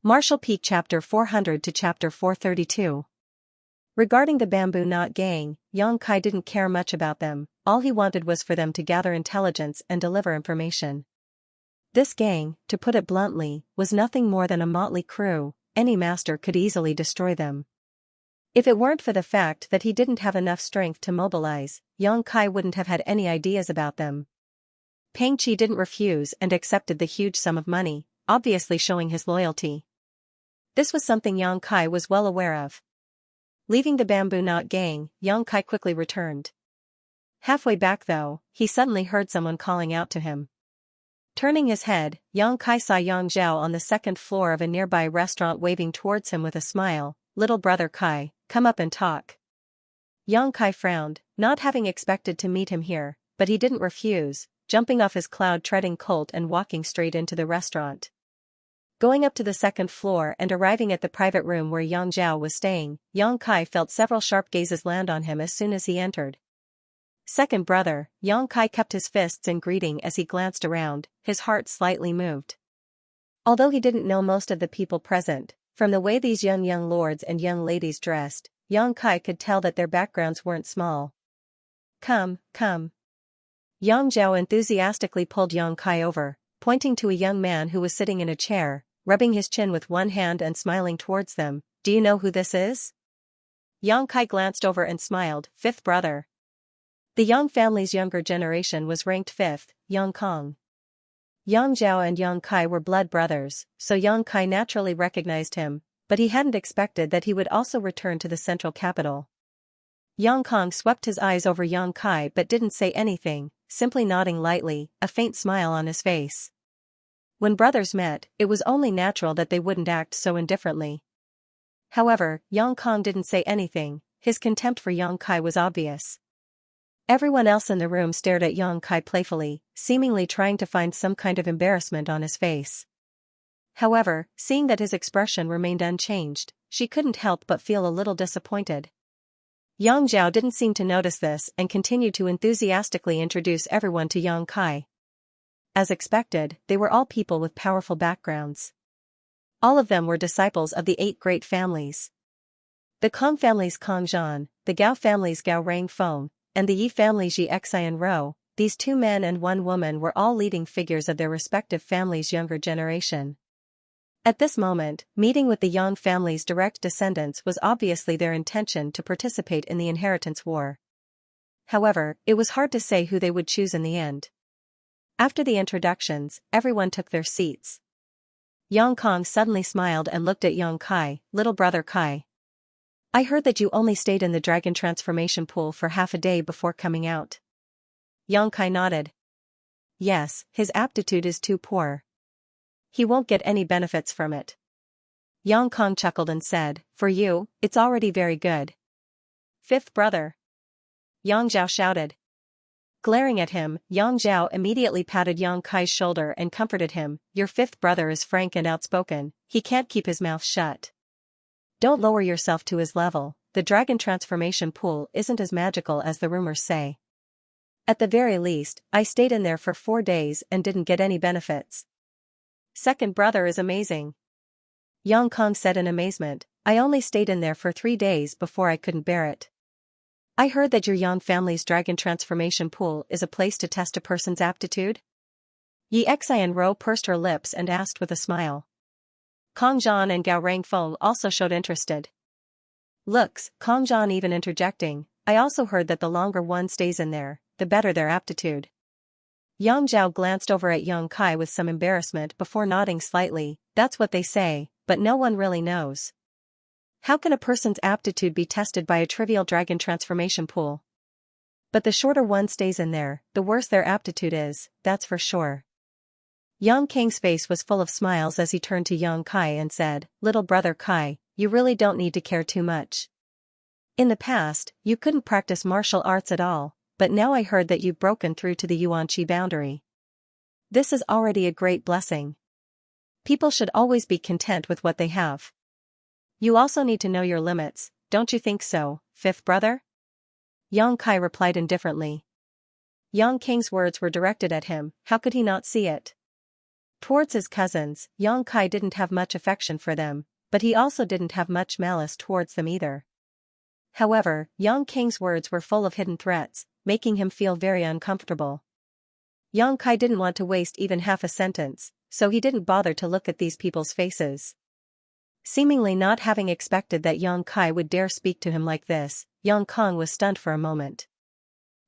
Martial Peak Chapter 400 to Chapter 432. Regarding the Bamboo Knot Gang, Yang Kai didn't care much about them. All he wanted was for them to gather intelligence and deliver information. This gang, to put it bluntly, was nothing more than a motley crew. Any master could easily destroy them. If it weren't for the fact that he didn't have enough strength to mobilize, Yang Kai wouldn't have had any ideas about them. Peng Qi didn't refuse and accepted the huge sum of money, obviously showing his loyalty. This was something Yang Kai was well aware of. Leaving the Bamboo Knot Gang, Yang Kai quickly returned. Halfway back though, he suddenly heard someone calling out to him. Turning his head, Yang Kai saw Yang Zhao on the second floor of a nearby restaurant waving towards him with a smile. "Little brother Kai, come up and talk." Yang Kai frowned, not having expected to meet him here, but he didn't refuse, jumping off his cloud-treading colt and walking straight into the restaurant. Going up to the second floor and arriving at the private room where Yang Zhao was staying, Yang Kai felt several sharp gazes land on him as soon as he entered. "Second brother," Yang Kai kept his fists in greeting as he glanced around, his heart slightly moved. Although he didn't know most of the people present, from the way these young lords and young ladies dressed, Yang Kai could tell that their backgrounds weren't small. Come. Yang Zhao enthusiastically pulled Yang Kai over, pointing to a young man who was sitting in a chair, rubbing his chin with one hand and smiling towards them. "Do you know who this is?" Yang Kai glanced over and smiled. "Fifth brother." The Yang family's younger generation was ranked fifth, Yang Kong. Yang Zhao and Yang Kai were blood brothers, so Yang Kai naturally recognized him, but he hadn't expected that he would also return to the central capital. Yang Kong swept his eyes over Yang Kai but didn't say anything, simply nodding lightly, a faint smile on his face. When brothers met, it was only natural that they wouldn't act so indifferently. However, Yang Kong didn't say anything. His contempt for Yang Kai was obvious. Everyone else in the room stared at Yang Kai playfully, seemingly trying to find some kind of embarrassment on his face. However, seeing that his expression remained unchanged, she couldn't help but feel a little disappointed. Yang Zhao didn't seem to notice this and continued to enthusiastically introduce everyone to Yang Kai. As expected, they were all people with powerful backgrounds. All of them were disciples of the 8 great families. The Kong family's Kong Zhan, the Gao family's Gao Rangfeng, and the Yi family's Yi Xian Rou. These 2 men and 1 woman were all leading figures of their respective families' younger generation. At this moment, meeting with the Yang family's direct descendants was obviously their intention to participate in the inheritance war. However, it was hard to say who they would choose in the end. After the introductions, everyone took their seats. Yang Kong suddenly smiled and looked at Yang Kai. "Little brother Kai. I heard that you only stayed in the dragon transformation pool for half a day before coming out." Yang Kai nodded. "Yes, his aptitude is too poor. He won't get any benefits from it." Yang Kong chuckled and said, "For you, it's already very good." "Fifth brother." Yang Zhao shouted. Glaring at him, Yang Zhao immediately patted Yang Kai's shoulder and comforted him. "Your fifth brother is frank and outspoken, he can't keep his mouth shut. Don't lower yourself to his level, the dragon transformation pool isn't as magical as the rumors say. At the very least, I stayed in there for 4 days and didn't get any benefits." "Second brother is amazing," Yang Kong said in amazement. "I only stayed in there for 3 days before I couldn't bear it." "I heard that your Yang family's dragon transformation pool is a place to test a person's aptitude?" Yi Xian Rou pursed her lips and asked with a smile. Kong Zhan and Gao Rangfeng also showed interested looks, Kong Zhan even interjecting, "I also heard that the longer one stays in there, the better their aptitude." Yang Zhao glanced over at Yang Kai with some embarrassment before nodding slightly. "That's what they say, but no one really knows. How can a person's aptitude be tested by a trivial dragon transformation pool? But the shorter one stays in there, the worse their aptitude is, that's for sure." Yang Kang's face was full of smiles as he turned to Yang Kai and said, "Little brother Kai, you really don't need to care too much. In the past, you couldn't practice martial arts at all, but now I heard that you've broken through to the Yuanqi boundary. This is already a great blessing. People should always be content with what they have. You also need to know your limits, don't you think so, fifth brother?" Yang Kai replied indifferently. Yang Kang's words were directed at him, how could he not see it? Towards his cousins, Yang Kai didn't have much affection for them, but he also didn't have much malice towards them either. However, Yang Kang's words were full of hidden threats, making him feel very uncomfortable. Yang Kai didn't want to waste even half a sentence, so he didn't bother to look at these people's faces. Seemingly not having expected that Yang Kai would dare speak to him like this, Yang Kong was stunned for a moment.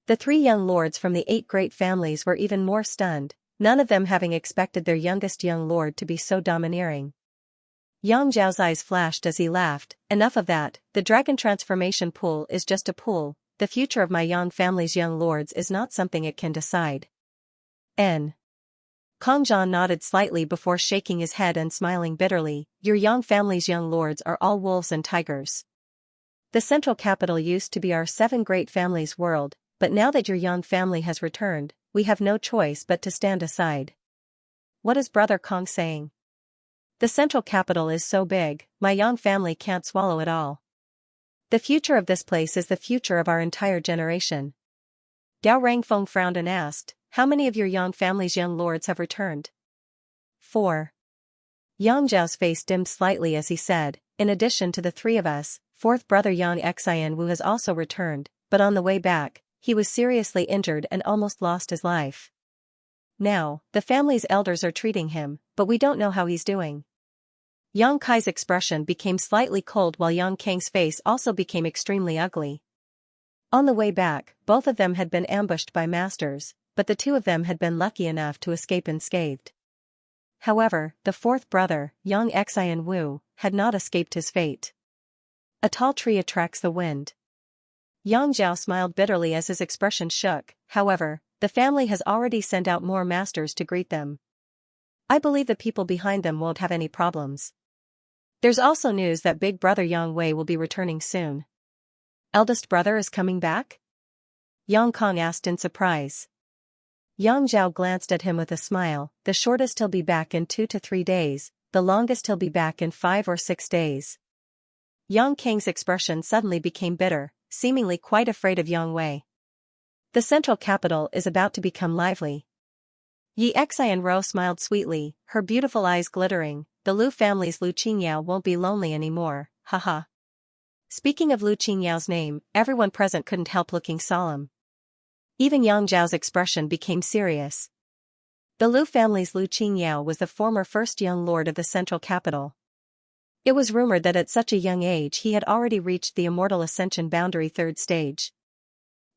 The three young lords from the 8 great families were even more stunned, none of them having expected their youngest young lord to be so domineering. Yang Zhao's eyes flashed as he laughed, enough of that, the dragon transformation pool is just a pool, the future of my Yang family's young lords is not something it can decide. Kong Zhan nodded slightly before shaking his head and smiling bitterly, your Yang family's young lords are all wolves and tigers. The central capital used to be our 7 great families' world, but now that your Yang family has returned, we have no choice but to stand aside. What is Brother Kong saying? The central capital is so big, my Yang family can't swallow it all. The future of this place is the future of our entire generation. Dao Rangfeng frowned and asked, how many of your Yang family's young lords have returned? 4. Yang Zhao's face dimmed slightly as he said, in addition to the 3 of us, 4th brother Yang Xian Wu has also returned, but on the way back, he was seriously injured and almost lost his life. Now, the family's elders are treating him, but we don't know how he's doing. Yang Kai's expression became slightly cold while Yang Kang's face also became extremely ugly. On the way back, both of them had been ambushed by masters, but the 2 of them had been lucky enough to escape unscathed. However, the 4th brother, Yang Xian Wu, had not escaped his fate. A tall tree attracts the wind. Yang Zhao smiled bitterly as his expression shook, however, the family has already sent out more masters to greet them. I believe the people behind them won't have any problems. There's also news that big brother Yang Wei will be returning soon. Eldest brother is coming back? Yang Kong asked in surprise. Yang Zhao glanced at him with a smile, the shortest he'll be back in 2 to 3 days, the longest he'll be back in 5 or 6 days. Yang Kang's expression suddenly became bitter, seemingly quite afraid of Yang Wei. The central capital is about to become lively. Yi Xian Ro smiled sweetly, her beautiful eyes glittering, the Lu family's Lu Qingyao won't be lonely anymore, haha. Speaking of Lu Qingyao's name, everyone present couldn't help looking solemn. Even Yang Zhao's expression became serious. The Lu family's Lu Qingyao was the former first young lord of the central capital. It was rumored that at such a young age he had already reached the immortal ascension boundary 3rd stage.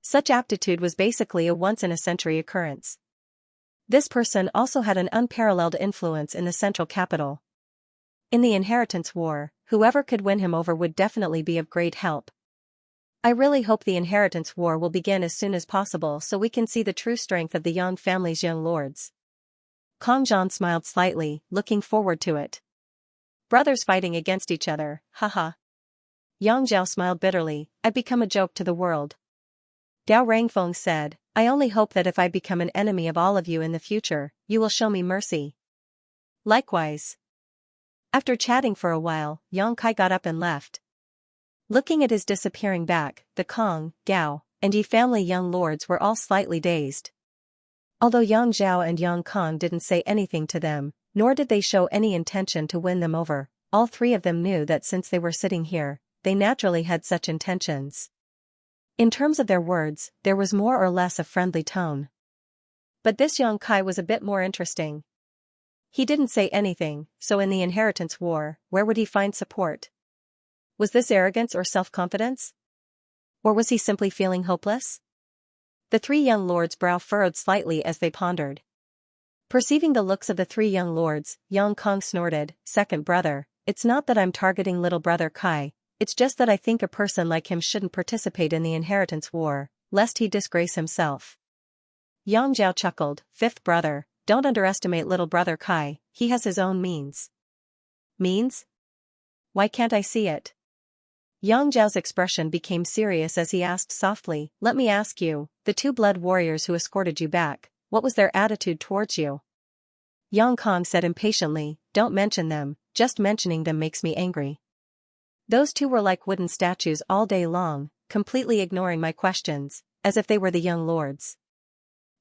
Such aptitude was basically a once-in-a-century occurrence. This person also had an unparalleled influence in the central capital. In the inheritance war, whoever could win him over would definitely be of great help. I really hope the inheritance war will begin as soon as possible so we can see the true strength of the Yang family's young lords. Kong Zhan smiled slightly, looking forward to it. Brothers fighting against each other, haha. Yang Zhao smiled bitterly, I'd become a joke to the world. Dao Rangfeng said, I only hope that if I become an enemy of all of you in the future, you will show me mercy. Likewise. After chatting for a while, Yang Kai got up and left. Looking at his disappearing back, the Kong, Gao, and Yi family young lords were all slightly dazed. Although Yang Zhao and Yang Kong didn't say anything to them, nor did they show any intention to win them over, all 3 of them knew that since they were sitting here, they naturally had such intentions. In terms of their words, there was more or less a friendly tone. But this Yang Kai was a bit more interesting. He didn't say anything, so in the inheritance war, where would he find support? Was this arrogance or self-confidence? Or was he simply feeling hopeless? The 3 young lords' brow furrowed slightly as they pondered. Perceiving the looks of the 3 young lords, Yang Kong snorted, second brother, it's not that I'm targeting little brother Kai, it's just that I think a person like him shouldn't participate in the inheritance war, lest he disgrace himself. Yang Zhao chuckled, 5th brother, don't underestimate little brother Kai, he has his own means. Means? Why can't I see it? Yang Zhao's expression became serious as he asked softly, let me ask you, the 2 blood warriors who escorted you back, what was their attitude towards you? Yang Kong said impatiently, don't mention them, just mentioning them makes me angry. Those 2 were like wooden statues all day long, completely ignoring my questions, as if they were the young lords.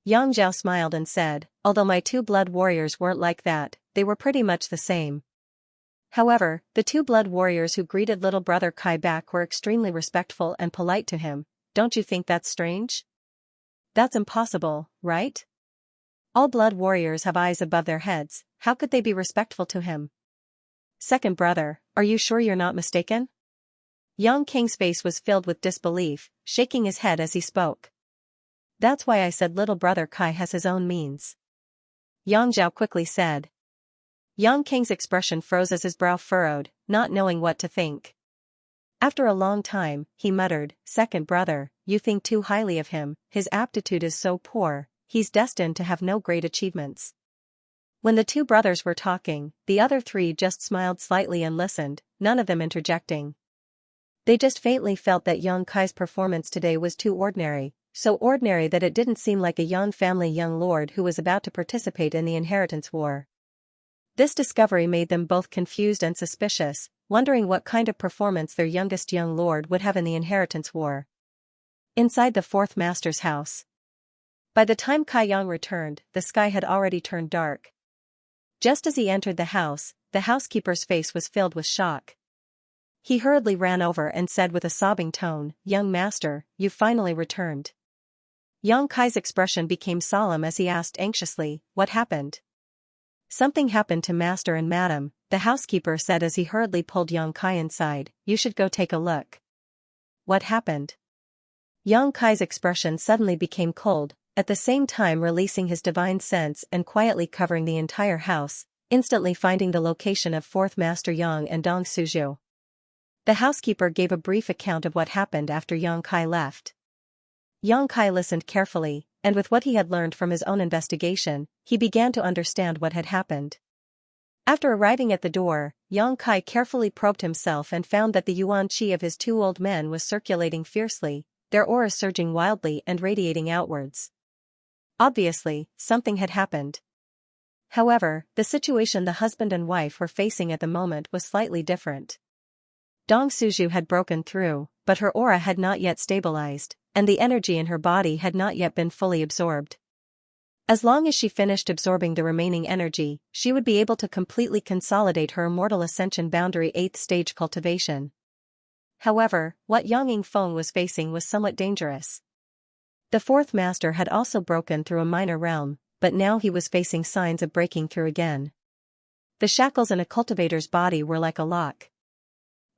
Yang Zhao smiled and said, although my two blood warriors weren't like that, they were pretty much the same. However, the two blood warriors who greeted little brother Kai back were extremely respectful and polite to him. Don't you think that's strange? That's impossible, right? All blood warriors have eyes above their heads, how could they be respectful to him? Second brother, are you sure you're not mistaken? Yang King's face was filled with disbelief, shaking his head as he spoke. That's why I said little brother Kai has his own means. Yang Zhao quickly said. Yang King's expression froze as his brow furrowed, not knowing what to think. After a long time, he muttered, second brother, you think too highly of him, his aptitude is so poor, he's destined to have no great achievements. When the two brothers were talking, the other three just smiled slightly and listened, none of them interjecting. They just faintly felt that young Kai's performance today was too ordinary, so ordinary that it didn't seem like a Yang family young lord who was about to participate in the inheritance war. This discovery made them both confused and suspicious, wondering what kind of performance their youngest young lord would have in the inheritance war. Inside the fourth master's house. By the time Kai Yang returned, the sky had already turned dark. Just as he entered the housekeeper's face was filled with shock. He hurriedly ran over and said with a sobbing tone, young master, you've finally returned. Young Kai's expression became solemn as he asked anxiously, what happened? Something happened to master and madam, the housekeeper said as he hurriedly pulled Young Kai inside, you should go take a look. What happened? Young Kai's expression suddenly became cold, at the same time releasing his divine sense and quietly covering the entire house, instantly finding the location of fourth master Yang and Dong Suzhou. The housekeeper gave a brief account of what happened after Young Kai left. Young Kai listened carefully, and with what he had learned from his own investigation, he began to understand what had happened. After arriving at the door, Young Kai carefully probed himself and found that the yuan qi of his two old men was circulating fiercely, their auras surging wildly and radiating outwards. Obviously, something had happened. However, the situation the husband and wife were facing at the moment was slightly different. Dong Suzhou had broken through, but her aura had not yet stabilized, and the energy in her body had not yet been fully absorbed. As long as she finished absorbing the remaining energy, she would be able to completely consolidate her immortal ascension boundary 8th stage cultivation. However, what Yang Yingfeng was facing was somewhat dangerous. The fourth master had also broken through a minor realm, but now he was facing signs of breaking through again. The shackles in a cultivator's body were like a lock.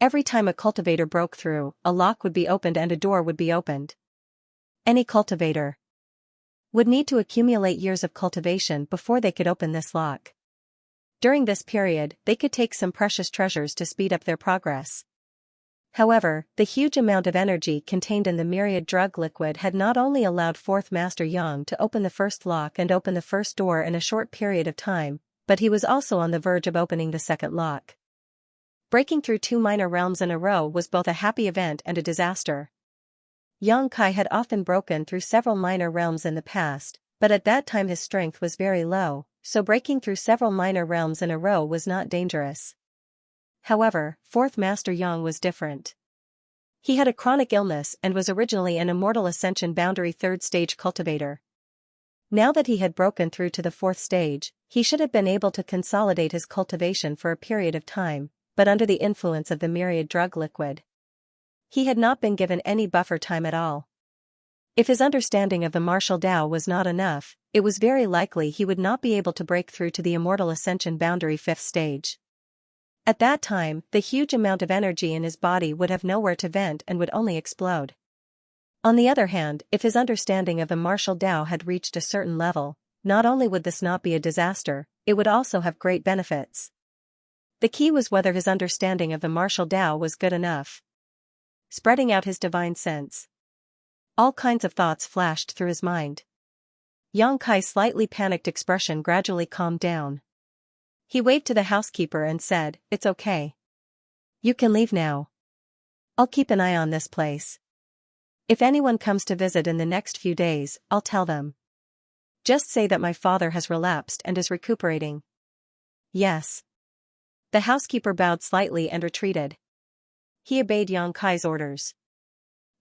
Every time a cultivator broke through, a lock would be opened and a door would be opened. Any cultivator would need to accumulate years of cultivation before they could open this lock. During this period, they could take some precious treasures to speed up their progress. However, the huge amount of energy contained in the myriad drug liquid had not only allowed fourth master Yang to open the first lock and open the first door in a short period of time, but he was also on the verge of opening the second lock. Breaking through 2 minor realms in a row was both a happy event and a disaster. Yang Kai had often broken through several minor realms in the past, but at that time his strength was very low, so breaking through several minor realms in a row was not dangerous. However, fourth master Yang was different. He had a chronic illness and was originally an immortal ascension boundary 3rd stage cultivator. Now that he had broken through to the 4th stage, he should have been able to consolidate his cultivation for a period of time, but under the influence of the myriad drug liquid. He had not been given any buffer time at all. If his understanding of the martial Dao was not enough, it was very likely he would not be able to break through to the immortal ascension boundary 5th stage. At that time, the huge amount of energy in his body would have nowhere to vent and would only explode. On the other hand, if his understanding of the martial Dao had reached a certain level, not only would this not be a disaster, it would also have great benefits. The key was whether his understanding of the martial Dao was good enough. Spreading out his divine sense. All kinds of thoughts flashed through his mind. Yang Kai's slightly panicked expression gradually calmed down. He waved to the housekeeper and said, "It's okay. You can leave now. I'll keep an eye on this place. If anyone comes to visit in the next few days, I'll tell them. Just say that my father has relapsed and is recuperating." "Yes." The housekeeper bowed slightly and retreated. He obeyed Yang Kai's orders.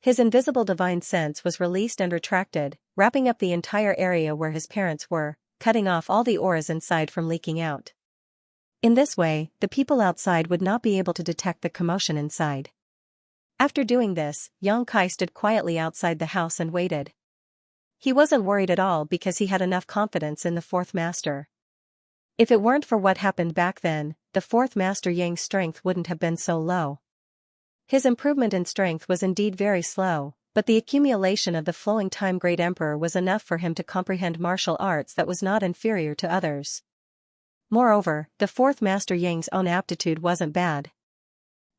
His invisible divine sense was released and retracted, wrapping up the entire area where his parents were, cutting off all the auras inside from leaking out. In this way, the people outside would not be able to detect the commotion inside. After doing this, Xianxia stood quietly outside the house and waited. He wasn't worried at all because he had enough confidence in the fourth master. If it weren't for what happened back then, the fourth master Yang's strength wouldn't have been so low. His improvement in strength was indeed very slow, but the accumulation of the flowing time Great Emperor was enough for him to comprehend martial arts that was not inferior to others. Moreover, the fourth master Yang's own aptitude wasn't bad.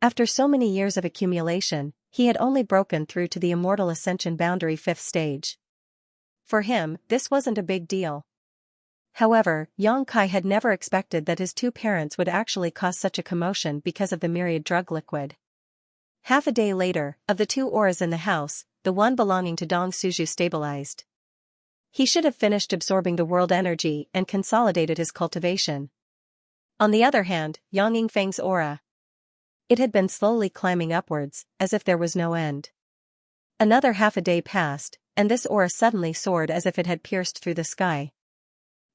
After so many years of accumulation, he had only broken through to the immortal ascension boundary 5th stage. For him, this wasn't a big deal. However, Xianxia had never expected that his two parents would actually cause such a commotion because of the myriad drug liquid. Half a day later, of the two auras in the house, the one belonging to Dong Suju stabilized. He should have finished absorbing the world energy and consolidated his cultivation. On the other hand, Yang Yingfeng's aura. It had been slowly climbing upwards, as if there was no end. Another half a day passed, and this aura suddenly soared as if it had pierced through the sky.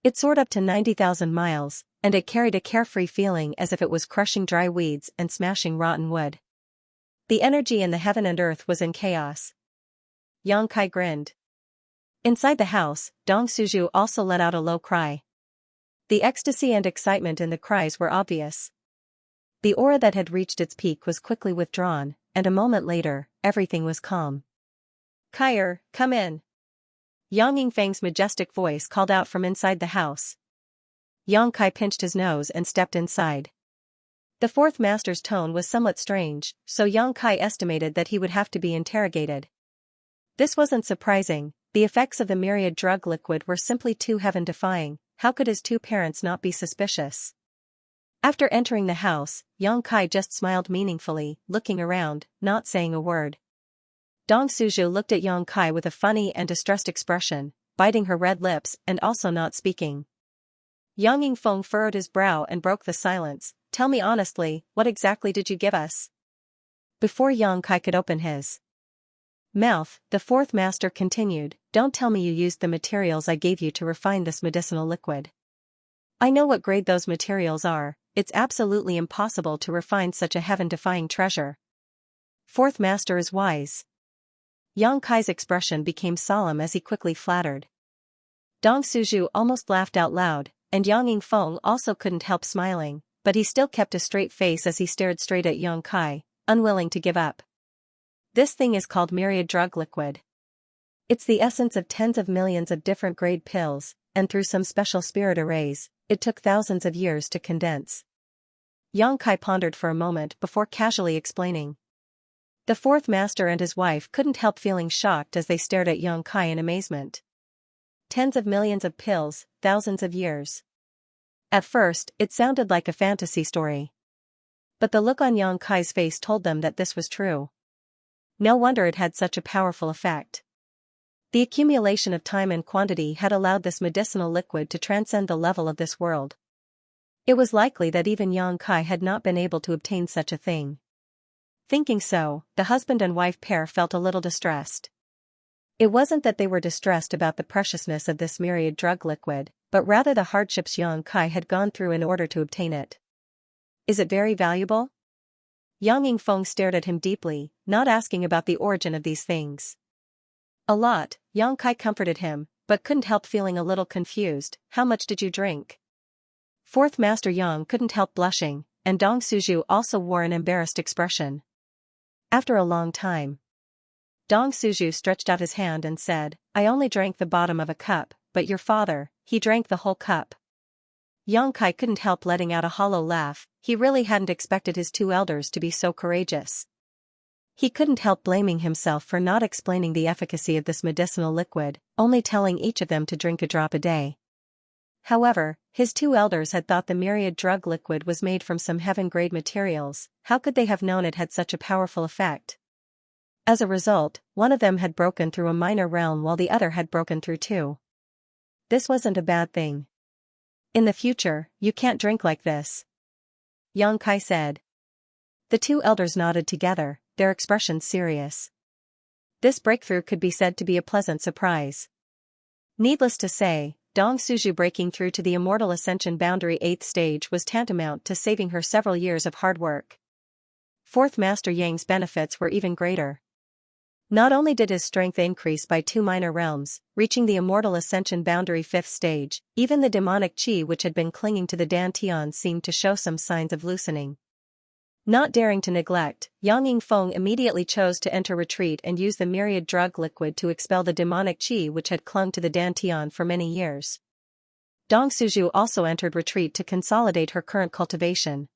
It soared up to 90,000 miles, and it carried a carefree feeling as if it was crushing dry weeds and smashing rotten wood. The energy in the heaven and earth was in chaos. Xianxia grinned. Inside the house, Dong Suju also let out a low cry. The ecstasy and excitement in the cries were obvious. The aura that had reached its peak was quickly withdrawn, and a moment later, everything was calm. "Kaier, come in." Yang Yingfeng's majestic voice called out from inside the house. Xianxia pinched his nose and stepped inside. The fourth master's tone was somewhat strange, so Xianxia estimated that he would have to be interrogated. This wasn't surprising, the effects of the myriad drug liquid were simply too heaven-defying. How could his two parents not be suspicious? After entering the house, Xianxia just smiled meaningfully, looking around, not saying a word. Dong Suju looked at Xianxia with a funny and distressed expression, biting her red lips and also not speaking. Yang Yingfeng furrowed his brow and broke the silence. "Tell me honestly, what exactly did you give us?" Before Xianxia could open his mouth, the fourth master continued, "Don't tell me you used the materials I gave you to refine this medicinal liquid. I know what grade those materials are. It's absolutely impossible to refine such a heaven-defying treasure. Fourth master is wise." Xianxia's expression became solemn as he quickly flattered. Dong Suju almost laughed out loud, and Yang Yingfeng also couldn't help smiling, but he still kept a straight face as he stared straight at Xianxia, unwilling to give up. "This thing is called myriad drug liquid. It's the essence of tens of millions of different grade pills, and through some special spirit arrays, it took thousands of years to condense." Xianxia pondered for a moment before casually explaining. The fourth master and his wife couldn't help feeling shocked as they stared at Xianxia in amazement. Tens of millions of pills, thousands of years. At first, it sounded like a fantasy story. But the look on Xianxia's face told them that this was true. No wonder it had such a powerful effect. The accumulation of time and quantity had allowed this medicinal liquid to transcend the level of this world. It was likely that even Xianxia had not been able to obtain such a thing. Thinking so, the husband and wife pair felt a little distressed. It wasn't that they were distressed about the preciousness of this myriad drug liquid, but rather the hardships Xianxia had gone through in order to obtain it. "Is it very valuable?" Yang Yingfeng stared at him deeply, not asking about the origin of these things. "A lot," Xianxia comforted him, but couldn't help feeling a little confused. "How much did you drink?" Fourth Master Yang couldn't help blushing, and Dong Suju also wore an embarrassed expression. After a long time, Dong Suju stretched out his hand and said, "I only drank the bottom of a cup, but your father, he drank the whole cup." Xianxia couldn't help letting out a hollow laugh. He really hadn't expected his two elders to be so courageous. He couldn't help blaming himself for not explaining the efficacy of this medicinal liquid, only telling each of them to drink a drop a day. However, his two elders had thought the myriad drug liquid was made from some heaven-grade materials. How could they have known it had such a powerful effect? As a result, one of them had broken through a minor realm while the other had broken through two. This wasn't a bad thing. "In the future, you can't drink like this," Xianxia said. The two elders nodded together, their expressions serious. This breakthrough could be said to be a pleasant surprise. Needless to say, Dong Suju breaking through to the Immortal Ascension Boundary 8th stage was tantamount to saving her several years of hard work. 4th Master Yang's benefits were even greater. Not only did his strength increase by 2 minor realms, reaching the Immortal Ascension Boundary 5th stage, even the demonic qi which had been clinging to the Dantian seemed to show some signs of loosening. Not daring to neglect, Yang Yingfeng immediately chose to enter retreat and use the myriad drug liquid to expel the demonic qi which had clung to the Dantian for many years. Dong Suju also entered retreat to consolidate her current cultivation.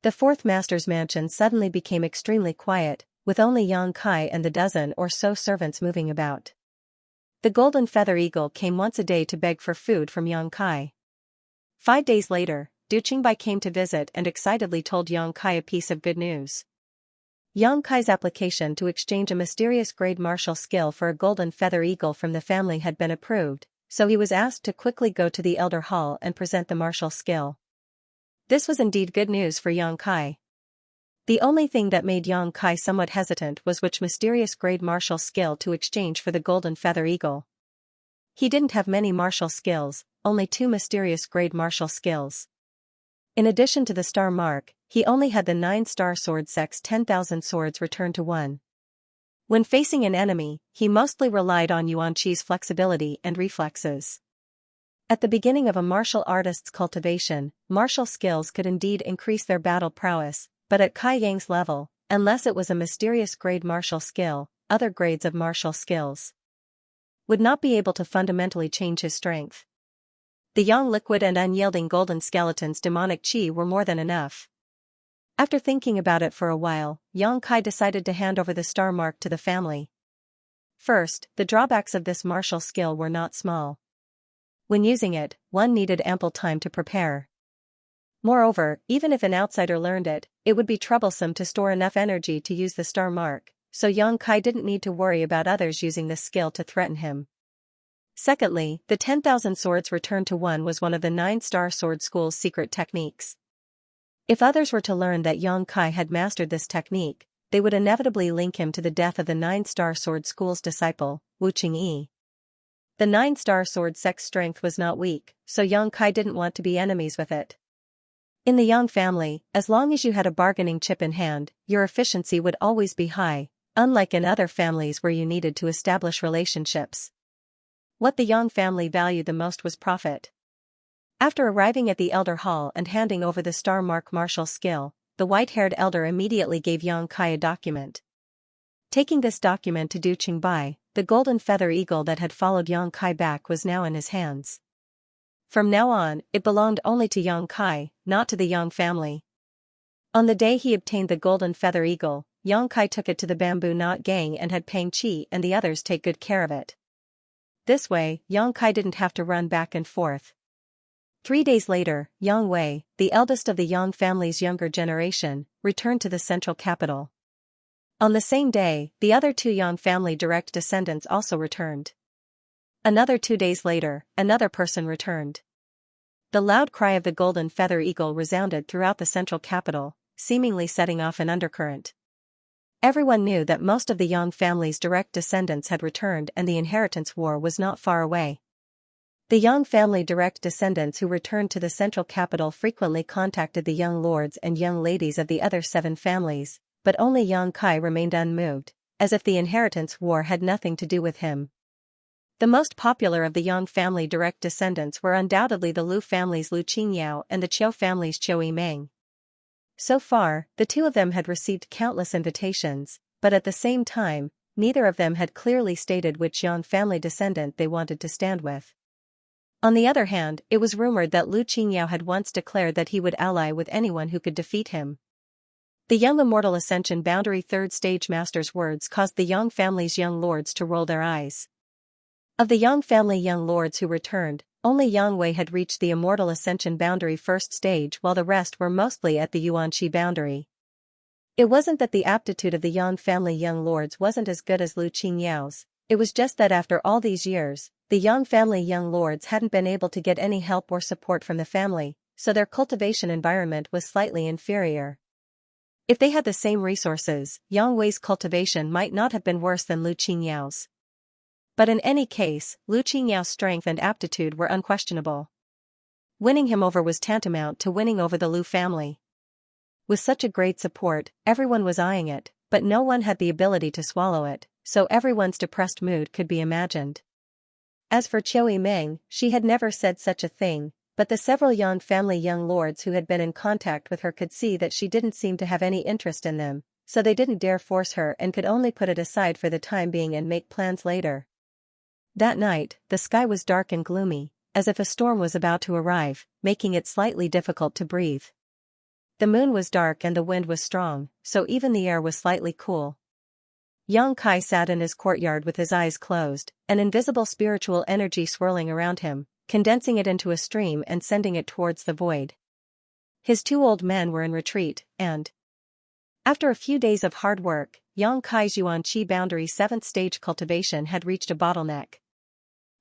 The 4th Master's mansion suddenly became extremely quiet, with only Yang Kai and the dozen or so servants moving about. The Golden Feather Eagle came once a day to beg for food from Yang Kai. 5 days later, Du Qingbai came to visit and excitedly told Yang Kai a piece of good news. Yang Kai's application to exchange a mysterious grade martial skill for a Golden Feather Eagle from the family had been approved, so he was asked to quickly go to the Elder Hall and present the martial skill. This was indeed good news for Yang Kai. The only thing that made Yang Kai somewhat hesitant was which mysterious grade martial skill to exchange for the Golden Feather Eagle. He didn't have many martial skills, only 2 mysterious grade martial skills. In addition to the star mark, he only had the 9-star sword Sex 10,000 swords returned to 1. When facing an enemy, he mostly relied on Yuan Qi's flexibility and reflexes. At the beginning of a martial artist's cultivation, martial skills could indeed increase their battle prowess, but at Kai Yang's level, unless it was a mysterious grade martial skill, other grades of martial skills would not be able to fundamentally change his strength. The Yang liquid and unyielding golden skeleton's demonic qi were more than enough. After thinking about it for a while, Yang Kai decided to hand over the star mark to the family. First, the drawbacks of this martial skill were not small. When using it, one needed ample time to prepare. Moreover, even if an outsider learned it, it would be troublesome to store enough energy to use the star mark, so Yang Kai didn't need to worry about others using this skill to threaten him. Secondly, the 10,000 swords returned to 1 was one of the 9-star sword school's secret techniques. If others were to learn that Yang Kai had mastered this technique, they would inevitably link him to the death of the 9-star sword school's disciple, Wu Qingyi. The 9-star sword Sex strength was not weak, so Yang Kai didn't want to be enemies with it. In the Yang family, as long as you had a bargaining chip in hand, your efficiency would always be high, unlike in other families where you needed to establish relationships. What the Yang family valued the most was profit. After arriving at the Elder Hall and handing over the star mark martial skill, the white-haired elder immediately gave Yang Kai a document. Taking this document to Du Qingbai, the Golden Feather Eagle that had followed Yang Kai back was now in his hands. From now on, it belonged only to Yang Kai, not to the Yang family. On the day he obtained the Golden Feather Eagle, Yang Kai took it to the Bamboo Knot Gang and had Pang Qi and the others take good care of it. This way, Yang Kai didn't have to run back and forth. 3 days later, Yang Wei, the eldest of the Yang family's younger generation, returned to the central capital. On the same day, the other 2 Yang family direct descendants also returned. Another 2 days later, another person returned. The loud cry of the Golden Feather Eagle resounded throughout the central capital, seemingly setting off an undercurrent. Everyone knew that most of the Yang family's direct descendants had returned and the inheritance war was not far away. The Yang family direct descendants who returned to the central capital frequently contacted the young lords and young ladies of the other 7 families, but only Yang Kai remained unmoved, as if the inheritance war had nothing to do with him. The most popular of the Yang family direct descendants were undoubtedly the Lu family's Lu Qingyao and the Qiu family's Qiu Yimeng. So far, the 2 of them had received countless invitations, but at the same time, neither of them had clearly stated which Yang family descendant they wanted to stand with. On the other hand, it was rumored that Lu Qingyao had once declared that he would ally with anyone who could defeat him. The young Immortal Ascension Boundary 3rd Stage Master's words caused the Yang family's young lords to roll their eyes. Of the Yang family young lords who returned, only Yang Wei had reached the Immortal Ascension Boundary 1st stage while the rest were mostly at the Yuanqi boundary. It wasn't that the aptitude of the Yang family young lords wasn't as good as Lu Qingyao's, it was just that after all these years, the Yang family young lords hadn't been able to get any help or support from the family, so their cultivation environment was slightly inferior. If they had the same resources, Yang Wei's cultivation might not have been worse than Lu Qingyao's. But in any case, Lu Qingyao's strength and aptitude were unquestionable. Winning him over was tantamount to winning over the Lu family. With such a great support, everyone was eyeing it, but no one had the ability to swallow it, so everyone's depressed mood could be imagined. As for Qiu Meng, she had never said such a thing, but the several Yan family young lords who had been in contact with her could see that she didn't seem to have any interest in them, so they didn't dare force her and could only put it aside for the time being and make plans later. That night, the sky was dark and gloomy, as if a storm was about to arrive, making it slightly difficult to breathe. The moon was dark and the wind was strong, so even the air was slightly cool. Yang Kai sat in his courtyard with his eyes closed, an invisible spiritual energy swirling around him, condensing it into a stream and sending it towards the void. His 2 old men were in retreat, and after a few days of hard work, Yang Kai's Xianxia boundary 7th stage cultivation had reached a bottleneck.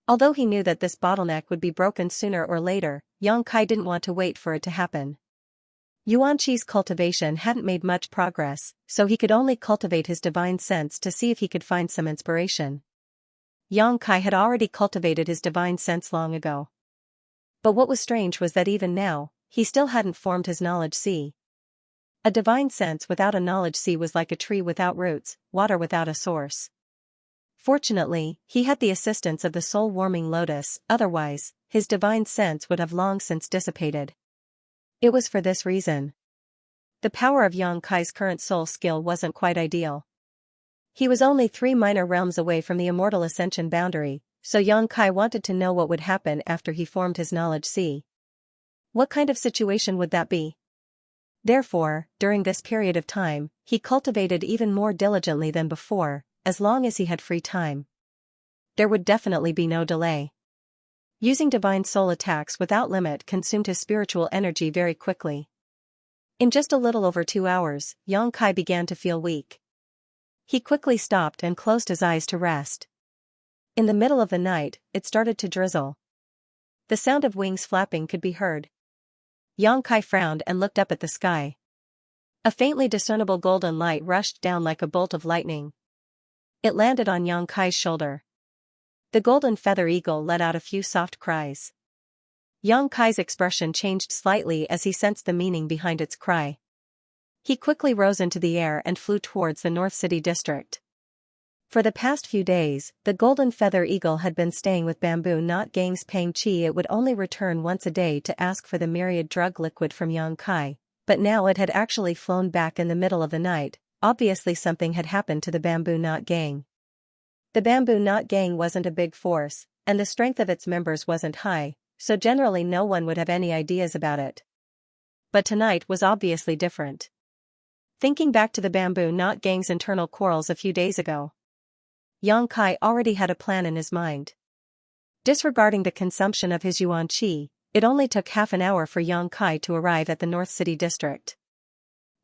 Although he knew that this bottleneck would be broken sooner or later, Yang Kai didn't want to wait for it to happen. Xianxia's cultivation hadn't made much progress, so he could only cultivate his divine sense to see if he could find some inspiration. Yang Kai had already cultivated his divine sense long ago. But what was strange was that even now, he still hadn't formed his knowledge sea. A divine sense without a knowledge sea was like a tree without roots, water without a source. Fortunately, he had the assistance of the soul-warming lotus, otherwise, his divine sense would have long since dissipated. It was for this reason. The power of Yang Kai's current soul skill wasn't quite ideal. He was only 3 minor realms away from the immortal ascension boundary, so Yang Kai wanted to know what would happen after he formed his knowledge sea. What kind of situation would that be? Therefore, during this period of time, he cultivated even more diligently than before, as long as he had free time. There would definitely be no delay. Using divine soul attacks without limit consumed his spiritual energy very quickly. In just a little over 2 hours, Yang Kai began to feel weak. He quickly stopped and closed his eyes to rest. In the middle of the night, it started to drizzle. The sound of wings flapping could be heard. Yang Kai frowned and looked up at the sky. A faintly discernible golden light rushed down like a bolt of lightning. It landed on Yang Kai's shoulder. The golden feather eagle let out a few soft cries. Yang Kai's expression changed slightly as he sensed the meaning behind its cry. He quickly rose into the air and flew towards the North City district. For the past few days, the golden feather eagle had been staying with Bamboo Knot Gang's Peng Chi. It would only return once a day to ask for the myriad drug liquid from Yang Kai, but now it had actually flown back in the middle of the night. Obviously something had happened to the Bamboo Knot Gang. The Bamboo Knot Gang wasn't a big force, and the strength of its members wasn't high, so generally no one would have any ideas about it. But tonight was obviously different. Thinking back to the Bamboo Knot Gang's internal quarrels a few days ago, Yang Kai already had a plan in his mind. Disregarding the consumption of his yuan qi, it only took half an hour for Yang Kai to arrive at the North City district.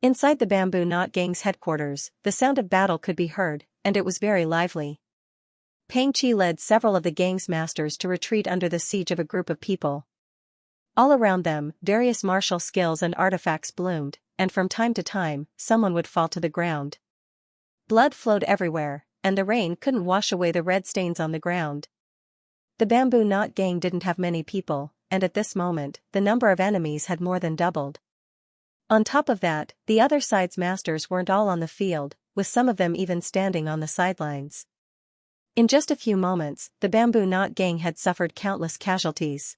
Inside the Bamboo Knot Gang's headquarters, the sound of battle could be heard, and it was very lively. Peng Chi led several of the gang's masters to retreat under the siege of a group of people. All around them, various martial skills and artifacts bloomed, and from time to time, someone would fall to the ground. Blood flowed everywhere, and the rain couldn't wash away the red stains on the ground. The Bamboo Knot Gang didn't have many people, and at this moment, the number of enemies had more than doubled. On top of that, the other side's masters weren't all on the field, with some of them even standing on the sidelines. In just a few moments, the Bamboo Knot Gang had suffered countless casualties.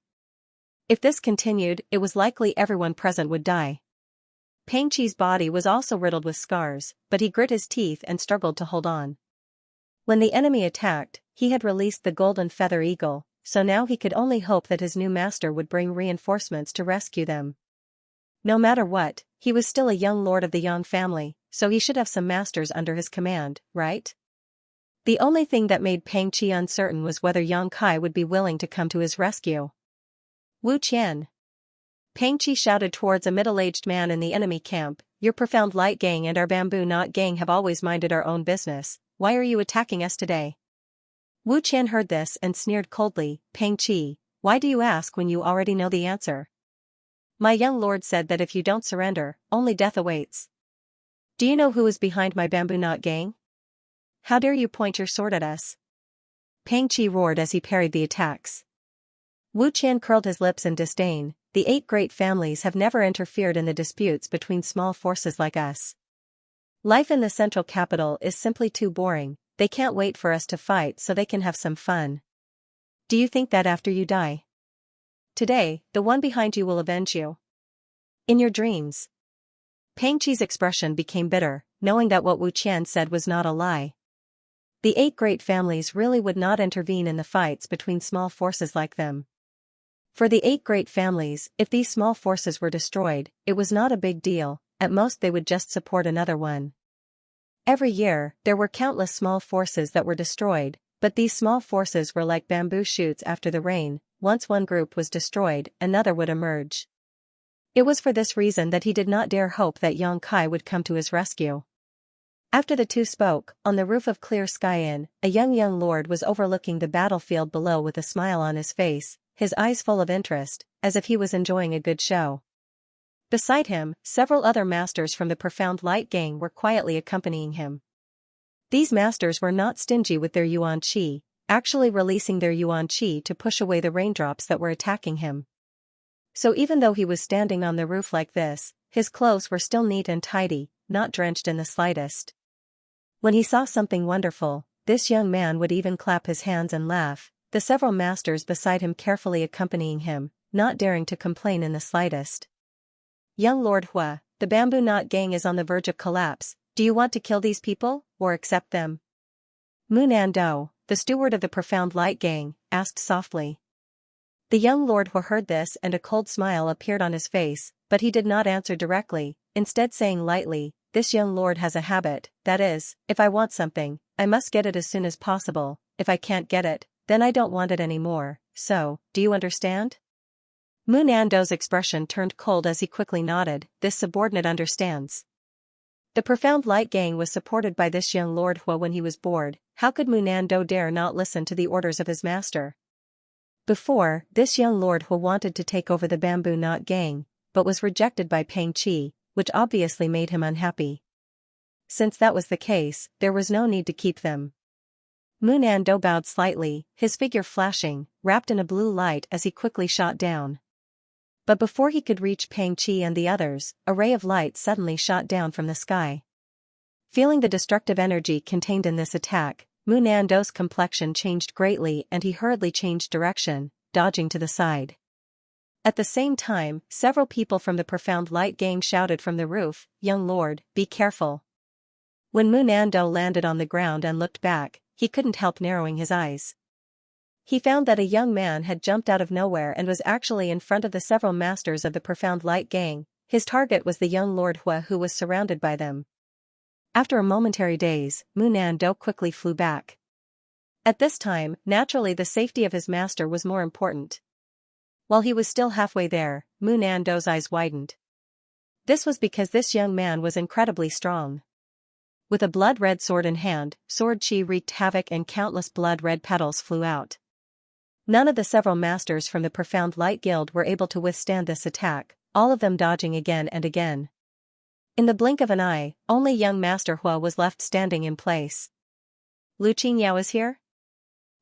If this continued, it was likely everyone present would die. Peng Chi's body was also riddled with scars, but he grit his teeth and struggled to hold on. When the enemy attacked, he had released the golden feather eagle, so now he could only hope that his new master would bring reinforcements to rescue them. No matter what, he was still a young lord of the Yang family, so he should have some masters under his command, right? The only thing that made Peng Chi uncertain was whether Yang Kai would be willing to come to his rescue. Wu Qian. Peng Chi shouted towards a middle-aged man in the enemy camp, "Your Profound Light Gang and our Bamboo Knot Gang have always minded our own business. Why are you attacking us today?" Wu Qian heard this and sneered coldly, "Peng Chi, why do you ask when you already know the answer? My young lord said that if you don't surrender, only death awaits. Do you know who is behind my Bamboo Knot Gang? How dare you point your sword at us?" Pang Qi roared as he parried the attacks. Wu Qian curled his lips in disdain. The 8 great families have never interfered in the disputes between small forces like us. Life in the central capital is simply too boring. They can't wait for us to fight so they can have some fun. Do you think that after you die? Today, the one behind you will avenge you. In your dreams. Pang Qi's expression became bitter, knowing that what Wu Qian said was not a lie. The 8 great families really would not intervene in the fights between small forces like them. For the 8 great families, if these small forces were destroyed, it was not a big deal, at most they would just support another one. Every year, there were countless small forces that were destroyed, but these small forces were like bamboo shoots after the rain. Once one group was destroyed, another would emerge. It was for this reason that he did not dare hope that Yang Kai would come to his rescue. After the two spoke, on the roof of Clear Sky Inn, a young lord was overlooking the battlefield below with a smile on his face, his eyes full of interest, as if he was enjoying a good show. Beside him, several other masters from the Profound Light gang were quietly accompanying him. These masters were not stingy with their yuan qi, actually releasing their yuan qi to push away the raindrops that were attacking him. So even though he was standing on the roof like this, his clothes were still neat and tidy, not drenched in the slightest. When he saw something wonderful, this young man would even clap his hands and laugh, the several masters beside him carefully accompanying him, not daring to complain in the slightest. Young Lord Hua, the Bamboo Knot gang is on the verge of collapse. Do you want to kill these people, or accept them? Mu Nando, the steward of the Profound Light gang, asked softly. The young Lord Hua heard this and a cold smile appeared on his face, but he did not answer directly, instead saying lightly, "This young lord has a habit, that is, if I want something, I must get it as soon as possible. If I can't get it, then I don't want it anymore, so, do you understand?" Mu Nando's expression turned cold as he quickly nodded. This subordinate understands. The Profound Light gang was supported by this young Lord Hua when he was bored. How could Mu Nando dare not listen to the orders of his master? Before, this young Lord Hua wanted to take over the Bamboo Knot gang, but was rejected by Pang Qi, which obviously made him unhappy. Since that was the case, there was no need to keep them. Mu Nando bowed slightly, his figure flashing, wrapped in a blue light as he quickly shot down. But before he could reach Pang Qi and the others, a ray of light suddenly shot down from the sky. Feeling the destructive energy contained in this attack, Mu Nando's complexion changed greatly and he hurriedly changed direction, dodging to the side. At the same time, several people from the Profound Light gang shouted from the roof, "Young lord, be careful." When Mu Nando landed on the ground and looked back, he couldn't help narrowing his eyes. He found that a young man had jumped out of nowhere and was actually in front of the several masters of the Profound Light gang. His target was the young Lord Hua who was surrounded by them. After a momentary daze, Mu Nando quickly flew back. At this time, naturally the safety of his master was more important. While he was still halfway there, Mu Nando's eyes widened. This was because this young man was incredibly strong. With a blood-red sword in hand, sword chi wreaked havoc and countless blood-red petals flew out. None of the several masters from the Profound Light Guild were able to withstand this attack, all of them dodging again and again. In the blink of an eye, only young Master Hua was left standing in place. Lu Qingyao is here?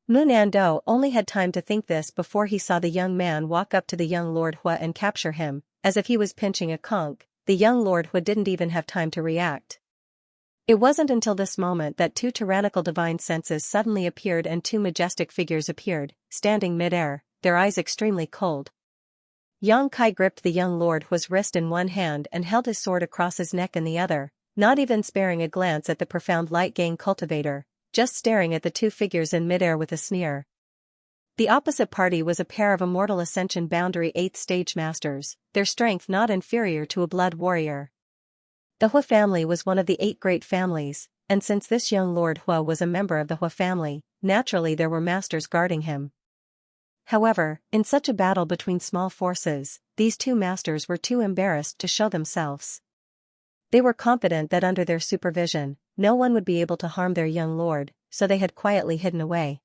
Mu Nando only had time to think this before he saw the young man walk up to the young Lord Hua and capture him, as if he was pinching a conch. The young Lord Hua didn't even have time to react. It wasn't until this moment that 2 tyrannical divine senses suddenly appeared and 2 majestic figures appeared, standing mid-air, their eyes extremely cold. Yang Kai gripped the young Lord Hua's wrist in one hand and held his sword across his neck in the other, not even sparing a glance at the Profound Light gang cultivator, just staring at the 2 figures in mid-air with a sneer. The opposite party was a pair of Immortal Ascension Boundary 8th Stage Masters, their strength not inferior to a blood warrior. The Hua family was one of the 8 great families, and since this young Lord Hua was a member of the Hua family, naturally there were masters guarding him. However, in such a battle between small forces, these 2 masters were too embarrassed to show themselves. They were confident that under their supervision, no one would be able to harm their young lord, so they had quietly hidden away.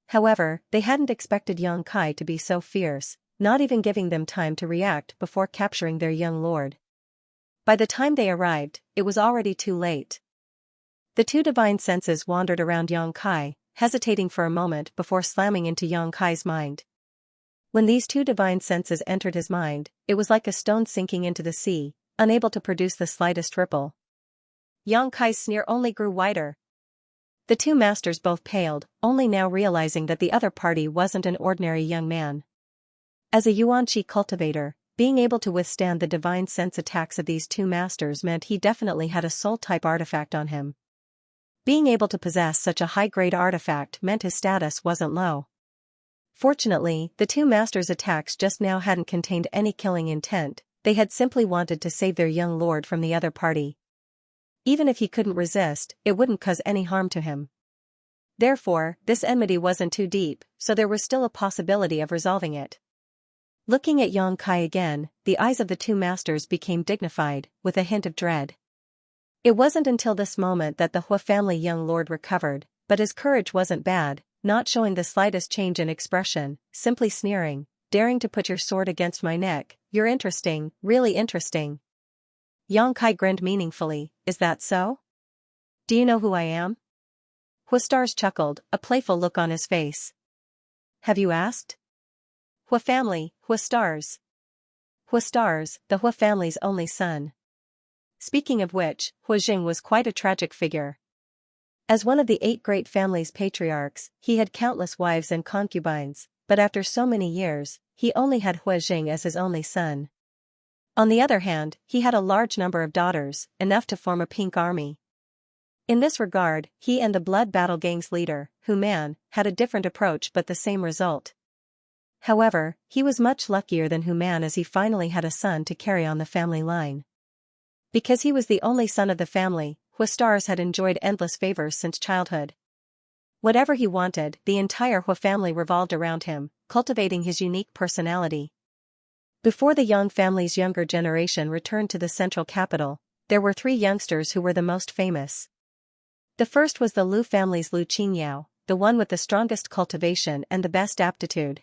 However, they hadn't expected Yang Kai to be so fierce, not even giving them time to react before capturing their young lord. By the time they arrived, it was already too late. The 2 divine senses wandered around Yang Kai, hesitating for a moment before slamming into Yang Kai's mind. When these two divine senses entered his mind, it was like a stone sinking into the sea, unable to produce the slightest ripple. Yang Kai's sneer only grew wider. The two masters both paled, only now realizing that the other party wasn't an ordinary young man. As a Xianxia cultivator, being able to withstand the divine sense attacks of these two masters meant he definitely had a soul-type artifact on him. Being able to possess such a high-grade artifact meant his status wasn't low. Fortunately, the two masters' attacks just now hadn't contained any killing intent, they had simply wanted to save their young lord from the other party. Even if he couldn't resist, it wouldn't cause any harm to him. Therefore, this enmity wasn't too deep, so there was still a possibility of resolving it. Looking at Yang Kai again, the eyes of the two masters became dignified, with a hint of dread. It wasn't until this moment that the Hua family young lord recovered, but his courage wasn't bad, not showing the slightest change in expression, simply sneering, "Daring to put your sword against my neck, you're interesting, really interesting." Yang Kai grinned meaningfully, "Is that so? Do you know who I am?" Hua Stars chuckled, a playful look on his face. "Have you asked?" Hua family, Hua Stars. Hua Stars, the Hua family's only son. Speaking of which, Hua Jing was quite a tragic figure. As one of the 8 great families' patriarchs, he had countless wives and concubines, but after so many years, he only had Hua Jing as his only son. On the other hand, he had a large number of daughters, enough to form a pink army. In this regard, he and the Blood Battle Gang's leader, Hu Man, had a different approach but the same result. However, he was much luckier than Hu Man as he finally had a son to carry on the family line. Because he was the only son of the family, Hua Stars had enjoyed endless favors since childhood. Whatever he wanted, the entire Hua family revolved around him, cultivating his unique personality. Before the Yang family's younger generation returned to the central capital, there were 3 youngsters who were the most famous. The first was the Lu family's Lu Qingyao, the one with the strongest cultivation and the best aptitude.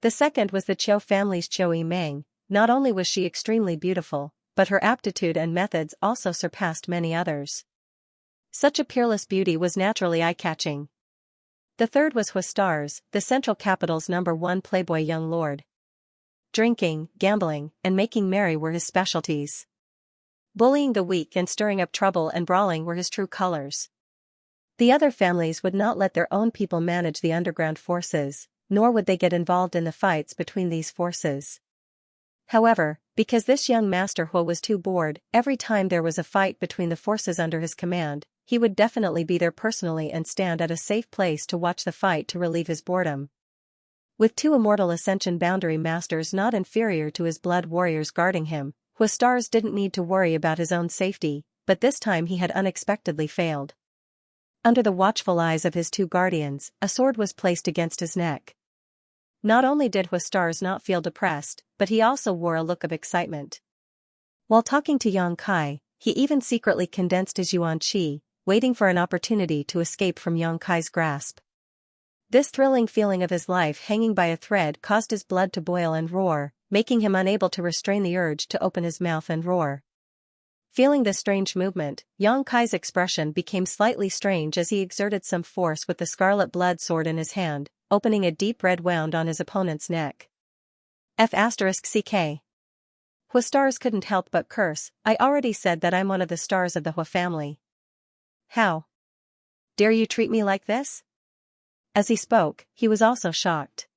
The second was the Qiu family's Qiu Yimeng. Not only was she extremely beautiful, but her aptitude and methods also surpassed many others. Such a peerless beauty was naturally eye-catching. The third was Hua Stars, the central capital's #1 playboy young lord. Drinking, gambling, and making merry were his specialties. Bullying the weak and stirring up trouble and brawling were his true colors. The other families would not let their own people manage the underground forces, nor would they get involved in the fights between these forces. However, because this young master Hua was too bored, every time there was a fight between the forces under his command, he would definitely be there personally and stand at a safe place to watch the fight to relieve his boredom. With 2 immortal Ascension boundary masters not inferior to his blood warriors guarding him, Hua Stars didn't need to worry about his own safety, but this time he had unexpectedly failed. Under the watchful eyes of his 2 guardians, a sword was placed against his neck. Not only did Hua Stars not feel depressed, but he also wore a look of excitement. While talking to Yang Kai, he even secretly condensed his yuan qi, waiting for an opportunity to escape from Yang Kai's grasp. This thrilling feeling of his life hanging by a thread caused his blood to boil and roar, making him unable to restrain the urge to open his mouth and roar. Feeling this strange movement, Yang Kai's expression became slightly strange as he exerted some force with the scarlet blood sword in his hand, opening a deep red wound on his opponent's neck. F***CK. Hua Stars couldn't help but curse, "I already said that I'm one of the stars of the Hua family. How dare you treat me like this?" As he spoke, he was also shocked.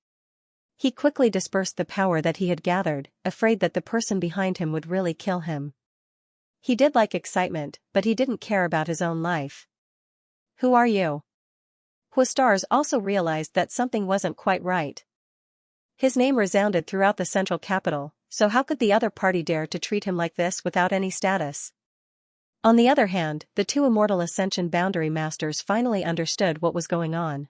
He quickly dispersed the power that he had gathered, afraid that the person behind him would really kill him. He did like excitement, but he didn't care about his own life. "Who are you?" Hua Stars also realized that something wasn't quite right. His name resounded throughout the central capital, so how could the other party dare to treat him like this without any status? On the other hand, the 2 immortal Ascension boundary masters finally understood what was going on.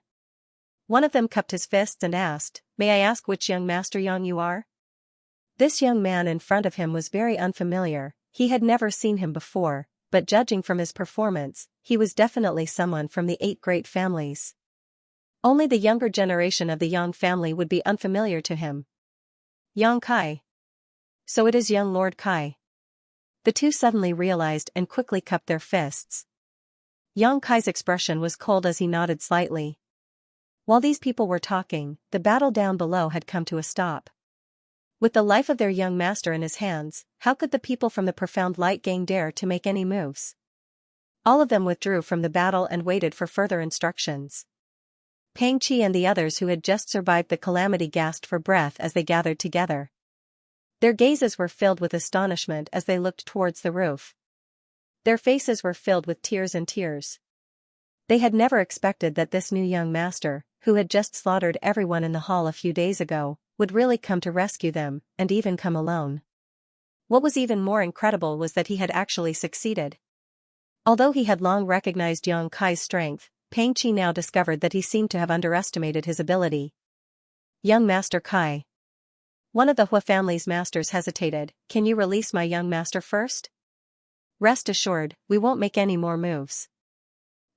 One of them cupped his fists and asked, "May I ask which young master Yang you are?" This young man in front of him was very unfamiliar, he had never seen him before, but judging from his performance, he was definitely someone from the 8 great families. Only the younger generation of the Yang family would be unfamiliar to him. Yang Kai. So it is young Lord Kai. The 2 suddenly realized and quickly cupped their fists. Yang Kai's expression was cold as he nodded slightly. While these people were talking, the battle down below had come to a stop. With the life of their young master in his hands, how could the people from the Profound Light Gang dare to make any moves? All of them withdrew from the battle and waited for further instructions. Pang Qi and the others who had just survived the calamity gasped for breath as they gathered together. Their gazes were filled with astonishment as they looked towards the roof. Their faces were filled with tears and tears. They had never expected that this new young master, who had just slaughtered everyone in the hall a few days ago, would really come to rescue them, and even come alone. What was even more incredible was that he had actually succeeded. Although he had long recognized Yang Kai's strength, Pang Qi now discovered that he seemed to have underestimated his ability. Young Master Kai. One of the Hua family's masters hesitated. Can you release my young master first? Rest assured, we won't make any more moves.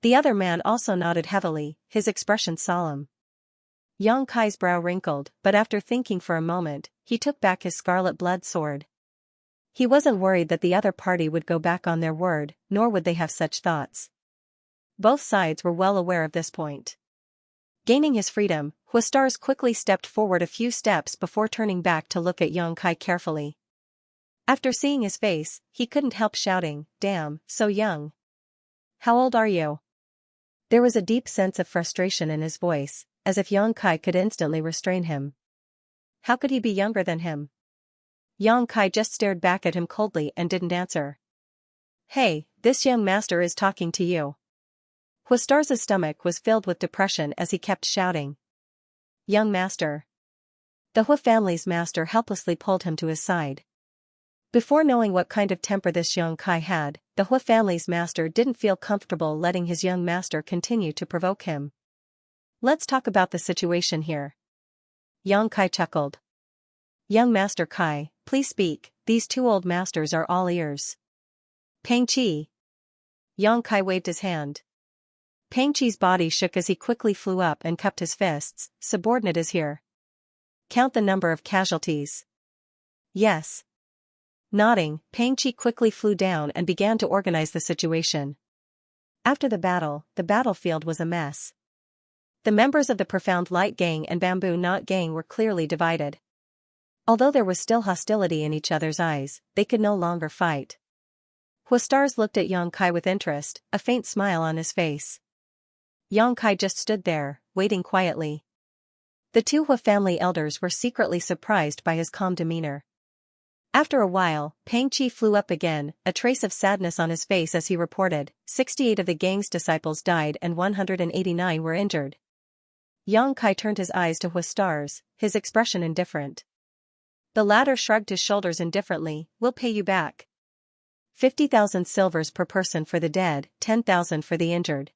The other man also nodded heavily, his expression solemn. Yang Kai's brow wrinkled, but after thinking for a moment, he took back his scarlet blood sword. He wasn't worried that the other party would go back on their word, nor would they have such thoughts. Both sides were well aware of this point. Gaining his freedom, Huastars quickly stepped forward a few steps before turning back to look at Yang Kai carefully. After seeing his face, he couldn't help shouting, "Damn, so young. How old are you?" There was a deep sense of frustration in his voice, as if Yang Kai could instantly restrain him. How could he be younger than him? Yang Kai just stared back at him coldly and didn't answer. "Hey, this young master is talking to you." Huastars' stomach was filled with depression as he kept shouting. "Young master." The Hua family's master helplessly pulled him to his side. Before knowing what kind of temper this Yang Kai had, the Hua family's master didn't feel comfortable letting his young master continue to provoke him. "Let's talk about the situation here." Yang Kai chuckled. "Young Master Kai, please speak, these two old masters are all ears." "Pang Qi." Yang Kai waved his hand. Pang Qi's body shook as he quickly flew up and cupped his fists. "Subordinate is here. Count the number of casualties." "Yes." Nodding, Pang Qi quickly flew down and began to organize the situation. After the battlefield was a mess. The members of the Profound Light Gang and Bamboo Knot Gang were clearly divided. Although there was still hostility in each other's eyes, they could no longer fight. Huastars looked at Yang Kai with interest, a faint smile on his face. Yang Kai just stood there, waiting quietly. The two Hua family elders were secretly surprised by his calm demeanor. After a while, Pang Qi flew up again, a trace of sadness on his face as he reported, 68 of the gang's disciples died and 189 were injured. Yang Kai turned his eyes to Huastars, his expression indifferent. The latter shrugged his shoulders indifferently. "We'll pay you back. 50,000 silvers per person for the dead, 10,000 for the injured.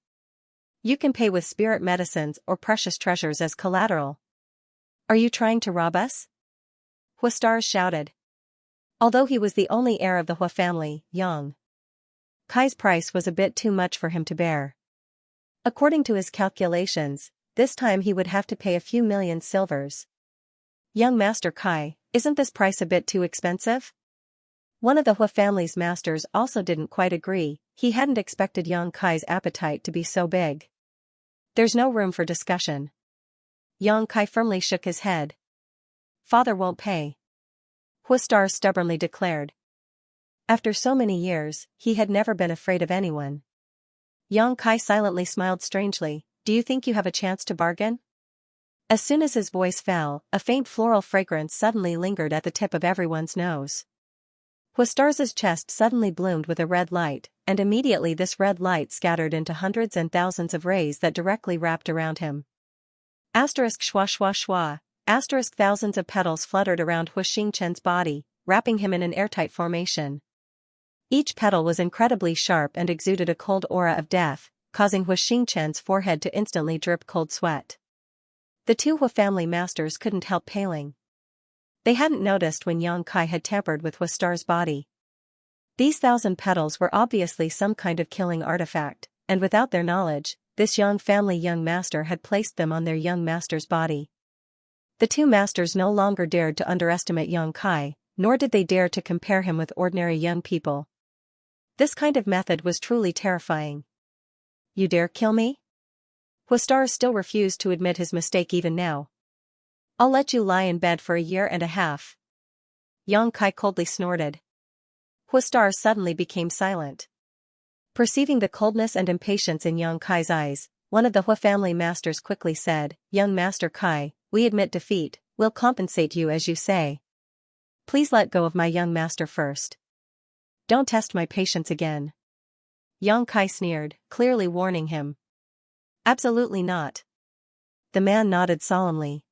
You can pay with spirit medicines or precious treasures as collateral." "Are you trying to rob us?" Huastars shouted. Although he was the only heir of the Hua family, Yang Kai's price was a bit too much for him to bear. According to his calculations, this time he would have to pay a few million silvers. "Young Master Kai, isn't this price a bit too expensive?" One of the Hua family's masters also didn't quite agree. He hadn't expected Yang Kai's appetite to be so big. "There's no room for discussion." Yang Kai firmly shook his head. "Father won't pay," Huastars stubbornly declared. After so many years, he had never been afraid of anyone. Yang Kai silently smiled strangely. "Do you think you have a chance to bargain?" As soon as his voice fell, a faint floral fragrance suddenly lingered at the tip of everyone's nose. Huastars' chest suddenly bloomed with a red light, and immediately this red light scattered into hundreds and thousands of rays that directly wrapped around him. Asterisk schwa schwa schwa. Asterisk thousands of petals fluttered around Hua Xingchen's body, wrapping him in an airtight formation. Each petal was incredibly sharp and exuded a cold aura of death, causing Hua Xingchen's forehead to instantly drip cold sweat. The two Hua family masters couldn't help paling. They hadn't noticed when Yang Kai had tampered with Huastars' body. These 1,000 petals were obviously some kind of killing artifact, and without their knowledge, this young master had placed them on their young master's body. The two masters no longer dared to underestimate Yang Kai, nor did they dare to compare him with ordinary young people. This kind of method was truly terrifying. You dare kill me? Huastar still refused to admit his mistake even now. I'll let you lie in bed for a year and a half. Yang Kai coldly snorted. Huastar suddenly became silent. Perceiving the coldness and impatience in Yang Kai's eyes, one of the Hua family masters quickly said, Young Master Kai, we admit defeat, we'll compensate you as you say. Please let go of my young master first. Don't test my patience again. Yang Kai sneered, clearly warning him. Absolutely not. The man nodded solemnly.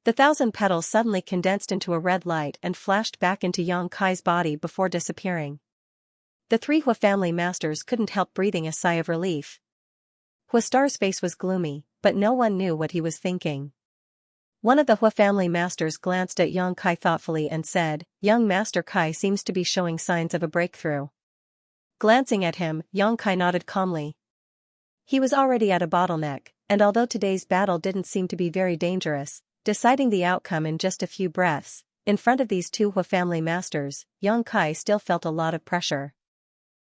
The 1,000 petals suddenly condensed into a red light and flashed back into Yang Kai's body before disappearing. The 3 Hua family masters couldn't help breathing a sigh of relief. Huastar's face was gloomy, but no one knew what he was thinking. One of the Hua family masters glanced at Yang Kai thoughtfully and said, Young Master Kai seems to be showing signs of a breakthrough. Glancing at him, Yang Kai nodded calmly. He was already at a bottleneck, and although today's battle didn't seem to be very dangerous, deciding the outcome in just a few breaths, in front of these 2 Hua family masters, Yang Kai still felt a lot of pressure.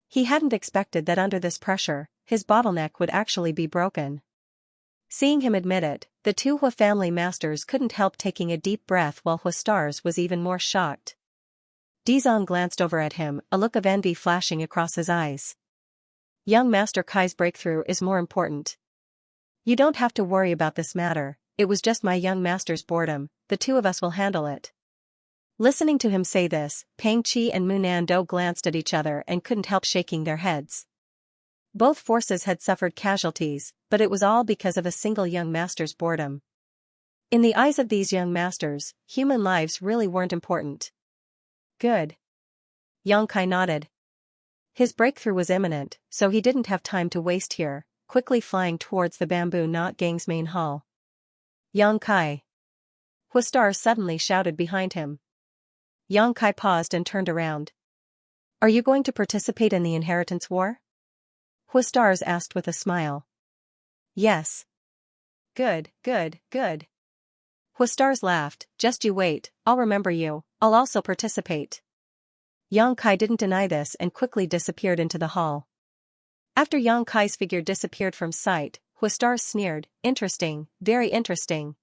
He hadn't expected that under this pressure, his bottleneck would actually be broken. Seeing him admit it, the 2 Hua family masters couldn't help taking a deep breath while Huastar's was even more shocked. Dizong glanced over at him, a look of envy flashing across his eyes. Young Master Kai's breakthrough is more important. You don't have to worry about this matter, it was just my young master's boredom, the 2 of us will handle it. Listening to him say this, Pang Qi and Munan Do glanced at each other and couldn't help shaking their heads. Both forces had suffered casualties, but it was all because of a single young master's boredom. In the eyes of these young masters, human lives really weren't important. Good. Yang Kai nodded. His breakthrough was imminent, so he didn't have time to waste here, quickly flying towards the bamboo knot gang's main hall. Yang Kai. Huastar suddenly shouted behind him. Yang Kai paused and turned around. Are you going to participate in the inheritance war? Huastar asked with a smile. Yes. Good, good, good. Huastar laughed, just you wait, I'll remember you, I'll also participate. Yang Kai didn't deny this and quickly disappeared into the hall. After Yang Kai's figure disappeared from sight, Huastar sneered, interesting, very interesting.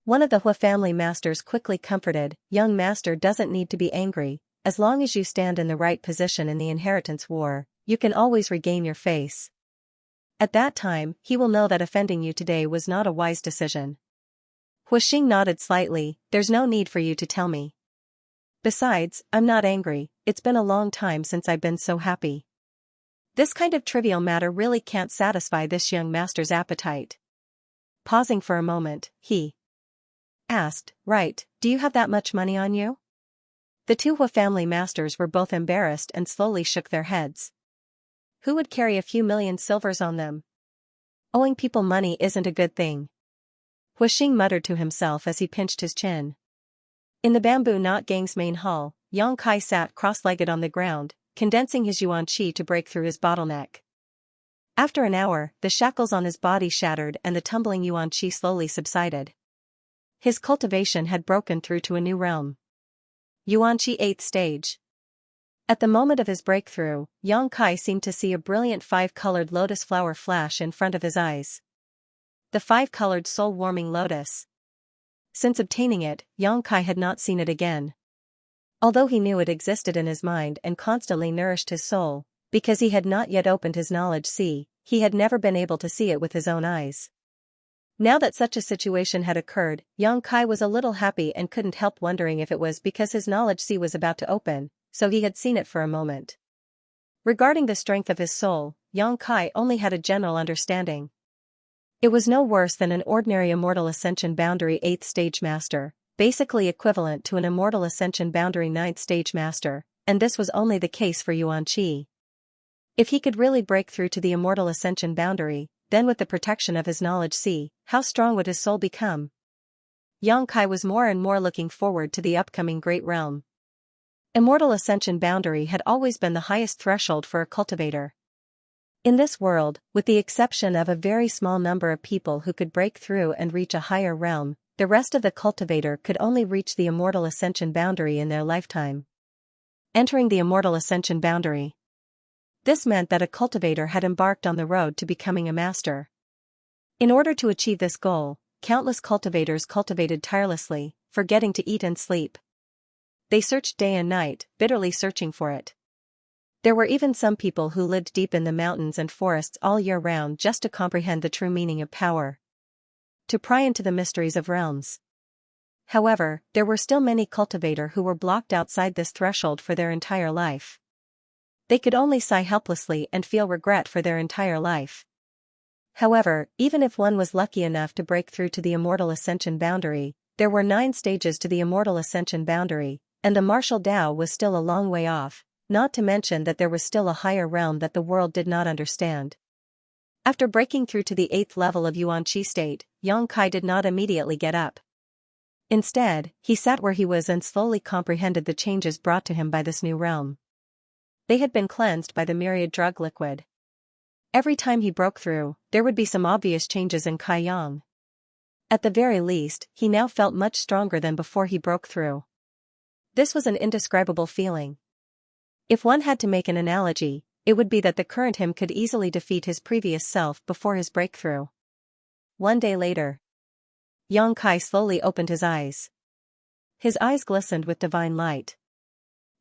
One of the Hua family masters quickly comforted, young master doesn't need to be angry, as long as you stand in the right position in the inheritance war, you can always regain your face. At that time, he will know that offending you today was not a wise decision. Huaxing nodded slightly, there's no need for you to tell me. Besides, I'm not angry, it's been a long time since I've been so happy. This kind of trivial matter really can't satisfy this young master's appetite. Pausing for a moment, he asked, right, do you have that much money on you? The 2 Hua family masters were both embarrassed and slowly shook their heads. Who would carry a few million silvers on them? Owing people money isn't a good thing. Huaxing muttered to himself as he pinched his chin. In the bamboo knot gang's main hall, Yang Kai sat cross-legged on the ground, condensing his yuan qi to break through his bottleneck. After an hour, the shackles on his body shattered and the tumbling yuan qi slowly subsided. His cultivation had broken through to a new realm. Yuan qi 8th stage. At the moment of his breakthrough, Yang Kai seemed to see a brilliant 5-colored lotus flower flash in front of his eyes. The 5-colored soul-warming lotus. Since obtaining it, Yang Kai had not seen it again. Although he knew it existed in his mind and constantly nourished his soul, because he had not yet opened his knowledge sea, he had never been able to see it with his own eyes. Now that such a situation had occurred, Yang Kai was a little happy and couldn't help wondering if it was because his knowledge sea was about to open, so he had seen it for a moment. Regarding the strength of his soul, Yang Kai only had a general understanding. It was no worse than an ordinary Immortal Ascension Boundary 8th Stage Master, basically equivalent to an Immortal Ascension Boundary 9th Stage Master, and this was only the case for Yuan Qi. If he could really break through to the Immortal Ascension Boundary, then with the protection of his knowledge sea, how strong would his soul become? Yang Kai was more and more looking forward to the upcoming Great Realm. Immortal Ascension Boundary had always been the highest threshold for a cultivator. In this world, with the exception of a very small number of people who could break through and reach a higher realm, the rest of the cultivator could only reach the Immortal Ascension Boundary in their lifetime. Entering the Immortal Ascension Boundary. This meant that a cultivator had embarked on the road to becoming a master. In order to achieve this goal, countless cultivators cultivated tirelessly, forgetting to eat and sleep. They searched day and night, bitterly searching for it. There were even some people who lived deep in the mountains and forests all year round just to comprehend the true meaning of power. To pry into the mysteries of realms. However, there were still many cultivators who were blocked outside this threshold for their entire life. They could only sigh helplessly and feel regret for their entire life. However, even if one was lucky enough to break through to the immortal ascension boundary, there were 9 stages to the immortal ascension boundary, and the martial Tao was still a long way off, not to mention that there was still a higher realm that the world did not understand. After breaking through to the 8th level of Yuan-Chi state, Yang Kai did not immediately get up. Instead, he sat where he was and slowly comprehended the changes brought to him by this new realm. They had been cleansed by the myriad drug liquid. Every time he broke through, there would be some obvious changes in Kai Yang. At the very least, he now felt much stronger than before he broke through. This was an indescribable feeling. If one had to make an analogy, it would be that the current him could easily defeat his previous self before his breakthrough. One day later, Yang Kai slowly opened his eyes. His eyes glistened with divine light.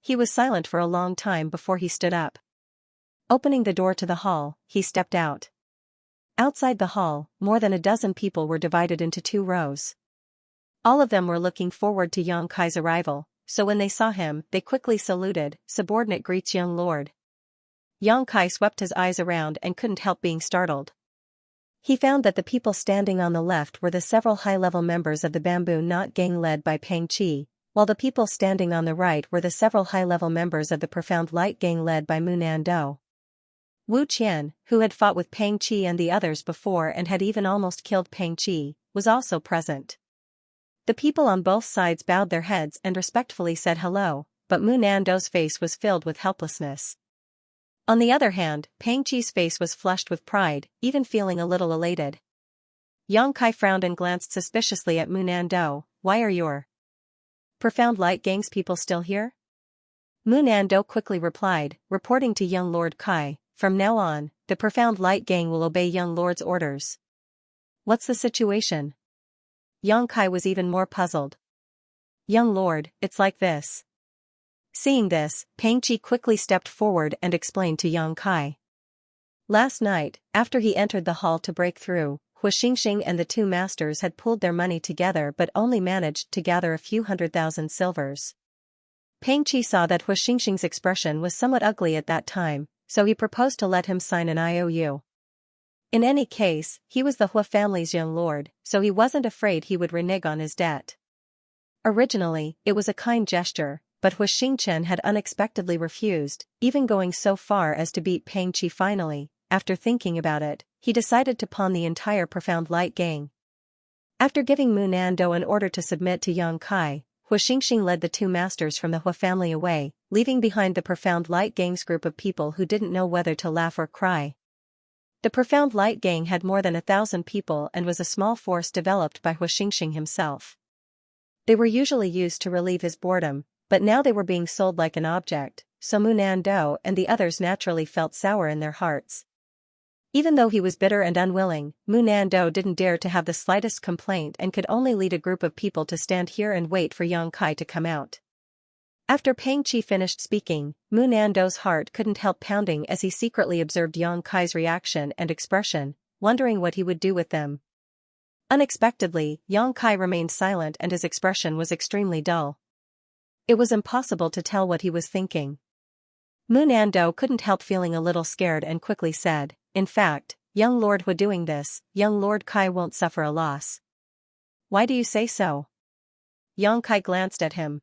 He was silent for a long time before he stood up. Opening the door to the hall, he stepped out. Outside the hall, more than a dozen people were divided into 2 rows. All of them were looking forward to Yang Kai's arrival, so when they saw him, they quickly saluted. Subordinate greets young lord. Yang Kai swept his eyes around and couldn't help being startled. He found that the people standing on the left were the several high-level members of the Bamboo Knot Gang led by Peng Qi, while the people standing on the right were the several high-level members of the Profound Light Gang led by Mu Nando. Wu Qian, who had fought with Peng Qi and the others before and had even almost killed Peng Qi, was also present. The people on both sides bowed their heads and respectfully said hello, but Mu Nando's face was filled with helplessness. On the other hand, Peng Qi's face was flushed with pride, even feeling a little elated. Yang Kai frowned and glanced suspiciously at Mu Nando. Why are your Profound Light Gang's people still here? Mu Nando quickly replied, reporting to young Lord Kai, from now on, the Profound Light Gang will obey young Lord's orders. What's the situation? Yang Kai was even more puzzled. Young Lord, it's like this. Seeing this, Peng Qi quickly stepped forward and explained to Yang Kai. Last night, after he entered the hall to break through, Xianxia and the 2 masters had pooled their money together but only managed to gather a few 100,000 silvers. Peng Qi saw that Xianxia's expression was somewhat ugly at that time, so he proposed to let him sign an IOU. In any case, he was the Hua family's young lord, so he wasn't afraid he would renege on his debt. Originally, it was a kind gesture, but Xianxia had unexpectedly refused, even going so far as to beat Peng Qi finally. After thinking about it, he decided to pawn the entire Profound Light Gang. After giving Mu Nando an order to submit to Yang Kai, Xianxia led the 2 masters from the Hua family away, leaving behind the Profound Light Gang's group of people who didn't know whether to laugh or cry. The Profound Light Gang had more than 1,000 people and was a small force developed by Xianxia himself. They were usually used to relieve his boredom, but now they were being sold like an object, so Mu Nando and the others naturally felt sour in their hearts. Even though he was bitter and unwilling, Mu Nando didn't dare to have the slightest complaint and could only lead a group of people to stand here and wait for Yang Kai to come out. After Peng Qi finished speaking, Mu Nando's heart couldn't help pounding as he secretly observed Yang Kai's reaction and expression, wondering what he would do with them. Unexpectedly, Yang Kai remained silent and his expression was extremely dull. It was impossible to tell what he was thinking. Mu Nando couldn't help feeling a little scared and quickly said, in fact, young Lord Hua doing this, young Lord Kai won't suffer a loss. Why do you say so? Yang Kai glanced at him.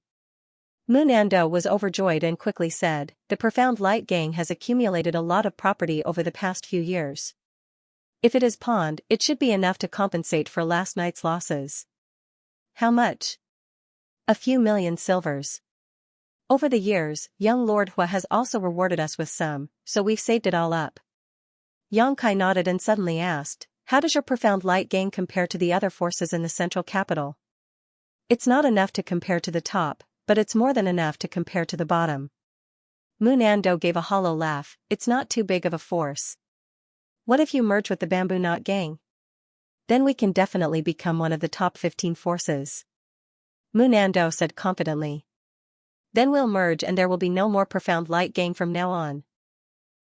Mu Nando was overjoyed and quickly said, the Profound Light Gang has accumulated a lot of property over the past few years. If it is pawned, it should be enough to compensate for last night's losses. How much? A few million silvers. Over the years, young Lord Hua has also rewarded us with some, so we've saved it all up. Yang Kai nodded and suddenly asked, how does your Profound Light Gang compare to the other forces in the central capital? It's not enough to compare to the top, but it's more than enough to compare to the bottom. Mu Nando gave a hollow laugh. It's not too big of a force. What if you merge with the Bamboo Knot Gang? Then we can definitely become one of the top 15 forces. Mu Nando said confidently. Then we'll merge and there will be no more Profound Light Gang from now on.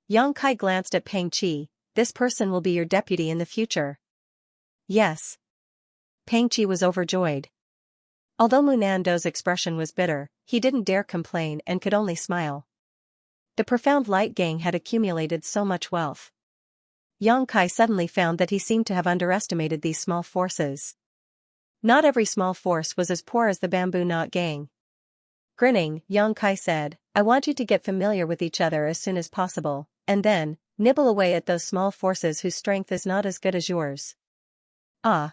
Yang Kai glanced at Peng Qi. This person will be your deputy in the future. Yes. Peng Qi was overjoyed. Although Mu Nando's expression was bitter, he didn't dare complain and could only smile. The Profound Light Gang had accumulated so much wealth. Yang Kai suddenly found that he seemed to have underestimated these small forces. Not every small force was as poor as the Bamboo Knot Gang. Grinning, Yang Kai said, I want you to get familiar with each other as soon as possible, and then, nibble away at those small forces whose strength is not as good as yours. Ah.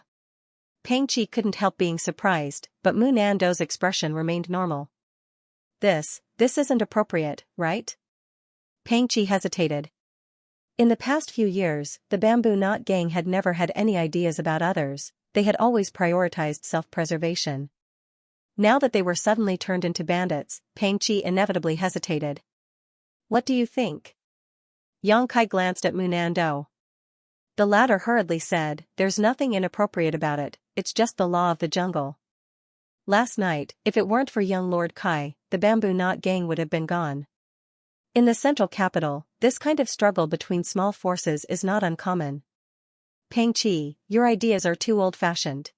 Peng Qi couldn't help being surprised, but Mu Nando's expression remained normal. This isn't appropriate, right? Peng Qi hesitated. In the past few years, the Bamboo Knot Gang had never had any ideas about others, they had always prioritized self-preservation. Now that they were suddenly turned into bandits, Peng Qi inevitably hesitated. What do you think? Yang Kai glanced at Mu Nando. The latter hurriedly said, there's nothing inappropriate about it, it's just the law of the jungle. Last night, if it weren't for young Lord Kai, the Bamboo Knot Gang would have been gone. In the central capital, this kind of struggle between small forces is not uncommon. Peng Qi, your ideas are too old-fashioned.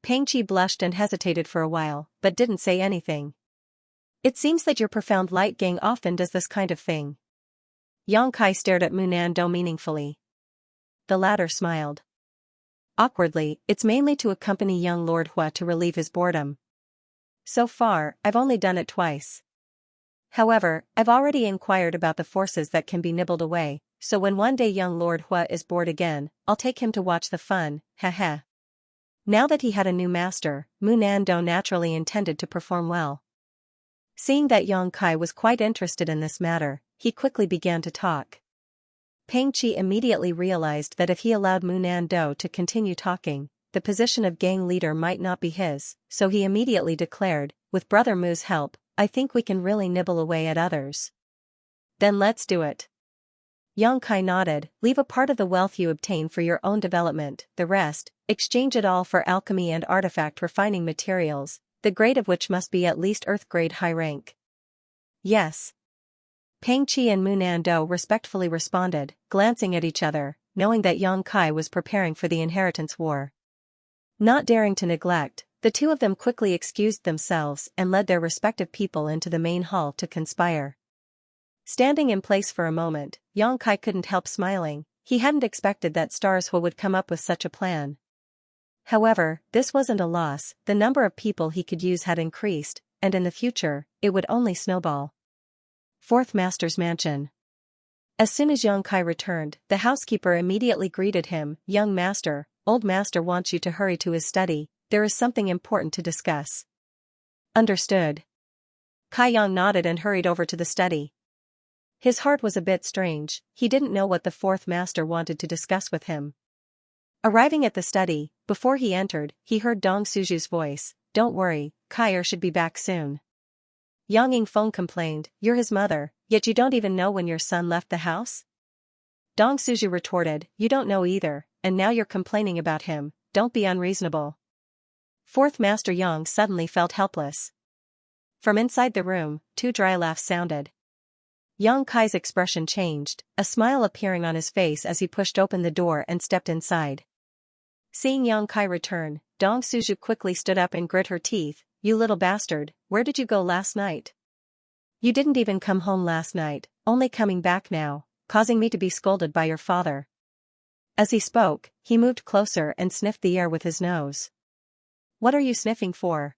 Peng Qi blushed and hesitated for a while, but didn't say anything. It seems that your Profound Light Gang often does this kind of thing. Yang Kai stared at Mu Nando meaningfully. The latter smiled. Awkwardly, it's mainly to accompany young Lord Hua to relieve his boredom. So far, I've only done it twice. However, I've already inquired about the forces that can be nibbled away, so when one day young Lord Hua is bored again, I'll take him to watch the fun, heh. Now that he had a new master, Mu Nando naturally intended to perform well. Seeing that Yang Kai was quite interested in this matter, he quickly began to talk. Peng Qi immediately realized that if he allowed Mu Nando to continue talking, the position of gang leader might not be his, so he immediately declared, with Brother Mu's help, I think we can really nibble away at others. Then let's do it. Yang Kai nodded, leave a part of the wealth you obtain for your own development, the rest, exchange it all for alchemy and artifact refining materials, the grade of which must be at least Earth grade high rank. Yes. Peng Qi and Mu Nando respectfully responded, glancing at each other, knowing that Yang Kai was preparing for the inheritance war. Not daring to neglect, the two of them quickly excused themselves and led their respective people into the main hall to conspire. Standing in place for a moment, Yang Kai couldn't help smiling, he hadn't expected that Stars Hua would come up with such a plan. However, this wasn't a loss, the number of people he could use had increased, and in the future, it would only snowball. Fourth Master's Mansion. As soon as Yang Kai returned, the housekeeper immediately greeted him, Young Master, Old Master wants you to hurry to his study, there is something important to discuss. Understood. Kai Yang nodded and hurried over to the study. His heart was a bit strange, he didn't know what the Fourth Master wanted to discuss with him. Arriving at the study, before he entered, he heard Dong Suju's voice, don't worry, Kai should be back soon. Yang Yingfeng complained, you're his mother, yet you don't even know when your son left the house? Dong Suju retorted, you don't know either, and now you're complaining about him, don't be unreasonable. Fourth Master Yang suddenly felt helpless. From inside the room, two dry laughs sounded. Yang Kai's expression changed, a smile appearing on his face as he pushed open the door and stepped inside. Seeing Yang Kai return, Dong Suju quickly stood up and grit her teeth, you little bastard, where did you go last night? You didn't even come home last night, only coming back now, causing me to be scolded by your father. As he spoke, he moved closer and sniffed the air with his nose. What are you sniffing for?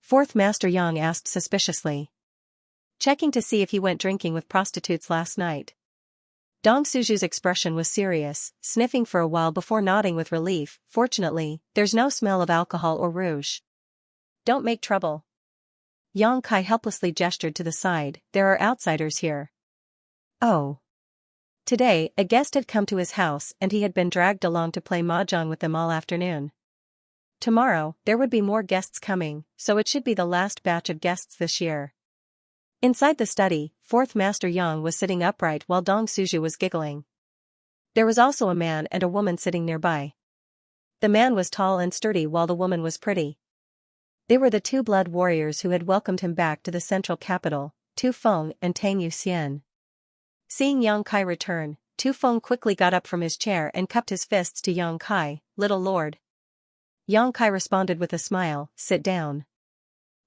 Fourth Master Yang asked suspiciously. Checking to see if he went drinking with prostitutes last night. Dong Suju's expression was serious, sniffing for a while before nodding with relief, fortunately, there's no smell of alcohol or rouge. Don't make trouble. Yang Kai helplessly gestured to the side, there are outsiders here. Oh. Today, a guest had come to his house and he had been dragged along to play mahjong with them all afternoon. Tomorrow, there would be more guests coming, so it should be the last batch of guests this year. Inside the study, fourth Master Yang was sitting upright while Dong Suju was giggling. There was also a man and a woman sitting nearby. The man was tall and sturdy while the woman was pretty. They were the two blood warriors who had welcomed him back to the central capital, Tu Feng and Tang Yuxian. Seeing Yang Kai return, Tu Feng quickly got up from his chair and cupped his fists to Yang Kai, "Little lord." Yang Kai responded with a smile, "Sit down."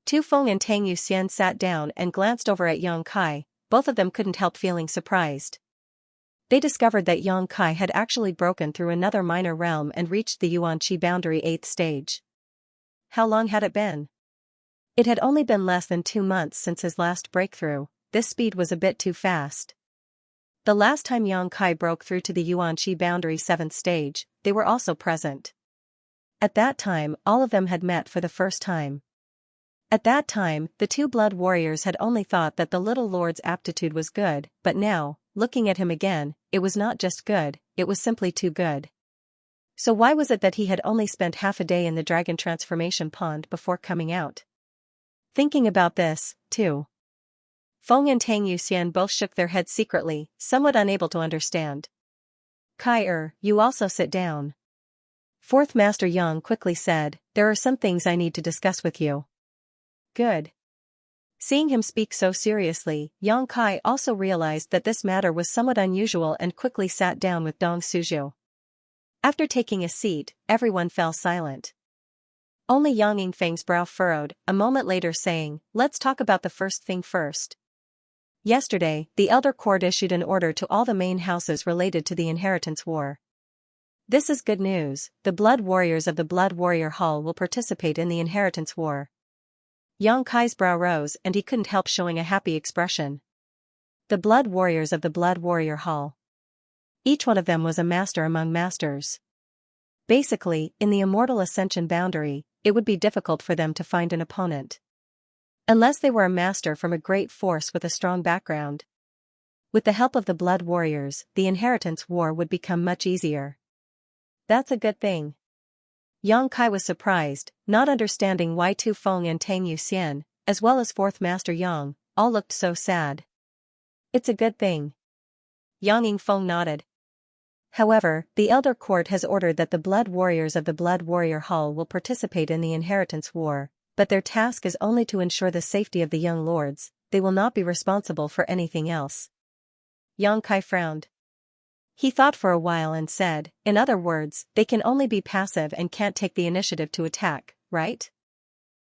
Tu Feng and Tang Yuxian sat down and glanced over at Yang Kai. Both of them couldn't help feeling surprised. They discovered that Yang Kai had actually broken through another minor realm and reached the Yuan-Qi boundary 8th stage. How long had it been? It had only been less than 2 months since his last breakthrough. This speed was a bit too fast. The last time Yang Kai broke through to the Yuan-Qi boundary 7th stage, they were also present. At that time, all of them had met for the first time. At that time, the two blood warriors had only thought that the little lord's aptitude was good, but now, looking at him again, it was not just good, it was simply too good. So why was it that he had only spent half a day in the dragon transformation pond before coming out? Thinking about this, Tu Feng and Tang Yuxian both shook their heads secretly, somewhat unable to understand. "Kai, you also sit down." Fourth Master Yang quickly said, "There are some things I need to discuss with you." "Good." Seeing him speak so seriously, Yang Kai also realized that this matter was somewhat unusual and quickly sat down with Dong Suju. After taking a seat, everyone fell silent. Only Yang Yingfeng's brow furrowed, a moment later saying, "Let's talk about the first thing first. Yesterday, the Elder Court issued an order to all the main houses related to the inheritance war. This is good news, the blood warriors of the Blood Warrior Hall will participate in the inheritance war." Yang Kai's brow rose and he couldn't help showing a happy expression. The blood warriors of the Blood Warrior Hall. Each one of them was a master among masters. Basically, in the Immortal Ascension boundary, it would be difficult for them to find an opponent. Unless they were a master from a great force with a strong background. With the help of the blood warriors, the inheritance war would become much easier. That's a good thing. Yang Kai was surprised, not understanding why Tu Feng and Tang Yuxian, as well as fourth Master Yang, all looked so sad. "It's a good thing." Yang Yingfeng nodded. However, the Elder Court has ordered that the blood warriors of the Blood Warrior Hall will participate in the inheritance war, but their task is only to ensure the safety of the young lords, they will not be responsible for anything else. Yang Kai frowned. He thought for a while and said, "In other words, they can only be passive and can't take the initiative to attack, right?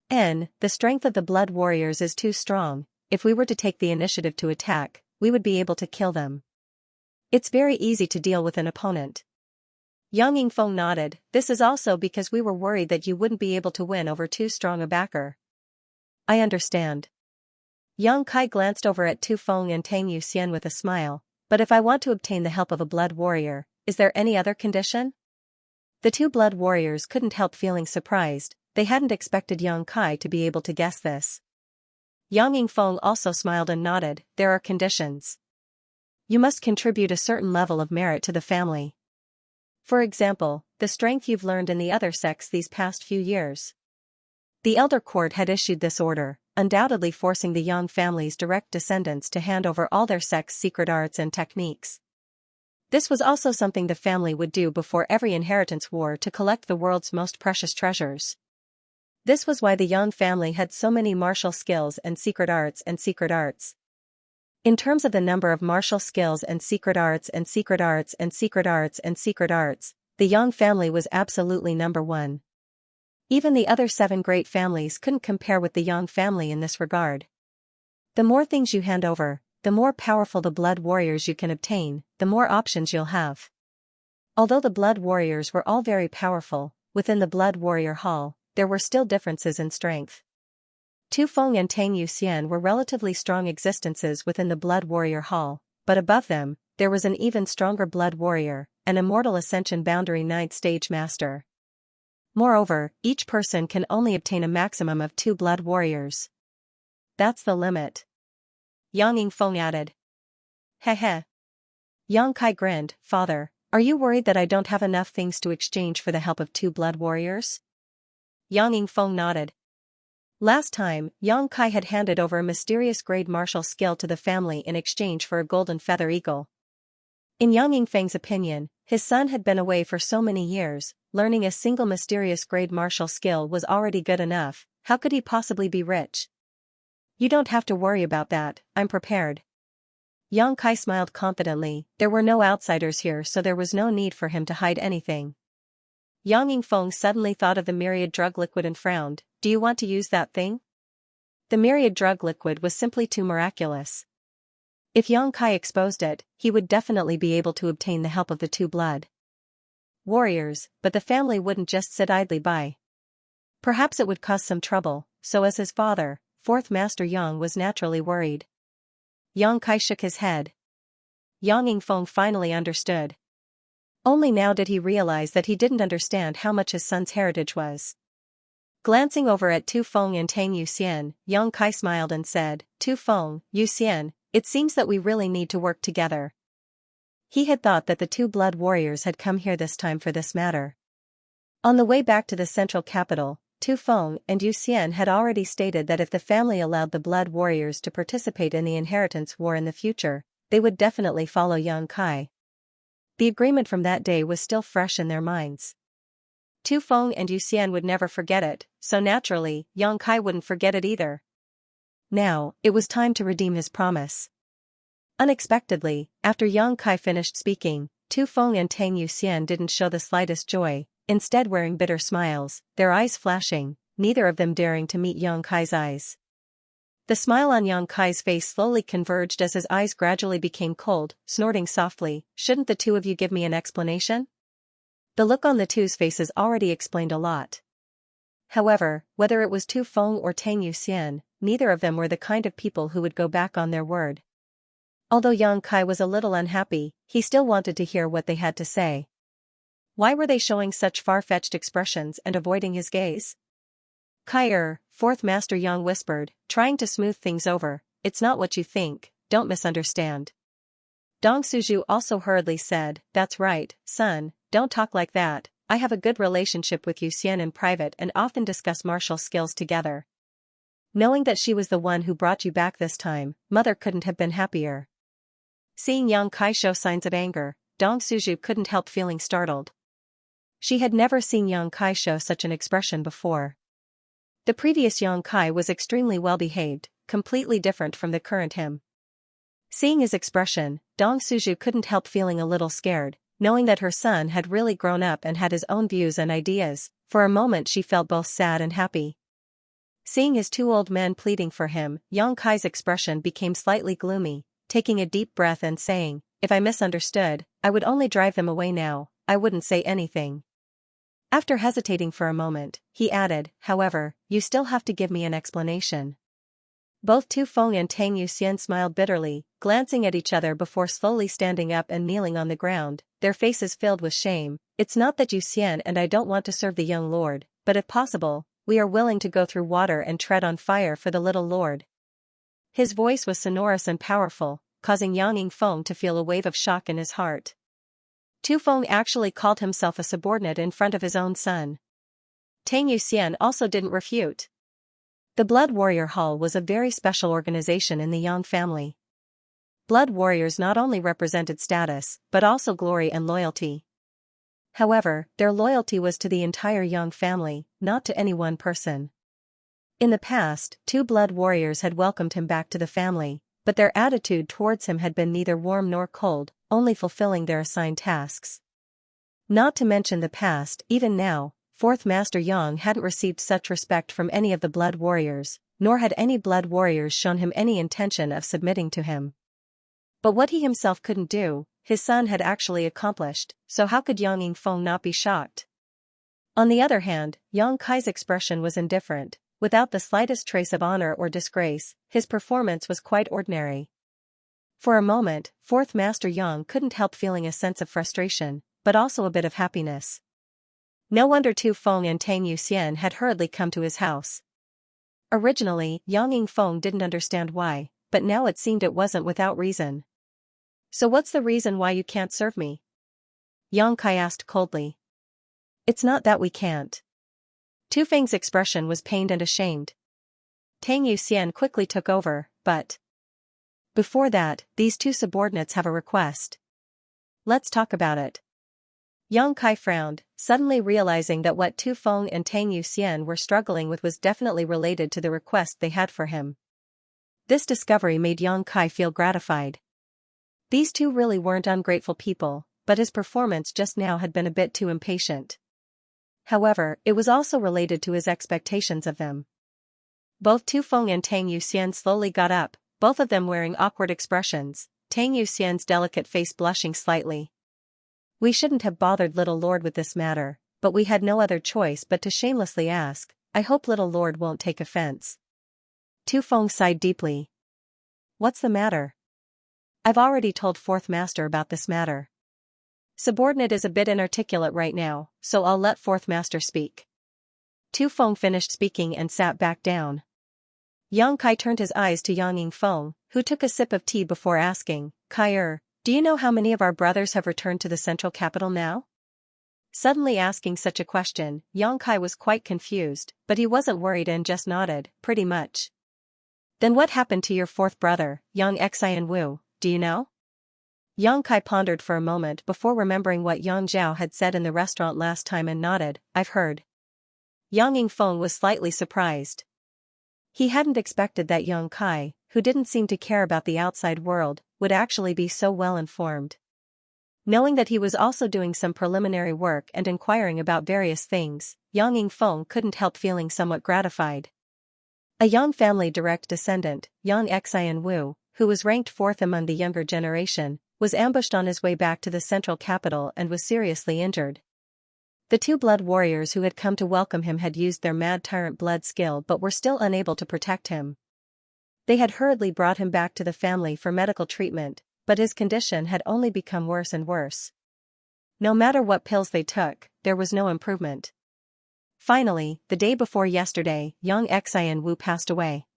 The strength of the blood warriors is too strong, if we were to take the initiative to attack, we would be able to kill them. It's very easy to deal with an opponent." Yang Yingfeng nodded, "This is also because we were worried that you wouldn't be able to win over too strong a backer." "I understand." Yang Kai glanced over at Tu Feng and Tang Yuxian with a smile, "But if I want to obtain the help of a blood warrior, is there any other condition?" The two blood warriors couldn't help feeling surprised, they hadn't expected Yang Kai to be able to guess this. Yang Yingfeng also smiled and nodded, "There are conditions. You must contribute a certain level of merit to the family. For example, the strength you've learned in the other sects these past few years." The Elder Court had issued this order, undoubtedly forcing the Yang family's direct descendants to hand over all their sect's secret arts and techniques. This was also something the family would do before every inheritance war to collect the world's most precious treasures. This was why the Yang family had so many martial skills and secret arts and secret arts. In terms of the number of martial skills and secret arts and secret arts and secret arts and secret arts, the Yang family was absolutely number one. Even the other 7 great families couldn't compare with the Yang family in this regard. The more things you hand over, the more powerful the blood warriors you can obtain, the more options you'll have. Although the blood warriors were all very powerful, within the Blood Warrior Hall, there were still differences in strength. Tu Feng and Tang Yuxian were relatively strong existences within the Blood Warrior Hall, but above them, there was an even stronger blood warrior, an Immortal Ascension boundary 9th stage master. Moreover, each person can only obtain a maximum of 2 blood warriors. That's the limit. Yang Yingfeng added. Heh. Yang Kai grinned, "Father, are you worried that I don't have enough things to exchange for the help of 2 blood warriors?" Yang Yingfeng nodded. Last time, Yang Kai had handed over a mysterious grade martial skill to the family in exchange for a golden feather eagle. In Yang Yingfeng's opinion, his son had been away for so many years, learning a single mysterious grade martial skill was already good enough. How could he possibly be rich? You don't have to worry about that, I'm prepared. Yang Kai smiled confidently. There were no outsiders here, so there was no need for him to hide anything. Yang Yingfeng suddenly thought of the myriad drug liquid and frowned. Do you want to use that thing? The myriad drug liquid was simply too miraculous. If Yang Kai exposed it, he would definitely be able to obtain the help of the two blood warriors, but the family wouldn't just sit idly by. Perhaps it would cause some trouble, so as his father, Fourth Master Yang, was naturally worried. Yang Kai shook his head. Yang Yingfeng finally understood. Only now did he realize that he didn't understand how much his son's heritage was. Glancing over at Tu Feng and Tang Yuxian, Yang Kai smiled and said, Tu Feng, Yuxian, it seems that we really need to work together. He had thought that the two blood warriors had come here this time for this matter. On the way back to the central capital, Tu Feng and Yuxian had already stated that if the family allowed the blood warriors to participate in the inheritance war in the future, they would definitely follow Yang Kai. The agreement from that day was still fresh in their minds. Tu Feng and Yuxian would never forget it, so naturally, Yang Kai wouldn't forget it either. Now, it was time to redeem his promise. Unexpectedly, after Yang Kai finished speaking, Tu Feng and Tang Yuxian didn't show the slightest joy, instead wearing bitter smiles, their eyes flashing, neither of them daring to meet Yang Kai's eyes. The smile on Yang Kai's face slowly converged as his eyes gradually became cold, snorting softly, "Shouldn't the two of you give me an explanation?" The look on the two's faces already explained a lot. However, whether it was Tu Feng or Tang Yuxian, neither of them were the kind of people who would go back on their word. Although Yang Kai was a little unhappy, he still wanted to hear what they had to say. Why were they showing such far-fetched expressions and avoiding his gaze? Kai, Fourth Master Yang whispered, trying to smooth things over, "It's not what you think, don't misunderstand." Dong Suju also hurriedly said, "That's right, son, don't talk like that. I have a good relationship with Yuxian in private and often discuss martial skills together. Knowing that she was the one who brought you back this time, mother couldn't have been happier." Seeing Yang Kai show signs of anger, Dong Suju couldn't help feeling startled. She had never seen Yang Kai show such an expression before. The previous Yang Kai was extremely well-behaved, completely different from the current him. Seeing his expression, Dong Suju couldn't help feeling a little scared, knowing that her son had really grown up and had his own views and ideas. For a moment she felt both sad and happy. Seeing his two old men pleading for him, Yang Kai's expression became slightly gloomy, taking a deep breath and saying, "If I misunderstood, I would only drive them away now, I wouldn't say anything." After hesitating for a moment, he added, "However, you still have to give me an explanation." Both Tu Feng and Tang Yuxian smiled bitterly, glancing at each other before slowly standing up and kneeling on the ground, their faces filled with shame. "It's not that Yuxian and I don't want to serve the young lord, but if possible, we are willing to go through water and tread on fire for the little lord." His voice was sonorous and powerful, causing Yang Yingfeng to feel a wave of shock in his heart. Tu Feng actually called himself a subordinate in front of his own son. Tang Yuxian also didn't refute. The Blood Warrior Hall was a very special organization in the Yang family. Blood warriors not only represented status, but also glory and loyalty. However, their loyalty was to the entire Yang family, not to any one person. In the past, two blood warriors had welcomed him back to the family, but their attitude towards him had been neither warm nor cold, only fulfilling their assigned tasks. Not to mention the past, even now, Fourth Master Yang hadn't received such respect from any of the blood warriors, nor had any blood warriors shown him any intention of submitting to him. But what he himself couldn't do, his son had actually accomplished, so how could Yang Yingfeng not be shocked? On the other hand, Yang Kai's expression was indifferent. Without the slightest trace of honor or disgrace, his performance was quite ordinary. For a moment, Fourth Master Yang couldn't help feeling a sense of frustration, but also a bit of happiness. No wonder Tu Feng and Tang Yuxian had hurriedly come to his house. Originally, Yang Yingfeng didn't understand why, but now it seemed it wasn't without reason. "So what's the reason why you can't serve me?" Yang Kai asked coldly. "It's not that we can't." Tu Feng's expression was pained and ashamed. Tang Yuxian quickly took over, but before that, these two subordinates have a request. Let's talk about it. Yang Kai frowned, suddenly realizing that what Tu Feng and Tang Yuxian were struggling with was definitely related to the request they had for him. This discovery made Yang Kai feel gratified. These two really weren't ungrateful people, but his performance just now had been a bit too impatient. However, it was also related to his expectations of them. Both Tu Feng and Tang Yuxian slowly got up, both of them wearing awkward expressions, Tang Yuxian's delicate face blushing slightly. We shouldn't have bothered little lord with this matter, but we had no other choice but to shamelessly ask. I hope little lord won't take offense. Tu Feng sighed deeply. What's the matter? I've already told fourth master about this matter. Subordinate is a bit inarticulate right now, so I'll let fourth master speak. Tu Feng finished speaking and sat back down. Yang Kai turned his eyes to Yang Yingfeng, who took a sip of tea before asking, Kai, do you know how many of our brothers have returned to the central capital now? Suddenly asking such a question, Yang Kai was quite confused, but he wasn't worried and just nodded, pretty much. Then what happened to your fourth brother, Yang Xian Wu, do you know? Yang Kai pondered for a moment before remembering what Yang Zhao had said in the restaurant last time and nodded, I've heard. Yang Yingfeng was slightly surprised. He hadn't expected that Yang Kai, who didn't seem to care about the outside world, would actually be so well informed. Knowing that he was also doing some preliminary work and inquiring about various things, Yang Yingfeng couldn't help feeling somewhat gratified. A Yang family direct descendant, Yang Xian Wu, who was ranked fourth among the younger generation, was ambushed on his way back to the central capital and was seriously injured. The two blood warriors who had come to welcome him had used their mad tyrant blood skill but were still unable to protect him. They had hurriedly brought him back to the family for medical treatment, but his condition had only become worse and worse. No matter what pills they took, there was no improvement. Finally, the day before yesterday, Yang Xian Wu passed away.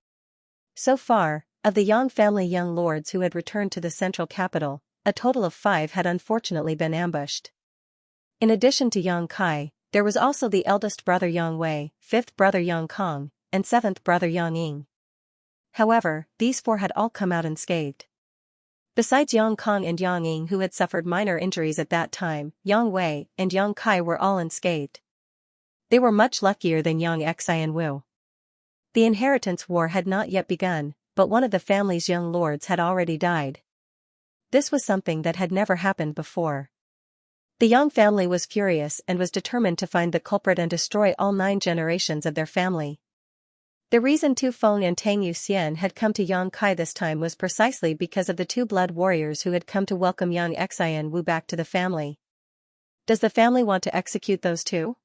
So far, of the Yang family young lords who had returned to the central capital, a total of 5 had unfortunately been ambushed. In addition to Yang Kai, there was also the eldest brother Yang Wei, 5th brother Yang Kong, and 7th brother Yang Ying. However, these 4 had all come out unscathed. Besides Yang Kong and Yang Ying who had suffered minor injuries at that time, Yang Wei and Yang Kai were all unscathed. They were much luckier than Yang Xian Wu. The inheritance war had not yet begun, but one of the family's young lords had already died. This was something that had never happened before. The Yang family was furious and was determined to find the culprit and destroy all 9 generations of their family. The reason Tu Feng and Tang Yuxian had come to Yang Kai this time was precisely because of the 2 blood warriors who had come to welcome Yang Xian Wu back to the family. Does the family want to execute those 2?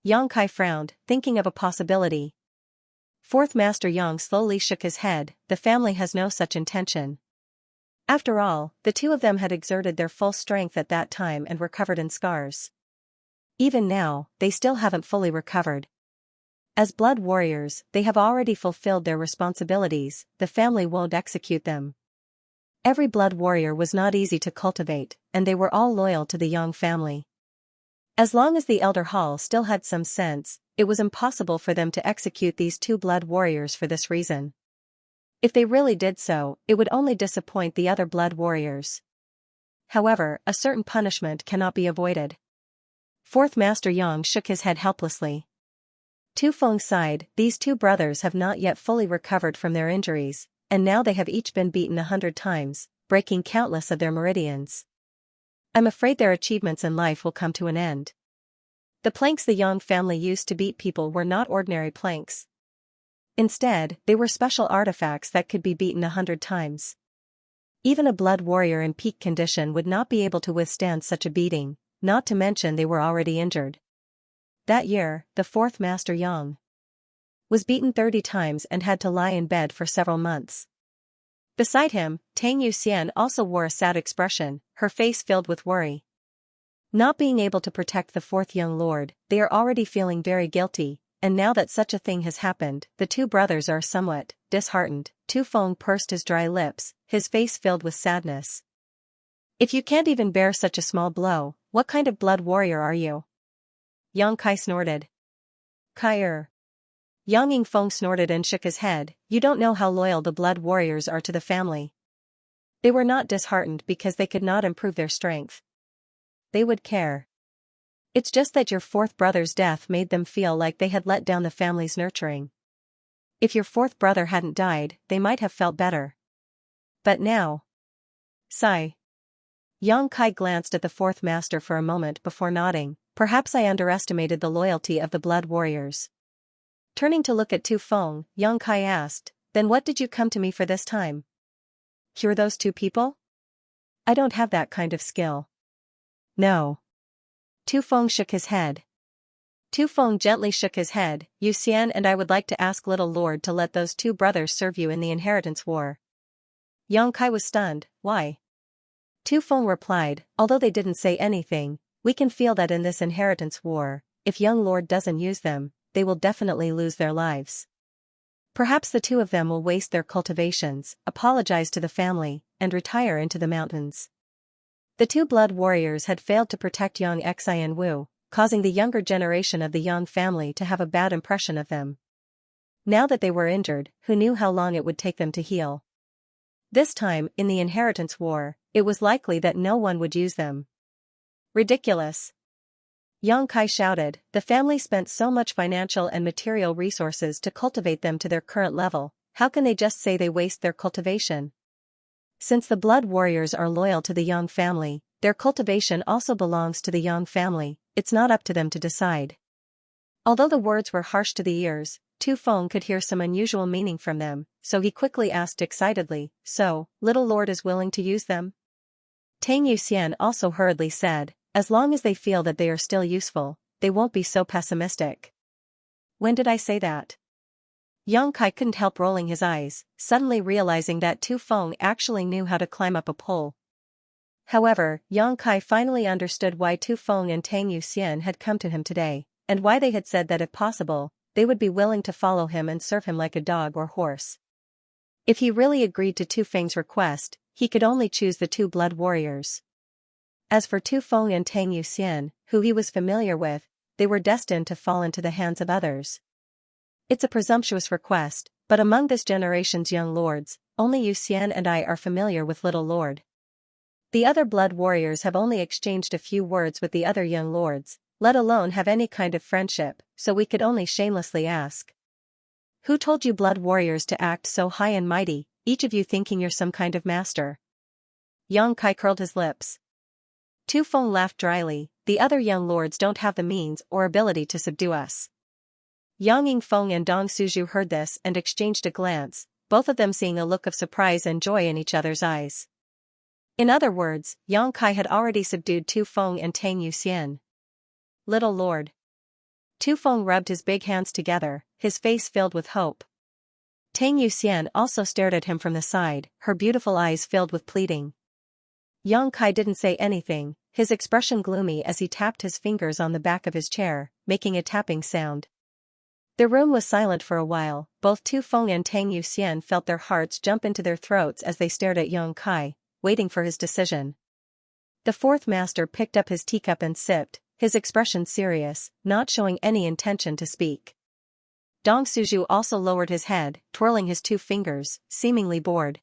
Yang Kai frowned, thinking of a possibility. Fourth Master Yang slowly shook his head, the family has no such intention. After all, the 2 of them had exerted their full strength at that time and were covered in scars. Even now, they still haven't fully recovered. As blood warriors, they have already fulfilled their responsibilities, the family won't execute them. Every blood warrior was not easy to cultivate, and they were all loyal to the Yang family. As long as the Elder Hall still had some sense, it was impossible for them to execute these 2 blood warriors for this reason. If they really did so, it would only disappoint the other blood warriors. However, a certain punishment cannot be avoided. Fourth Master Yang shook his head helplessly. Tu Feng sighed, these 2 brothers have not yet fully recovered from their injuries, and now they have each been beaten 100 times, breaking countless of their meridians. I'm afraid their achievements in life will come to an end. The planks the Yang family used to beat people were not ordinary planks. Instead, they were special artifacts that could be beaten 100 times. Even a blood warrior in peak condition would not be able to withstand such a beating, not to mention they were already injured. That year, the 4th Master Yang was beaten 30 times and had to lie in bed for several months. Beside him, Tang Yuxian also wore a sad expression, her face filled with worry. Not being able to protect the 4th young lord, they are already feeling very guilty, and now that such a thing has happened, the 2 brothers are somewhat disheartened. Tu Feng pursed his dry lips, his face filled with sadness. If you can't even bear such a small blow, what kind of blood warrior are you? Yang Kai snorted. Kai. Yang Yingfeng snorted and shook his head. You don't know how loyal the blood warriors are to the family. They were not disheartened because they could not improve their strength. They would care. It's just that your fourth brother's death made them feel like they had let down the family's nurturing. If your fourth brother hadn't died, they might have felt better. But now. Sigh. Yang Kai glanced at the fourth master for a moment before nodding. Perhaps I underestimated the loyalty of the blood warriors. Turning to look at Tu Feng, Yang Kai asked, then what did you come to me for this time? Cure those two people? I don't have that kind of skill. No. Tu Feng shook his head. Tu Feng gently shook his head. Yu Xian and I would like to ask little lord to let those two brothers serve you in the inheritance war. Yang Kai was stunned. Why? Tu Feng replied, although they didn't say anything, we can feel that in this inheritance war, if young lord doesn't use them, they will definitely lose their lives. Perhaps the two of them will waste their cultivations, apologize to the family, and retire into the mountains. The two blood warriors had failed to protect young Xi and Wu, causing the younger generation of the Yang family to have a bad impression of them. Now that they were injured, who knew how long it would take them to heal? This time, in the inheritance war, it was likely that no one would use them. Ridiculous. Yang Kai shouted, the family spent so much financial and material resources to cultivate them to their current level, how can they just say they waste their cultivation? Since the blood warriors are loyal to the Yang family, their cultivation also belongs to the Yang family, it's not up to them to decide. Although the words were harsh to the ears, Tu Feng could hear some unusual meaning from them, so he quickly asked excitedly, so, little lord is willing to use them? Tang Yuxian also hurriedly said, as long as they feel that they are still useful, they won't be so pessimistic. When did I say that? Yang Kai couldn't help rolling his eyes, suddenly realizing that Tu Feng actually knew how to climb up a pole. However, Yang Kai finally understood why Tu Feng and Tang Yuxian had come to him today, and why they had said that if possible, they would be willing to follow him and serve him like a dog or horse. If he really agreed to Tu Feng's request, he could only choose the two blood warriors. As for Tu Feng and Tang Yuxian, who he was familiar with, they were destined to fall into the hands of others. It's a presumptuous request, but among this generation's young lords, only Yuxian and I are familiar with little lord. The other blood warriors have only exchanged a few words with the other young lords, let alone have any kind of friendship, so we could only shamelessly ask. Who told you blood warriors to act so high and mighty, each of you thinking you're some kind of master? Yang Kai curled his lips. Tu Feng laughed dryly, the other young lords don't have the means or ability to subdue us. Yang Yingfeng and Dong Suzhu heard this and exchanged a glance, both of them seeing a look of surprise and joy in each other's eyes. In other words, Yang Kai had already subdued Tu Feng and Tang Yuxian. Little lord. Tu Feng rubbed his big hands together, his face filled with hope. Tang Yuxian also stared at him from the side, her beautiful eyes filled with pleading. Yang Kai didn't say anything, his expression gloomy as he tapped his fingers on the back of his chair, making a tapping sound. The room was silent for a while, both Tu Feng and Tang Yuxian felt their hearts jump into their throats as they stared at Yang Kai, waiting for his decision. The fourth master picked up his teacup and sipped, his expression serious, not showing any intention to speak. Dong Suzhu also lowered his head, twirling his two fingers, seemingly bored.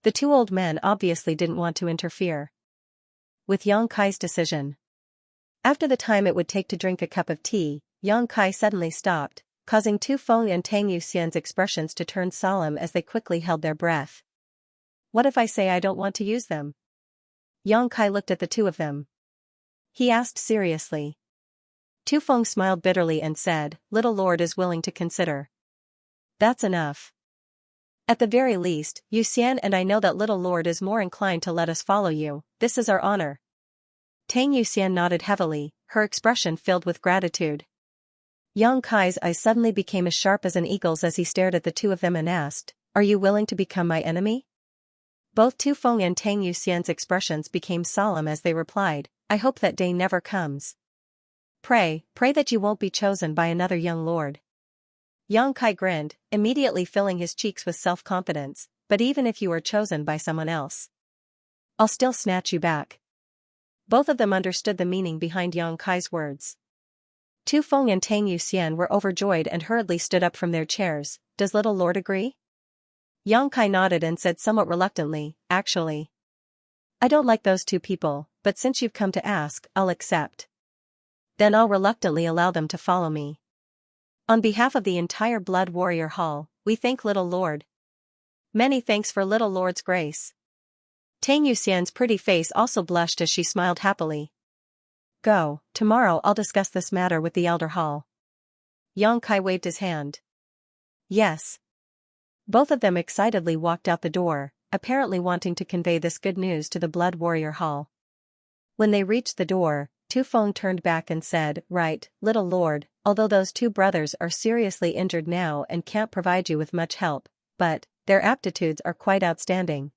The two old men obviously didn't want to interfere with Yang Kai's decision. After the time it would take to drink a cup of tea, Yang Kai suddenly stopped, causing Tu Feng and Tang Yuxian's expressions to turn solemn as they quickly held their breath. What if I say I don't want to use them? Yang Kai looked at the two of them. He asked seriously. Tu Feng smiled bitterly and said, little lord is willing to consider. That's enough. At the very least, Yuxian and I know that little lord is more inclined to let us follow you, this is our honor. Tang Yuxian nodded heavily, her expression filled with gratitude. Yang Kai's eyes suddenly became as sharp as an eagle's as he stared at the two of them and asked, are you willing to become my enemy? Both Tu Feng and Tang Yuxian's expressions became solemn as they replied, I hope that day never comes. Pray that you won't be chosen by another young lord. Yang Kai grinned, immediately filling his cheeks with self-confidence, but even if you are chosen by someone else, I'll still snatch you back. Both of them understood the meaning behind Yang Kai's words. Tu Feng and Tang Yuxian were overjoyed and hurriedly stood up from their chairs. Does little lord agree? Yang Kai nodded and said somewhat reluctantly, actually. I don't like those two people, but since you've come to ask, I'll accept. Then I'll reluctantly allow them to follow me. On behalf of the entire Blood Warrior Hall, we thank little lord. Many thanks for little lord's grace. Tang Yuxian's pretty face also blushed as she smiled happily. Go, tomorrow I'll discuss this matter with the Elder Hall. Yang Kai waved his hand. Yes. Both of them excitedly walked out the door, apparently wanting to convey this good news to the Blood Warrior Hall. When they reached the door, Tu Feng turned back and said, Right, little lord, although those two brothers are seriously injured now and can't provide you with much help, but their aptitudes are quite outstanding.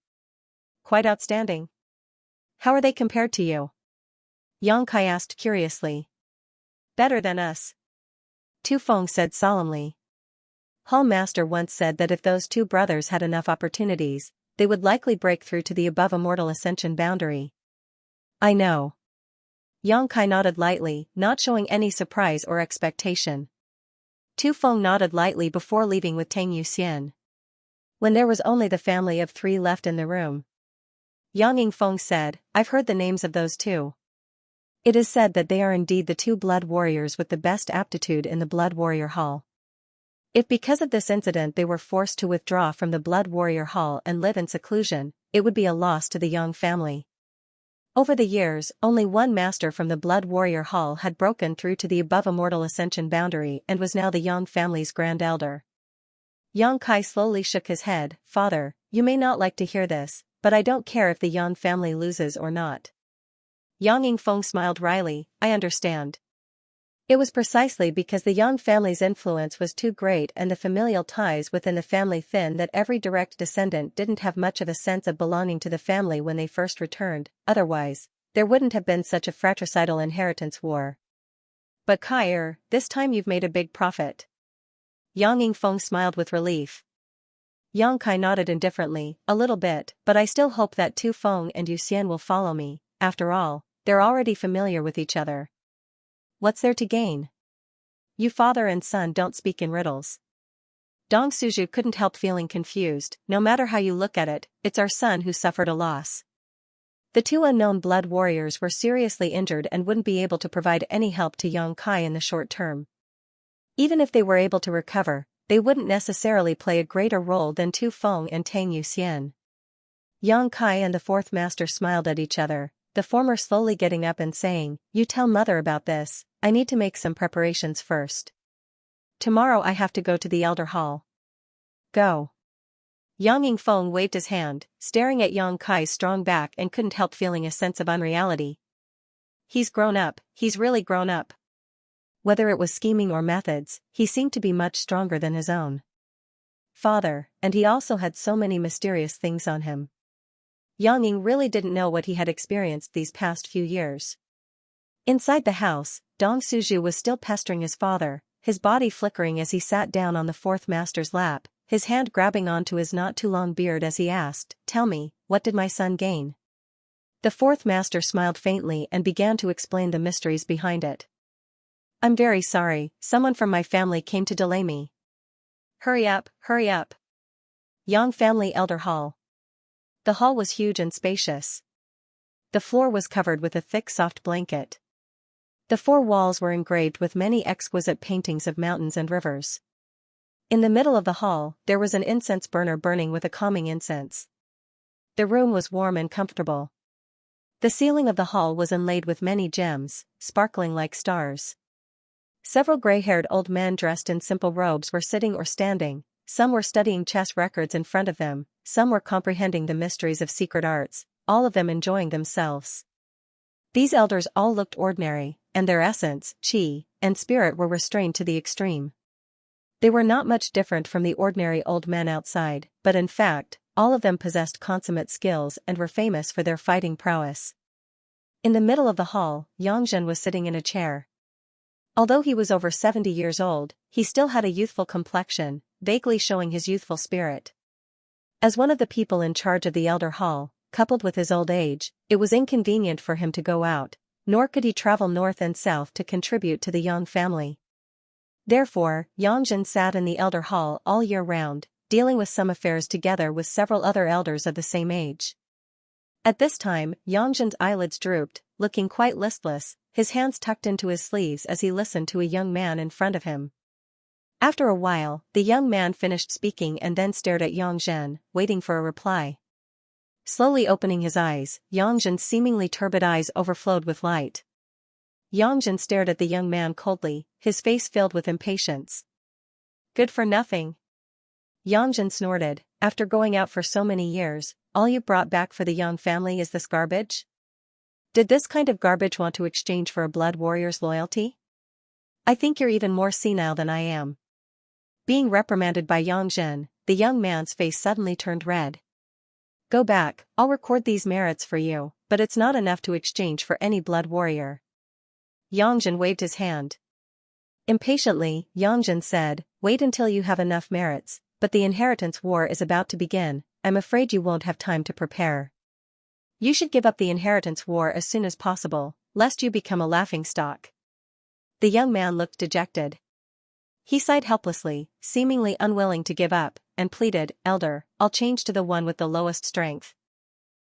Quite outstanding? How are they compared to you? Yang Kai asked curiously. Better than us. Tu Feng said solemnly. Hall Master once said that if those two brothers had enough opportunities, they would likely break through to the above immortal ascension boundary. I know. Yang Kai nodded lightly, not showing any surprise or expectation. Tu Feng nodded lightly before leaving with Tang Yuxian. When there was only the family of three left in the room, Yang Yingfeng said, I've heard the names of those two. It is said that they are indeed the two blood warriors with the best aptitude in the Blood Warrior Hall. If because of this incident they were forced to withdraw from the Blood Warrior Hall and live in seclusion, it would be a loss to the Yang family. Over the years, only one master from the Blood Warrior Hall had broken through to the above immortal ascension boundary and was now the Yang family's grand elder. Yang Kai slowly shook his head. Father, you may not like to hear this, but I don't care if the Yang family loses or not. Yang Yingfeng smiled wryly, I understand. It was precisely because the Yang family's influence was too great and the familial ties within the family thin that every direct descendant didn't have much of a sense of belonging to the family when they first returned, otherwise, there wouldn't have been such a fratricidal inheritance war. But Kai, this time you've made a big profit. Yang Yingfeng smiled with relief. Yang Kai nodded indifferently, a little bit, but I still hope that Tu Feng and Yuxian will follow me. After all, they're already familiar with each other. What's there to gain? You father and son don't speak in riddles. Dong Suju couldn't help feeling confused. No matter how you look at it, it's our son who suffered a loss. The two unknown blood warriors were seriously injured and wouldn't be able to provide any help to Yang Kai in the short term. Even if they were able to recover, they wouldn't necessarily play a greater role than Tu Feng and Tang Yuxian. Yang Kai and the fourth master smiled at each other, the former slowly getting up and saying, You tell mother about this, I need to make some preparations first. Tomorrow I have to go to the Elder Hall. Go. Yang Yingfeng waved his hand, staring at Yang Kai's strong back and couldn't help feeling a sense of unreality. He's grown up, he's really grown up. Whether it was scheming or methods, he seemed to be much stronger than his own father, and he also had so many mysterious things on him. Yang Ying really didn't know what he had experienced these past few years. Inside the house, Dong Suju was still pestering his father, his body flickering as he sat down on the fourth master's lap, his hand grabbing onto his not-too-long beard as he asked, Tell me, what did my son gain? The fourth master smiled faintly and began to explain the mysteries behind it. I'm very sorry, someone from my family came to delay me. Hurry up, hurry up. Yang Family Elder Hall. The hall was huge and spacious. The floor was covered with a thick soft blanket. The four walls were engraved with many exquisite paintings of mountains and rivers. In the middle of the hall, there was an incense burner burning with a calming incense. The room was warm and comfortable. The ceiling of the hall was inlaid with many gems, sparkling like stars. Several gray-haired old men dressed in simple robes were sitting or standing, some were studying chess records in front of them, some were comprehending the mysteries of secret arts, all of them enjoying themselves. These elders all looked ordinary, and their essence, qi, and spirit were restrained to the extreme. They were not much different from the ordinary old men outside, but in fact, all of them possessed consummate skills and were famous for their fighting prowess. In the middle of the hall, Yangzhen was sitting in a chair. Although he was over 70 years old, he still had a youthful complexion, vaguely showing his youthful spirit. As one of the people in charge of the Elder Hall, coupled with his old age, it was inconvenient for him to go out, nor could he travel north and south to contribute to the Yang family. Therefore, Yangzhen sat in the elder hall all year round, dealing with some affairs together with several other elders of the same age. At this time, Yangzhen's eyelids drooped, looking quite listless, his hands tucked into his sleeves as he listened to a young man in front of him. After a while, the young man finished speaking and then stared at Yangzhen, waiting for a reply. Slowly opening his eyes, Yangzhen's seemingly turbid eyes overflowed with light. Yangzhen stared at the young man coldly, his face filled with impatience. Good for nothing. Yangzhen snorted, after going out for so many years, all you brought back for the Yang family is this garbage? Did this kind of garbage want to exchange for a blood warrior's loyalty? I think you're even more senile than I am. Being reprimanded by Yangzhen, the young man's face suddenly turned red. Go back, I'll record these merits for you, but it's not enough to exchange for any blood warrior. Yangzhen waved his hand. Impatiently, Yangzhen said, wait until you have enough merits, but the inheritance war is about to begin, I'm afraid you won't have time to prepare. You should give up the inheritance war as soon as possible, lest you become a laughingstock. The young man looked dejected. He sighed helplessly, seemingly unwilling to give up, and pleaded, Elder, I'll change to the one with the lowest strength.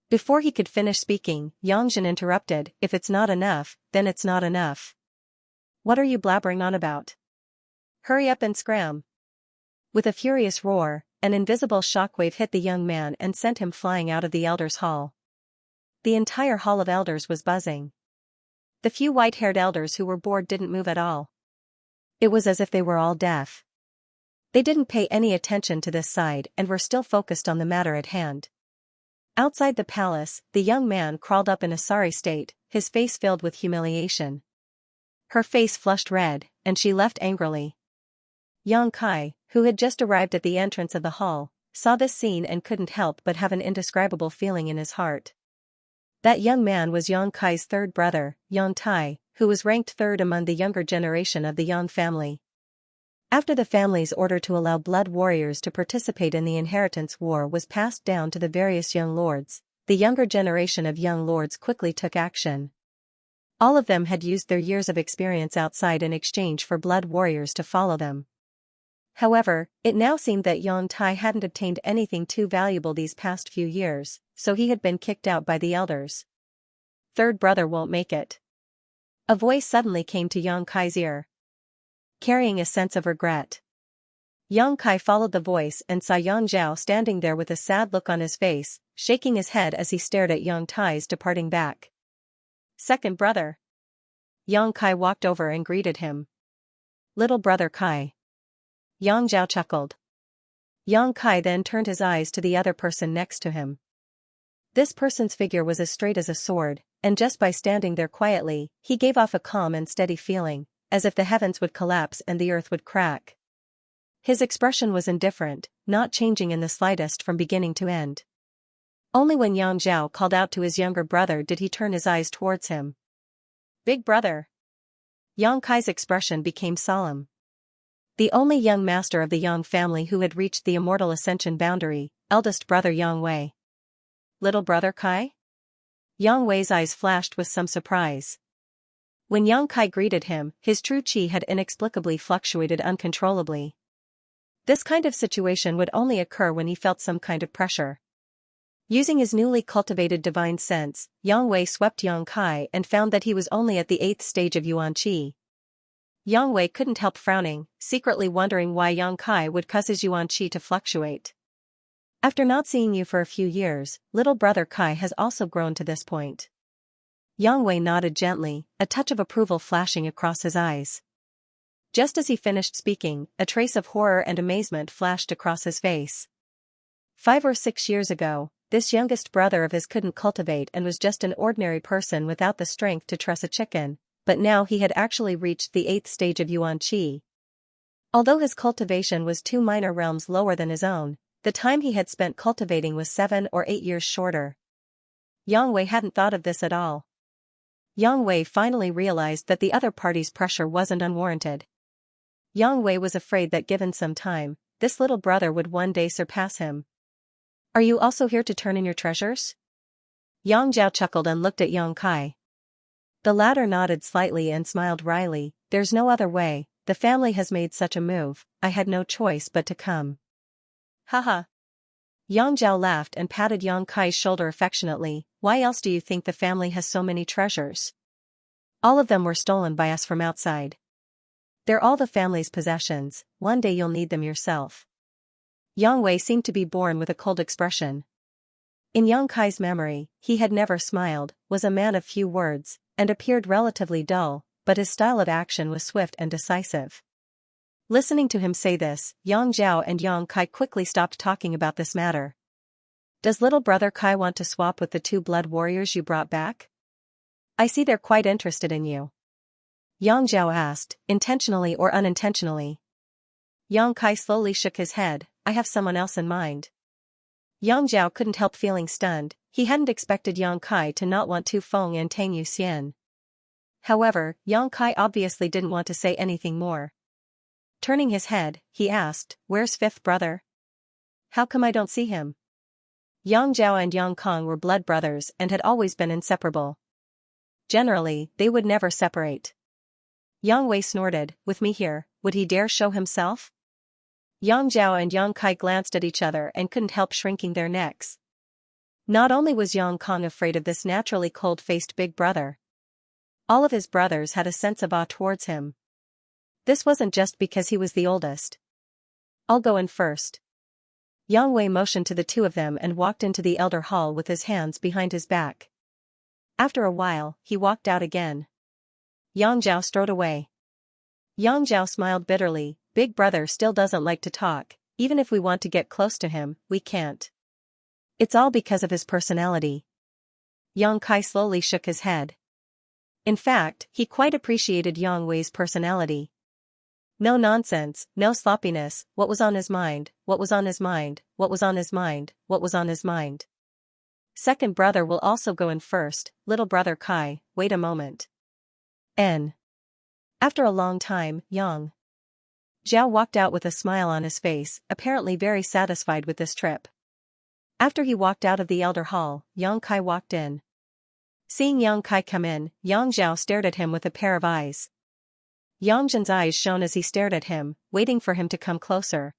Before he could finish speaking, Yangzhen interrupted, if it's not enough, then it's not enough. What are you blabbering on about? Hurry up and scram. With a furious roar, an invisible shockwave hit the young man and sent him flying out of the elders' hall. The entire hall of elders was buzzing. The few white-haired elders who were bored didn't move at all. It was as if they were all deaf. They didn't pay any attention to this side and were still focused on the matter at hand. Outside the palace, the young man crawled up in a sorry state, his face filled with humiliation. Her face flushed red, and she left angrily. Yang Kai, who had just arrived at the entrance of the hall, saw this scene and couldn't help but have an indescribable feeling in his heart. That young man was Yang Kai's third brother, Yang Tai, who was ranked third among the younger generation of the Yang family. After the family's order to allow blood warriors to participate in the inheritance war was passed down to the various young lords, the younger generation of young lords quickly took action. All of them had used their years of experience outside in exchange for blood warriors to follow them. However, it now seemed that Yang Tai hadn't obtained anything too valuable these past few years, so he had been kicked out by the elders. Third brother won't make it. A voice suddenly came to Yang Kai's ear. Carrying a sense of regret. Yang Kai followed the voice and saw Yang Zhao standing there with a sad look on his face, shaking his head as he stared at Yang Tai's departing back. Second brother. Yang Kai walked over and greeted him. Little brother Kai. Yang Zhao chuckled. Yang Kai then turned his eyes to the other person next to him. This person's figure was as straight as a sword, and just by standing there quietly, he gave off a calm and steady feeling, as if the heavens would collapse and the earth would crack. His expression was indifferent, not changing in the slightest from beginning to end. Only when Yang Zhao called out to his younger brother did he turn his eyes towards him. Big brother. Yang Kai's expression became solemn. The only young master of the Yang family who had reached the immortal ascension boundary, eldest brother Yang Wei. Little brother Kai? Yang Wei's eyes flashed with some surprise. When Yang Kai greeted him, his true qi had inexplicably fluctuated uncontrollably. This kind of situation would only occur when he felt some kind of pressure. Using his newly cultivated divine sense, Yang Wei swept Yang Kai and found that he was only at the 8th stage of Yuan Qi. Yang Wei couldn't help frowning, secretly wondering why Yang Kai would cause his Yuan Qi to fluctuate. After not seeing you for a few years, little brother Kai has also grown to this point. Yang Wei nodded gently, a touch of approval flashing across his eyes. Just as he finished speaking, a trace of horror and amazement flashed across his face. 5 or 6 years ago, this youngest brother of his couldn't cultivate and was just an ordinary person without the strength to truss a chicken, but now he had actually reached the 8th stage of Yuan Qi. Although his cultivation was 2 minor realms lower than his own, the time he had spent cultivating was 7 or 8 years shorter. Yang Wei hadn't thought of this at all. Yang Wei finally realized that the other party's pressure wasn't unwarranted. Yang Wei was afraid that given some time, this little brother would one day surpass him. Are you also here to turn in your treasures? Yang Zhao chuckled and looked at Yang Kai. The latter nodded slightly and smiled wryly. There's no other way, the family has made such a move, I had no choice but to come. Haha. Yang Zhao laughed and patted Yang Kai's shoulder affectionately. Why else do you think the family has so many treasures? All of them were stolen by us from outside. They're all the family's possessions, one day you'll need them yourself. Yang Wei seemed to be born with a cold expression. In Yang Kai's memory, he had never smiled, was a man of few words, and appeared relatively dull, but his style of action was swift and decisive. Listening to him say this, Yang Zhao and Yang Kai quickly stopped talking about this matter. Does little brother Kai want to swap with the 2 blood warriors you brought back? I see they're quite interested in you. Yang Zhao asked, intentionally or unintentionally. Yang Kai slowly shook his head. I have someone else in mind. Yang Zhao couldn't help feeling stunned. He hadn't expected Yang Kai to not want Tu Feng and Tang Yuxian. However, Yang Kai obviously didn't want to say anything more. Turning his head, he asked, where's 5th brother? How come I don't see him? Yang Zhao and Yang Kong were blood brothers and had always been inseparable. Generally, they would never separate. Yang Wei snorted, with me here, would he dare show himself? Yang Zhao and Yang Kai glanced at each other and couldn't help shrinking their necks. Not only was Yang Kong afraid of this naturally cold-faced big brother. All of his brothers had a sense of awe towards him. This wasn't just because he was the oldest. I'll go in first. Yang Wei motioned to the 2 of them and walked into the elder hall with his hands behind his back. After a while, he walked out again. Yang Zhao strode away. Yang Zhao smiled bitterly. Big brother still doesn't like to talk, even if we want to get close to him, we can't. It's all because of his personality. Yang Kai slowly shook his head. In fact, he quite appreciated Yang Wei's personality. No nonsense, no sloppiness, what was on his mind, what was on his mind, what was on his mind, what was on his mind. Second brother will also go in first, little brother Kai, wait a moment. After a long time, Yang Zhao walked out with a smile on his face, apparently very satisfied with this trip. After he walked out of the elder hall, Yang Kai walked in. Seeing Yang Kai come in, Yang Zhao stared at him with a pair of eyes. Yang Zhen's eyes shone as he stared at him, waiting for him to come closer.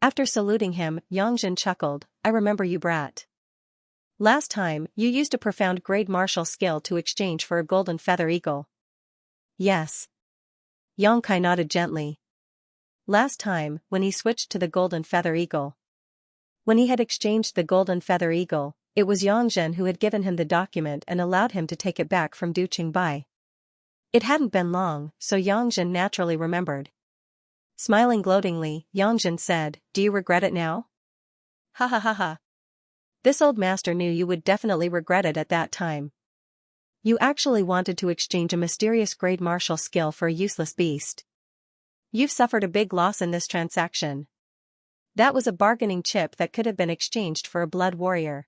After saluting him, Yang Zhen chuckled, I remember you, brat. Last time, you used a profound grade martial skill to exchange for a golden feather eagle. Yes. Yang Kai nodded gently. Last time, when he switched to the golden feather eagle. When he had exchanged the golden feather eagle, it was Yang Zhen who had given him the document and allowed him to take it back from Du Qingbai. It hadn't been long, so Yang Zhen naturally remembered. Smiling gloatingly, Yang Zhen said, do you regret it now? Ha ha ha ha. This old master knew you would definitely regret it at that time. You actually wanted to exchange a mysterious grade martial skill for a useless beast. You've suffered a big loss in this transaction. That was a bargaining chip that could have been exchanged for a blood warrior.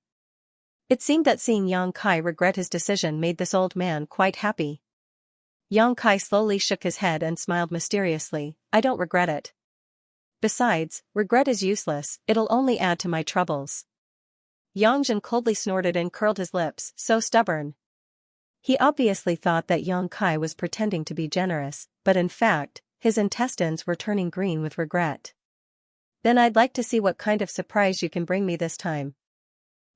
It seemed that seeing Yang Kai regret his decision made this old man quite happy. Yang Kai slowly shook his head and smiled mysteriously, I don't regret it. Besides, regret is useless, it'll only add to my troubles. Yang Zhen coldly snorted and curled his lips, so stubborn. He obviously thought that Yang Kai was pretending to be generous, but in fact, his intestines were turning green with regret. Then I'd like to see what kind of surprise you can bring me this time.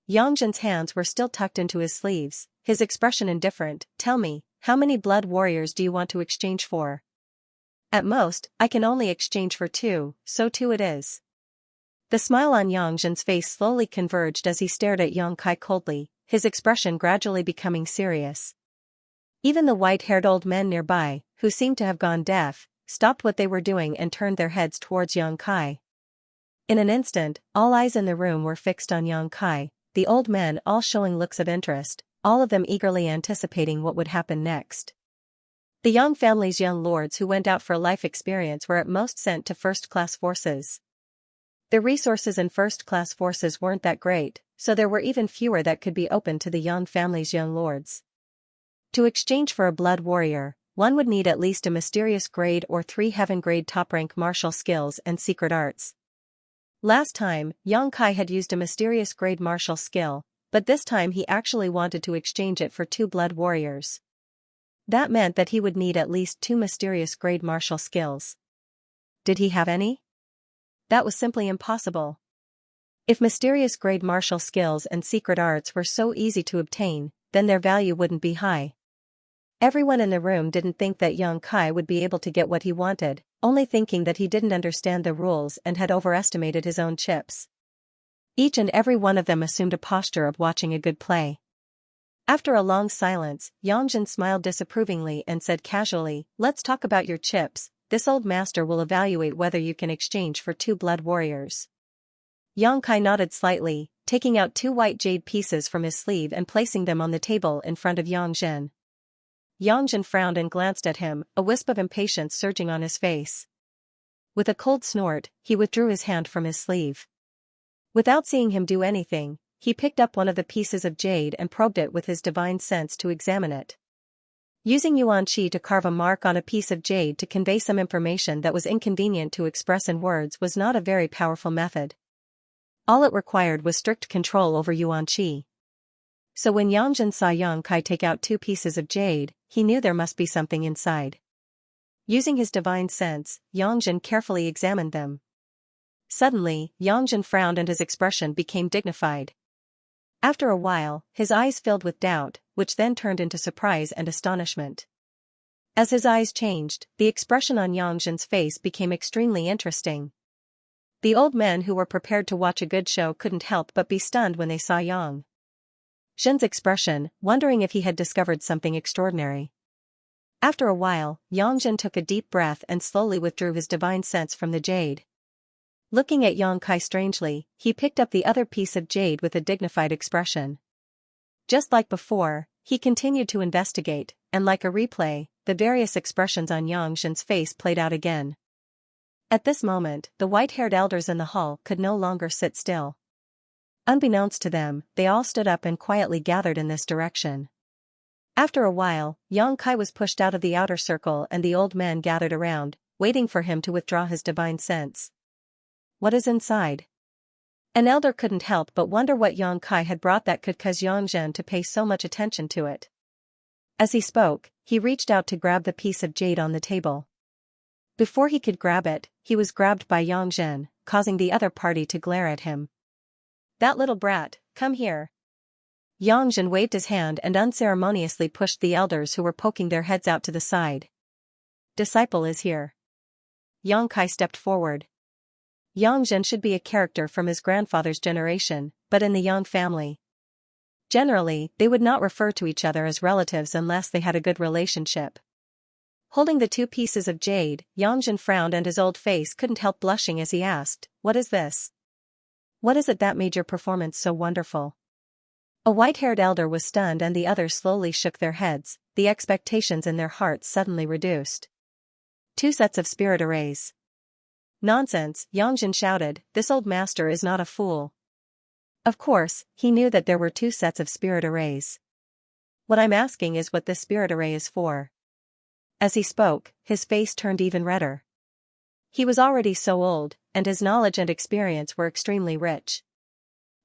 Yang Zhen's hands were still tucked into his sleeves, his expression indifferent. Tell me, how many blood warriors do you want to exchange for? At most, I can only exchange for 2, so 2 it is. The smile on Yang Zhen's face slowly converged as he stared at Yang Kai coldly, his expression gradually becoming serious. Even the white-haired old men nearby, who seemed to have gone deaf, stopped what they were doing and turned their heads towards Yang Kai. In an instant, all eyes in the room were fixed on Yang Kai, the old men all showing looks of interest, all of them eagerly anticipating what would happen next. The Yang family's young lords who went out for life experience were at most sent to first-class forces. The resources in first-class forces weren't that great, so there were even fewer that could be open to the Yang family's young lords. To exchange for a blood warrior, one would need at least a mysterious grade or 3 heaven-grade top-rank martial skills and secret arts. Last time, Yang Kai had used a mysterious grade martial skill, but this time he actually wanted to exchange it for 2 blood warriors. That meant that he would need at least 2 mysterious grade martial skills. Did he have any? That was simply impossible. If mysterious grade martial skills and secret arts were so easy to obtain, then their value wouldn't be high. Everyone in the room didn't think that young Kai would be able to get what he wanted, only thinking that he didn't understand the rules and had overestimated his own chips. Each and every one of them assumed a posture of watching a good play. After a long silence, Xianxia smiled disapprovingly and said casually, "Let's talk about your chips. This old master will evaluate whether you can exchange for 2 blood warriors." Yang Kai nodded slightly, taking out 2 white jade pieces from his sleeve and placing them on the table in front of Xianxia. Xianxia frowned and glanced at him, a wisp of impatience surging on his face. With a cold snort, he withdrew his hand from his sleeve. Without seeing him do anything, he picked up one of the pieces of jade and probed it with his divine sense to examine it. Using Yuan Qi to carve a mark on a piece of jade to convey some information that was inconvenient to express in words was not a very powerful method. All it required was strict control over Yuan Qi. So when Xianxia saw Yang Kai take out 2 pieces of jade, he knew there must be something inside. Using his divine sense, Xianxia carefully examined them. Suddenly, Xianxia frowned and his expression became dignified. After a while, his eyes filled with doubt, which then turned into surprise and astonishment. As his eyes changed, the expression on Yangzhen's face became extremely interesting. The old men who were prepared to watch a good show couldn't help but be stunned when they saw Yang Zhen's expression, wondering if he had discovered something extraordinary. After a while, Yang Zhen took a deep breath and slowly withdrew his divine sense from the jade. Looking at Yang Kai strangely, he picked up the other piece of jade with a dignified expression. Just like before, he continued to investigate, and like a replay, the various expressions on Yang Zhen's face played out again. At this moment, the white-haired elders in the hall could no longer sit still. Unbeknownst to them, they all stood up and quietly gathered in this direction. After a while, Yang Kai was pushed out of the outer circle and the old man gathered around, waiting for him to withdraw his divine sense. What is inside? An elder couldn't help but wonder what Yang Kai had brought that could cause Yang Zhen to pay so much attention to it. As he spoke, he reached out to grab the piece of jade on the table. Before he could grab it, he was grabbed by Yang Zhen, causing the other party to glare at him. "That little brat, come here." Yang Zhen waved his hand and unceremoniously pushed the elders who were poking their heads out to the side. "Disciple is here." Yang Kai stepped forward. Yang Zhen should be a character from his grandfather's generation, but in the Yang family. Generally, they would not refer to each other as relatives unless they had a good relationship. Holding the 2 pieces of jade, Yang Zhen frowned and his old face couldn't help blushing as he asked, "What is this? What is it that made your performance so wonderful?" A white-haired elder was stunned and the others slowly shook their heads, the expectations in their hearts suddenly reduced. 2 sets of spirit arrays. "Nonsense," Yang Zhen shouted, "this old master is not a fool." Of course, he knew that there were 2 sets of spirit arrays. "What I'm asking is what this spirit array is for." As he spoke, his face turned even redder. He was already so old, and his knowledge and experience were extremely rich.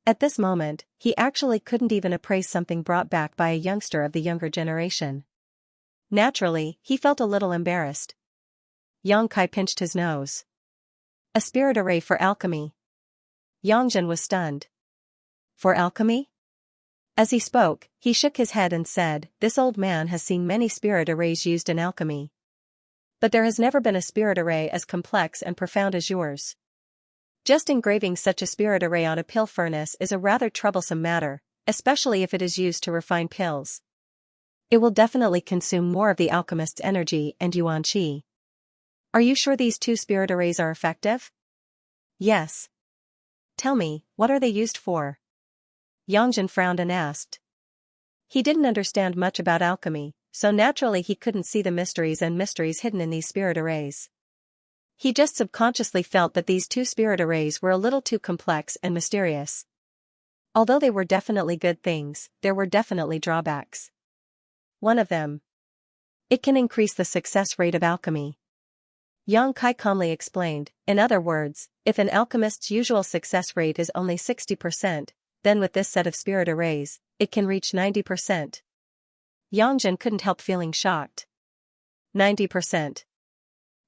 At this moment, he actually couldn't even appraise something brought back by a youngster of the younger generation. Naturally, he felt a little embarrassed. Yang Kai pinched his nose. "A spirit array for alchemy." Yang Zhen was stunned. "For alchemy?" As he spoke, he shook his head and said, "This old man has seen many spirit arrays used in alchemy. But there has never been a spirit array as complex and profound as yours. Just engraving such a spirit array on a pill furnace is a rather troublesome matter, especially if it is used to refine pills. It will definitely consume more of the alchemist's energy and Yuan Qi. Are you sure these 2 spirit arrays are effective?" "Yes." "Tell me, what are they used for?" Yang Zhen frowned and asked. He didn't understand much about alchemy, so naturally he couldn't see the mysteries hidden in these spirit arrays. He just subconsciously felt that these 2 spirit arrays were a little too complex and mysterious. Although they were definitely good things, there were definitely drawbacks. One of them. It can increase the success rate of alchemy. Yang Kai calmly explained, in other words, if an alchemist's usual success rate is only 60%, then with this set of spirit arrays, it can reach 90%. Yang Jin couldn't help feeling shocked. 90%.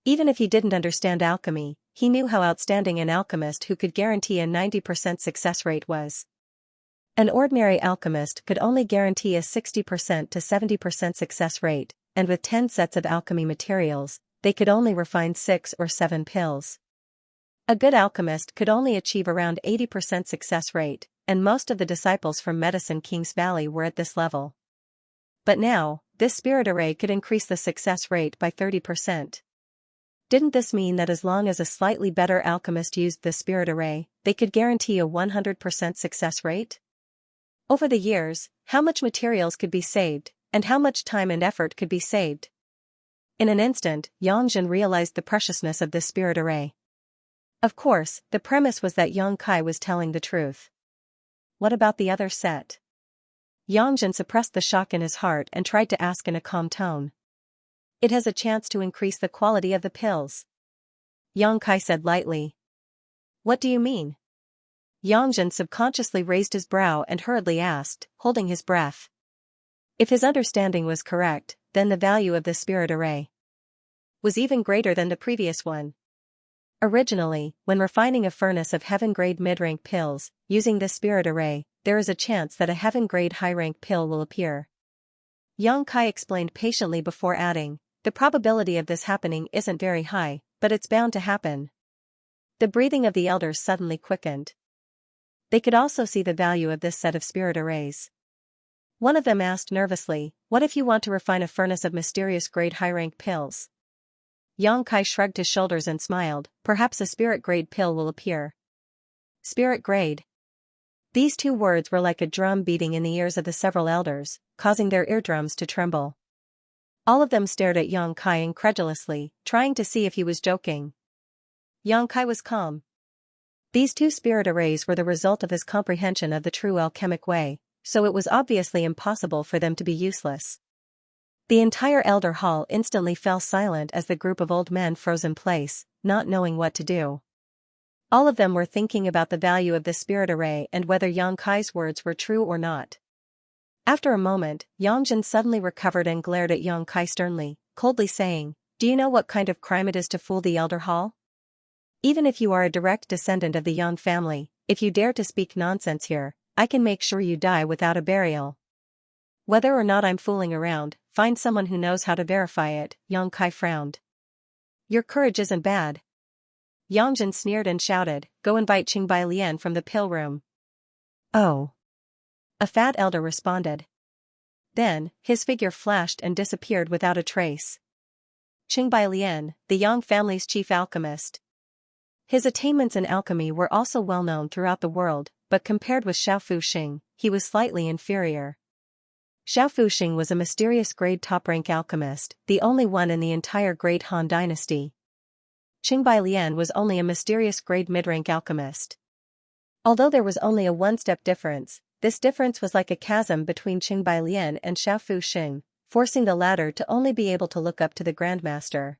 Even if he didn't understand alchemy, he knew how outstanding an alchemist who could guarantee a 90% success rate was. An ordinary alchemist could only guarantee a 60% to 70% success rate, and with 10 sets of alchemy materials, they could only refine 6 or 7 pills. A good alchemist could only achieve around 80% success rate, and most of the disciples from Medicine King's Valley were at this level. But now, this spirit array could increase the success rate by 30%. Didn't this mean that as long as a slightly better alchemist used the spirit array, they could guarantee a 100% success rate? Over the years, how much materials could be saved, and how much time and effort could be saved? In an instant, Yang Jin realized the preciousness of this spirit array. Of course, the premise was that Yang Kai was telling the truth. What about the other set? Yang Jin suppressed the shock in his heart and tried to ask in a calm tone. It has a chance to increase the quality of the pills. Yang Kai said lightly. What do you mean? Yang Jin subconsciously raised his brow and hurriedly asked, holding his breath. If his understanding was correct, then the value of the spirit array was even greater than the previous one. Originally, when refining a furnace of heaven-grade mid-rank pills, using this spirit array, there is a chance that a heaven-grade high-rank pill will appear. Yang Kai explained patiently before adding, the probability of this happening isn't very high, but it's bound to happen. The breathing of the elders suddenly quickened. They could also see the value of this set of spirit arrays. One of them asked nervously, what if you want to refine a furnace of mysterious grade high-rank pills? Yang Kai shrugged his shoulders and smiled, perhaps a spirit-grade pill will appear. Spirit-grade. These two words were like a drum beating in the ears of the several elders, causing their eardrums to tremble. All of them stared at Yang Kai incredulously, trying to see if he was joking. Yang Kai was calm. These two spirit arrays were the result of his comprehension of the true alchemic way, so it was obviously impossible for them to be useless. The entire elder hall instantly fell silent as the group of old men froze in place, not knowing what to do. All of them were thinking about the value of the spirit array and whether Yang Kai's words were true or not. After a moment, Yang Jin suddenly recovered and glared at Yang Kai sternly, coldly saying, do you know what kind of crime it is to fool the elder hall? Even if you are a direct descendant of the Yang family, if you dare to speak nonsense here, I can make sure you die without a burial. Whether or not I'm fooling around, find someone who knows how to verify it, Yang Kai frowned. Your courage isn't bad. Yang Jin sneered and shouted, go invite Qingbai Lian from the pill room. Oh. A fat elder responded. Then, his figure flashed and disappeared without a trace. Qingbai Lian, the Yang family's chief alchemist. His attainments in alchemy were also well known throughout the world, but compared with Xiao Fuxing, he was slightly inferior. Xiao Fuxing was a mysterious grade top-rank alchemist, the only one in the entire Great Han dynasty. Qingbai Lian was only a mysterious grade mid-rank alchemist. Although there was only a one-step difference, this difference was like a chasm between Qingbai Lian and Xiao Fuxing, forcing the latter to only be able to look up to the Grandmaster.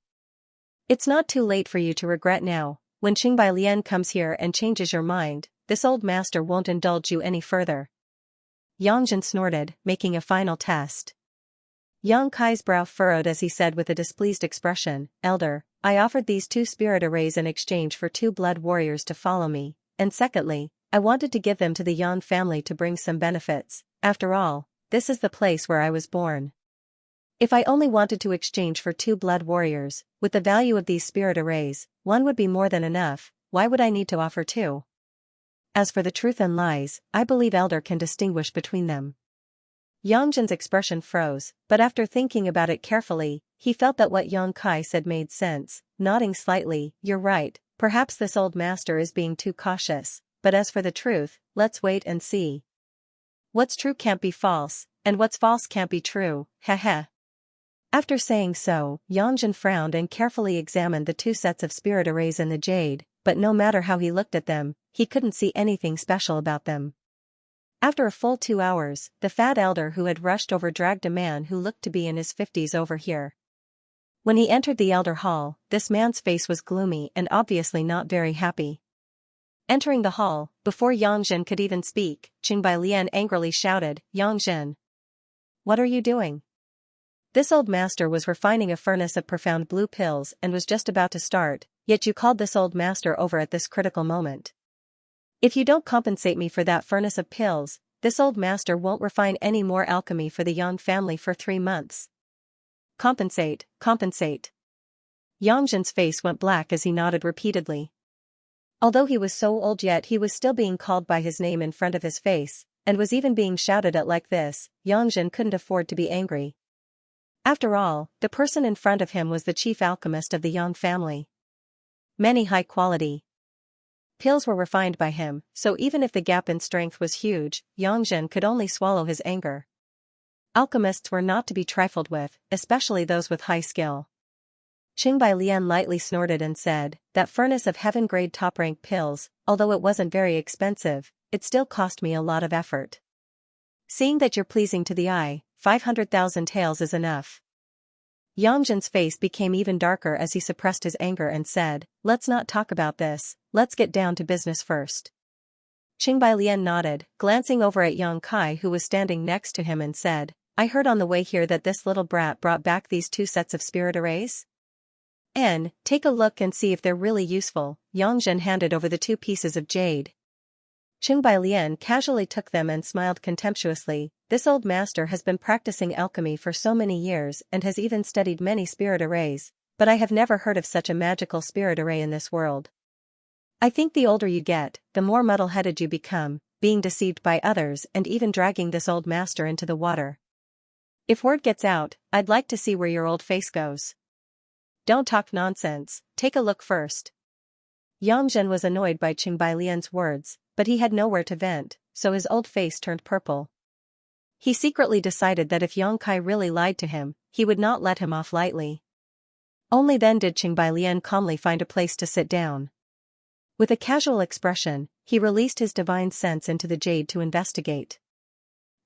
It's not too late for you to regret now. When Qingbai Lian comes here and changes your mind, this old master won't indulge you any further. Yang Jin snorted, making a final test. Yang Kai's brow furrowed as he said with a displeased expression, Elder, I offered these two spirit arrays in exchange for 2 blood warriors to follow me, and secondly, I wanted to give them to the Yan family to bring some benefits. After all, this is the place where I was born. If I only wanted to exchange for 2 blood warriors, with the value of these spirit arrays, 1 would be more than enough. Why would I need to offer 2? As for the truth and lies, I believe Elder can distinguish between them. Yang Jin's expression froze, but after thinking about it carefully, he felt that what Yang Kai said made sense, nodding slightly, you're right, perhaps this old master is being too cautious, but as for the truth, let's wait and see. What's true can't be false, and what's false can't be true, heh. After saying so, Yang Jin frowned and carefully examined the 2 sets of spirit arrays in the jade, but no matter how he looked at them, he couldn't see anything special about them. After a full 2 hours, the fat elder who had rushed over dragged a man who looked to be in his 50s over here. When he entered the elder hall, this man's face was gloomy and obviously not very happy. Entering the hall, before Yang Jin could even speak, Qingbai Lian angrily shouted, Yang Jin. What are you doing? This old master was refining a furnace of profound blue pills and was just about to start, yet you called this old master over at this critical moment. If you don't compensate me for that furnace of pills, this old master won't refine any more alchemy for the Yang family for 3 months. Compensate, compensate. Yang Zhen's face went black as he nodded repeatedly. Although he was so old, yet he was still being called by his name in front of his face, and was even being shouted at like this. Yang Zhen couldn't afford to be angry. After all, the person in front of him was the chief alchemist of the Yang family. Many high-quality pills were refined by him, so even if the gap in strength was huge, Yang Zhen could only swallow his anger. Alchemists were not to be trifled with, especially those with high skill. Qingbai Lian lightly snorted and said, "That furnace of heaven-grade top-rank pills, although it wasn't very expensive, it still cost me a lot of effort. Seeing that you're pleasing to the eye, 500,000 taels is enough." Yang Zhen's face became even darker as he suppressed his anger and said, "Let's not talk about this, let's get down to business first." Qingbai Lian nodded, glancing over at Yang Kai who was standing next to him and said, "I heard on the way here that this little brat brought back these 2 sets of spirit arrays? Take a look and see if they're really useful." Yang Zhen handed over the 2 pieces of jade. Qingbai Lian casually took them and smiled contemptuously. "This old master has been practicing alchemy for so many years and has even studied many spirit arrays, but I have never heard of such a magical spirit array in this world. I think the older you get, the more muddle-headed you become, being deceived by others and even dragging this old master into the water. If word gets out, I'd like to see where your old face goes. Don't talk nonsense, take a look first." Yang Zhen was annoyed by Qingbai Lian's words, but he had nowhere to vent, so his old face turned purple. He secretly decided that if Yang Kai really lied to him, he would not let him off lightly. Only then did Qingbai Lian calmly find a place to sit down. With a casual expression, he released his divine sense into the jade to investigate.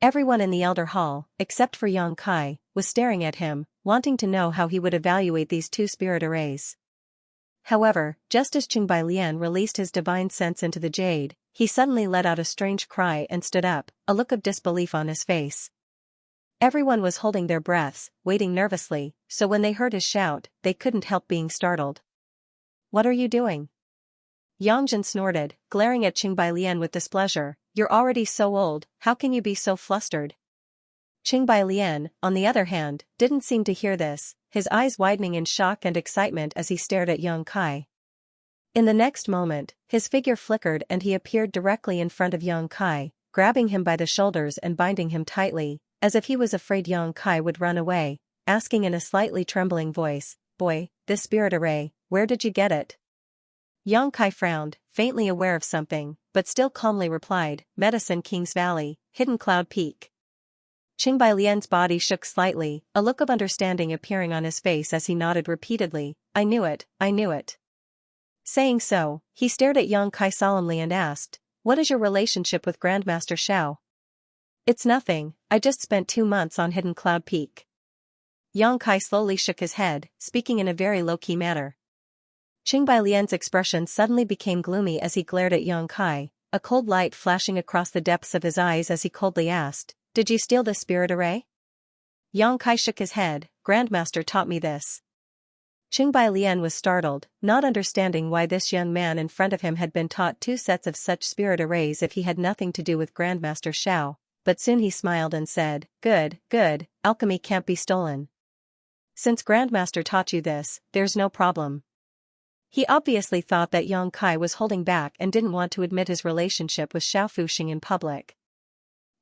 Everyone in the Elder Hall, except for Yang Kai, was staring at him, wanting to know how he would evaluate these 2 spirit arrays. However, just as Qingbai Lian released his divine sense into the jade, he suddenly let out a strange cry and stood up, a look of disbelief on his face. Everyone was holding their breaths, waiting nervously, so when they heard his shout, they couldn't help being startled. "What are you doing?" Yang Zhen snorted, glaring at Qingbai Lian with displeasure. "You're already so old, how can you be so flustered?" Qingbai Lian, on the other hand, didn't seem to hear this, his eyes widening in shock and excitement as he stared at Yang Kai. In the next moment, his figure flickered and he appeared directly in front of Yang Kai, grabbing him by the shoulders and binding him tightly, as if he was afraid Yang Kai would run away, asking in a slightly trembling voice, "Boy, this spirit array, where did you get it?" Yang Kai frowned, faintly aware of something, but still calmly replied, "Medicine King's Valley, Hidden Cloud Peak." Qingbai Lian's body shook slightly, a look of understanding appearing on his face as he nodded repeatedly, "I knew it, I knew it." Saying so, he stared at Yang Kai solemnly and asked, "What is your relationship with Grandmaster Xiao?" "It's nothing, I just spent 2 months on Hidden Cloud Peak." Yang Kai slowly shook his head, speaking in a very low-key manner. Qingbai Lian's expression suddenly became gloomy as he glared at Yang Kai, a cold light flashing across the depths of his eyes as he coldly asked, "Did you steal the spirit array?" Yang Kai shook his head, "Grandmaster taught me this." Qingbai Lian was startled, not understanding why this young man in front of him had been taught 2 sets of such spirit arrays if he had nothing to do with Grandmaster Xiao, but soon he smiled and said, "Good, good, alchemy can't be stolen. Since Grandmaster taught you this, there's no problem." He obviously thought that Yang Kai was holding back and didn't want to admit his relationship with Xiao Fuxing in public.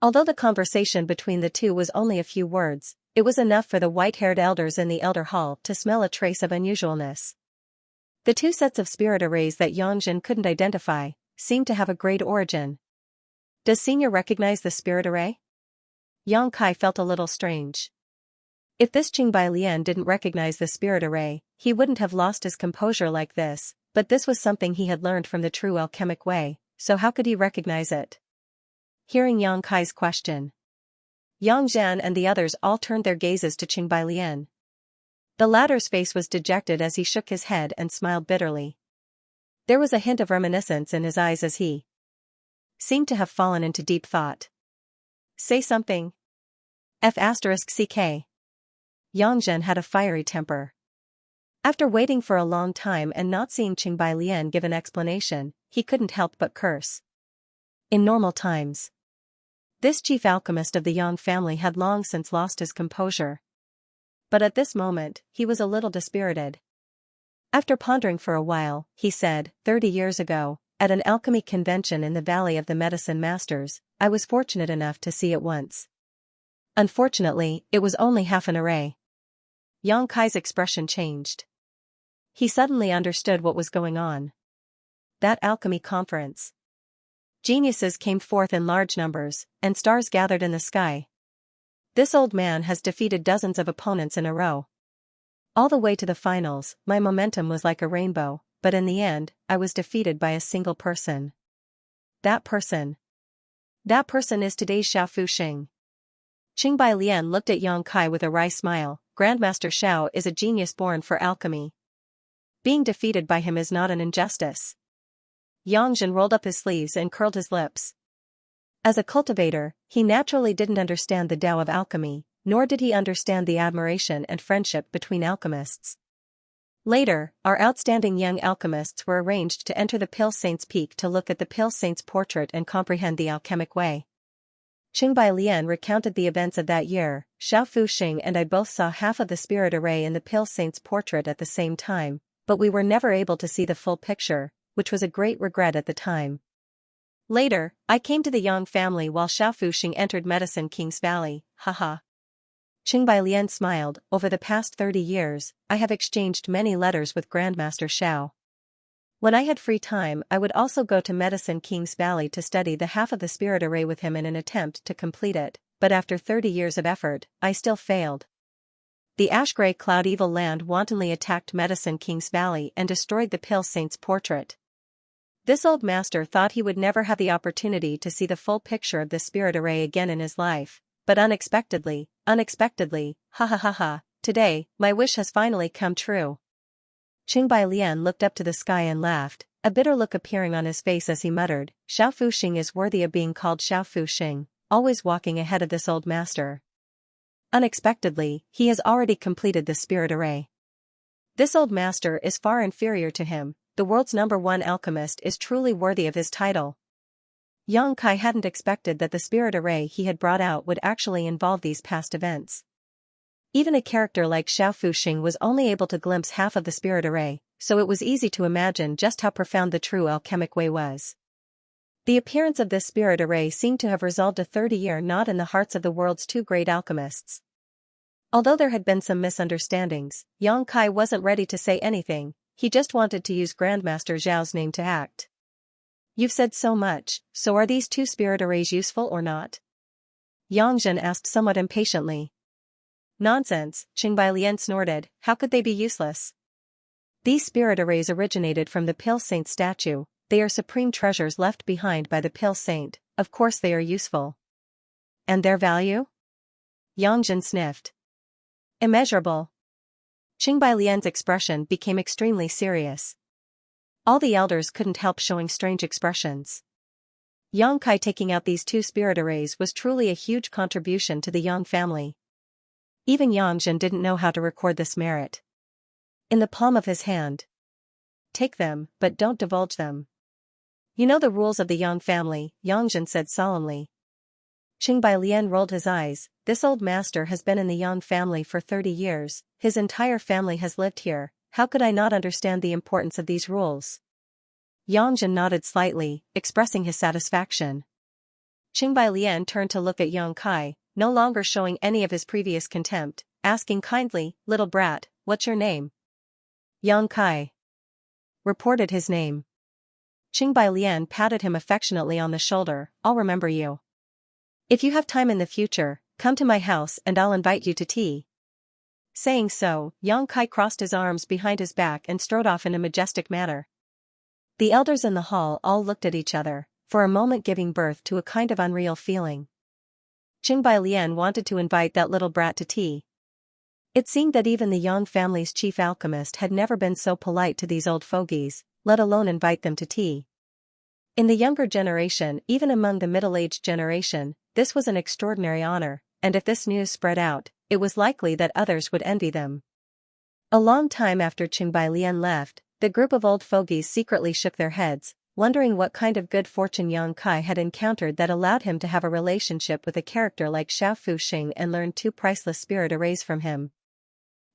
Although the conversation between the two was only a few words, it was enough for the white-haired elders in the Elder Hall to smell a trace of unusualness. The 2 sets of spirit arrays that Yang Zhen couldn't identify seemed to have a great origin. "Does Senior recognize the spirit array?" Yang Kai felt a little strange. If this Qingbai Lian didn't recognize the spirit array, he wouldn't have lost his composure like this, but this was something he had learned from the true alchemic way, so how could he recognize it? Hearing Yang Kai's question, Yang Zhen and the others all turned their gazes to Qingbai Lian. The latter's face was dejected as he shook his head and smiled bitterly. There was a hint of reminiscence in his eyes as he seemed to have fallen into deep thought. "Say something. F***ck. Yangzhen had a fiery temper. After waiting for a long time and not seeing Qingbai Lian give an explanation, he couldn't help but curse. In normal times, this chief alchemist of the Yang family had long since lost his composure. But at this moment, he was a little dispirited. After pondering for a while, he said, 30 years ago, at an alchemy convention in the Valley of the Medicine Masters, I was fortunate enough to see it once. Unfortunately, it was only half an array. Yang Kai's expression changed. He suddenly understood what was going on. That alchemy conference. Geniuses came forth in large numbers, and stars gathered in the sky. This old man has defeated dozens of opponents in a row. All the way to the finals, my momentum was like a rainbow, but in the end, I was defeated by a single person. That person. That person is today's Xiaofu Xing. Qingbai Lian looked at Yang Kai with a wry smile. Grandmaster Xiao is a genius born for alchemy. Being defeated by him is not an injustice. Yangzhen rolled up his sleeves and curled his lips. As a cultivator, he naturally didn't understand the Tao of alchemy, nor did he understand the admiration and friendship between alchemists. Later, our outstanding young alchemists were arranged to enter the Pale Saint's Peak to look at the Pale Saint's portrait and comprehend the alchemic way. Qingbai Lian recounted the events of that year. Xiaofu Xing and I both saw half of the spirit array in the Pale Saint's portrait at the same time, but we were never able to see the full picture, which was a great regret at the time. Later, I came to the Yang family while Xiaofu Xing entered Medicine King's Valley, haha. Qingbai Lian smiled. Over the past 30 years, I have exchanged many letters with Grandmaster Xiao. When I had free time, I would also go to Medicine King's Valley to study the half of the spirit array with him in an attempt to complete it, but after 30 years of effort, I still failed. The ash-gray cloud evil land wantonly attacked Medicine King's Valley and destroyed the Pale Saint's portrait. This old master thought he would never have the opportunity to see the full picture of the spirit array again in his life, but unexpectedly, ha ha ha ha, today, my wish has finally come true. Qingbai Lian looked up to the sky and laughed, a bitter look appearing on his face as he muttered, Xiaofu Xing is worthy of being called Xiaofu Xing, always walking ahead of this old master. Unexpectedly, he has already completed the spirit array. This old master is far inferior to him. The world's #1 alchemist is truly worthy of his title. Yang Kai hadn't expected that the spirit array he had brought out would actually involve these past events. Even a character like Xiaofu Xing was only able to glimpse half of the spirit array, so it was easy to imagine just how profound the true alchemic way was. The appearance of this spirit array seemed to have resolved a 30-year knot in the hearts of the world's two great alchemists. Although there had been some misunderstandings, Yang Kai wasn't ready to say anything, he just wanted to use Grandmaster Zhao's name to act. You've said so much, so are these two spirit arrays useful or not? Yangzhen asked somewhat impatiently. Nonsense, Qingbai Lian snorted, how could they be useless? These spirit arrays originated from the Pale Saint statue, they are supreme treasures left behind by the Pale Saint, of course they are useful. And their value? Yangzhen sniffed. Immeasurable. Qingbai Lian's expression became extremely serious. All the elders couldn't help showing strange expressions. Yang Kai taking out these two spirit arrays was truly a huge contribution to the Yang family. Even Yangzhen didn't know how to record this merit. In the palm of his hand. Take them, but don't divulge them. You know the rules of the Yang family, Yangzhen said solemnly. Qingbai Lian rolled his eyes. This old master has been in the Yang family for 30 years, his entire family has lived here, how could I not understand the importance of these rules? Yangzhen nodded slightly, expressing his satisfaction. Qingbai Lian turned to look at Yang Kai, no longer showing any of his previous contempt, asking kindly, little brat, what's your name? Yang Kai reported his name. Qingbai Lian patted him affectionately on the shoulder, I'll remember you. If you have time in the future, come to my house and I'll invite you to tea. Saying so, Yang Kai crossed his arms behind his back and strode off in a majestic manner. The elders in the hall all looked at each other, for a moment giving birth to a kind of unreal feeling. Qingbai Lian wanted to invite that little brat to tea. It seemed that even the Yang family's chief alchemist had never been so polite to these old fogies, let alone invite them to tea. In the younger generation, even among the middle-aged generation, this was an extraordinary honor, and if this news spread out, it was likely that others would envy them. A long time after Qingbai Lian left, the group of old fogies secretly shook their heads, wondering what kind of good fortune Yang Kai had encountered that allowed him to have a relationship with a character like Xiao Fuxing and learn 2 priceless spirit arrays from him.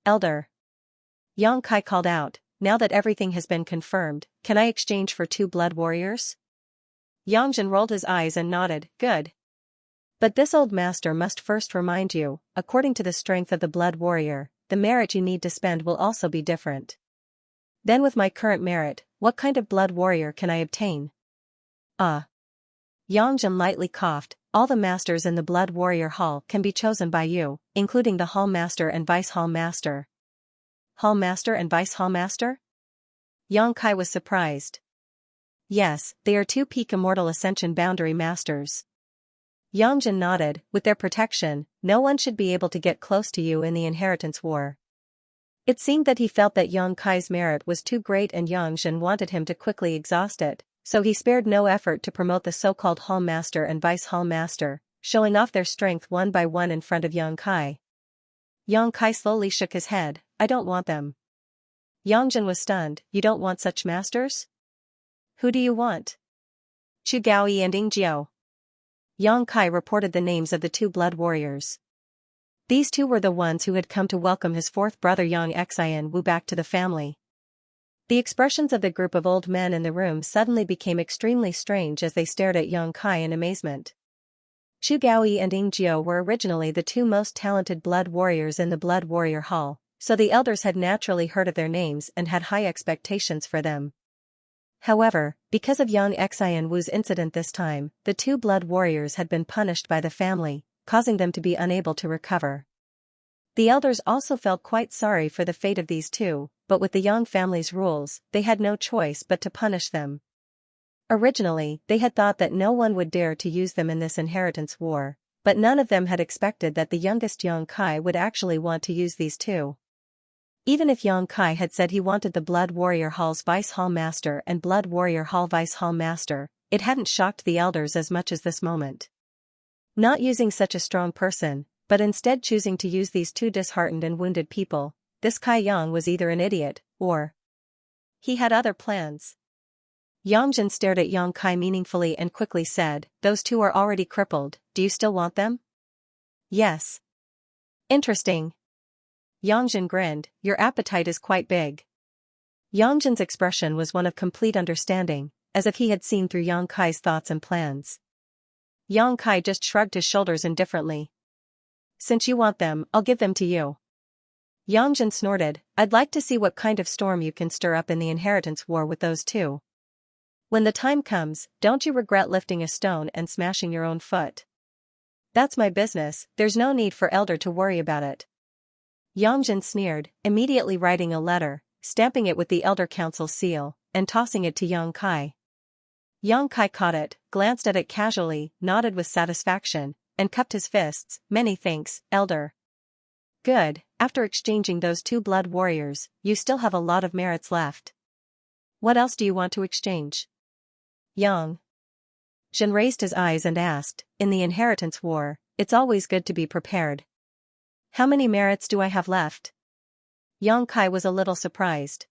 Elder. Yang Kai called out, now that everything has been confirmed, can I exchange for 2 blood warriors? Yang Zhen rolled his eyes and nodded, good. But this old master must first remind you, according to the strength of the blood warrior, the merit you need to spend will also be different. Then with my current merit, what kind of blood warrior can I obtain? Yang Zhen lightly coughed, all the masters in the blood warrior hall can be chosen by you, including the hall master and vice hall master. Hall master and vice hall master? Yang Kai was surprised. Yes, they are 2 peak immortal ascension boundary masters. Yang Zhen nodded, with their protection, no one should be able to get close to you in the inheritance war. It seemed that he felt that Yang Kai's merit was too great and Yang Zhen wanted him to quickly exhaust it, so he spared no effort to promote the so-called Hall Master and Vice Hall Master, showing off their strength one by one in front of Yang Kai. Yang Kai slowly shook his head, I don't want them. Yang Zhen was stunned, you don't want such masters? Who do you want? Chu Gaoyi and Ying Jiao. Yang Kai reported the names of the 2 blood warriors. These 2 were the ones who had come to welcome his 4th brother Yang Xian Wu back to the family. The expressions of the group of old men in the room suddenly became extremely strange as they stared at Yang Kai in amazement. Chu Gaoyi and Ying Jiao were originally the 2 most talented blood warriors in the Blood Warrior Hall, so the elders had naturally heard of their names and had high expectations for them. However, because of Yang Xian Wu's incident this time, the 2 blood warriors had been punished by the family, causing them to be unable to recover. The elders also felt quite sorry for the fate of these 2, but with the Yang family's rules, they had no choice but to punish them. Originally, they had thought that no one would dare to use them in this inheritance war, but none of them had expected that the youngest Yang Kai would actually want to use these 2. Even if Yang Kai had said he wanted the Blood Warrior Hall's Vice Hall Master and Blood Warrior Hall Vice Hall Master, it hadn't shocked the elders as much as this moment. Not using such a strong person, but instead choosing to use these 2 disheartened and wounded people, this Kai Yang was either an idiot, or he had other plans. Yang Zhen stared at Yang Kai meaningfully and quickly said, those 2 are already crippled, do you still want them? Yes. Interesting. Yang Zhen grinned, your appetite is quite big. Yang Zhen's expression was one of complete understanding, as if he had seen through Yang Kai's thoughts and plans. Yang Kai just shrugged his shoulders indifferently. Since you want them, I'll give them to you. Yang Zhen snorted, I'd like to see what kind of storm you can stir up in the inheritance war with those 2. When the time comes, don't you regret lifting a stone and smashing your own foot. That's my business, there's no need for Elder to worry about it. Yang Zhen sneered, immediately writing a letter, stamping it with the Elder Council's seal, and tossing it to Yang Kai. Yang Kai caught it, glanced at it casually, nodded with satisfaction, and cupped his fists, many thanks, Elder. Good, after exchanging those 2 blood warriors, you still have a lot of merits left. What else do you want to exchange? Yang Zhen raised his eyes and asked, in the inheritance war, it's always good to be prepared. How many merits do I have left? Yang Kai was a little surprised.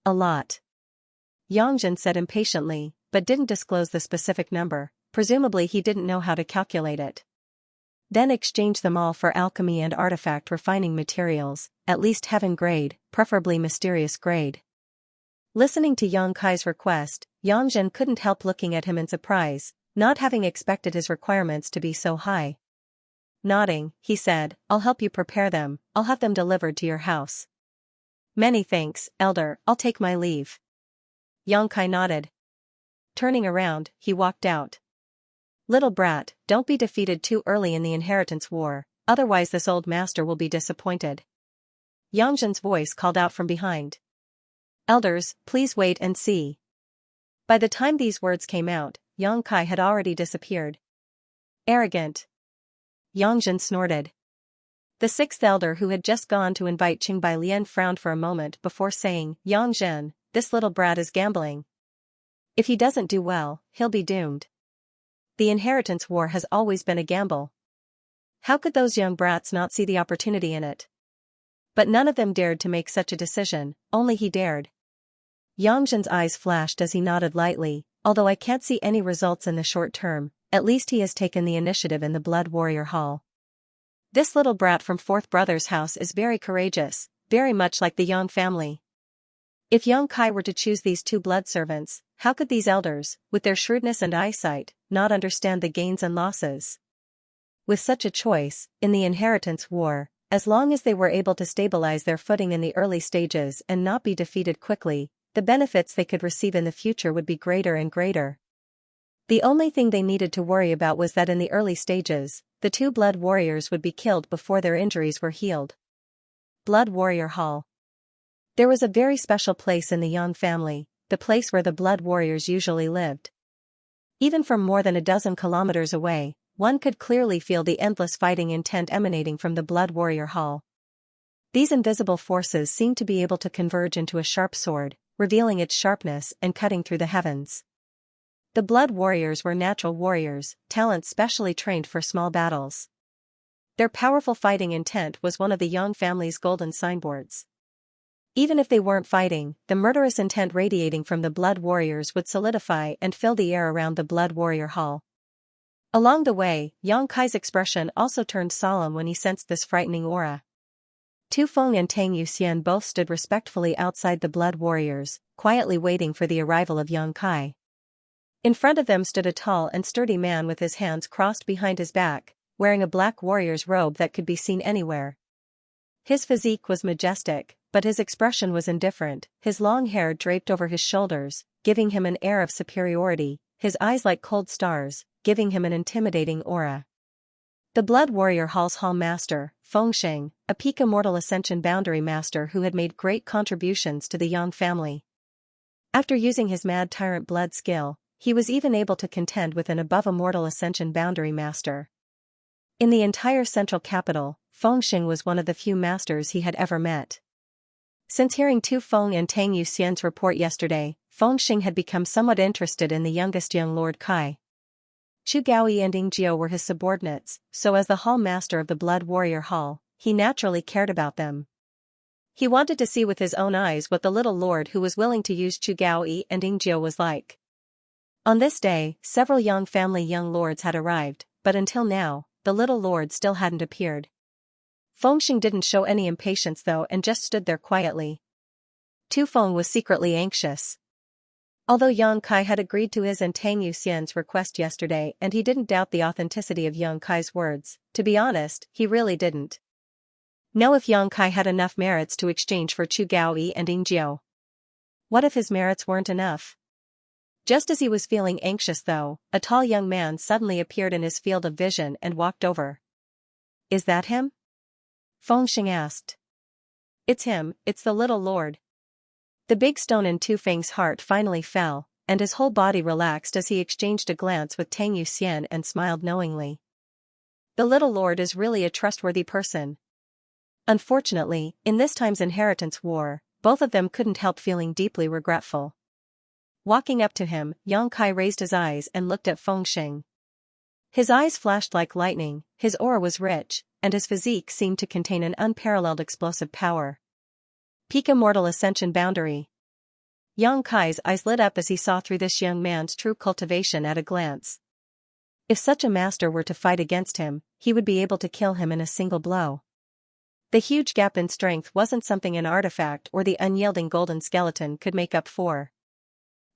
A lot. Yang Zhen said impatiently, but didn't disclose the specific number, presumably he didn't know how to calculate it. Then exchange them all for alchemy and artifact refining materials, at least heaven grade, preferably mysterious grade. Listening to Yang Kai's request, Yang Zhen couldn't help looking at him in surprise, not having expected his requirements to be so high. Nodding, he said, I'll help you prepare them, I'll have them delivered to your house. Many thanks, Elder, I'll take my leave. Yang Kai nodded. Turning around, he walked out. Little brat, don't be defeated too early in the inheritance war, otherwise this old master will be disappointed. Yang Zhen's voice called out from behind. Elders, please wait and see. By the time these words came out, Yang Kai had already disappeared. Arrogant. Yang Zhen snorted. The 6th elder who had just gone to invite Qingbai Lian frowned for a moment before saying, Yang Zhen, this little brat is gambling. If he doesn't do well, he'll be doomed. The inheritance war has always been a gamble. How could those young brats not see the opportunity in it? But none of them dared to make such a decision, only he dared. Yangzhen's eyes flashed as he nodded lightly, although I can't see any results in the short term, at least he has taken the initiative in the Blood Warrior Hall. This little brat from Fourth Brother's house is very courageous, very much like the Yang family. If Yang Kai were to choose these two blood servants, how could these elders, with their shrewdness and eyesight, not understand the gains and losses? With such a choice, in the inheritance war, as long as they were able to stabilize their footing in the early stages and not be defeated quickly, the benefits they could receive in the future would be greater and greater. The only thing they needed to worry about was that in the early stages, the two blood warriors would be killed before their injuries were healed. Blood Warrior Hall. There was a very special place in the Yang family, the place where the blood warriors usually lived. Even from more than a dozen kilometers away, one could clearly feel the endless fighting intent emanating from the Blood Warrior Hall. These invisible forces seemed to be able to converge into a sharp sword, revealing its sharpness and cutting through the heavens. The Blood Warriors were natural warriors, talents specially trained for small battles. Their powerful fighting intent was one of the Yang family's golden signboards. Even if they weren't fighting, the murderous intent radiating from the Blood Warriors would solidify and fill the air around the Blood Warrior Hall. Along the way, Yang Kai's expression also turned solemn when he sensed this frightening aura. Tu Feng and Tang Yuxian both stood respectfully outside the Blood Warriors, quietly waiting for the arrival of Yang Kai. In front of them stood a tall and sturdy man with his hands crossed behind his back, wearing a black warrior's robe that could be seen anywhere. His physique was majestic, but his expression was indifferent, his long hair draped over his shoulders, giving him an air of superiority, his eyes like cold stars, giving him an intimidating aura. The Blood Warrior Hall's Hall Master, Fengsheng, a peak Immortal Ascension Boundary Master who had made great contributions to the Yang family. After using his Mad Tyrant Blood skill, he was even able to contend with an above Immortal Ascension Boundary Master. In the entire central capital, Fengsheng was one of the few masters he had ever met. Since hearing Tu Feng and Tang Yuxian's report yesterday, Fengsheng had become somewhat interested in the youngest young Lord Kai. Chu Gaoyi and Ying Jiao were his subordinates, so as the Hall Master of the Blood Warrior Hall, he naturally cared about them. He wanted to see with his own eyes what the little lord who was willing to use Chu Gaoyi and Ying Jiao was like. On this day, several Yang family young lords had arrived, but until now, the little lord still hadn't appeared. Fengsheng didn't show any impatience though and just stood there quietly. Tu Feng was secretly anxious. Although Yang Kai had agreed to his and Tang Yuxian's request yesterday and he didn't doubt the authenticity of Yang Kai's words, to be honest, he really didn't know if Yang Kai had enough merits to exchange for Chu Gaoyi and Ying Jiao. What if his merits weren't enough? Just as he was feeling anxious though, a tall young man suddenly appeared in his field of vision and walked over. Is that him? Fengsheng asked. It's him, it's the little lord. The big stone in Tu Feng's heart finally fell, and his whole body relaxed as he exchanged a glance with Tang Yuxian and smiled knowingly. The little lord is really a trustworthy person. Unfortunately, in this time's inheritance war, both of them couldn't help feeling deeply regretful. Walking up to him, Yang Kai raised his eyes and looked at Fengsheng. His eyes flashed like lightning, his aura was rich, and his physique seemed to contain an unparalleled explosive power. Peak Immortal Ascension Boundary. Yang Kai's eyes lit up as he saw through this young man's true cultivation at a glance. If such a master were to fight against him, he would be able to kill him in a single blow. The huge gap in strength wasn't something an artifact or the unyielding golden skeleton could make up for.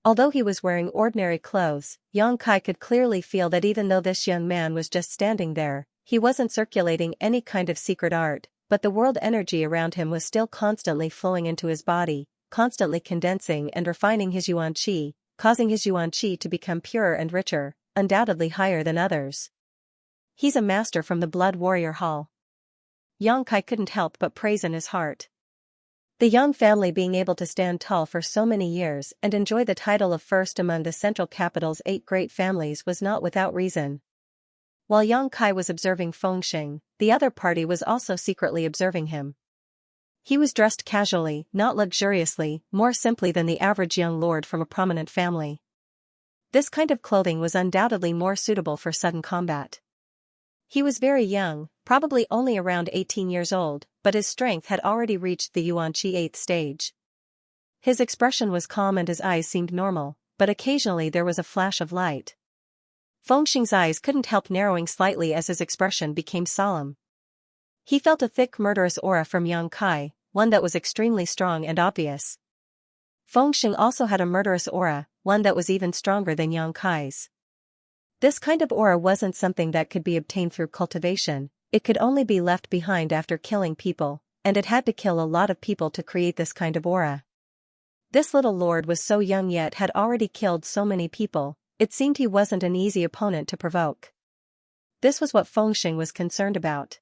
Although he was wearing ordinary clothes, Yang Kai could clearly feel that even though this young man was just standing there, he wasn't circulating any kind of secret art, but the world energy around him was still constantly flowing into his body, constantly condensing and refining his yuan qi, causing his yuan qi to become purer and richer, undoubtedly higher than others. He's a master from the Blood Warrior Hall. Yang Kai couldn't help but praise in his heart. The Yang family being able to stand tall for so many years and enjoy the title of first among the central capital's 8 great families was not without reason. While Yang Kai was observing Fengsheng, the other party was also secretly observing him. He was dressed casually, not luxuriously, more simply than the average young lord from a prominent family. This kind of clothing was undoubtedly more suitable for sudden combat. He was very young, probably only around 18 years old, but his strength had already reached the Xianxia 8th stage. His expression was calm and his eyes seemed normal, but occasionally there was a flash of light. Fengxing's eyes couldn't help narrowing slightly as his expression became solemn. He felt a thick murderous aura from Yang Kai, one that was extremely strong and obvious. Fengxing also had a murderous aura, one that was even stronger than Yang Kai's. This kind of aura wasn't something that could be obtained through cultivation, it could only be left behind after killing people, and it had to kill a lot of people to create this kind of aura. This little lord was so young yet had already killed so many people, it seemed he wasn't an easy opponent to provoke. This was what Fengxing was concerned about.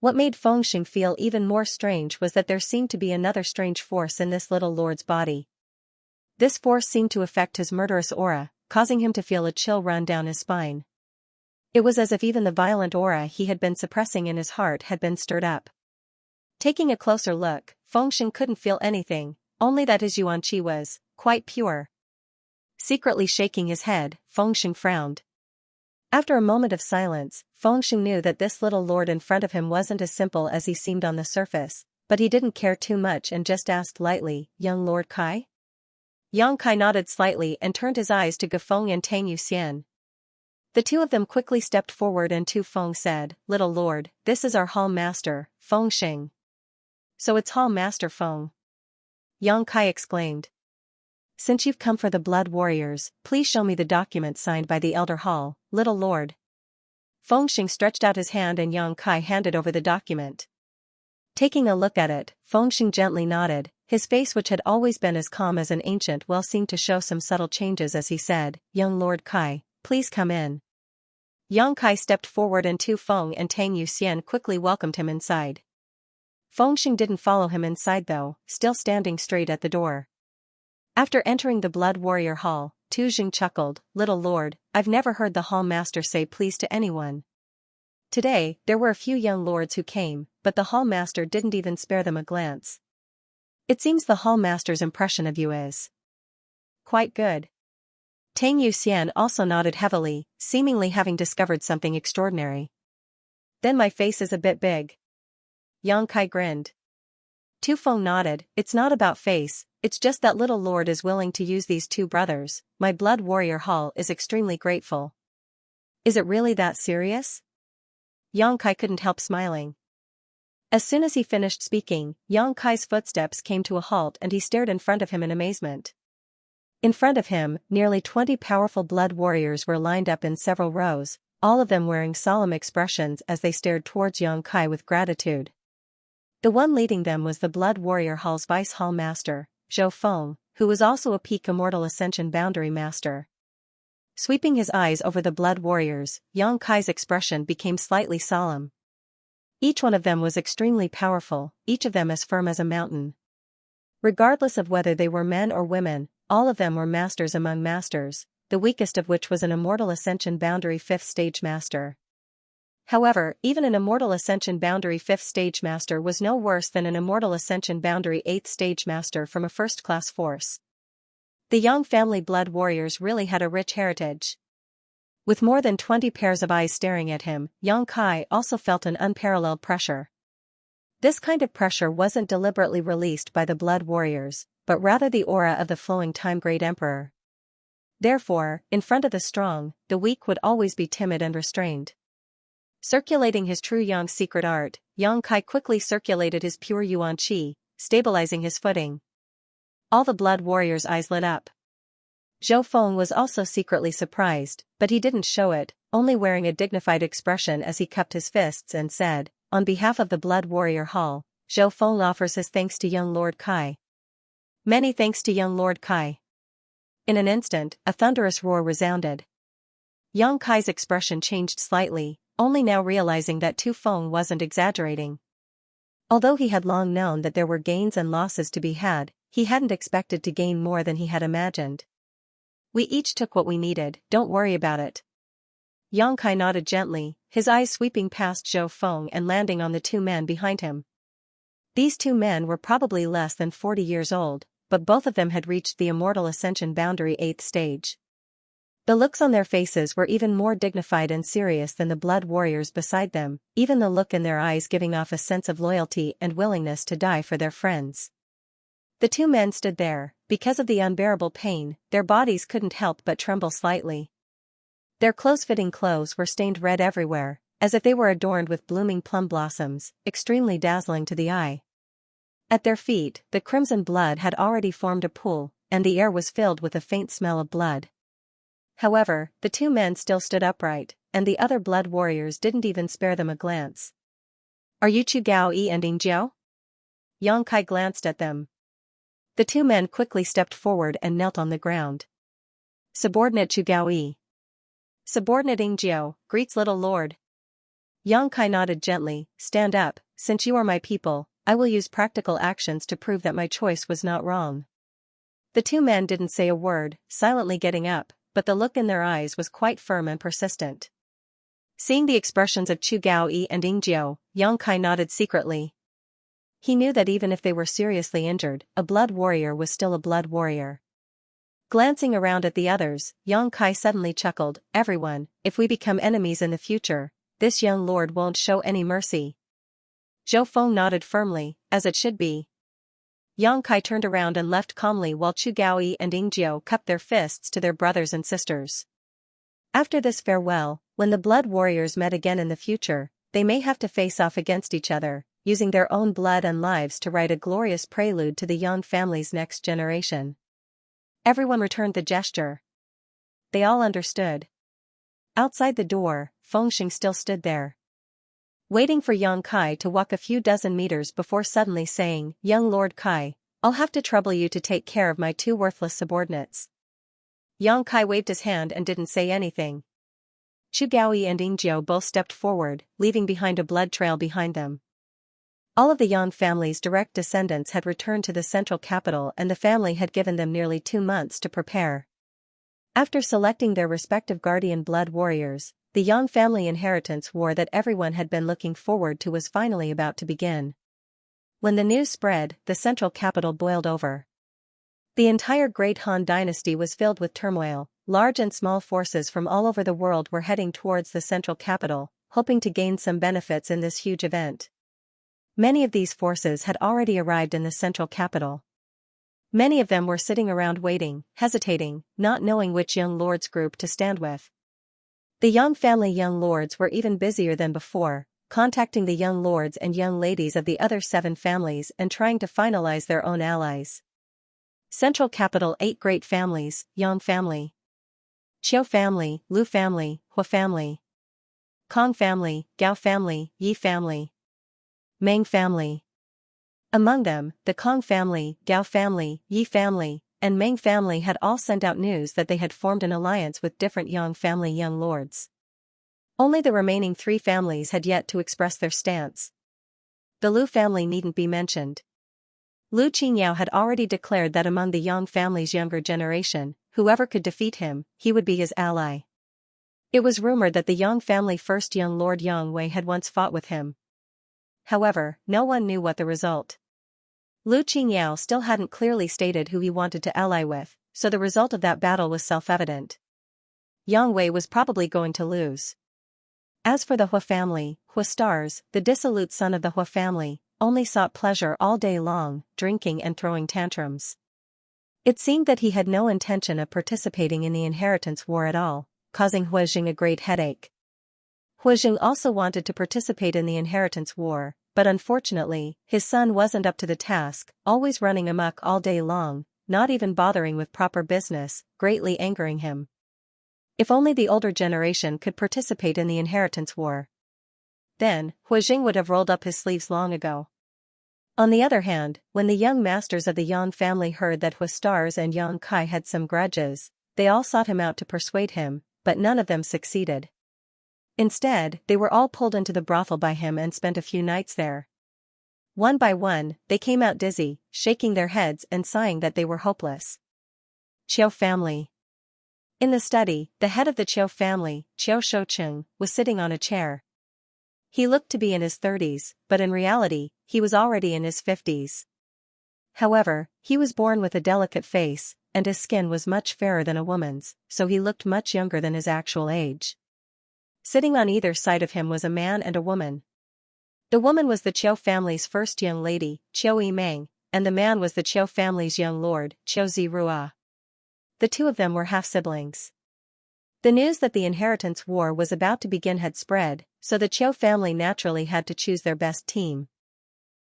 What made Fengxing feel even more strange was that there seemed to be another strange force in this little lord's body. This force seemed to affect his murderous aura, causing him to feel a chill run down his spine. It was as if even the violent aura he had been suppressing in his heart had been stirred up. Taking a closer look, Fengxing couldn't feel anything, only that his Yuan-Qi was quite pure. Secretly shaking his head, Fengxing frowned. After a moment of silence, Fengxing knew that this little lord in front of him wasn't as simple as he seemed on the surface, but he didn't care too much and just asked lightly, "Young Lord Kai?" Yang Kai nodded slightly and turned his eyes to Gufeng and Tang Yuxian. The two of them quickly stepped forward and Tu Feng said, "Little lord, this is our hall master, Fengxing." "So it's hall master Feng?" Yang Kai exclaimed. "Since you've come for the blood warriors, please show me the document signed by the elder hall, little lord." Fengxing stretched out his hand and Yang Kai handed over the document. Taking a look at it, Fengxing gently nodded, his face which had always been as calm as an ancient well seemed to show some subtle changes as he said, "Young Lord Kai, please come in." Yang Kai stepped forward and Tu Feng and Tang Yuxian quickly welcomed him inside. Fengxing didn't follow him inside though, still standing straight at the door. After entering the Blood Warrior Hall, Tu Jing chuckled, "Little lord, I've never heard the hall master say please to anyone." Today, there were a few young lords who came, but the hall master didn't even spare them a glance. "It seems the hall master's impression of you is quite good." Tang Yuxian also nodded heavily, seemingly having discovered something extraordinary. "Then my face is a bit big." Yang Kai grinned. Tu Feng nodded, "It's not about face, it's just that little lord is willing to use these two brothers, my Blood Warrior Hall is extremely grateful." "Is it really that serious?" Yang Kai couldn't help smiling. As soon as he finished speaking, Yang Kai's footsteps came to a halt and he stared in front of him in amazement. In front of him, nearly 20 powerful blood warriors were lined up in several rows, all of them wearing solemn expressions as they stared towards Yang Kai with gratitude. The one leading them was the Blood Warrior Hall's Vice Hall Master, Zhou Feng, who was also a Peak Immortal Ascension Boundary Master. Sweeping his eyes over the blood warriors, Yang Kai's expression became slightly solemn. Each one of them was extremely powerful, each of them as firm as a mountain. Regardless of whether they were men or women, all of them were masters among masters, the weakest of which was an Immortal Ascension Boundary 5th Stage Master. However, even an Immortal Ascension Boundary 5th Stage Master was no worse than an Immortal Ascension Boundary 8th Stage Master from a first-class force. The Yang family blood warriors really had a rich heritage. With more than 20 pairs of eyes staring at him, Yang Kai also felt an unparalleled pressure. This kind of pressure wasn't deliberately released by the blood warriors, but rather the aura of the flowing time Great Emperor. Therefore, in front of the strong, the weak would always be timid and restrained. Circulating his true Yang secret art, Yang Kai quickly circulated his pure Yuan Qi, stabilizing his footing. All the blood warriors' eyes lit up. Zhou Feng was also secretly surprised, but he didn't show it, only wearing a dignified expression as he cupped his fists and said, "On behalf of the Blood Warrior Hall, Zhou Feng offers his thanks to young Lord Kai." "Many thanks to young Lord Kai." In an instant, a thunderous roar resounded. Yang Kai's expression changed slightly, only now realizing that Tu Feng wasn't exaggerating. Although he had long known that there were gains and losses to be had, he hadn't expected to gain more than he had imagined. "We each took what we needed, don't worry about it." Yang Kai nodded gently, his eyes sweeping past Zhou Feng and landing on the two men behind him. These two men were probably less than 40 years old, but both of them had reached the Immortal Ascension Boundary 8th stage. The looks on their faces were even more dignified and serious than the blood warriors beside them, even the look in their eyes giving off a sense of loyalty and willingness to die for their friends. The two men stood there. Because of the unbearable pain, their bodies couldn't help but tremble slightly. Their close-fitting clothes were stained red everywhere, as if they were adorned with blooming plum blossoms, extremely dazzling to the eye. At their feet, the crimson blood had already formed a pool, and the air was filled with a faint smell of blood. However, the two men still stood upright, and the other blood warriors didn't even spare them a glance. "Are you Chu Gaoyi and Ying Jiao?" Yang Kai glanced at them. The two men quickly stepped forward and knelt on the ground. "Subordinate Chu Gaoyi." "Subordinate Ying Jiao, greets little lord." Yang Kai nodded gently. "Stand up, since you are my people, I will use practical actions to prove that my choice was not wrong." The two men didn't say a word, silently getting up, but the look in their eyes was quite firm and persistent. Seeing the expressions of Chu Gaoyi and Ying Jiao, Yang Kai nodded secretly. He knew that even if they were seriously injured, a blood warrior was still a blood warrior. Glancing around at the others, Yang Kai suddenly chuckled. "Everyone, if we become enemies in the future, this young lord won't show any mercy." Zhou Feng nodded firmly, as it should be. Yang Kai turned around and left calmly while Chu Gaoyi and Ying Jiao cupped their fists to their brothers and sisters. After this farewell, when the blood warriors met again in the future, they may have to face off against each other, using their own blood and lives to write a glorious prelude to the Yang family's next generation. Everyone returned the gesture. They all understood. Outside the door, Fengxing still stood there, waiting for Yang Kai to walk a few dozen meters before suddenly saying, "Young Lord Kai, I'll have to trouble you to take care of my two worthless subordinates." Yang Kai waved his hand and didn't say anything. Chu Gaoyi and Ying Jiao both stepped forward, leaving behind a blood trail behind them. All of the Yang family's direct descendants had returned to the central capital, and the family had given them nearly 2 months to prepare. After selecting their respective guardian blood warriors, the Yang family inheritance war that everyone had been looking forward to was finally about to begin. When the news spread, the central capital boiled over. The entire Great Han dynasty was filled with turmoil. Large and small forces from all over the world were heading towards the central capital, hoping to gain some benefits in this huge event. Many of these forces had already arrived in the central capital. Many of them were sitting around waiting, hesitating, not knowing which young lords group to stand with. The Yang family young lords were even busier than before, contacting the young lords and young ladies of the other 7 families and trying to finalize their own allies. Central capital: 8 great families: Yang family, Qiu family, Lu family, Hua family, Kong family, Gao family, Yi family, Meng family. Among them, the Kong family, Gao family, Yi family, and Meng family had all sent out news that they had formed an alliance with different Yang family young lords. Only the remaining 3 families had yet to express their stance. The Lu family needn't be mentioned. Lu Qingyao had already declared that among the Yang family's younger generation, whoever could defeat him, he would be his ally. It was rumored that the Yang family first young lord Yang Wei had once fought with him. However, no one knew what the result. Lu Qingyao still hadn't clearly stated who he wanted to ally with, so the result of that battle was self-evident. Yang Wei was probably going to lose. As for the Hua family, Hua Stars, the dissolute son of the Hua family, only sought pleasure all day long, drinking and throwing tantrums. It seemed that he had no intention of participating in the inheritance war at all, causing Hua Jing a great headache. Hua Jing also wanted to participate in the inheritance war, but unfortunately, his son wasn't up to the task, always running amok all day long, not even bothering with proper business, greatly angering him. If only the older generation could participate in the inheritance war. Then, Hua Jing would have rolled up his sleeves long ago. On the other hand, when the young masters of the Yang family heard that Hua Stars and Yang Kai had some grudges, they all sought him out to persuade him, but none of them succeeded. Instead, they were all pulled into the brothel by him and spent a few nights there. One by one, they came out dizzy, shaking their heads and sighing that they were hopeless. Qiu family. In the study, the head of the Qiu family, Qiu Shoucheng, was sitting on a chair. He looked to be in his 30s, but in reality, he was already in his 50s. However, he was born with a delicate face, and his skin was much fairer than a woman's, so he looked much younger than his actual age. Sitting on either side of him was a man and a woman. The woman was the Qiu family's first young lady, Qiu Yimeng, and the man was the Qiu family's young lord, Qiu Zirua. The two of them were half-siblings. The news that the inheritance war was about to begin had spread, so the Qiu family naturally had to choose their best team.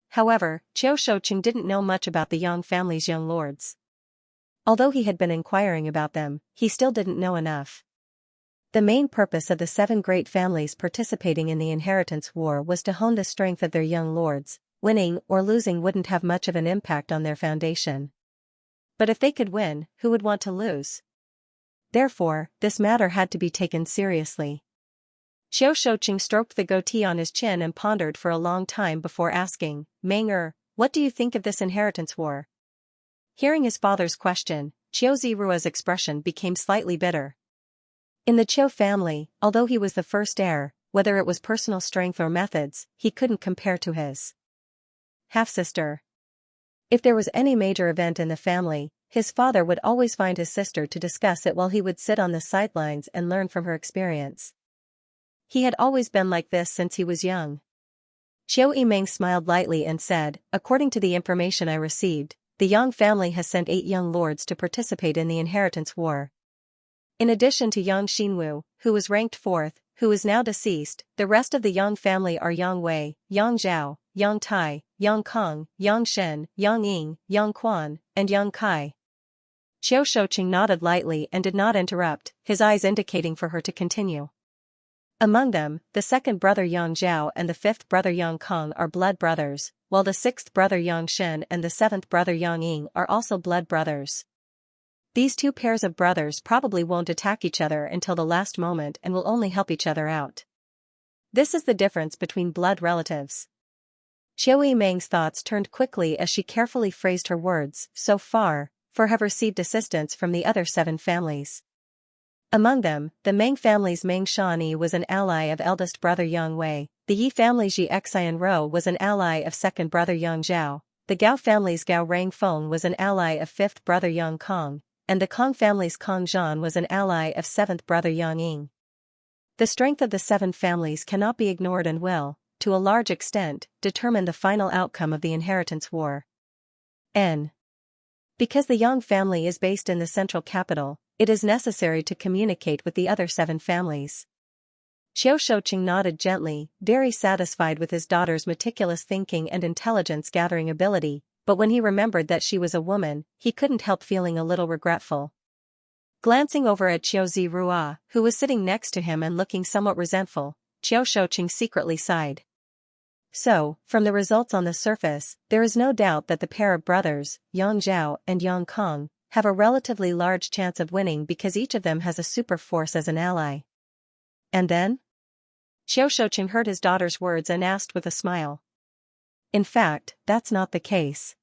However, Qiu Shouqing didn't know much about the Yang family's young lords. Although he had been inquiring about them, he still didn't know enough. The main purpose of the 7 great families participating in the inheritance war was to hone the strength of their young lords. Winning or losing wouldn't have much of an impact on their foundation. But if they could win, who would want to lose? Therefore, this matter had to be taken seriously. Qiu Shouqing stroked the goatee on his chin and pondered for a long time before asking, Meng, what do you think of this inheritance war? Hearing his father's question, Qiu Zirua's expression became slightly bitter. In the Qiu family, although he was the first heir, whether it was personal strength or methods, he couldn't compare to his half-sister. If there was any major event in the family, his father would always find his sister to discuss it while he would sit on the sidelines and learn from her experience. He had always been like this since he was young. Qiu Yimeng smiled lightly and said, according to the information I received, the Yang family has sent 8 young lords to participate in the inheritance war. In addition to Yang Xinwu, who was ranked 4th, who is now deceased, the rest of the Yang family are Yang Wei, Yang Zhao, Yang Tai, Yang Kong, Yang Shen, Yang Ying, Yang Quan, and Yang Kai. Qiu Shouqing nodded lightly and did not interrupt, his eyes indicating for her to continue. Among them, the 2nd brother Yang Zhao and the 5th brother Yang Kong are blood brothers, while the 6th brother Yang Shen and the 7th brother Yang Ying are also blood brothers. These 2 pairs of brothers probably won't attack each other until the last moment and will only help each other out. This is the difference between blood relatives. Qiu Yimeng's thoughts turned quickly as she carefully phrased her words, so far, for have received assistance from the other 7 families. Among them, the Meng family's Meng Shani was an ally of eldest brother Yang Wei, the Yi family's Yi Xian Ro was an ally of 2nd brother Yang Zhao, the Gao family's Gao Rangfeng was an ally of 5th brother Yang Kong, and the Kong family's Kong Zhan was an ally of 7th brother Yang Ying. The strength of the 7 families cannot be ignored and will, to a large extent, determine the final outcome of the inheritance war. Because the Yang family is based in the central capital, it is necessary to communicate with the other 7 families. Qiu Shouqing nodded gently, very satisfied with his daughter's meticulous thinking and intelligence-gathering ability, but when he remembered that she was a woman, he couldn't help feeling a little regretful. Glancing over at Qiu Zirua, who was sitting next to him and looking somewhat resentful, Qiu Shouqing secretly sighed. So, from the results on the surface, there is no doubt that the pair of brothers, Yang Zhao and Yang Kong, have a relatively large chance of winning because each of them has a super force as an ally. And then? Qiu Shouqing heard his daughter's words and asked with a smile. In fact, that's not the case.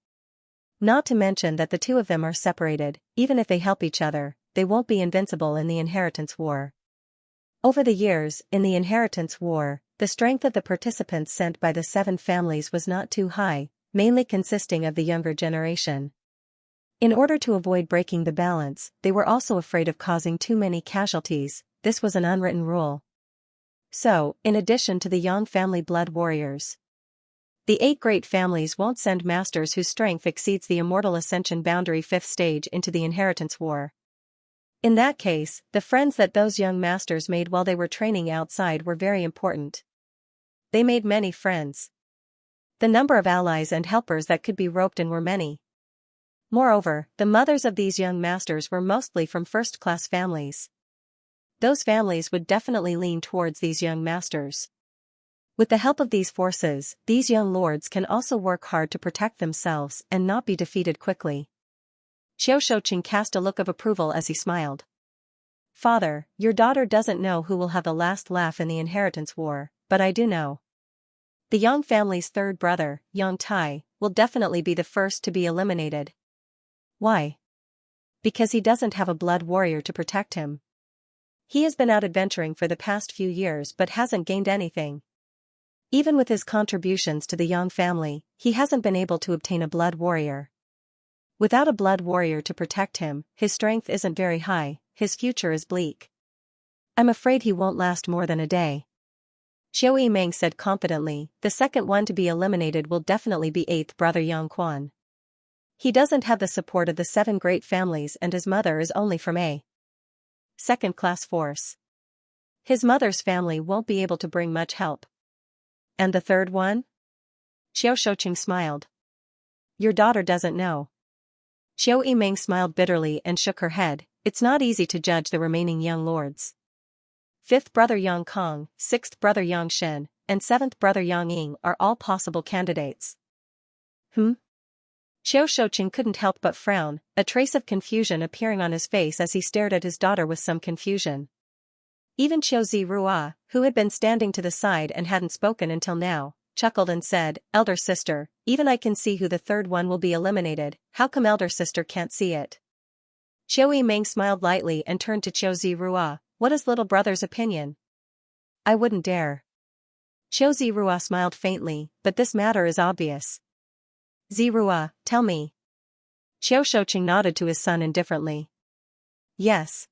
Not to mention that the 2 of them are separated, even if they help each other, they won't be invincible in the inheritance war. Over the years, in the inheritance war, the strength of the participants sent by the 7 families was not too high, mainly consisting of the younger generation. In order to avoid breaking the balance, they were also afraid of causing too many casualties. This was an unwritten rule. So, in addition to the Yang family blood warriors, the 8 great families won't send masters whose strength exceeds the immortal ascension boundary 5th stage into the inheritance war. In that case, the friends that those young masters made while they were training outside were very important. They made many friends. The number of allies and helpers that could be roped in were many. Moreover, the mothers of these young masters were mostly from first-class families. Those families would definitely lean towards these young masters. With the help of these forces, these young lords can also work hard to protect themselves and not be defeated quickly. Qiu Shouqing cast a look of approval as he smiled. Father, your daughter doesn't know who will have the last laugh in the inheritance war, but I do know. The Yang family's 3rd brother, Yang Tai, will definitely be the first to be eliminated. Why? Because he doesn't have a blood warrior to protect him. He has been out adventuring for the past few years but hasn't gained anything. Even with his contributions to the Yang family, he hasn't been able to obtain a blood warrior. Without a blood warrior to protect him, his strength isn't very high, his future is bleak. I'm afraid he won't last more than a day. Xiao Yimeng said confidently, the second one to be eliminated will definitely be 8th brother Yang Quan. He doesn't have the support of the 7 great families and his mother is only from a second-class force. His mother's family won't be able to bring much help. And the third one? Xiao Shouqing smiled. Your daughter doesn't know. Xiao Yimeng smiled bitterly and shook her head. It's not easy to judge the remaining young lords. 5th brother Yang Kong, 6th brother Yang Shen, and 7th brother Yang Ying are all possible candidates. Xiao Shouqing couldn't help but frown, a trace of confusion appearing on his face as he stared at his daughter with some confusion. Even Qiu Zirua, who had been standing to the side and hadn't spoken until now, chuckled and said, Elder sister, even I can see who the third one will be eliminated, how come elder sister can't see it? Xiao Yimeng smiled lightly and turned to Qiu Zirua, what is little brother's opinion? I wouldn't dare. Qiu Zirua smiled faintly, but this matter is obvious. Zirua, tell me. Xiao Shouqing nodded to his son indifferently. Yes.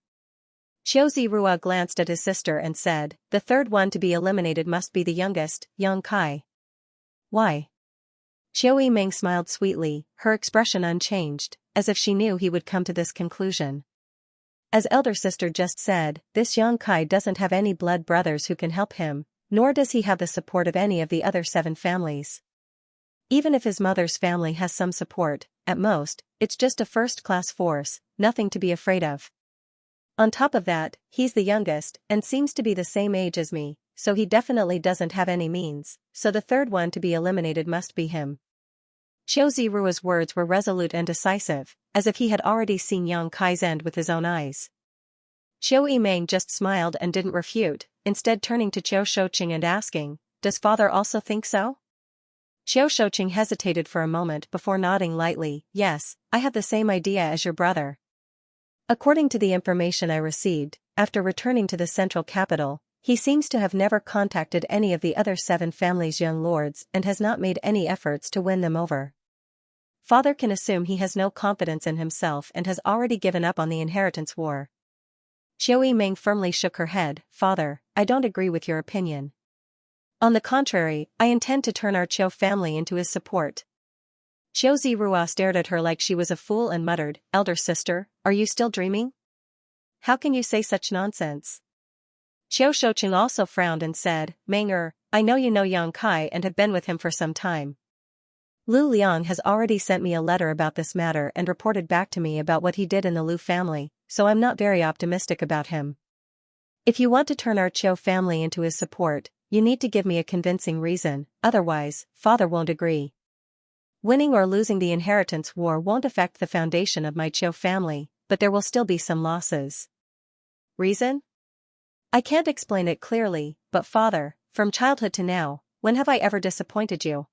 Qiu Zirua glanced at his sister and said, the third one to be eliminated must be the youngest, Yang Kai. Why? Xiao Yimeng smiled sweetly, her expression unchanged, as if she knew he would come to this conclusion. As elder sister just said, this Yang Kai doesn't have any blood brothers who can help him, nor does he have the support of any of the other 7 families. Even if his mother's family has some support, at most, it's just a first-class force, nothing to be afraid of. On top of that, he's the youngest, and seems to be the same age as me, so he definitely doesn't have any means, so the third one to be eliminated must be him. Qiu Zirua's words were resolute and decisive, as if he had already seen Yang Kai's end with his own eyes. Xiao Yimeng just smiled and didn't refute, instead turning to Qiu Shouqing and asking, does father also think so? Qiu Shouqing hesitated for a moment before nodding lightly, yes, I have the same idea as your brother. According to the information I received, after returning to the central capital, he seems to have never contacted any of the other 7 families' young lords and has not made any efforts to win them over. Father can assume he has no confidence in himself and has already given up on the inheritance war. Xiao Yimeng firmly shook her head, Father, I don't agree with your opinion. On the contrary, I intend to turn our Qiu family into his support. Qiu Zirua stared at her like she was a fool and muttered, Elder sister, are you still dreaming? How can you say such nonsense? Qiu Shouqing also frowned and said, Meng I know you know Yang Kai and have been with him for some time. Lu Liang has already sent me a letter about this matter and reported back to me about what he did in the Lu family, so I'm not very optimistic about him. If you want to turn our Qiu family into his support, you need to give me a convincing reason, otherwise, father won't agree. Winning or losing the inheritance war won't affect the foundation of my Qiu family, but there will still be some losses. Reason? I can't explain it clearly, but father, from childhood to now, when have I ever disappointed you?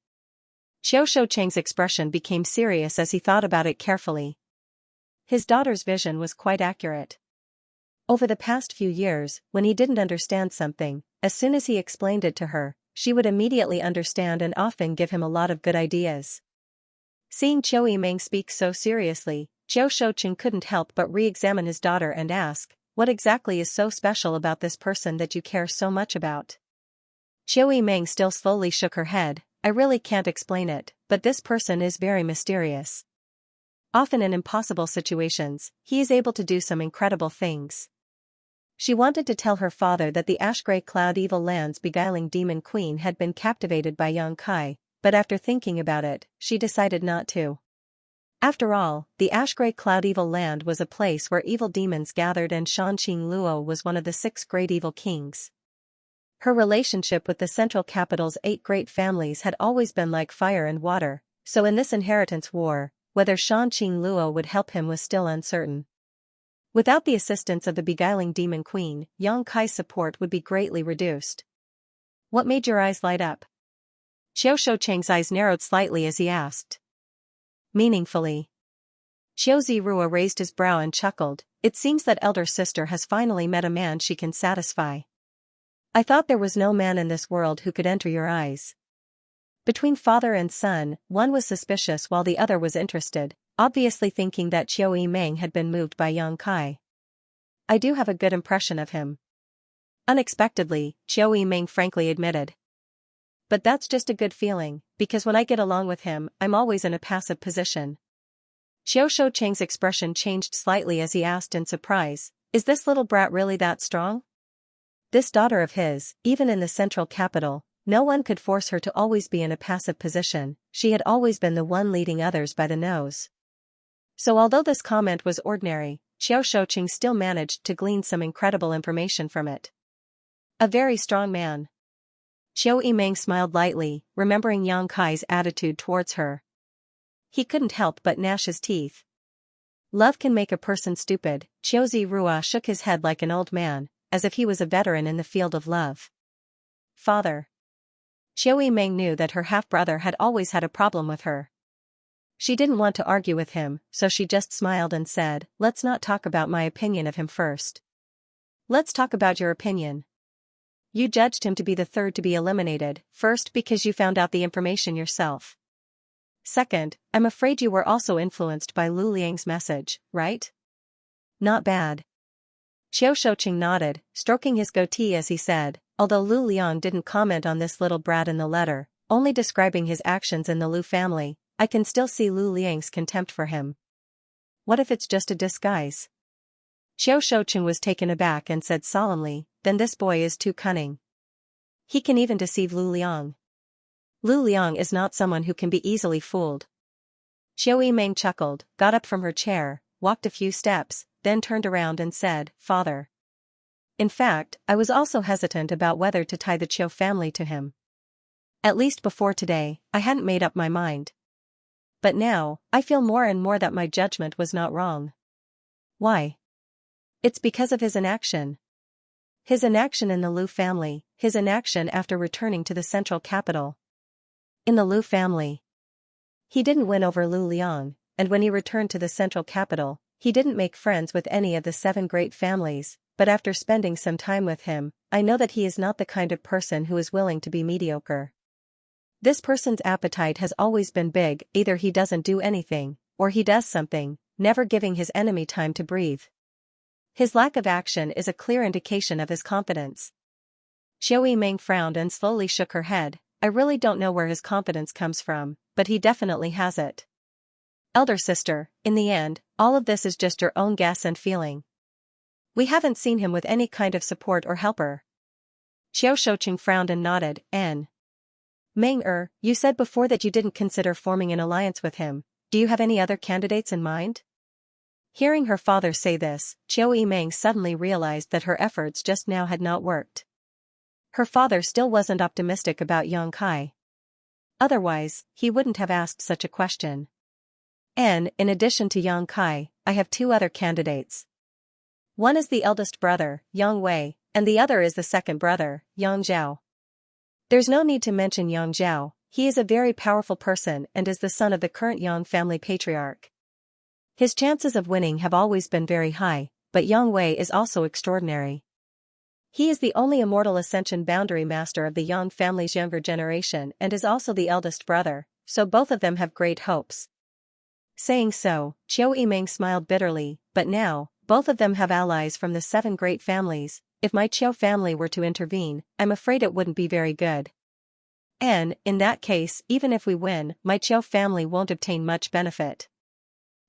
Xiao Shouqing's expression became serious as he thought about it carefully. His daughter's vision was quite accurate. Over the past few years, when he didn't understand something, as soon as he explained it to her, she would immediately understand and often give him a lot of good ideas. Seeing Qiu Yimeng speak so seriously, Xiao Shouqing couldn't help but re-examine his daughter and ask, what exactly is so special about this person that you care so much about? Qiu Yimeng still slowly shook her head, I really can't explain it, but this person is very mysterious. Often in impossible situations, he is able to do some incredible things. She wanted to tell her father that the ash-gray cloud evil land's beguiling demon queen had been captivated by Yang Kai, but after thinking about it, she decided not to. After all, the ash-gray cloud evil land was a place where evil demons gathered and Shanqing Luo was one of the 6 great evil kings. Her relationship with the central capital's 8 great families had always been like fire and water, so in this inheritance war, whether Shanqing Luo would help him was still uncertain. Without the assistance of the beguiling demon queen, Yang Kai's support would be greatly reduced. What made your eyes light up? Xiao Shouqing's eyes narrowed slightly as he asked. Meaningfully. Qiu Zirua raised his brow and chuckled, it seems that elder sister has finally met a man she can satisfy. I thought there was no man in this world who could enter your eyes. Between father and son, one was suspicious while the other was interested, obviously thinking that Qiu Yimeng had been moved by Yang Kai. I do have a good impression of him. Unexpectedly, Qiu Yimeng frankly admitted. But that's just a good feeling, because when I get along with him, I'm always in a passive position. Xiao Shouqing's expression changed slightly as he asked in surprise, is this little brat really that strong? This daughter of his, even in the central capital, no one could force her to always be in a passive position, she had always been the one leading others by the nose. So although this comment was ordinary, Xiao Shouqing still managed to glean some incredible information from it. A very strong man. Qiu Yimeng smiled lightly, remembering Yang Kai's attitude towards her. He couldn't help but gnash his teeth. Love can make a person stupid. Qiu Zirua shook his head like an old man, as if he was a veteran in the field of love. Father. Qiu Yimeng knew that her half-brother had always had a problem with her. She didn't want to argue with him, so she just smiled and said, let's not talk about my opinion of him first. Let's talk about your opinion. You judged him to be the third to be eliminated, first because you found out the information yourself. Second, I'm afraid you were also influenced by Lu Liang's message, right? Not bad. Xiao Shouqing nodded, stroking his goatee as he said, although Lu Liang didn't comment on this little brat in the letter, only describing his actions in the Lu family, I can still see Lu Liang's contempt for him. What if it's just a disguise? Xiao Shouqing was taken aback and said solemnly, then this boy is too cunning. He can even deceive Lu Liang. Lu Liang is not someone who can be easily fooled. Qiu Yimeng chuckled, got up from her chair, walked a few steps, then turned around and said, Father. In fact, I was also hesitant about whether to tie the Qiu family to him. At least before today, I hadn't made up my mind. But now, I feel more and more that my judgment was not wrong. Why? It's because of his inaction. His inaction in the Lu family, his inaction after returning to the central capital. In the Lu family. He didn't win over Lu Liang, and when he returned to the central capital, he didn't make friends with any of the 7 great families, but after spending some time with him, I know that he is not the kind of person who is willing to be mediocre. This person's appetite has always been big, either he doesn't do anything, or he does something, never giving his enemy time to breathe. His lack of action is a clear indication of his confidence. Qiu Yimeng frowned and slowly shook her head. I really don't know where his confidence comes from, but he definitely has it. Elder sister, in the end, all of this is just your own guess and feeling. We haven't seen him with any kind of support or helper. Xiao Shouqing frowned and nodded, N. Meng you said before that you didn't consider forming an alliance with him. Do you have any other candidates in mind? Hearing her father say this, Qiu Yimeng suddenly realized that her efforts just now had not worked. Her father still wasn't optimistic about Yang Kai. Otherwise, he wouldn't have asked such a question. And, in addition to Yang Kai, I have 2 other candidates. One is the eldest brother, Yang Wei, and the other is the second brother, Yang Zhao. There's no need to mention Yang Zhao, he is a very powerful person and is the son of the current Yang family patriarch. His chances of winning have always been very high, but Yang Wei is also extraordinary. He is the only immortal ascension boundary master of the Yang family's younger generation and is also the eldest brother, so both of them have great hopes. Saying so, Qiu Yimeng smiled bitterly, but now, both of them have allies from the 7 great families. If my Qiu family were to intervene, I'm afraid it wouldn't be very good. And, in that case, even if we win, my Qiu family won't obtain much benefit.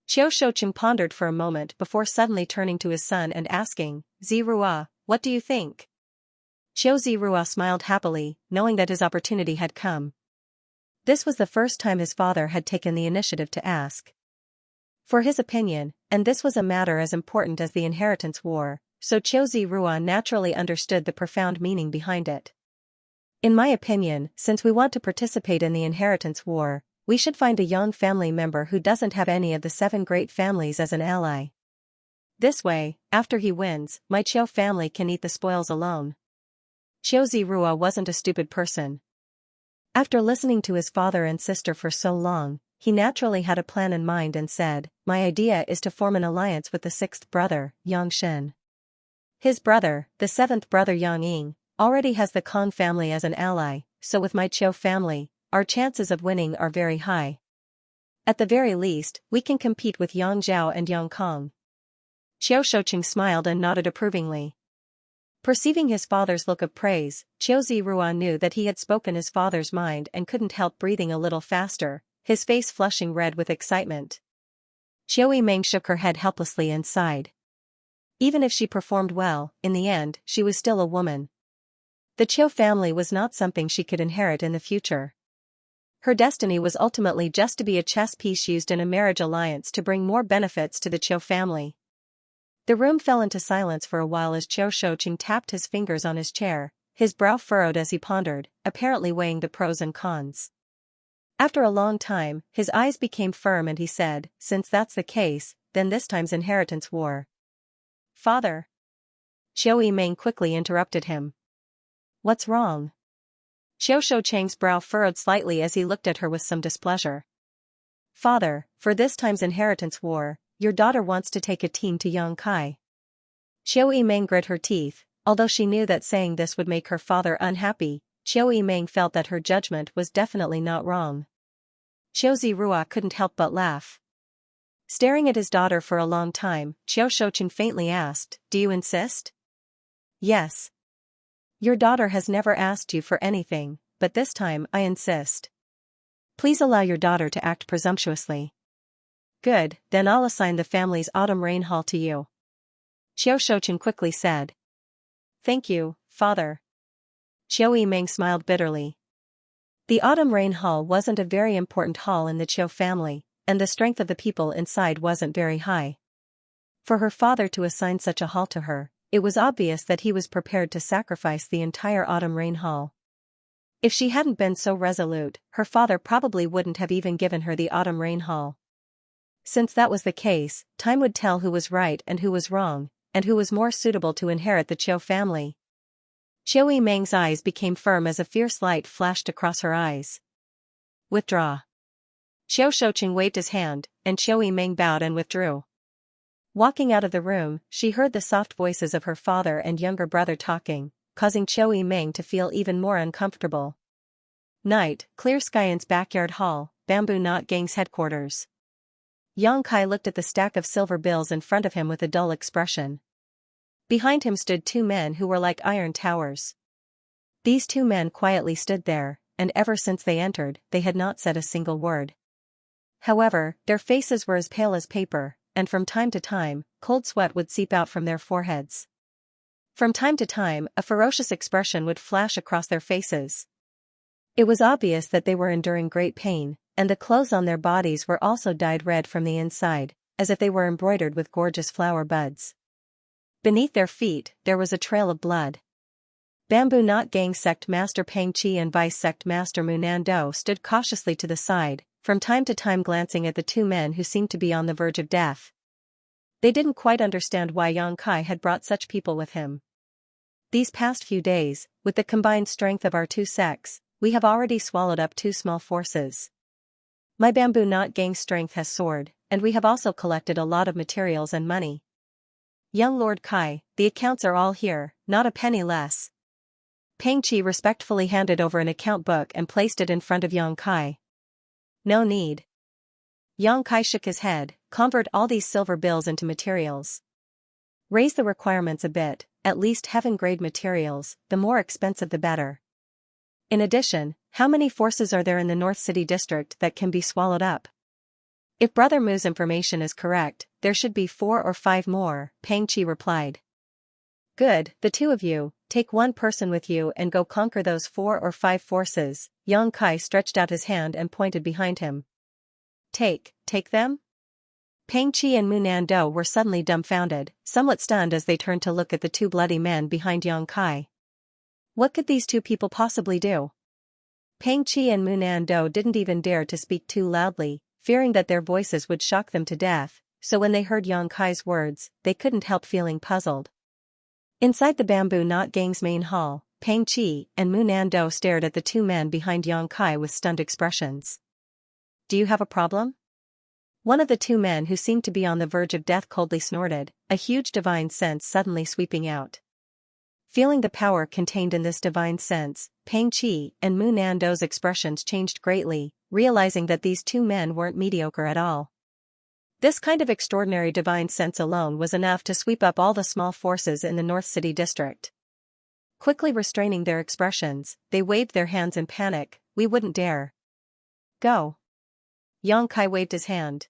Xiao Shouqing pondered for a moment before suddenly turning to his son and asking, Zirua, what do you think? Qiu Zirua smiled happily, knowing that his opportunity had come. This was the first time his father had taken the initiative to ask for his opinion, and this was a matter as important as the inheritance war, so Qiu Zirua naturally understood the profound meaning behind it. In my opinion, since we want to participate in the inheritance war, we should find a young family member who doesn't have any of the 7 great families as an ally. This way, after he wins, my Qiu family can eat the spoils alone. Qiu Zirua wasn't a stupid person. After listening to his father and sister for so long, he naturally had a plan in mind and said, my idea is to form an alliance with the 6th brother, Yang Shen. His brother, the 7th brother Yang Ying, already has the Kong family as an ally, so with my Qiu family, our chances of winning are very high. At the very least, we can compete with Yang Zhao and Yang Kong. Qiu Shouqing smiled and nodded approvingly. Perceiving his father's look of praise, Qiu Zirua knew that he had spoken his father's mind and couldn't help breathing a little faster, his face flushing red with excitement. Qiu Yimeng shook her head helplessly and sighed. Even if she performed well, in the end, she was still a woman. The Qiu family was not something she could inherit in the future. Her destiny was ultimately just to be a chess piece used in a marriage alliance to bring more benefits to the Qiu family. The room fell into silence for a while as Qiu Shouqing tapped his fingers on his chair, his brow furrowed as he pondered, apparently weighing the pros and cons. After a long time, his eyes became firm and he said, "Since that's the case, then this time's inheritance war." "Father." Qiu Yimeng quickly interrupted him. "What's wrong?" Qiu Shouqing's brow furrowed slightly as he looked at her with some displeasure. "Father, for this time's inheritance war, your daughter wants to take a team to Yang Kai." Qiu Yimeng grit her teeth, although she knew that saying this would make her father unhappy. Qiu Yimeng felt that her judgment was definitely not wrong. Qiu Zirua couldn't help but laugh. Staring at his daughter for a long time, Qiu Shouqing faintly asked, "Do you insist?" "Yes. Your daughter has never asked you for anything, but this time I insist. Please allow your daughter to act presumptuously." "Good, then I'll assign the family's autumn rain hall to you," Qiu Shouqing quickly said. "Thank you, father." Qiu Yimeng smiled bitterly. The autumn rain hall wasn't a very important hall in the Qiu family, and the strength of the people inside wasn't very high. For her father to assign such a hall to her, it was obvious that he was prepared to sacrifice the entire autumn rain hall. If she hadn't been so resolute, her father probably wouldn't have even given her the autumn rain hall. Since that was the case, time would tell who was right and who was wrong, and who was more suitable to inherit the Qiu family. Qiu Yimeng's eyes became firm as a fierce light flashed across her eyes. "Withdraw." Qiu Shouqing waved his hand, and Qiu Yimeng bowed and withdrew. Walking out of the room, she heard the soft voices of her father and younger brother talking, causing Qiu Yimeng to feel even more uncomfortable. Night, clear sky in backyard hall, Bamboo Knot Gang's headquarters. Yang Kai looked at the stack of silver bills in front of him with a dull expression. Behind him stood two men who were like iron towers. These two men quietly stood there, and ever since they entered, they had not said a single word. However, their faces were as pale as paper, and from time to time, cold sweat would seep out from their foreheads. From time to time, a ferocious expression would flash across their faces. It was obvious that they were enduring great pain, and the clothes on their bodies were also dyed red from the inside, as if they were embroidered with gorgeous flower buds. Beneath their feet, there was a trail of blood. Bamboo Knot Gang Sect Master Peng Qi and Vice Sect Master Mu Nando stood cautiously to the side, from time to time glancing at the two men who seemed to be on the verge of death. They didn't quite understand why Yang Kai had brought such people with him. "These past few days, with the combined strength of our two sects, we have already swallowed up two small forces. My Bamboo Knot Gang strength has soared, and we have also collected a lot of materials and money. Young Lord Kai, the accounts are all here, not a penny less." Peng Qi respectfully handed over an account book and placed it in front of Yang Kai. "No need." Yang Kai shook his head. "Convert all these silver bills into materials. Raise the requirements a bit, at least heaven-grade materials, the more expensive the better. In addition, how many forces are there in the North City district that can be swallowed up?" "If Brother Mu's information is correct, there should be 4 or 5 more," Peng Qi replied. "Good, the two of you, take one person with you and go conquer those 4 or 5 forces." Yang Kai stretched out his hand and pointed behind him. Take them?" Peng Qi and Mu Nando were suddenly dumbfounded, somewhat stunned as they turned to look at the two bloody men behind Yang Kai. What could these two people possibly do? Peng Qi and Mu Nando didn't even dare to speak too loudly, fearing that their voices would shock them to death, so when they heard Yang Kai's words, they couldn't help feeling puzzled. Inside the Bamboo Knot Gang's main hall, Peng Qi and Mu Nando stared at the two men behind Yang Kai with stunned expressions. "Do you have a problem?" One of the two men who seemed to be on the verge of death coldly snorted, a huge divine sense suddenly sweeping out. Feeling the power contained in this divine sense, Peng Qi and Mu Nando's expressions changed greatly, realizing that these two men weren't mediocre at all. This kind of extraordinary divine sense alone was enough to sweep up all the small forces in the North City district. Quickly restraining their expressions, they waved their hands in panic. We wouldn't dare. Go. Yang Kai waved his hand.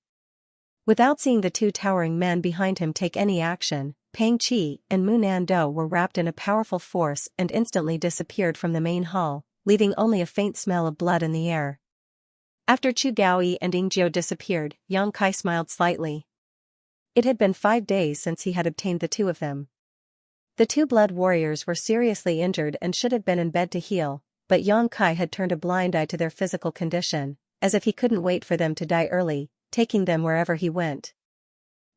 Without seeing the two towering men behind him take any action, Pang Qi and Mu Nando were wrapped in a powerful force and instantly disappeared from the main hall, leaving only a faint smell of blood in the air. After Chu Gaoyi and Ying Jiu disappeared, Yang Kai smiled slightly. It had been 5 days since he had obtained the two of them. The two blood warriors were seriously injured and should have been in bed to heal, but Yang Kai had turned a blind eye to their physical condition, as if he couldn't wait for them to die early, taking them wherever he went.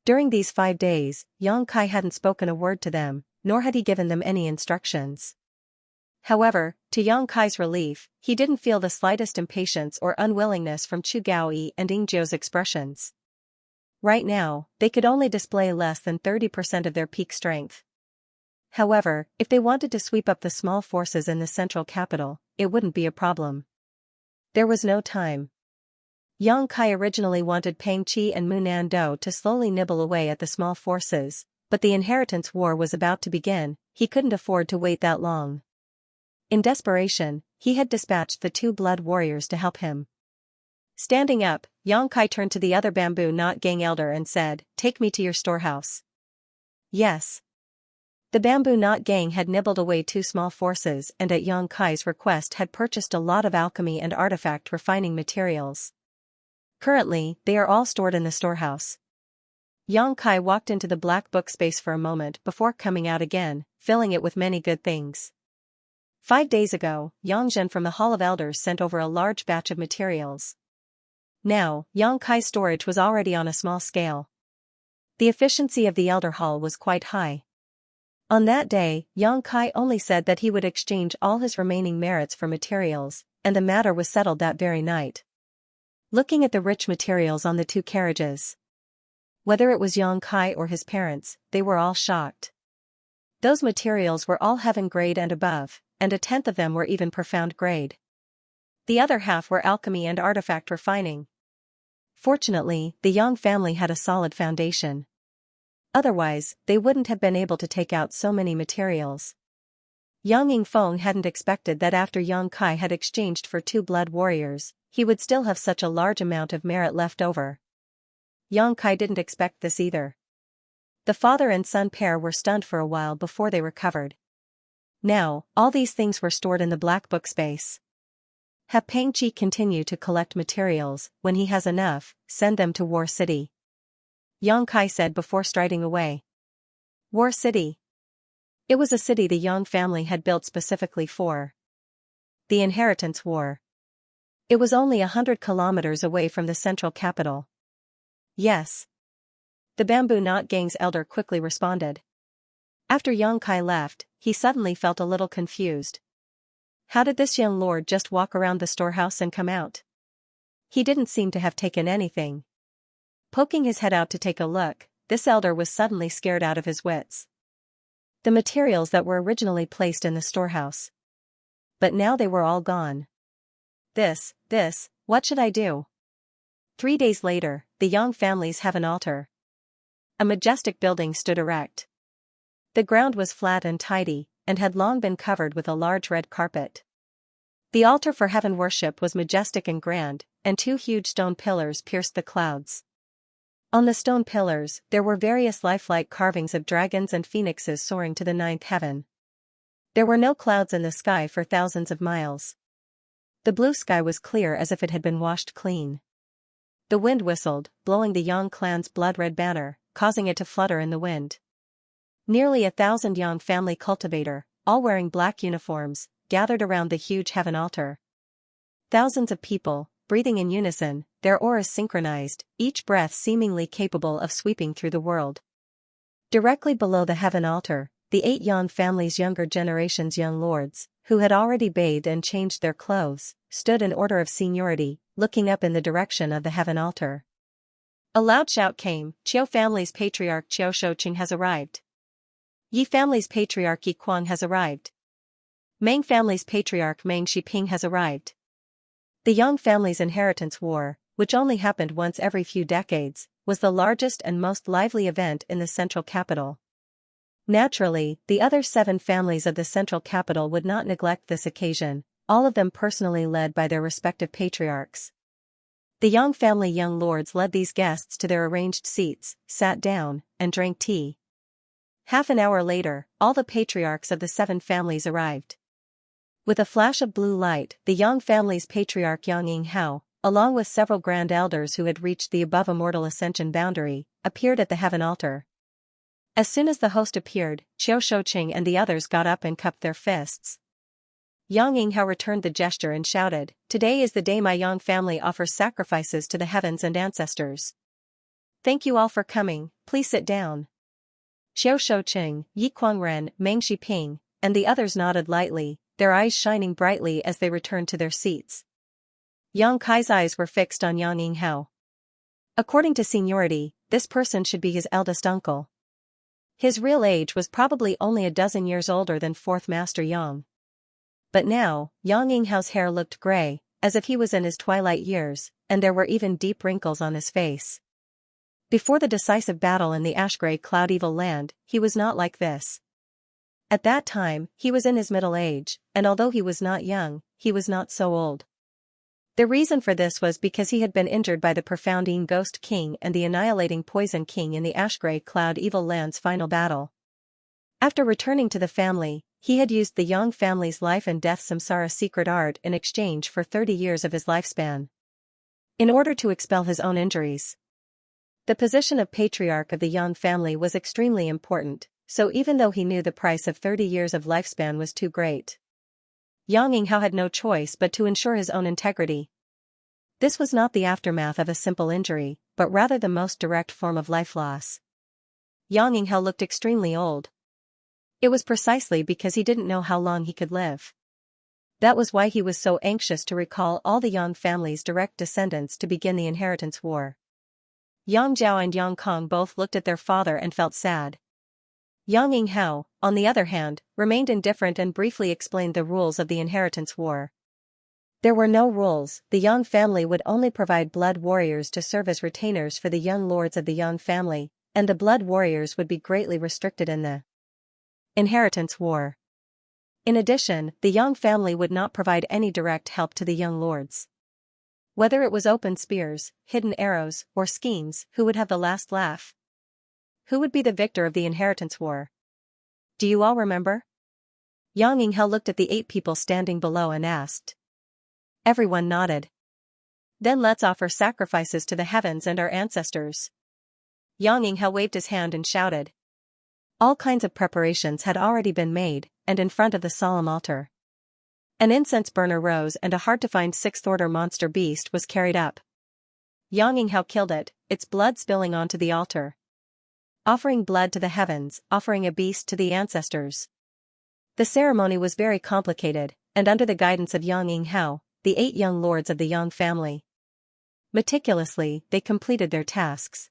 During these 5 days, Yang Kai hadn't spoken a word to them, nor had he given them any instructions. However, to Yang Kai's relief, he didn't feel the slightest impatience or unwillingness from Chu Gaoyi and Ying Jiu's expressions. Right now, they could only display less than 30% of their peak strength. However, if they wanted to sweep up the small forces in the central capital, it wouldn't be a problem. There was no time. Yang Kai originally wanted Pang Qi and Mu Nando to slowly nibble away at the small forces, but the inheritance war was about to begin. He couldn't afford to wait that long. In desperation, he had dispatched the two blood warriors to help him. Standing up, Yang Kai turned to the other bamboo knot gang elder and said, "Take me to your storehouse." Yes. The bamboo knot gang had nibbled away two small forces and at Yang Kai's request had purchased a lot of alchemy and artifact refining materials. Currently, they are all stored in the storehouse. Yang Kai walked into the black book space for a moment before coming out again, filling it with many good things. 5 days ago, Yang Zhen from the Hall of Elders sent over a large batch of materials. Now, Yang Kai's storage was already on a small scale. The efficiency of the Elder Hall was quite high. On that day, Yang Kai only said that he would exchange all his remaining merits for materials, and the matter was settled that very night. Looking at the rich materials on the two carriages, whether it was Yang Kai or his parents, they were all shocked. Those materials were all heaven grade and above, and a tenth of them were even profound grade. The other half were alchemy and artifact refining. Fortunately, the Yang family had a solid foundation. Otherwise, they wouldn't have been able to take out so many materials. Yang Yingfeng hadn't expected that after Yang Kai had exchanged for two blood warriors, he would still have such a large amount of merit left over. Yang Kai didn't expect this either. The father and son pair were stunned for a while before they recovered. Now, all these things were stored in the black book space. Have Pang Qi continue to collect materials. When he has enough, send them to War City. Yang Kai said before striding away. War City. It was a city the Yang family had built specifically for the inheritance war. It was only 100 kilometers away from the central capital. Yes. The bamboo knot gang's elder quickly responded. After Yang Kai left, he suddenly felt a little confused. How did this young lord just walk around the storehouse and come out? He didn't seem to have taken anything. Poking his head out to take a look, this elder was suddenly scared out of his wits. The materials that were originally placed in the storehouse. But now they were all gone. What should I do? 3 days later, the Yang families have an altar. A majestic building stood erect. The ground was flat and tidy, and had long been covered with a large red carpet. The altar for heaven worship was majestic and grand, and 2 huge stone pillars pierced the clouds. On the stone pillars, there were various lifelike carvings of dragons and phoenixes soaring to the 9th heaven. There were no clouds in the sky for thousands of miles. The blue sky was clear as if it had been washed clean. The wind whistled, blowing the Yang clan's blood-red banner, causing it to flutter in the wind. Nearly 1,000 Yang family cultivator, all wearing black uniforms, gathered around the huge heaven altar. Thousands of people, breathing in unison, their auras synchronized, each breath seemingly capable of sweeping through the world. Directly below the heaven altar, the 8 Yang family's younger generation's young lords, who had already bathed and changed their clothes, stood in order of seniority, looking up in the direction of the heaven altar. A loud shout came, Qiu family's patriarch Qiu Shouqing has arrived. Yi family's patriarch Yi Kuang has arrived. Meng family's patriarch Meng Shiping has arrived. The Yang family's inheritance war, which only happened once every few decades, was the largest and most lively event in the central capital. Naturally, the other 7 families of the central capital would not neglect this occasion, all of them personally led by their respective patriarchs. The Yang family young lords led these guests to their arranged seats, sat down, and drank tea. Half an hour later, all the patriarchs of the 7 families arrived. With a flash of blue light, the Yang family's patriarch Yang Yinghao, along with several grand elders who had reached the above immortal ascension boundary, appeared at the heaven altar. As soon as the host appeared, Qiu Shouqing and the others got up and cupped their fists. Yang Yinghao returned the gesture and shouted, "Today is the day my Yang family offers sacrifices to the heavens and ancestors. Thank you all for coming, please sit down." Xiao Shouqing, Yi Kuangren, Meng Shiping, and the others nodded lightly, their eyes shining brightly as they returned to their seats. Yang Kai's eyes were fixed on Yang Yinghao. According to seniority, this person should be his eldest uncle. His real age was probably only a dozen years older than 4th Master Yang. But now, Yang Yinghao's hair looked gray, as if he was in his twilight years, and there were even deep wrinkles on his face. Before the decisive battle in the ash-gray cloud evil land, he was not like this. At that time, he was in his middle age, and although he was not young, he was not so old. The reason for this was because he had been injured by the profounding Ghost King and the annihilating Poison King in the ash-gray cloud evil land's final battle. After returning to the family, he had used the Yang family's life and death samsara secret art in exchange for 30 years of his lifespan, in order to expel his own injuries. The position of patriarch of the Yang family was extremely important, so even though he knew the price of 30 years of lifespan was too great, Yang Yinghao had no choice but to ensure his own integrity. This was not the aftermath of a simple injury, but rather the most direct form of life loss. Yang Yinghao looked extremely old. It was precisely because he didn't know how long he could live. That was why he was so anxious to recall all the Yang family's direct descendants to begin the inheritance war. Yang Zhao and Yang Kong both looked at their father and felt sad. Yang Yinghao, on the other hand, remained indifferent and briefly explained the rules of the inheritance war. There were no rules, the Yang family would only provide blood warriors to serve as retainers for the young lords of the Yang family, and the blood warriors would be greatly restricted in the inheritance war. In addition, the Yang family would not provide any direct help to the young lords. Whether it was open spears, hidden arrows, or schemes, who would have the last laugh? Who would be the victor of the inheritance war? Do you all remember? Yang Yinghao looked at the 8 people standing below and asked. Everyone nodded. Then let's offer sacrifices to the heavens and our ancestors. Yang Yinghao waved his hand and shouted. All kinds of preparations had already been made, and in front of the solemn altar, an incense burner rose and a hard-to-find 6th-order monster beast was carried up. Yang Yinghao killed it, its blood spilling onto the altar. Offering blood to the heavens, offering a beast to the ancestors. The ceremony was very complicated, and under the guidance of Yang Yinghao, the 8 young lords of the Yang family, meticulously, they completed their tasks.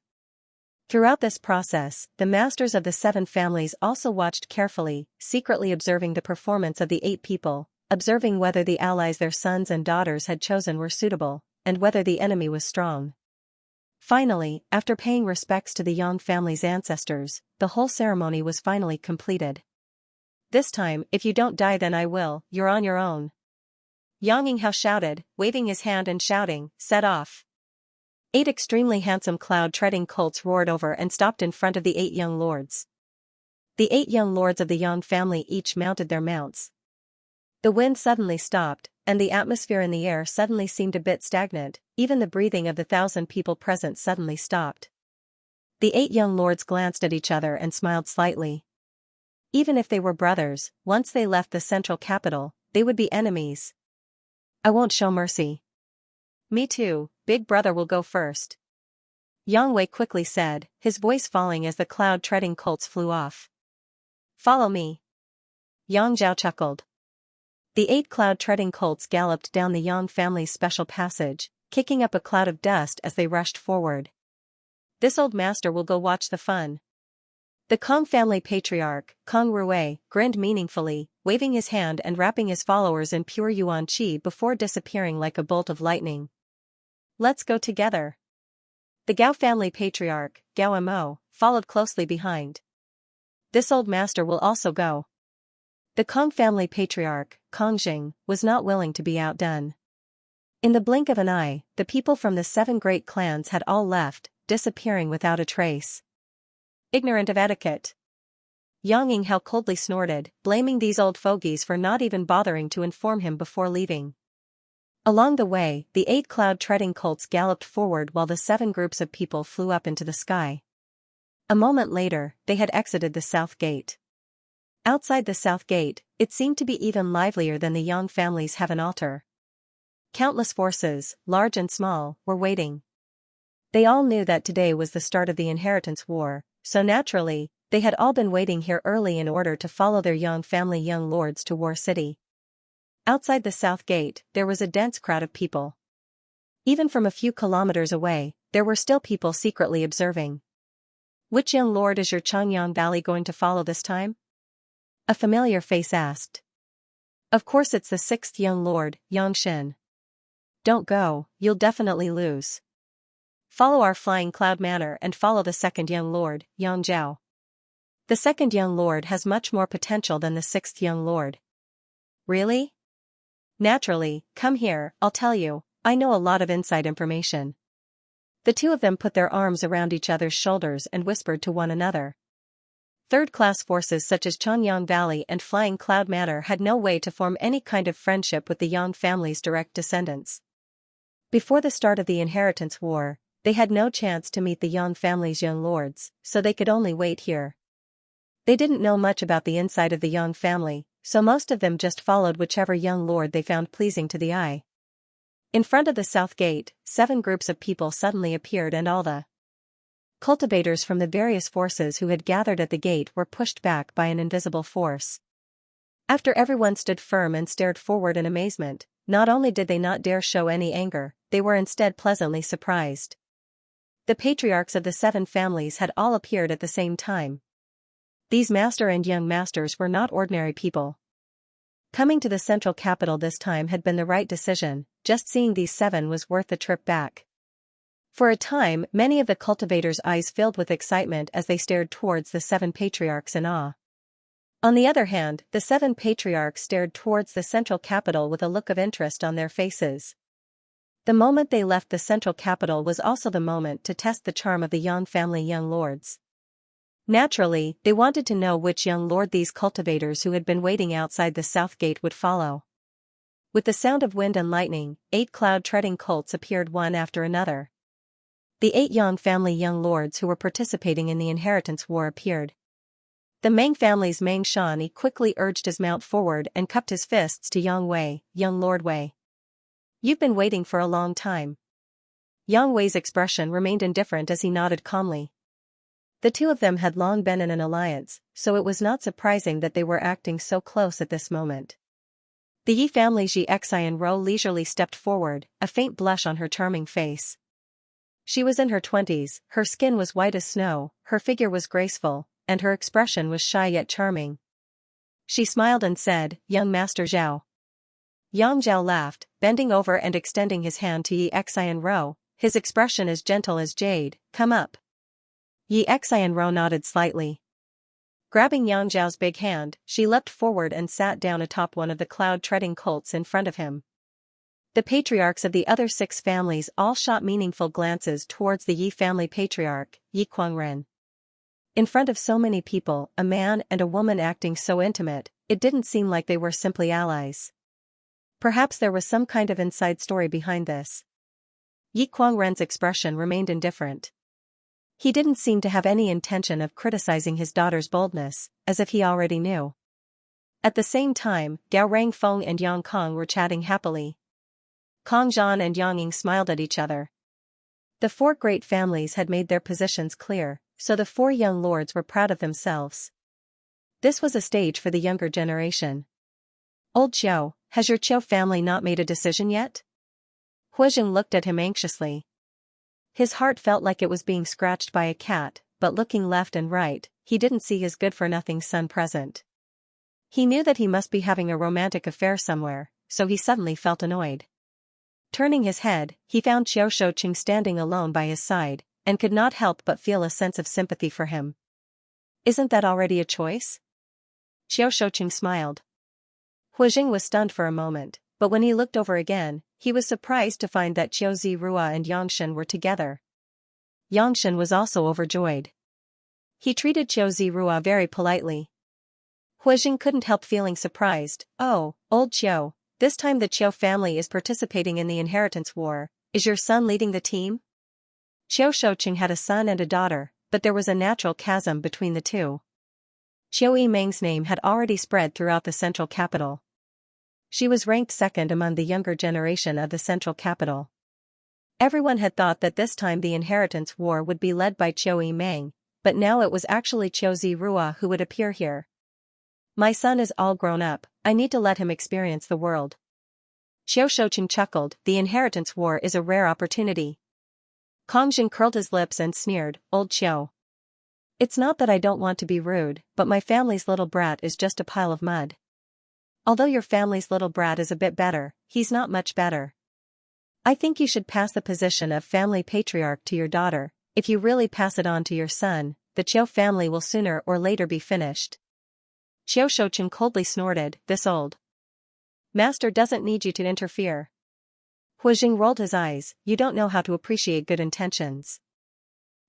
Throughout this process, the masters of the 7 families also watched carefully, secretly observing the performance of the 8 people, observing whether the allies their sons and daughters had chosen were suitable, and whether the enemy was strong. Finally, after paying respects to the Yang family's ancestors, the whole ceremony was finally completed. This time, if you don't die then I will, you're on your own. Yang Yinghao shouted, waving his hand and shouting, set off. 8 extremely handsome cloud-treading colts roared over and stopped in front of the 8 young lords. The 8 young lords of the Yang family each mounted their mounts. The wind suddenly stopped, and the atmosphere in the air suddenly seemed a bit stagnant, even the breathing of the 1,000 people present suddenly stopped. The 8 young lords glanced at each other and smiled slightly. Even if they were brothers, once they left the central capital, they would be enemies. I won't show mercy. Me too, big brother will go first. Yang Wei quickly said, his voice falling as the cloud-treading colts flew off. Follow me. Yang Zhao chuckled. The 8 cloud-treading colts galloped down the Yang family's special passage, kicking up a cloud of dust as they rushed forward. This old master will go watch the fun. The Kong family patriarch, Kong Rui, grinned meaningfully, waving his hand and wrapping his followers in pure yuan qi before disappearing like a bolt of lightning. Let's go together. The Gao family patriarch, Gao Mo, followed closely behind. This old master will also go. The Kong family patriarch, Kong Jing, was not willing to be outdone. In the blink of an eye, the people from the 7 great clans had all left, disappearing without a trace. Ignorant of etiquette. Yang Yinghao coldly snorted, blaming these old fogies for not even bothering to inform him before leaving. Along the way, the 8 cloud-treading colts galloped forward while the 7 groups of people flew up into the sky. A moment later, they had exited the south gate. Outside the south gate, it seemed to be even livelier than the Yang family's heaven altar. Countless forces, large and small, were waiting. They all knew that today was the start of the inheritance war, so naturally, they had all been waiting here early in order to follow their Yang family young lords to War City. Outside the south gate, there was a dense crowd of people. Even from a few kilometers away, there were still people secretly observing. Which young lord is your Changyang Valley going to follow this time? A familiar face asked. Of course it's the 6th young lord, Yang Xin. Don't go, you'll definitely lose. Follow our flying cloud manor and follow the 2nd young lord, Yang Zhao. The 2nd young lord has much more potential than the 6th young lord. Really? Naturally, come here, I'll tell you, I know a lot of inside information. The 2 of them put their arms around each other's shoulders and whispered to one another. Third-class forces such as Changyang Valley and Flying Cloud Manor had no way to form any kind of friendship with the Yang family's direct descendants. Before the start of the inheritance war, they had no chance to meet the Yang family's young lords, so they could only wait here. They didn't know much about the inside of the Yang family, so most of them just followed whichever young lord they found pleasing to the eye. In front of the south gate, 7 groups of people suddenly appeared and all the cultivators from the various forces who had gathered at the gate were pushed back by an invisible force. After everyone stood firm and stared forward in amazement, not only did they not dare show any anger, they were instead pleasantly surprised. The patriarchs of the 7 families had all appeared at the same time. These master and young masters were not ordinary people. Coming to the central capital this time had been the right decision, just seeing these 7 was worth the trip back. For a time, many of the cultivators' eyes filled with excitement as they stared towards the 7 patriarchs in awe. On the other hand, the 7 patriarchs stared towards the central capital with a look of interest on their faces. The moment they left the central capital was also the moment to test the charm of the Yang family young lords. Naturally, they wanted to know which young lord these cultivators who had been waiting outside the south gate would follow. With the sound of wind and lightning, 8 cloud-treading colts appeared one after another. The 8 Yang family young lords who were participating in the inheritance war appeared. The Meng family's Meng Shan quickly urged his mount forward and cupped his fists to Yang Wei, young Lord Wei. You've been waiting for a long time. Yang Wei's expression remained indifferent as he nodded calmly. The 2 of them had long been in an alliance, so it was not surprising that they were acting so close at this moment. The Yi family's Xianxia Ro leisurely stepped forward, a faint blush on her charming face. She was in her 20s, her skin was white as snow, her figure was graceful, and her expression was shy yet charming. She smiled and said, "Young Master Zhao." Yang Zhao laughed, bending over and extending his hand to Xianxia Ro, his expression as gentle as jade. "Come up." Xianxia Ro nodded slightly. Grabbing Yang Zhao's big hand, she leapt forward and sat down atop one of the cloud-treading colts in front of him. The patriarchs of the other 6 families all shot meaningful glances towards the Yi family patriarch, Yi Kuangren. In front of so many people, a man and a woman acting so intimate, it didn't seem like they were simply allies. Perhaps there was some kind of inside story behind this. Yi Kuangren's expression remained indifferent. He didn't seem to have any intention of criticizing his daughter's boldness, as if he already knew. At the same time, Gao Rangfeng and Yang Kong were chatting happily. Kong Zhan and Yang Ying smiled at each other. The 4 great families had made their positions clear, so the 4 young lords were proud of themselves. This was a stage for the younger generation. "Old Qiu, has your Qiu family not made a decision yet?" Huizheng looked at him anxiously. His heart felt like it was being scratched by a cat, but looking left and right, he didn't see his good-for-nothing son present. He knew that he must be having a romantic affair somewhere, so he suddenly felt annoyed. Turning his head, he found Xiao Shouqing standing alone by his side, and could not help but feel a sense of sympathy for him. Isn't that already a choice? Xiao Shouqing smiled. Hu Jing was stunned for a moment, but when he looked over again, he was surprised to find that Qiu Zirua and Yangshan were together. Yangshan was also overjoyed. He treated Qiu Zirua very politely. Hu Jing couldn't help feeling surprised. Oh, old Qiu, this time the Qiu family is participating in the inheritance war. Is your son leading the team? Xiao Shouqing had a son and a daughter, but there was a natural chasm between the two. Qiu Yimeng's name had already spread throughout the central capital. She was ranked second among the younger generation of the central capital. Everyone had thought that this time the inheritance war would be led by Qiu Yimeng, but now it was actually Qiu Zirua who would appear here. My son is all grown up, I need to let him experience the world. Xiao Shouqing chuckled, the inheritance war is a rare opportunity. Kong Jin curled his lips and sneered, old Qiu. It's not that I don't want to be rude, but my family's little brat is just a pile of mud. Although your family's little brat is a bit better, he's not much better. I think you should pass the position of family patriarch to your daughter. If you really pass it on to your son, the Qiu family will sooner or later be finished. Xiao Shouqing coldly snorted, this old master doesn't need you to interfere. Hu Jing rolled his eyes, you don't know how to appreciate good intentions.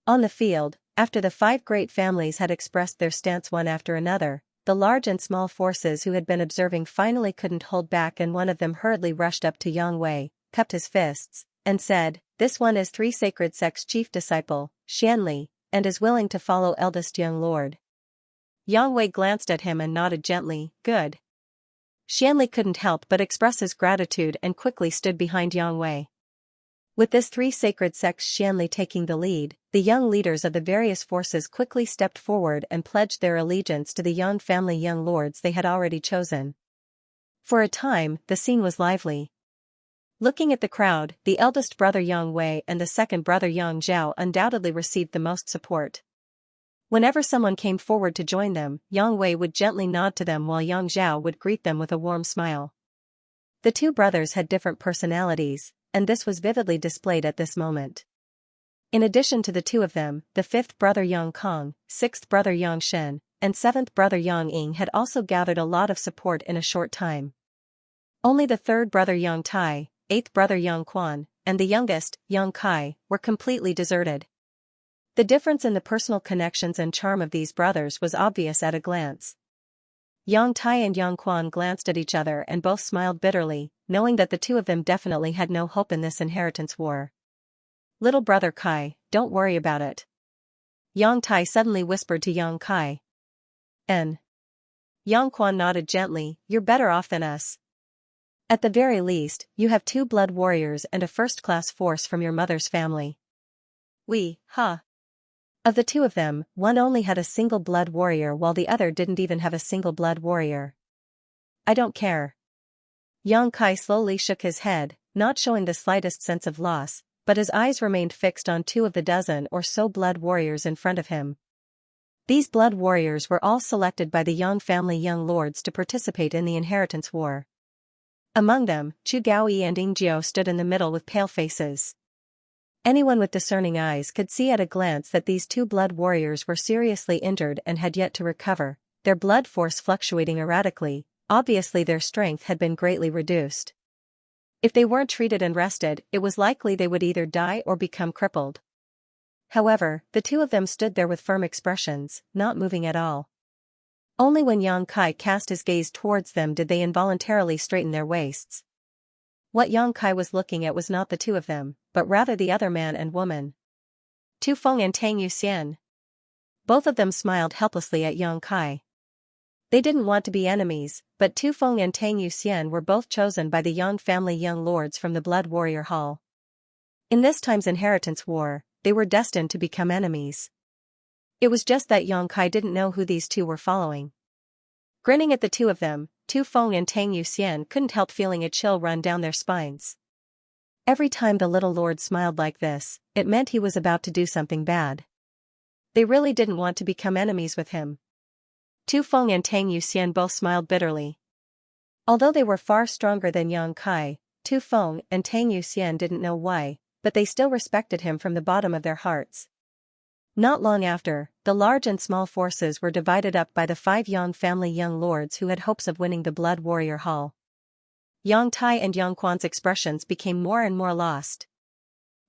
On the field, after the 5 great families had expressed their stance one after another, the large and small forces who had been observing finally couldn't hold back, and one of them hurriedly rushed up to Yang Wei, cupped his fists, and said, this one is 3 sacred sects' chief disciple, Xianli, and is willing to follow eldest young lord. Yang Wei glanced at him and nodded gently, good. Xianli couldn't help but express his gratitude and quickly stood behind Yang Wei. With this 3 sacred sects Xianli taking the lead, the young leaders of the various forces quickly stepped forward and pledged their allegiance to the Yang family young lords they had already chosen. For a time, the scene was lively. Looking at the crowd, the eldest brother Yang Wei and the second brother Yang Zhao undoubtedly received the most support. Whenever someone came forward to join them, Yang Wei would gently nod to them while Yang Zhao would greet them with a warm smile. The 2 brothers had different personalities, and this was vividly displayed at this moment. In addition to the 2 of them, the 5th brother Yang Kong, 6th brother Yang Shen, and 7th brother Yang Ying had also gathered a lot of support in a short time. Only the 3rd brother Yang Tai, 8th brother Yang Quan, and the youngest, Yang Kai, were completely deserted. The difference in the personal connections and charm of these brothers was obvious at a glance. Yang Tai and Yang Quan glanced at each other and both smiled bitterly, knowing that the 2 of them definitely had no hope in this inheritance war. Little brother Kai, don't worry about it. Yang Tai suddenly whispered to Yang Kai. Yang Quan nodded gently, you're better off than us. At the very least, you have 2 blood warriors and a first-class force from your mother's family. Of the 2 of them, one only had a single blood warrior while the other didn't even have a single blood warrior. I don't care. Yang Kai slowly shook his head, not showing the slightest sense of loss, but his eyes remained fixed on 2 of the dozen or so blood warriors in front of him. These blood warriors were all selected by the Yang family young lords to participate in the inheritance war. Among them, Chu Gaoyi and Ying Jiao stood in the middle with pale faces. Anyone with discerning eyes could see at a glance that these 2 blood warriors were seriously injured and had yet to recover, their blood force fluctuating erratically. Obviously their strength had been greatly reduced. If they weren't treated and rested, it was likely they would either die or become crippled. However, the 2 of them stood there with firm expressions, not moving at all. Only when Yang Kai cast his gaze towards them did they involuntarily straighten their waists. What Yang Kai was looking at was not the 2 of them, but rather the other man and woman. Tu Feng and Tang Yuxian. Both of them smiled helplessly at Yang Kai. They didn't want to be enemies, but Tu Feng and Tang Yuxian were both chosen by the Yang family young lords from the Blood Warrior Hall. In this time's inheritance war, they were destined to become enemies. It was just that Yang Kai didn't know who these 2 were following. Grinning at the 2 of them, Tu Feng and Tang Yuxian couldn't help feeling a chill run down their spines. Every time the little lord smiled like this, it meant he was about to do something bad. They really didn't want to become enemies with him. Tu Feng and Tang Yuxian both smiled bitterly. Although they were far stronger than Yang Kai, Tu Feng and Tang Yuxian didn't know why, but they still respected him from the bottom of their hearts. Not long after, the large and small forces were divided up by the 5 Yang family young lords who had hopes of winning the Blood Warrior Hall. Yang Tai and Yang Quan's expressions became more and more lost.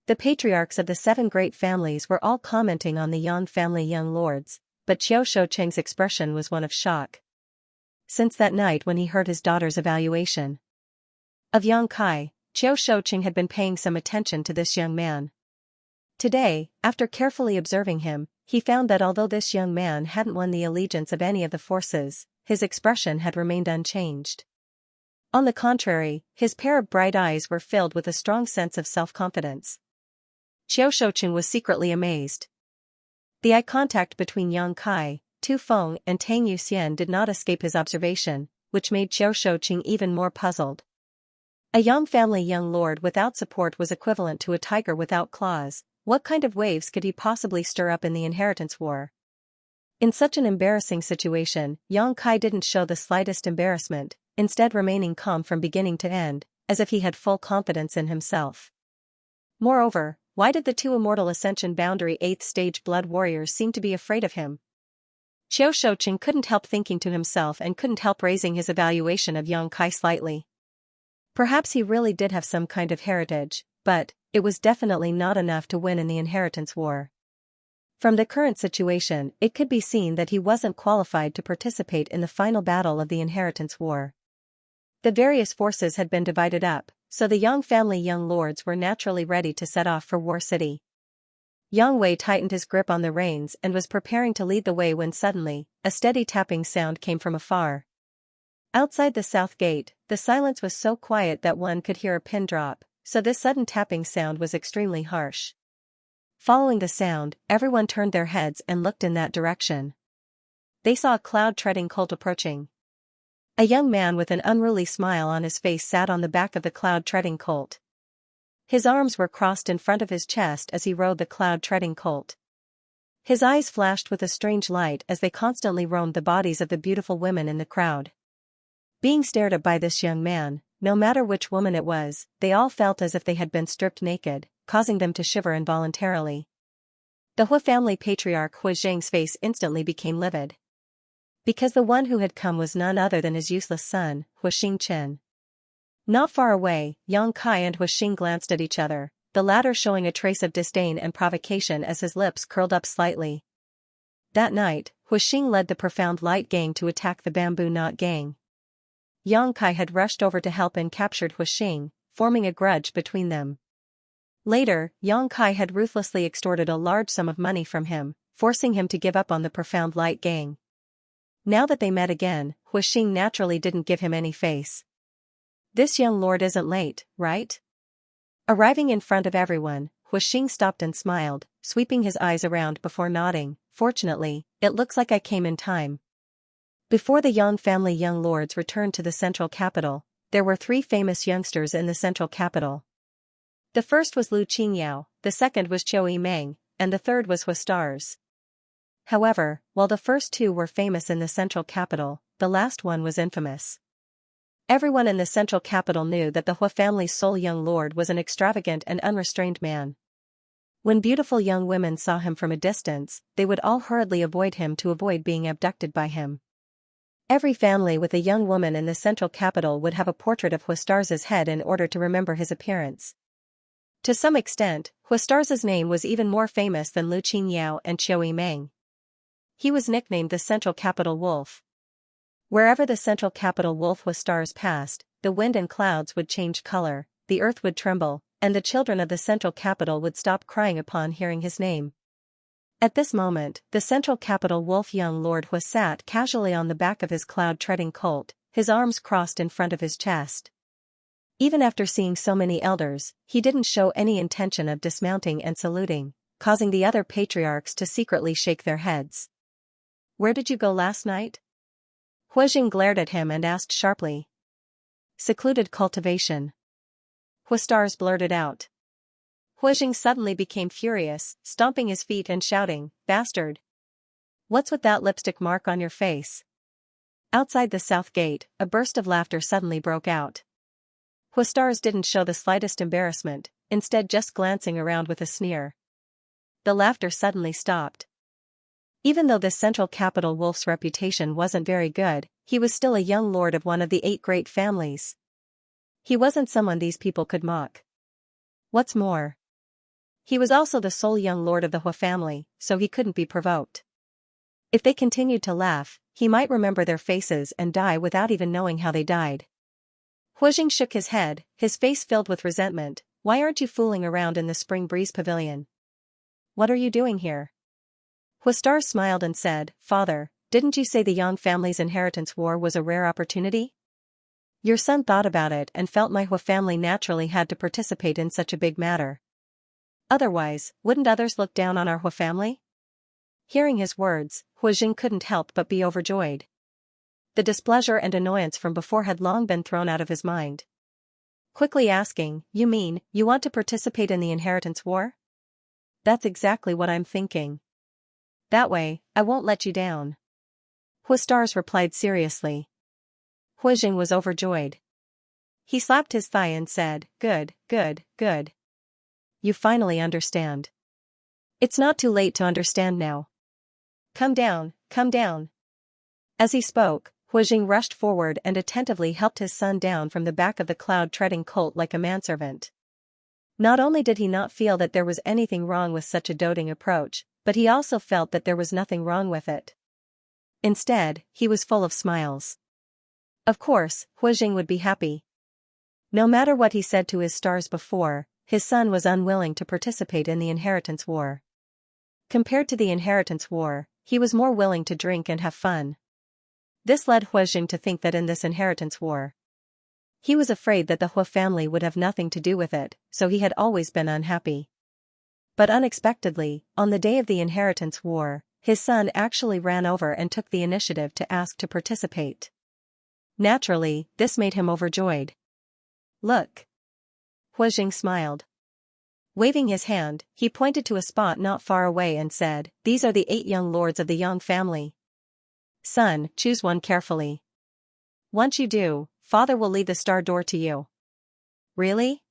The patriarchs of the 7 great families were all commenting on the Yang family young lords, but Qiao Shouqing's expression was one of shock. Since that night when he heard his daughter's evaluation of Yang Kai, Qiao Shouqing had been paying some attention to this young man. Today, after carefully observing him, he found that although this young man hadn't won the allegiance of any of the forces, his expression had remained unchanged. On the contrary, his pair of bright eyes were filled with a strong sense of self-confidence. Qiao Shouqing was secretly amazed. The eye contact between Yang Kai, Tu Feng and Tang Yuxian did not escape his observation, which made Qiao Shouqing even more puzzled. A Yang family young lord without support was equivalent to a tiger without claws. What kind of waves could he possibly stir up in the inheritance war? In such an embarrassing situation, Yang Kai didn't show the slightest embarrassment, instead remaining calm from beginning to end, as if he had full confidence in himself. Moreover, why did the 2 immortal ascension boundary 8th stage blood warriors seem to be afraid of him? Qiao Shouqing couldn't help thinking to himself and couldn't help raising his evaluation of Yang Kai slightly. Perhaps he really did have some kind of heritage, but it was definitely not enough to win in the inheritance war. From the current situation, it could be seen that he wasn't qualified to participate in the final battle of the inheritance war. The various forces had been divided up, so the Yang family young lords were naturally ready to set off for War City. Yang Wei tightened his grip on the reins and was preparing to lead the way when suddenly, a steady tapping sound came from afar. Outside the south gate, the silence was so quiet that one could hear a pin drop, so this sudden tapping sound was extremely harsh. Following the sound, everyone turned their heads and looked in that direction. They saw a cloud-treading colt approaching. A young man with an unruly smile on his face sat on the back of the cloud-treading colt. His arms were crossed in front of his chest as he rode the cloud-treading colt. His eyes flashed with a strange light as they constantly roamed the bodies of the beautiful women in the crowd. Being stared at by this young man, no matter which woman it was, they all felt as if they had been stripped naked, causing them to shiver involuntarily. The Hu family patriarch Hu Zheng's face instantly became livid. Because the one who had come was none other than his useless son, Hu Xingchen. Not far away, Yang Kai and Hu Xing glanced at each other, the latter showing a trace of disdain and provocation as his lips curled up slightly. That night, Hu Xing led the Profound Light gang to attack the Bamboo Knot gang. Yang Kai had rushed over to help and captured Hu Xing, forming a grudge between them. Later, Yang Kai had ruthlessly extorted a large sum of money from him, forcing him to give up on the Profound Light gang. Now that they met again, Hu Xing naturally didn't give him any face. This young lord isn't late, right? Arriving in front of everyone, Hu Xing stopped and smiled, sweeping his eyes around before nodding. Fortunately, it looks like I came in time. Before the Yang family young lords returned to the central capital, there were 3 famous youngsters in the central capital. The first was Lu Qingyao, the second was Chou Yimeng, and the third was Hu Stars. However, while the first 2 were famous in the central capital, the last one was infamous. Everyone in the central capital knew that the Hu family's sole young lord was an extravagant and unrestrained man. When beautiful young women saw him from a distance, they would all hurriedly avoid him to avoid being abducted by him. Every family with a young woman in the central capital would have a portrait of Hu Stars' head in order to remember his appearance. To some extent, Hu Stars' name was even more famous than Lu Qingyao and Chou Yimeng. He was nicknamed the Central Capital Wolf. Wherever the Central Capital Wolf Hu Stars passed, the wind and clouds would change color, the earth would tremble, and the children of the Central Capital would stop crying upon hearing his name. At this moment, the Central Capital Wolf young Lord Hu sat casually on the back of his cloud-treading colt, his arms crossed in front of his chest. Even after seeing so many elders, he didn't show any intention of dismounting and saluting, causing the other patriarchs to secretly shake their heads. "Where did you go last night?" Hu Jing glared at him and asked sharply. "Secluded cultivation." Hu Stars blurted out. Huijing suddenly became furious, stomping his feet and shouting, "Bastard! What's with that lipstick mark on your face?" Outside the south gate, a burst of laughter suddenly broke out. Huistars didn't show the slightest embarrassment, instead just glancing around with a sneer. The laughter suddenly stopped. Even though this central capital wolf's reputation wasn't very good, he was still a young lord of one of the 8 great families. He wasn't someone these people could mock. What's more, he was also the sole young lord of the Hua family, so he couldn't be provoked. If they continued to laugh, he might remember their faces and die without even knowing how they died. Huijing shook his head, his face filled with resentment. "Why aren't you fooling around in the Spring Breeze Pavilion? What are you doing here?" Huistar smiled and said, "Father, didn't you say the Yang family's inheritance war was a rare opportunity? Your son thought about it and felt my Hua family naturally had to participate in such a big matter. Otherwise, wouldn't others look down on our Hua family?" Hearing his words, Huijing couldn't help but be overjoyed. The displeasure and annoyance from before had long been thrown out of his mind. Quickly asking, "You mean, you want to participate in the inheritance war?" "That's exactly what I'm thinking. That way, I won't let you down." Huistars replied seriously. Huijing was overjoyed. He slapped his thigh and said, "Good, good, good. You finally understand. It's not too late to understand now. Come down, come down." As he spoke, Huijing rushed forward and attentively helped his son down from the back of the cloud-treading colt like a manservant. Not only did he not feel that there was anything wrong with such a doting approach, but he also felt that there was nothing wrong with it. Instead, he was full of smiles. Of course, Huijing would be happy. No matter what he said to his stars before, his son was unwilling to participate in the inheritance war. Compared to the inheritance war, he was more willing to drink and have fun. This led Huijing to think that in this inheritance war, he was afraid that the Hua family would have nothing to do with it, so he had always been unhappy. But unexpectedly, on the day of the inheritance war, his son actually ran over and took the initiative to ask to participate. Naturally, this made him overjoyed. "Look." Huijing smiled. Waving his hand, he pointed to a spot not far away and said, "These are the 8 young lords of the Yang family. Son, choose one carefully. Once you do, father will lead the star door to you." "Really?"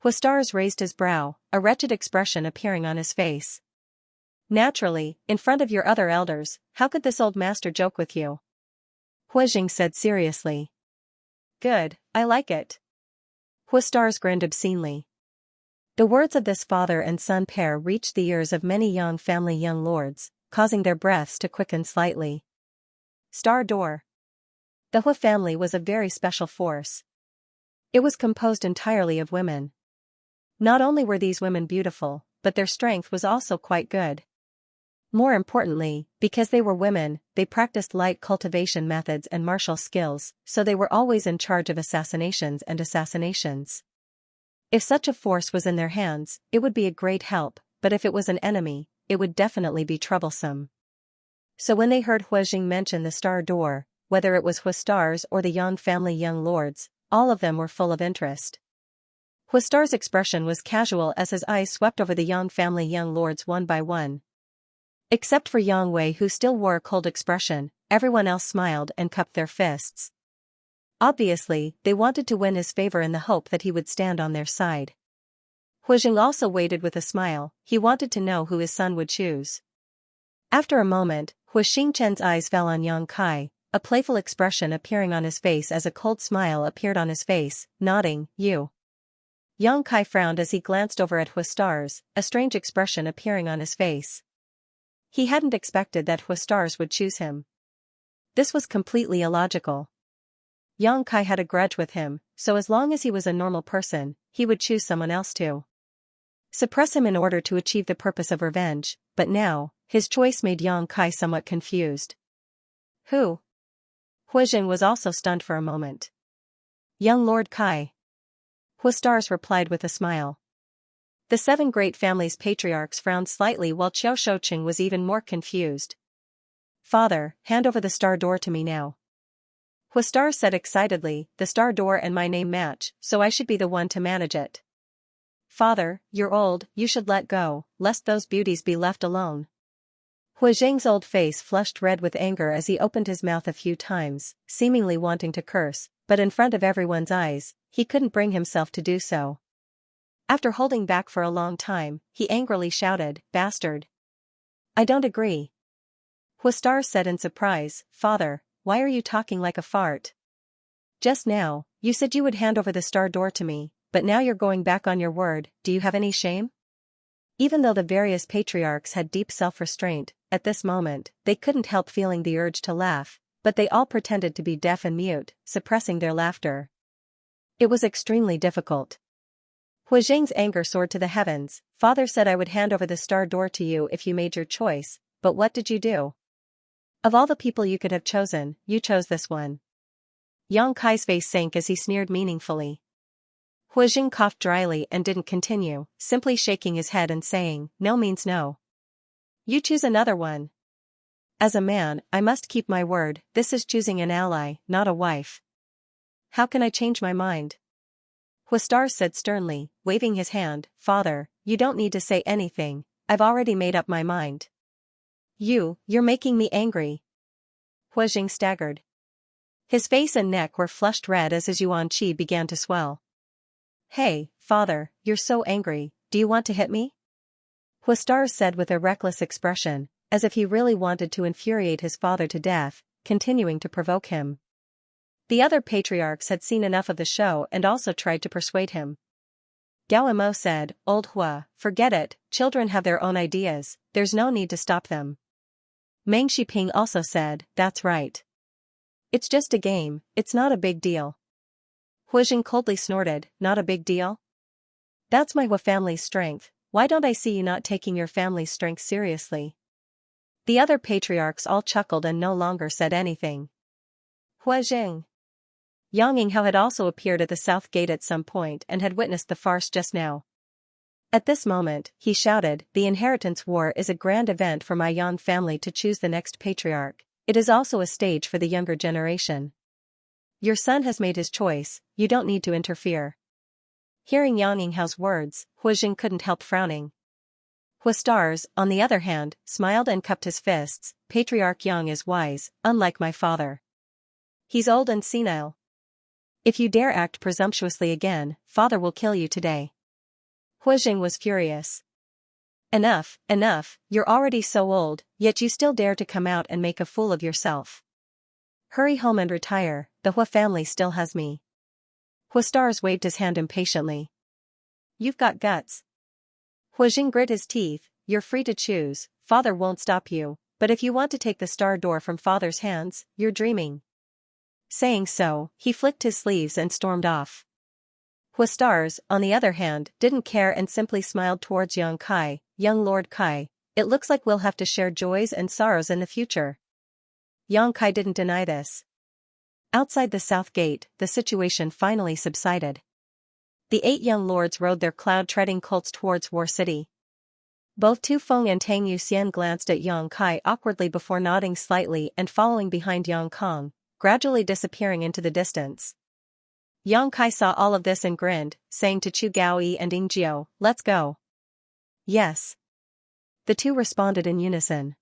Huistars raised his brow, a wretched expression appearing on his face. "Naturally, in front of your other elders, how could this old master joke with you?" Huijing said seriously. "Good, I like it." Huistars grinned obscenely. The words of this father and son pair reached the ears of many Yang family young lords, causing their breaths to quicken slightly. Star door. The Hua family was a very special force. It was composed entirely of women. Not only were these women beautiful, but their strength was also quite good. More importantly, because they were women, they practiced light cultivation methods and martial skills, so they were always in charge of assassinations and assassinations. If such a force was in their hands, it would be a great help, but if it was an enemy, it would definitely be troublesome. So when they heard Huijing mention the star door, whether it was Huistars or the Yang family young lords, all of them were full of interest. Huistar's expression was casual as his eyes swept over the Yang family young lords one by one. Except for Yang Wei, who still wore a cold expression, everyone else smiled and cupped their fists. Obviously, they wanted to win his favor in the hope that he would stand on their side. Huijing also waited with a smile, he wanted to know who his son would choose. After a moment, Hu Xingchen's eyes fell on Yang Kai, a playful expression appearing on his face as a cold smile appeared on his face, nodding, "You." Yang Kai frowned as he glanced over at Huistars, a strange expression appearing on his face. He hadn't expected that Huistars would choose him. This was completely illogical. Yang Kai had a grudge with him, so as long as he was a normal person, he would choose someone else to suppress him in order to achieve the purpose of revenge, but now, his choice made Yang Kai somewhat confused. "Who?" Huijing was also stunned for a moment. "Young Lord Kai." Huistars replied with a smile. The 7 great families' patriarchs frowned slightly while Qiao Shouqing was even more confused. "Father, hand over the star door to me now." Huistars said excitedly, "The star door and my name match, so I should be the one to manage it." "Father, you're old, you should let go, lest those beauties be left alone." Hu Jing's old face flushed red with anger as he opened his mouth a few times, seemingly wanting to curse, but in front of everyone's eyes, he couldn't bring himself to do so. After holding back for a long time, he angrily shouted, "Bastard! I don't agree." Huastar said in surprise, "Father, why are you talking like a fart? Just now, you said you would hand over the star door to me, but now you're going back on your word. Do you have any shame?" Even though the various patriarchs had deep self-restraint, at this moment, they couldn't help feeling the urge to laugh, but they all pretended to be deaf and mute, suppressing their laughter. It was extremely difficult. Hu Jing's anger soared to the heavens. "Father said I would hand over the star door to you if you made your choice, but what did you do? Of all the people you could have chosen, you chose this one." Yang Kai's face sank as he sneered meaningfully. Hu Jing coughed dryly and didn't continue, simply shaking his head and saying, "No means no. You choose another one. As a man, I must keep my word. This is choosing an ally, not a wife. How can I change my mind?" Huastar said sternly, waving his hand, "Father, you don't need to say anything, I've already made up my mind." You're making me angry." Hu Jing staggered. His face and neck were flushed red as his yuan qi began to swell. "Hey, father, you're so angry, do you want to hit me?" Huastar said with a reckless expression, as if he really wanted to infuriate his father to death, continuing to provoke him. The other patriarchs had seen enough of the show and also tried to persuade him. Gao Mo said, "Old Hua, forget it, children have their own ideas, there's no need to stop them." Meng Shiping also said, "That's right. It's just a game, it's not a big deal." Hu Jing coldly snorted, "Not a big deal? That's my Hua family's strength, why don't I see you not taking your family's strength seriously?" The other patriarchs all chuckled and no longer said anything. Hu Jing. Yang Yinghao had also appeared at the south gate at some point and had witnessed the farce just now. At this moment, he shouted, "The inheritance war is a grand event for my Yan family to choose the next patriarch. It is also a stage for the younger generation. Your son has made his choice, you don't need to interfere." Hearing Yang Yinghao's words, Hu Jing couldn't help frowning. Huastars, on the other hand, smiled and cupped his fists. "Patriarch Yang is wise, unlike my father. He's old and senile. If you dare act presumptuously again, father will kill you today." Hu Jing was furious. Enough, you're already so old, yet you still dare to come out and make a fool of yourself. Hurry home and retire, the Hua family still has me." Huastars waved his hand impatiently. "You've got guts." Hu Jing grit his teeth, "You're free to choose, father won't stop you, but if you want to take the star door from father's hands, you're dreaming." Saying so, he flicked his sleeves and stormed off. Huastars, on the other hand, didn't care and simply smiled towards Yang Kai. "Young Lord Kai, it looks like we'll have to share joys and sorrows in the future." Yang Kai didn't deny this. Outside the south gate, the situation finally subsided. The 8 young lords rode their cloud-treading colts towards War City. Both Tu Feng and Tang Yuxian glanced at Yang Kai awkwardly before nodding slightly and following behind Yang Kong, gradually disappearing into the distance. Yang Kai saw all of this and grinned, saying to Chu Gaoyi and Ying Jiao, "Let's go." "Yes." The two responded in unison.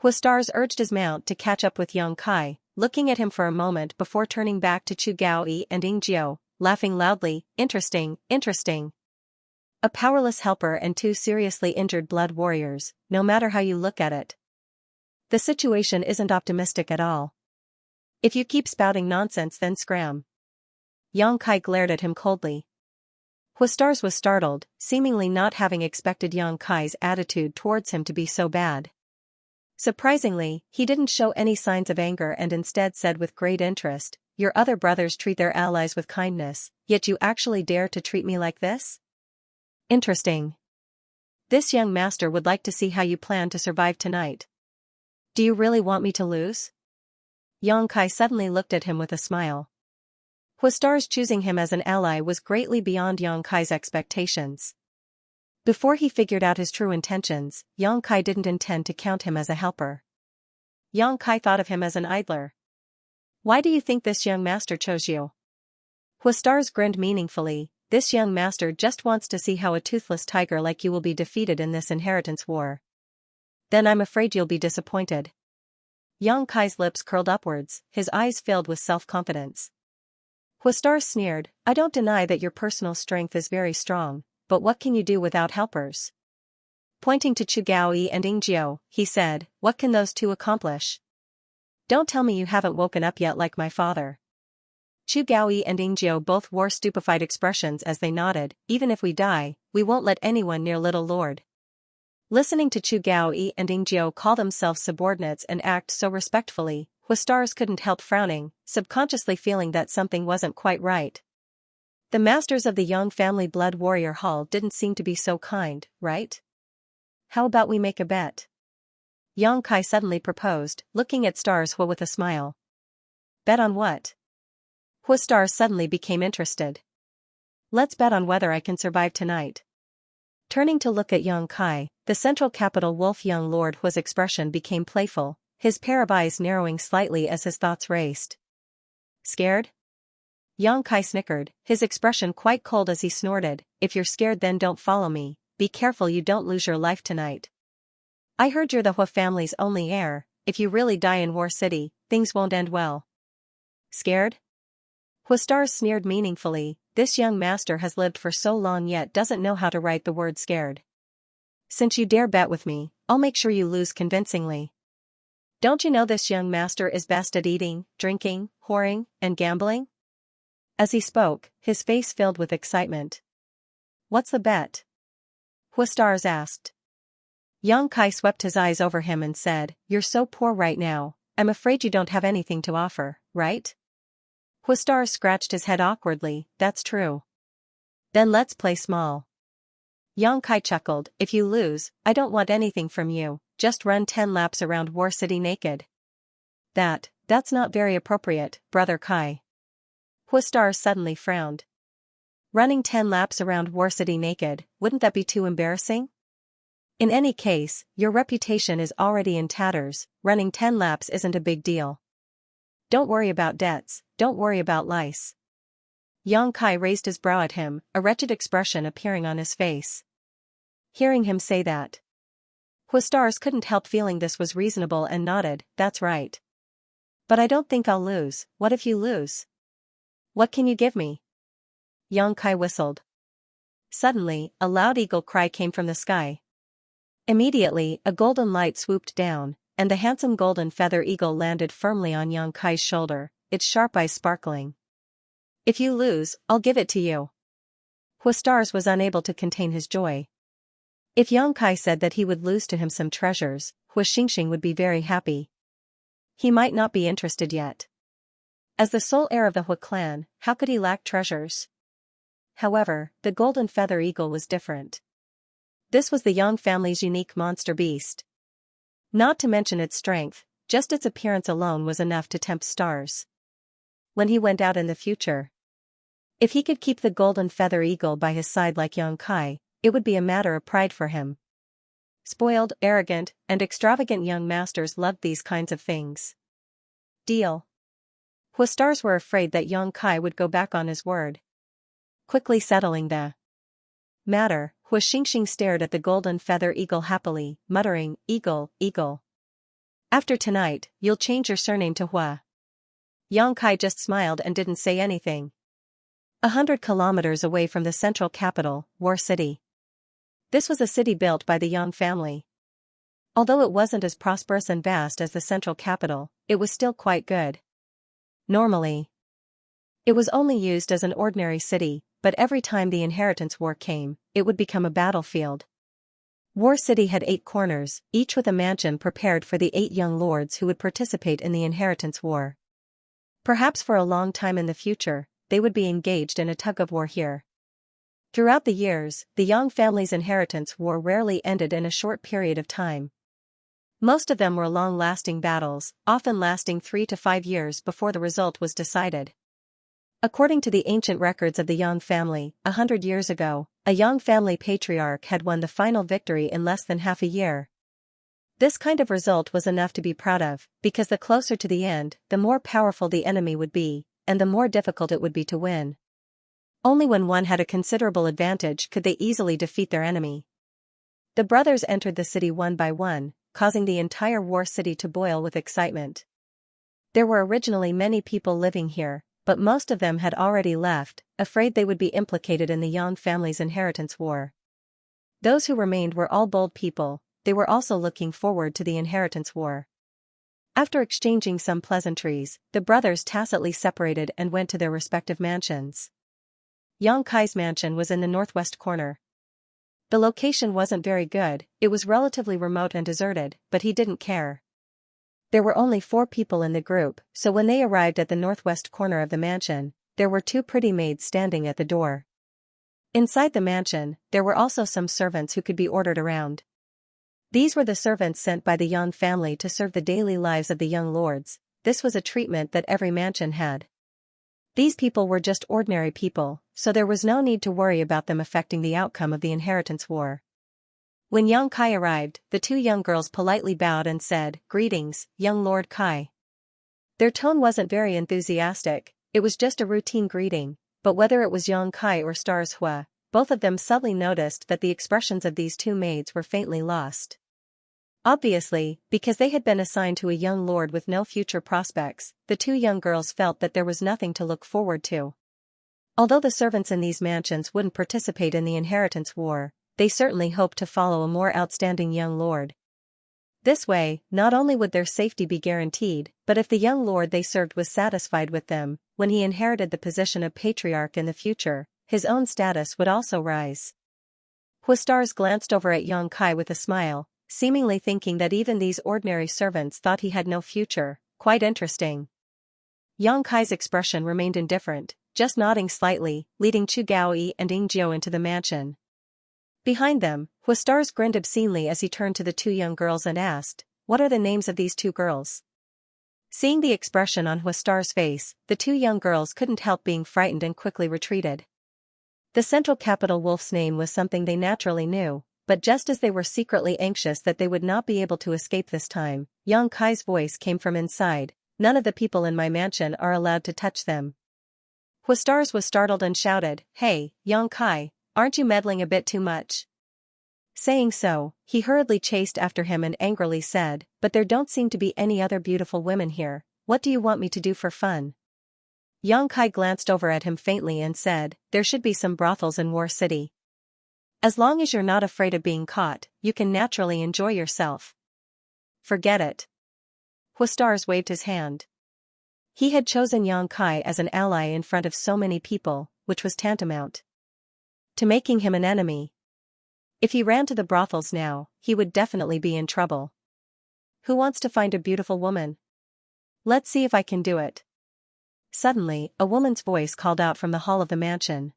Huastars urged his mount to catch up with Yang Kai, looking at him for a moment before turning back to Chu Gaoyi and Ying Jiao, laughing loudly, Interesting. A powerless helper and 2 seriously injured blood warriors, no matter how you look at it. The situation isn't optimistic at all. If you keep spouting nonsense then scram. Yang Kai glared at him coldly. Huastars was startled, seemingly not having expected Yang Kai's attitude towards him to be so bad. Surprisingly, he didn't show any signs of anger and instead said with great interest, "Your other brothers treat their allies with kindness, yet you actually dare to treat me like this? Interesting. This young master would like to see how you plan to survive tonight. Do you really want me to lose?" Yang Kai suddenly looked at him with a smile. Huastars choosing him as an ally was greatly beyond Yang Kai's expectations. Before he figured out his true intentions, Yang Kai didn't intend to count him as a helper. Yang Kai thought of him as an idler. "Why do you think this young master chose you?" Huastars grinned meaningfully, this young master just wants to see how a toothless tiger like you will be defeated in this inheritance war. Then I'm afraid you'll be disappointed. Yang Kai's lips curled upwards, his eyes filled with self-confidence. Huastar sneered, I don't deny that your personal strength is very strong, but what can you do without helpers? Pointing to Chu Gaoyi and Ingjiu, he said, what can those two accomplish? Don't tell me you haven't woken up yet like my father. Chu Gaoyi and Ingjiu both wore stupefied expressions as they nodded, even if we die, we won't let anyone near little lord. Listening to Chu Gaoyi and Ingjiu call themselves subordinates and act so respectfully, Huastars couldn't help frowning, subconsciously feeling that something wasn't quite right. The masters of the Yang family blood warrior hall didn't seem to be so kind, right? How about we make a bet? Yang Kai suddenly proposed, looking at Stars Hua with a smile. Bet on what? Huastar suddenly became interested. Let's bet on whether I can survive tonight. Turning to look at Yang Kai, the central capital wolf young lord Hua's expression became playful, his pair of eyes narrowing slightly as his thoughts raced. Scared? Yang Kai snickered, his expression quite cold as he snorted, if you're scared then don't follow me, be careful you don't lose your life tonight. I heard you're the Hua family's only heir, if you really die in War City, things won't end well. Scared? Huastar sneered meaningfully, this young master has lived for so long yet doesn't know how to write the word scared. Since you dare bet with me, I'll make sure you lose convincingly. Don't you know this young master is best at eating, drinking, whoring, and gambling? As he spoke, his face filled with excitement. What's the bet? Huastars asked. Yang Kai swept his eyes over him and said, you're so poor right now, I'm afraid you don't have anything to offer, right? Huastar scratched his head awkwardly, that's true. Then let's play small. Yang Kai chuckled, if you lose, I don't want anything from you, just run 10 laps around War City naked. That's not very appropriate, brother Kai. Huastar suddenly frowned. Running 10 laps around War City naked, wouldn't that be too embarrassing? In any case, your reputation is already in tatters, running 10 laps isn't a big deal. Don't worry about debts, don't worry about lice. Yang Kai raised his brow at him, a wretched expression appearing on his face. Hearing him say that, Huastars couldn't help feeling this was reasonable and nodded, that's right. But I don't think I'll lose, what if you lose? What can you give me? Yang Kai whistled. Suddenly, a loud eagle cry came from the sky. Immediately, a golden light swooped down, and the handsome golden feather eagle landed firmly on Yang Kai's shoulder, its sharp eyes sparkling. If you lose, I'll give it to you. Huastars was unable to contain his joy. If Yang Kai said that he would lose to him some treasures, Hua Xingxing would be very happy. He might not be interested yet. As the sole heir of the Hua clan, how could he lack treasures? However, the golden feather eagle was different. This was the Yang family's unique monster beast. Not to mention its strength, just its appearance alone was enough to tempt Stars. When he went out in the future, if he could keep the golden feather eagle by his side like Yang Kai, it would be a matter of pride for him. Spoiled, arrogant, and extravagant young masters loved these kinds of things. Deal. Huastars were afraid that Yang Kai would go back on his word. Quickly settling the matter, Hua Xingxing stared at the golden feather eagle happily, muttering, Eagle, eagle. After tonight, you'll change your surname to Hua. Yang Kai just smiled and didn't say anything. 100 kilometers away from the central capital, War City. This was a city built by the Yang family. Although it wasn't as prosperous and vast as the central capital, it was still quite good. Normally, it was only used as an ordinary city, but every time the inheritance war came, it would become a battlefield. War City had 8 corners, each with a mansion prepared for the 8 young lords who would participate in the inheritance war. Perhaps for a long time in the future, they would be engaged in a tug-of-war here. Throughout the years, the Yang family's inheritance war rarely ended in a short period of time. Most of them were long-lasting battles, often lasting 3 to 5 years before the result was decided. According to the ancient records of the Yang family, 100 years ago, a Yang family patriarch had won the final victory in less than half a year. This kind of result was enough to be proud of, because the closer to the end, the more powerful the enemy would be, and the more difficult it would be to win. Only when one had a considerable advantage could they easily defeat their enemy. The brothers entered the city one by one, causing the entire war city to boil with excitement. There were originally many people living here, but most of them had already left, afraid they would be implicated in the Yang family's inheritance war. Those who remained were all bold people. They were also looking forward to the inheritance war. After exchanging some pleasantries, the brothers tacitly separated and went to their respective mansions. Yang Kai's mansion was in the northwest corner. The location wasn't very good, it was relatively remote and deserted, but he didn't care. There were only 4 people in the group, so when they arrived at the northwest corner of the mansion, there were 2 pretty maids standing at the door. Inside the mansion, there were also some servants who could be ordered around. These were the servants sent by the Yang family to serve the daily lives of the young lords. This was a treatment that every mansion had. These people were just ordinary people, so there was no need to worry about them affecting the outcome of the inheritance war. When young Kai arrived, the 2 young girls politely bowed and said, "Greetings, young Lord Kai." Their tone wasn't very enthusiastic, it was just a routine greeting, but whether it was young Kai or Stars Hua, both of them subtly noticed that the expressions of these 2 maids were faintly lost. Obviously, because they had been assigned to a young lord with no future prospects, the 2 young girls felt that there was nothing to look forward to. Although the servants in these mansions wouldn't participate in the inheritance war, they certainly hoped to follow a more outstanding young lord. This way, not only would their safety be guaranteed, but if the young lord they served was satisfied with them, when he inherited the position of patriarch in the future, his own status would also rise. Huastars glanced over at young Kai with a smile, seemingly thinking that even these ordinary servants thought he had no future. Quite interesting. Yang Kai's expression remained indifferent, just nodding slightly, leading Chu Gaoyi and Ying Jiu into the mansion. Behind them, Huastars grinned obscenely as he turned to the 2 young girls and asked, "What are the names of these 2 girls?" Seeing the expression on Huastars' face, the 2 young girls couldn't help being frightened and quickly retreated. The central capital wolf's name was something they naturally knew, but just as they were secretly anxious that they would not be able to escape this time, young Kai's voice came from inside, "None of the people in my mansion are allowed to touch them." Huastars was startled and shouted, "Hey, young Kai, aren't you meddling a bit too much?" Saying so, he hurriedly chased after him and angrily said, "But there don't seem to be any other beautiful women here. What do you want me to do for fun?" Yang Kai glanced over at him faintly and said, "There should be some brothels in War City. As long as you're not afraid of being caught, you can naturally enjoy yourself." "Forget it." Huastars waved his hand. He had chosen Yang Kai as an ally in front of so many people, which was tantamount to making him an enemy. If he ran to the brothels now, he would definitely be in trouble. "Who wants to find a beautiful woman? Let's see if I can do it." Suddenly, a woman's voice called out from the hall of the mansion.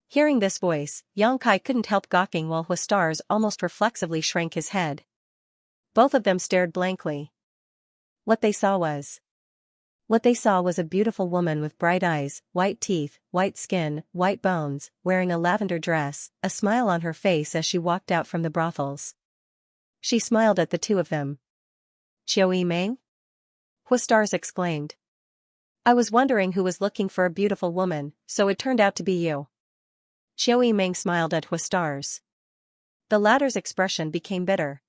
Hearing this voice, Yang Kai couldn't help gawking while Huastars almost reflexively shrank his head. Both of them stared blankly. What they saw was a beautiful woman with bright eyes, white teeth, white skin, white bones, wearing a lavender dress, a smile on her face as she walked out from the brothels. She smiled at the 2 of them. "Qiu Yimeng?" Huastars exclaimed. "I was wondering who was looking for a beautiful woman, so it turned out to be you." Qiu Yimeng smiled at Huastars. The latter's expression became bitter.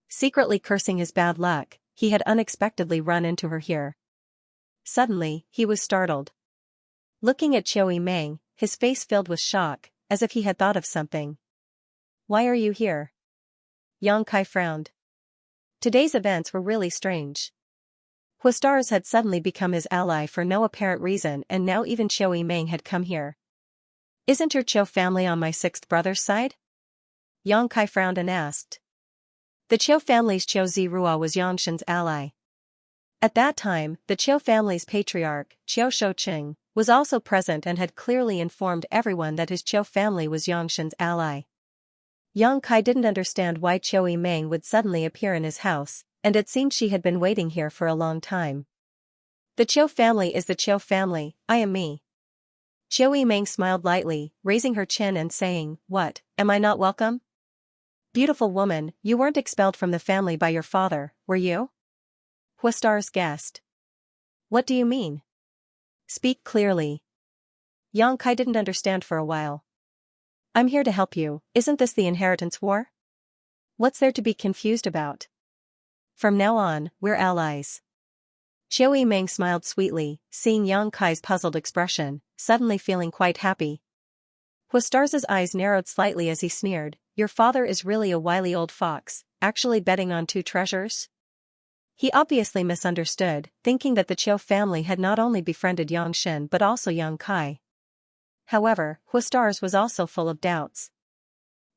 Secretly cursing his bad luck, he had unexpectedly run into her here. Suddenly, he was startled. Looking at Qiu Yimeng, his face filled with shock, as if he had thought of something. "Why are you here?" Yang Kai frowned. Today's events were really strange. Huastars had suddenly become his ally for no apparent reason, and now even Qiu Yimeng had come here. "Isn't your Qiu family on my 6th brother's side?" Yang Kai frowned and asked. The Qiu family's Qiu Zirua was Yangshan's ally. At that time, the Qiu family's patriarch, Qiu Shouqing, was also present and had clearly informed everyone that his Qiu family was Yangshan's ally. Yang Kai didn't understand why Qiu Yimeng would suddenly appear in his house, and it seemed she had been waiting here for a long time. "The Qiu family is the Qiu family, I am me." Qiu Yimeng smiled lightly, raising her chin and saying, "What, am I not welcome?" "Beautiful woman, you weren't expelled from the family by your father, were you?" Huastars guessed. "What do you mean? Speak clearly." Yang Kai didn't understand for a while. I'm here to help you, isn't this the inheritance war? What's there to be confused about? From now on, we're allies. Qiu Yimeng smiled sweetly, seeing Yang Kai's puzzled expression, suddenly feeling quite happy. Huistarz's eyes narrowed slightly as he sneered, your father is really a wily old fox, actually betting on two treasures? He obviously misunderstood, thinking that the Qiu family had not only befriended Yang Shen but also Yang Kai. However, Huistarz was also full of doubts.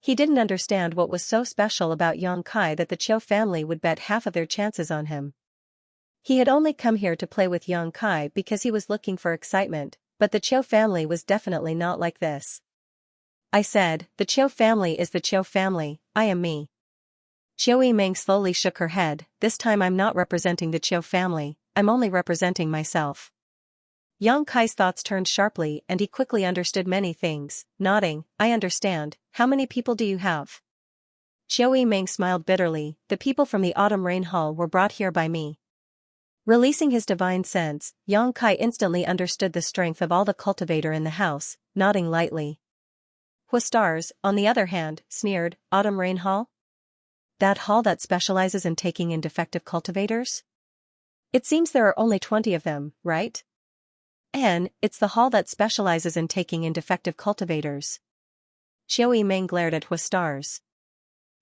He didn't understand what was so special about Yang Kai that the Qiu family would bet half of their chances on him. He had only come here to play with Yang Kai because he was looking for excitement, but the Qiu family was definitely not like this. I said, the Qiu family is the Qiu family, I am me. Qiu Yimeng slowly shook her head, this time I'm not representing the Qiu family, I'm only representing myself. Yang Kai's thoughts turned sharply and he quickly understood many things, nodding, I understand, how many people do you have? Qiu Yimeng smiled bitterly, the people from the Autumn Rain Hall were brought here by me. Releasing his divine sense, Yang Kai instantly understood the strength of all the cultivator in the house, nodding lightly. Huistarz, on the other hand, sneered, Autumn Rain Hall? That hall that specializes in taking in defective cultivators? It seems there are only 20 of them, right? It's the hall that specializes in taking in defective cultivators. Qiu Yimeng glared at Huistarz.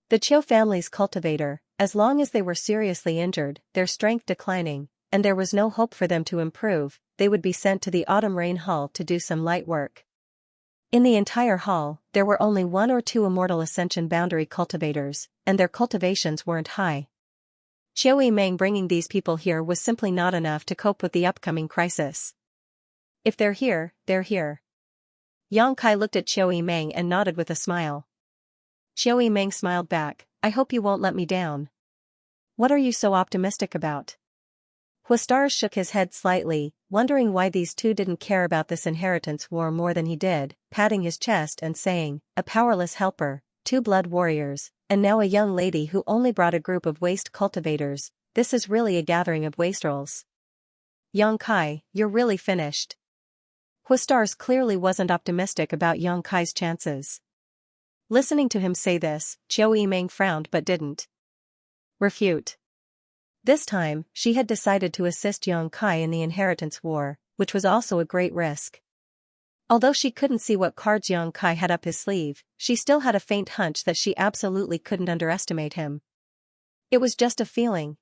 The Qiu family's cultivator, as long as they were seriously injured, their strength declining, and there was no hope for them to improve, they would be sent to the Autumn Rain Hall to do some light work. In the entire hall, there were only 1 or 2 immortal ascension boundary cultivators, and their cultivations weren't high. Qiu Yimeng bringing these people here was simply not enough to cope with the upcoming crisis. If they're here, they're here. Yang Kai looked at Qiu Yimeng and nodded with a smile. Qiu Yimeng smiled back, I hope you won't let me down. What are you so optimistic about? Huistarz shook his head slightly, wondering why these two didn't care about this inheritance war more than he did, patting his chest and saying, a powerless helper, 2 blood warriors, and now a young lady who only brought a group of waste cultivators, this is really a gathering of wastrels. Yang Kai, you're really finished. Huistarz clearly wasn't optimistic about Yang Kai's chances. Listening to him say this, Qiu Yimeng frowned but didn't refute. This time, she had decided to assist Yang Kai in the inheritance war, which was also a great risk. Although she couldn't see what cards Yang Kai had up his sleeve, she still had a faint hunch that she absolutely couldn't underestimate him. It was just a feeling.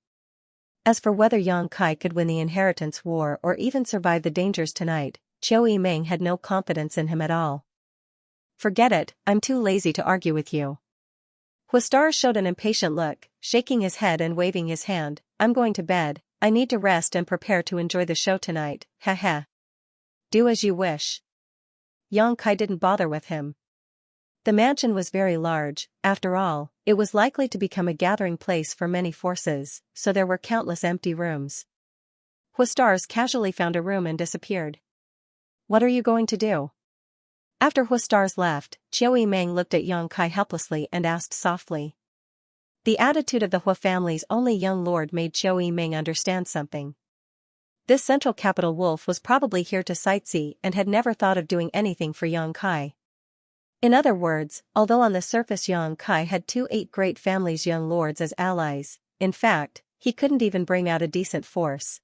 As for whether Yang Kai could win the inheritance war or even survive the dangers tonight, Qiu Yimeng had no confidence in him at all. Forget it, I'm too lazy to argue with you. Huistarz showed an impatient look, shaking his head and waving his hand, I'm going to bed, I need to rest and prepare to enjoy the show tonight, heh. Do as you wish. Yang Kai didn't bother with him. The mansion was very large, after all, it was likely to become a gathering place for many forces, so there were countless empty rooms. Huistarz casually found a room and disappeared. What are you going to do? After Huistarz left, Qiu Yimeng looked at Yang Kai helplessly and asked softly. The attitude of the Hua family's only young lord made Qiu Yimeng understand something. This central capital wolf was probably here to sightsee and had never thought of doing anything for Yang Kai. In other words, although on the surface Yang Kai had 8 great families' young lords as allies, in fact, he couldn't even bring out a decent force.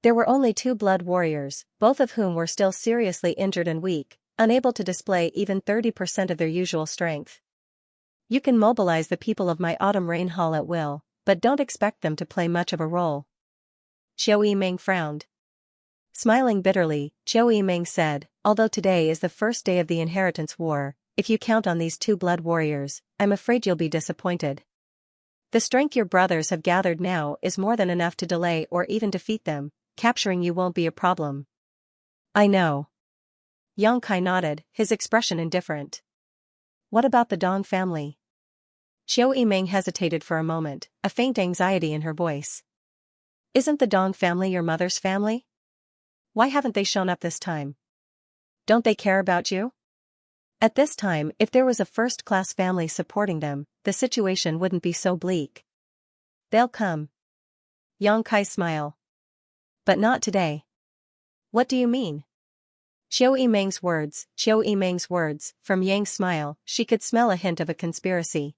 There were only 2 blood warriors, both of whom were still seriously injured and weak, unable to display even 30% of their usual strength. You can mobilize the people of my Autumn Rain Hall at will, but don't expect them to play much of a role. Qiu Yimeng frowned. Smiling bitterly, Qiu Yimeng said, although today is the first day of the inheritance war, if you count on these 2 blood warriors, I'm afraid you'll be disappointed. The strength your brothers have gathered now is more than enough to delay or even defeat them, capturing you won't be a problem. I know. Yang Kai nodded, his expression indifferent. What about the Dong family? Qiu Yimeng hesitated for a moment, a faint anxiety in her voice. Isn't the Dong family your mother's family? Why haven't they shown up this time? Don't they care about you? At this time, if there was a first-class family supporting them, the situation wouldn't be so bleak. They'll come. Yang Kai smiled. But not today. What do you mean? Qiu Yimeng's words, from Yang's smile, she could smell a hint of a conspiracy.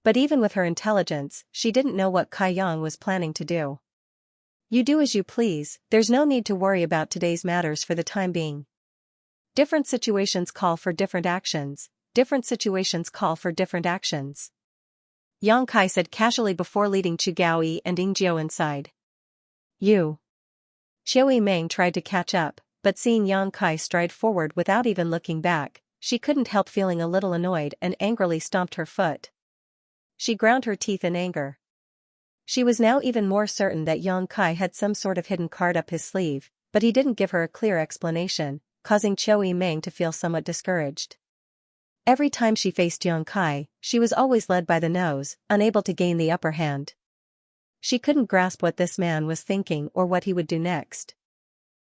But even with her intelligence, she didn't know what Kai Yang was planning to do. You do as you please, there's no need to worry about today's matters for the time being. Different situations call for different actions, Yang Kai said casually before leading Chu Gaoyi and Ying Jiu inside. You. Qiu Yimeng tried to catch up, but seeing Yang Kai stride forward without even looking back, she couldn't help feeling a little annoyed and angrily stomped her foot. She ground her teeth in anger. She was now even more certain that Yang Kai had some sort of hidden card up his sleeve, but he didn't give her a clear explanation, causing Qiu Yimeng to feel somewhat discouraged. Every time she faced Yang Kai, she was always led by the nose, unable to gain the upper hand. She couldn't grasp what this man was thinking or what he would do next.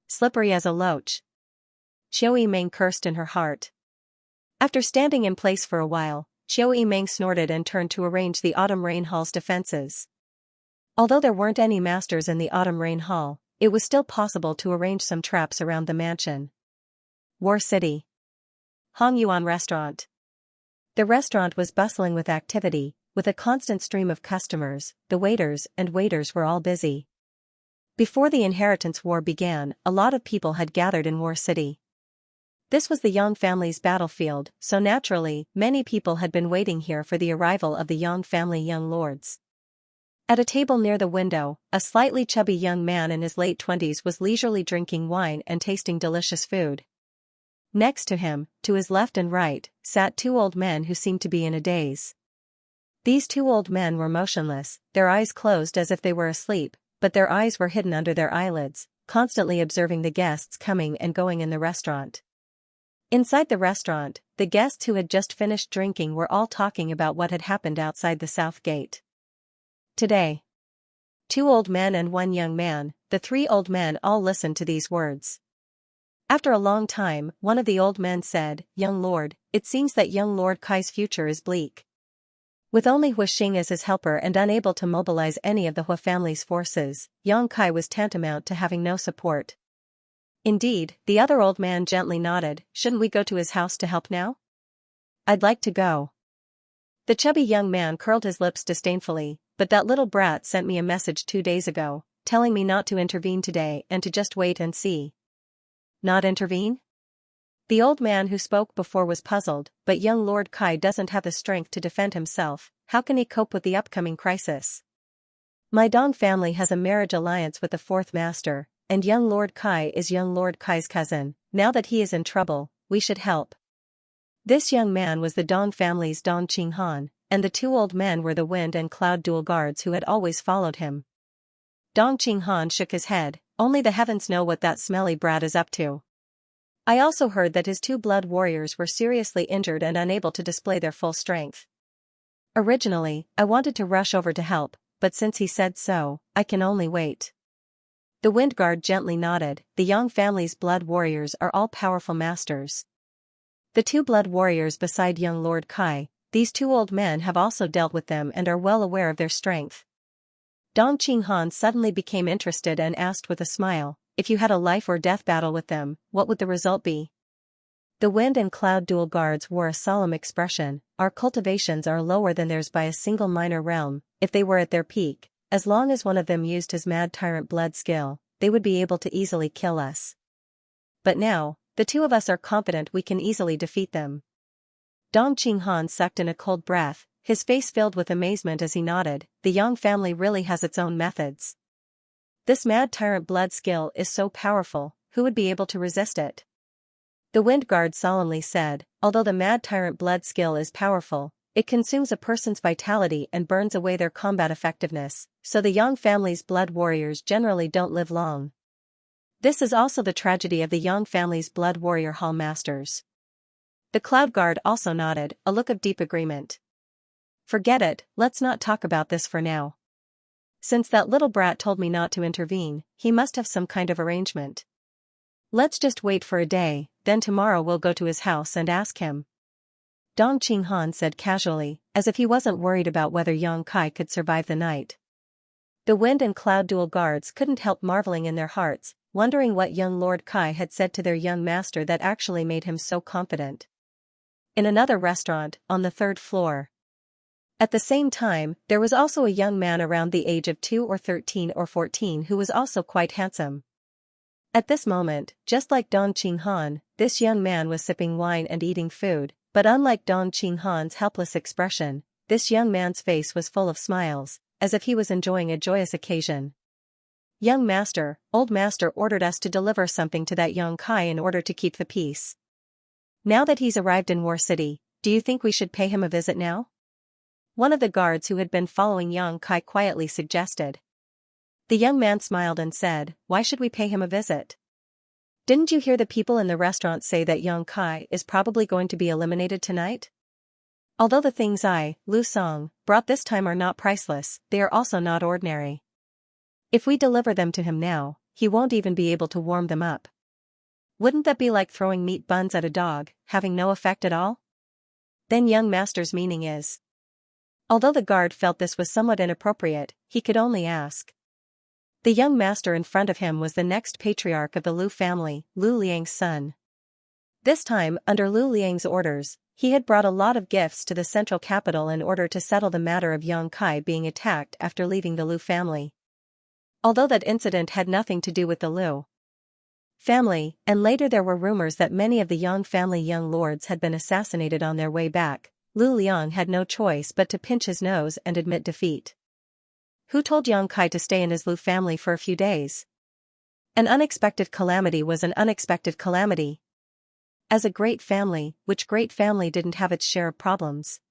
Slippery as a loach. Qiu Yimeng cursed in her heart. After standing in place for a while, Qiu Yimeng snorted and turned to arrange the Autumn Rain Hall's defenses. Although there weren't any masters in the Autumn Rain Hall, it was still possible to arrange some traps around the mansion. War City. Hongyuan Restaurant. The restaurant was bustling with activity, with a constant stream of customers. The waiters were all busy. Before the Inheritance War began, a lot of people had gathered in War City. This was the Yang family's battlefield, so naturally, many people had been waiting here for the arrival of the Yang family young lords. At a table near the window, a slightly chubby young man in his late 20s was leisurely drinking wine and tasting delicious food. Next to him, to his left and right, sat two old men who seemed to be in a daze. These two old men were motionless, their eyes closed as if they were asleep, but their eyes were hidden under their eyelids, constantly observing the guests coming and going in the restaurant. Inside the restaurant, the guests who had just finished drinking were all talking about what had happened outside the south gate. Today. Two old men and one young man, the three old men all listened to these words. After a long time, one of the old men said, "Young lord, it seems that young Lord Kai's future is bleak." With only Hu Xing as his helper and unable to mobilize any of the Hu family's forces, Yang Kai was tantamount to having no support. Indeed, the other old man gently nodded. "Shouldn't we go to his house to help now?" "I'd like to go." The chubby young man curled his lips disdainfully, "But that little brat sent me a message 2 days ago, telling me not to intervene today and to just wait and see." "Not intervene?" The old man who spoke before was puzzled, but young Lord Kai doesn't have the strength to defend himself. How can he cope with the upcoming crisis? My Dong family has a marriage alliance with the fourth master, and young Lord Kai is young Lord Kai's cousin. Now that he is in trouble, we should help. This young man was the Dong family's Dong Qinghan, and the two old men were the Wind and Cloud dual guards who had always followed him. Dong Qinghan shook his head. "Only the heavens know what that smelly brat is up to. I also heard that his two blood warriors were seriously injured and unable to display their full strength. Originally, I wanted to rush over to help, but since he said so, I can only wait." The Wind Guard gently nodded. The Yang family's blood warriors are all powerful masters. The two blood warriors beside young Lord Kai, these two old men have also dealt with them and are well aware of their strength. Dong Qinghan suddenly became interested and asked with a smile, "If you had a life or death battle with them, what would the result be?" The Wind and Cloud dual guards wore a solemn expression. "Our cultivations are lower than theirs by a single minor realm. If they were at their peak, as long as one of them used his mad tyrant blood skill, they would be able to easily kill us. But now, the two of us are confident we can easily defeat them." Dong Qinghan sucked in a cold breath, his face filled with amazement as he nodded. The Yang family really has its own methods. This mad tyrant blood skill is so powerful, who would be able to resist it? The Wind Guard solemnly said, "Although the mad tyrant blood skill is powerful, it consumes a person's vitality and burns away their combat effectiveness, so the Yang family's blood warriors generally don't live long. This is also the tragedy of the Yang family's blood warrior hall masters." The Cloud Guard also nodded, a look of deep agreement. "Forget it, let's not talk about this for now. Since that little brat told me not to intervene, he must have some kind of arrangement. Let's just wait for a day, then tomorrow we'll go to his house and ask him." Dong Qinghan said casually, as if he wasn't worried about whether Yang Kai could survive the night. The Wind and Cloud dual guards couldn't help marveling in their hearts. wondering what young Lord Kai had said to their young master that actually made him so confident. In another restaurant, on the third floor. At the same time, there was also a young man around the age of 2 or 13 or 14 who was also quite handsome. At this moment, just like Dong Qinghan, this young man was sipping wine and eating food, but unlike Dong Qinghan's helpless expression, this young man's face was full of smiles, as if he was enjoying a joyous occasion. Young master, old master ordered us to deliver something to that young Kai in order to keep the peace. Now that he's arrived in War City, do you think we should pay him a visit now? One of the guards who had been following young Kai quietly suggested. The young man smiled and said, "Why should we pay him a visit? Didn't you hear the people in the restaurant say that young Kai is probably going to be eliminated tonight? Although the things I, Lu Song, brought this time are not priceless, they are also not ordinary. If we deliver them to him now, he won't even be able to warm them up. Wouldn't that be like throwing meat buns at a dog, having no effect at all?" Then young master's meaning is. Although the guard felt this was somewhat inappropriate, he could only ask. The young master in front of him was the next patriarch of the Lu family, Lu Liang's son. This time, under Lu Liang's orders, he had brought a lot of gifts to the central capital in order to settle the matter of young Kai being attacked after leaving the Lu family. Although that incident had nothing to do with the Lu family, and later there were rumors that many of the Yang family young lords had been assassinated on their way back, Lu Liang had no choice but to pinch his nose and admit defeat. Who told young Kai to stay in his Lu family for a few days? An unexpected calamity was an unexpected calamity. As a great family, which great family didn't have its share of problems?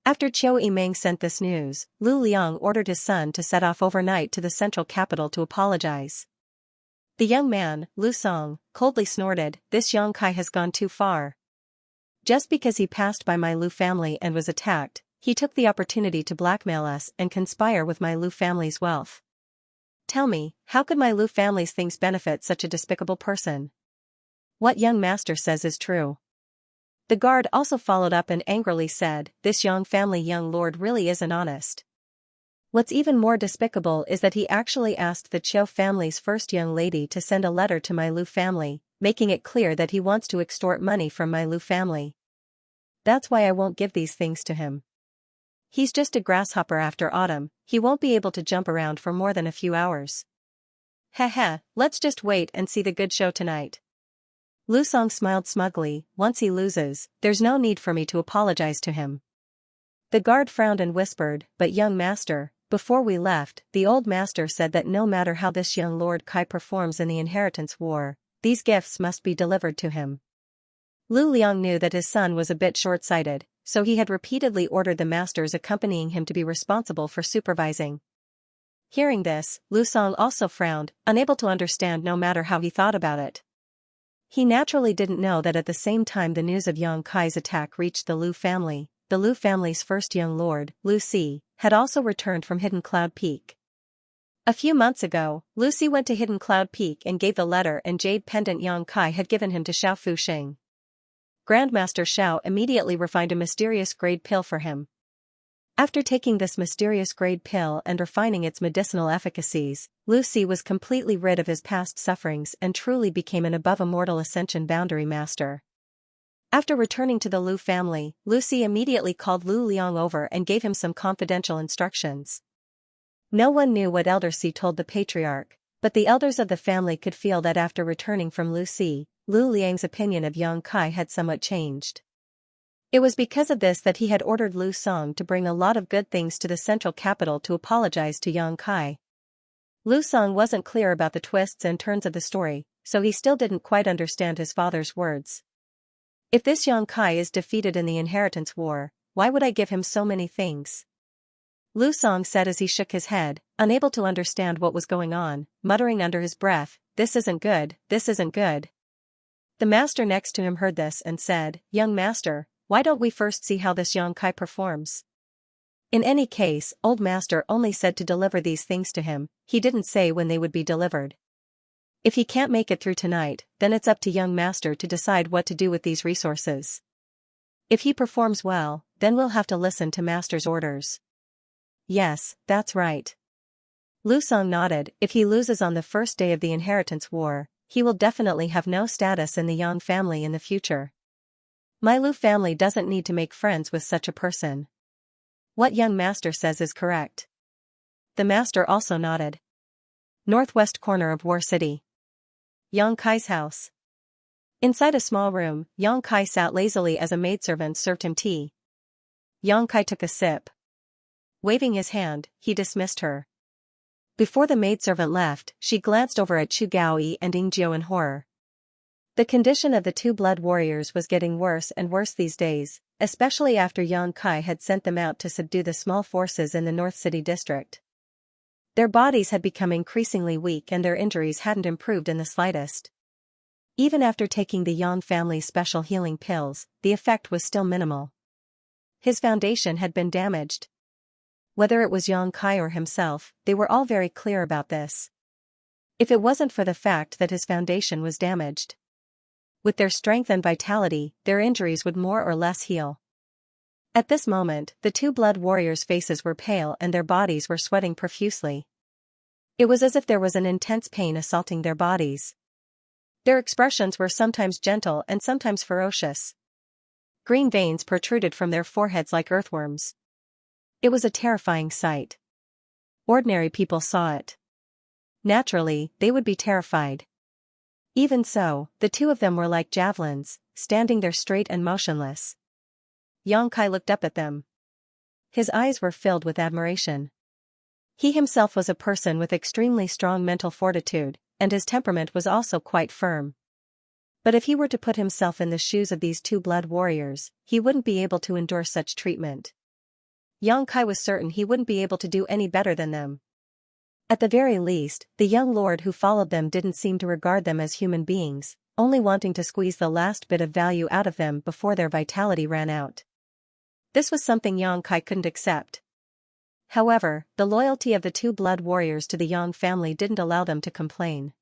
After Qiu Yimeng sent this news, Lu Liang ordered his son to set off overnight to the central capital to apologize. The young man, Lu Song, coldly snorted, "This young Kai has gone too far. Just because he passed by my Lu family and was attacked, he took the opportunity to blackmail us and conspire with my Lu family's wealth. Tell me, how could my Lu family's things benefit such a despicable person? What young master says is true." The guard also followed up and angrily said, "This young family young lord really isn't honest. What's even more despicable is that he actually asked the Qiu family's first young lady to send a letter to my Lu family, making it clear that he wants to extort money from my Lu family. That's why I won't give these things to him. He's just a grasshopper after autumn, he won't be able to jump around for more than a few hours. Heh, let's just wait and see the good show tonight." Lu Song smiled smugly, "Once he loses, there's no need for me to apologize to him." The guard frowned and whispered, "But young master, before we left, the old master said that no matter how this young Lord Kai performs in the inheritance war, these gifts must be delivered to him." Lu Liang knew that his son was a bit short-sighted, so he had repeatedly ordered the masters accompanying him to be responsible for supervising. Hearing this, Lu Song also frowned, unable to understand no matter how he thought about it. He naturally didn't know that at the same time the news of young Kai's attack reached the Lu family, the Lu family's first young lord, Lu Si, had also returned from Hidden Cloud Peak. A few months ago, Lu Si went to Hidden Cloud Peak and gave the letter and jade pendant young Kai had given him to Xiao Fuxing. Grandmaster Xiao immediately refined a mysterious grade pill for him. After taking this mysterious grade pill and refining its medicinal efficacies, Lu Si was completely rid of his past sufferings and truly became an above-immortal ascension boundary master. After returning to the Lu family, Lu Si immediately called Lu Liang over and gave him some confidential instructions. No one knew what Elder Si told the patriarch, but the elders of the family could feel that after returning from Lu Si, Lu Liang's opinion of young Kai had somewhat changed. It was because of this that he had ordered Lu Song to bring a lot of good things to the central capital to apologize to young Kai. Lu Song wasn't clear about the twists and turns of the story, so he still didn't quite understand his father's words. If this young Kai is defeated in the inheritance war, why would I give him so many things? Lu Song said as he shook his head, unable to understand what was going on, muttering under his breath, "This isn't good, this isn't good." The master next to him heard this and said, "Young master, why don't we first see how this young Kai performs?" In any case, old master only said to deliver these things to him, he didn't say when they would be delivered. If he can't make it through tonight, then it's up to young master to decide what to do with these resources. If he performs well, then we'll have to listen to master's orders. Yes, that's right. Lu Song nodded. If he loses on the first day of the inheritance war, he will definitely have no status in the Yang family in the future. My Lu family doesn't need to make friends with such a person. What young master says is correct. The master also nodded. Northwest corner of War City. Yang Kai's house. Inside a small room, Yang Kai sat lazily as a maidservant served him tea. Yang Kai took a sip. Waving his hand, he dismissed her. Before the maidservant left, she glanced over at Chu Gaoyi and Ying Jiu in horror. The condition of the two blood warriors was getting worse and worse these days, especially after Yang Kai had sent them out to subdue the small forces in the North City district. Their bodies had become increasingly weak and their injuries hadn't improved in the slightest. Even after taking the Yang family's special healing pills, the effect was still minimal. His foundation had been damaged. Whether it was Yang Kai or himself, they were all very clear about this. If it wasn't for the fact that his foundation was damaged, with their strength and vitality, their injuries would more or less heal. At this moment, the two blood warriors' faces were pale and their bodies were sweating profusely. It was as if there was an intense pain assaulting their bodies. Their expressions were sometimes gentle and sometimes ferocious. Green veins protruded from their foreheads like earthworms. It was a terrifying sight. Ordinary people saw it. Naturally, they would be terrified. Even so, the two of them were like javelins, standing there straight and motionless. Yang Kai looked up at them. His eyes were filled with admiration. He himself was a person with extremely strong mental fortitude, and his temperament was also quite firm. But if he were to put himself in the shoes of these two blood warriors, he wouldn't be able to endure such treatment. Yang Kai was certain he wouldn't be able to do any better than them. At the very least, the young lord who followed them didn't seem to regard them as human beings, only wanting to squeeze the last bit of value out of them before their vitality ran out. This was something Yang Kai couldn't accept. However, the loyalty of the two blood warriors to the Yang family didn't allow them to complain.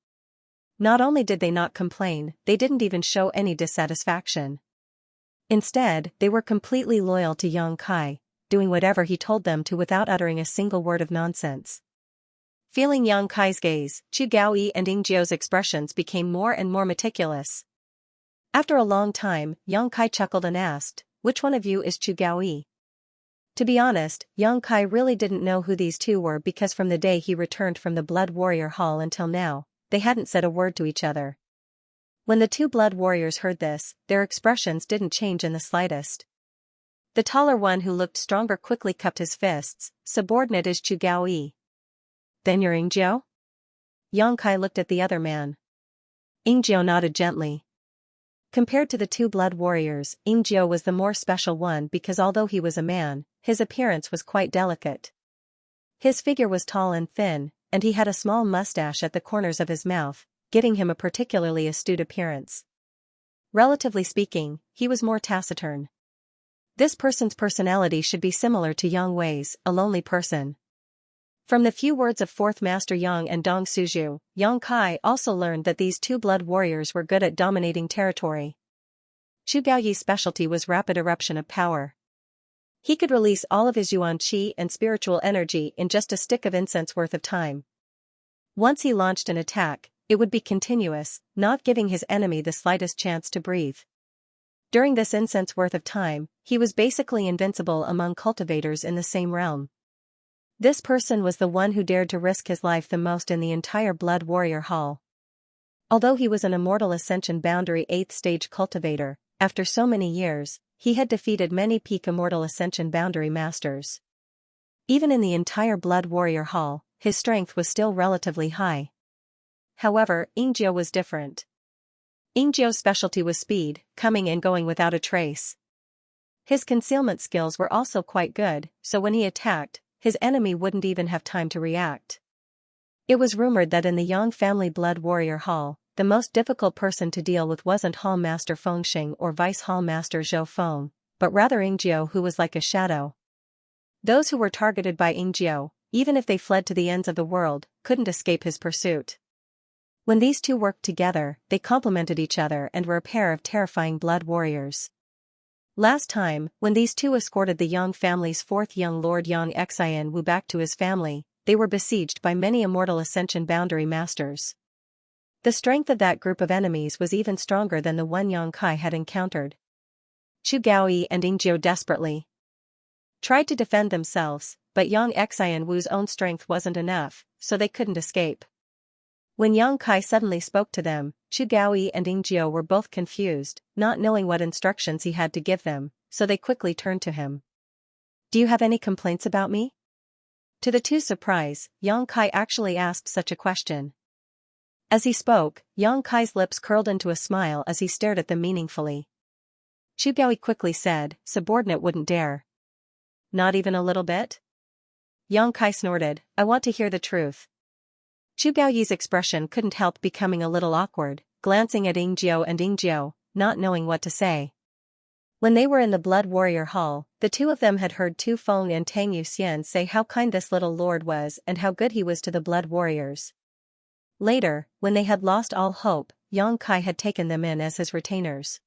Not only did they not complain, they didn't even show any dissatisfaction. Instead, they were completely loyal to Yang Kai, doing whatever he told them to without uttering a single word of nonsense. Feeling Yang Kai's gaze, Chu Gaoyi and Ying Jiu's expressions became more and more meticulous. After a long time, Yang Kai chuckled and asked, "Which one of you is Chu Gaoyi?" To be honest, Yang Kai really didn't know who these two were because from the day he returned from the Blood Warrior Hall until now, they hadn't said a word to each other. When the two blood warriors heard this, their expressions didn't change in the slightest. The taller one who looked stronger quickly cupped his fists. "Subordinate is Chu Gaoyi. Then you're Ying Jiu?" Yang Kai looked at the other man. Ying Jiu nodded gently. Compared to the two blood warriors, Ying Jiu was the more special one because although he was a man, his appearance was quite delicate. His figure was tall and thin, and he had a small mustache at the corners of his mouth, giving him a particularly astute appearance. Relatively speaking, he was more taciturn. This person's personality should be similar to Yang Wei's, a lonely person. From the few words of Fourth Master Yang and Dong Suju, Yang Kai also learned that these two blood warriors were good at dominating territory. Chu Gaoyi's specialty was rapid eruption of power. He could release all of his yuan qi and spiritual energy in just a stick of incense worth of time. Once he launched an attack, it would be continuous, not giving his enemy the slightest chance to breathe. During this incense worth of time, he was basically invincible among cultivators in the same realm. This person was the one who dared to risk his life the most in the entire Blood Warrior Hall. Although he was an immortal Ascension Boundary 8th stage cultivator, after so many years, he had defeated many peak immortal Ascension Boundary masters. Even in the entire Blood Warrior Hall, his strength was still relatively high. However, Ying Jiu was different. Ying Jiu's specialty was speed, coming and going without a trace. His concealment skills were also quite good, so when he attacked, his enemy wouldn't even have time to react. It was rumored that in the Yang family Blood Warrior Hall, the most difficult person to deal with wasn't Hall Master Fengxing or Vice Hall Master Zhou Feng, but rather Ying Jiu, who was like a shadow. Those who were targeted by Ying Jiu, even if they fled to the ends of the world, couldn't escape his pursuit. When these two worked together, they complemented each other and were a pair of terrifying blood warriors. Last time, when these two escorted the Yang family's fourth young lord Yang Xian Wu back to his family, they they were besieged by many immortal Ascension boundary masters. The strength of that group of enemies was even stronger than the one Yang Kai had encountered. Chu Gaoyi and Yingjiu desperately tried to defend themselves, but Yang Xian Wu's own strength wasn't enough, so they couldn't escape. When Yang Kai suddenly spoke to them, Chu Gaoyi and Yingjiu were both confused, not knowing what instructions he had to give them, so they quickly turned to him. "Do you have any complaints about me?" To the two's surprise, Yang Kai actually asked such a question. As he spoke, Yang Kai's lips curled into a smile as he stared at them meaningfully. Chu Gaoyi quickly said, "Subordinate wouldn't dare." "Not even a little bit?" Yang Kai snorted, "I want to hear the truth." Chu Gaoyi's expression couldn't help becoming a little awkward, glancing at Yingjiu, not knowing what to say. When they were in the Blood Warrior Hall, the two of them had heard Tu Feng and Tang Yuxian say how kind this little lord was and how good he was to the Blood Warriors. Later, when they had lost all hope, Yang Kai had taken them in as his retainers.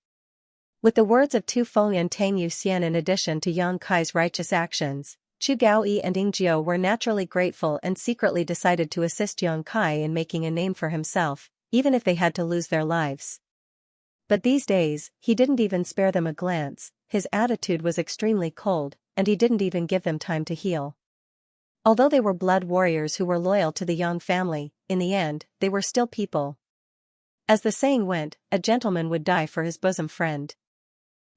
With the words of Tu Feng and Tang Yuxian in addition to Yang Kai's righteous actions, Chu Gaoyi and Yingjiu were naturally grateful and secretly decided to assist Yang Kai in making a name for himself, even if they had to lose their lives. But these days, he didn't even spare them a glance, his attitude was extremely cold, and he didn't even give them time to heal. Although they were blood warriors who were loyal to the Yang family, in the end, they were still people. As the saying went, a gentleman would die for his bosom friend.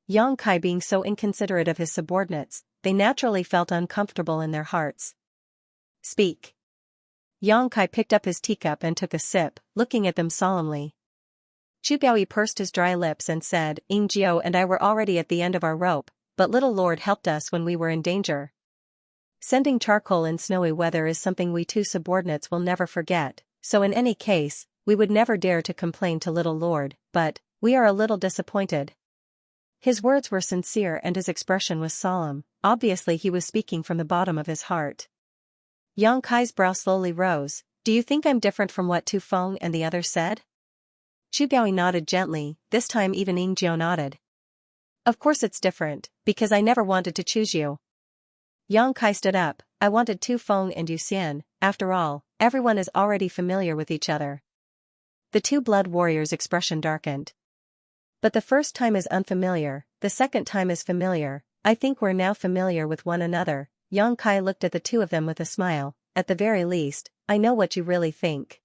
Yang Kai being so inconsiderate of his subordinates, they naturally felt uncomfortable in their hearts. "Speak." Yang Kai picked up his teacup and took a sip, looking at them solemnly. Chu Gaoyi pursed his dry lips and said, "Yingjiu and I were already at the end of our rope, but little lord helped us when we were in danger. Sending charcoal in snowy weather is something we two subordinates will never forget, so in any case, we would never dare to complain to little lord, but we are a little disappointed." His words were sincere and his expression was solemn, obviously he was speaking from the bottom of his heart. Yang Kai's brow slowly rose. "Do you think I'm different from what Tu Feng and the others said?" Chu Gaoyi nodded gently, this time even Yingjiu nodded. "Of course it's different, because I never wanted to choose you." Yang Kai stood up, "I wanted Tu Feng and Yuxian, after all, everyone is already familiar with each other." The two blood warriors' expression darkened. "But the first time is unfamiliar, the second time is familiar, I think we're now familiar with one another." Yang Kai looked at the two of them with a smile, "At the very least, I know what you really think."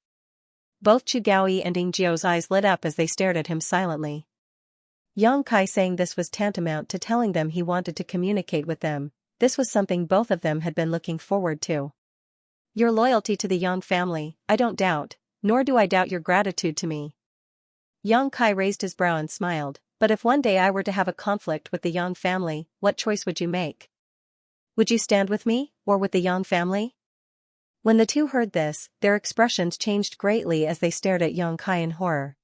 Both Chu Gaoyi and Yingjiu's eyes lit up as they stared at him silently. Yang Kai saying this was tantamount to telling them he wanted to communicate with them, this was something both of them had been looking forward to. "Your loyalty to the Yang family, I don't doubt, nor do I doubt your gratitude to me." Yang Kai raised his brow and smiled, "But if one day I were to have a conflict with the Yang family, what choice would you make? Would you stand with me, or with the Yang family?" When the two heard this, their expressions changed greatly as they stared at Yang Kai in horror.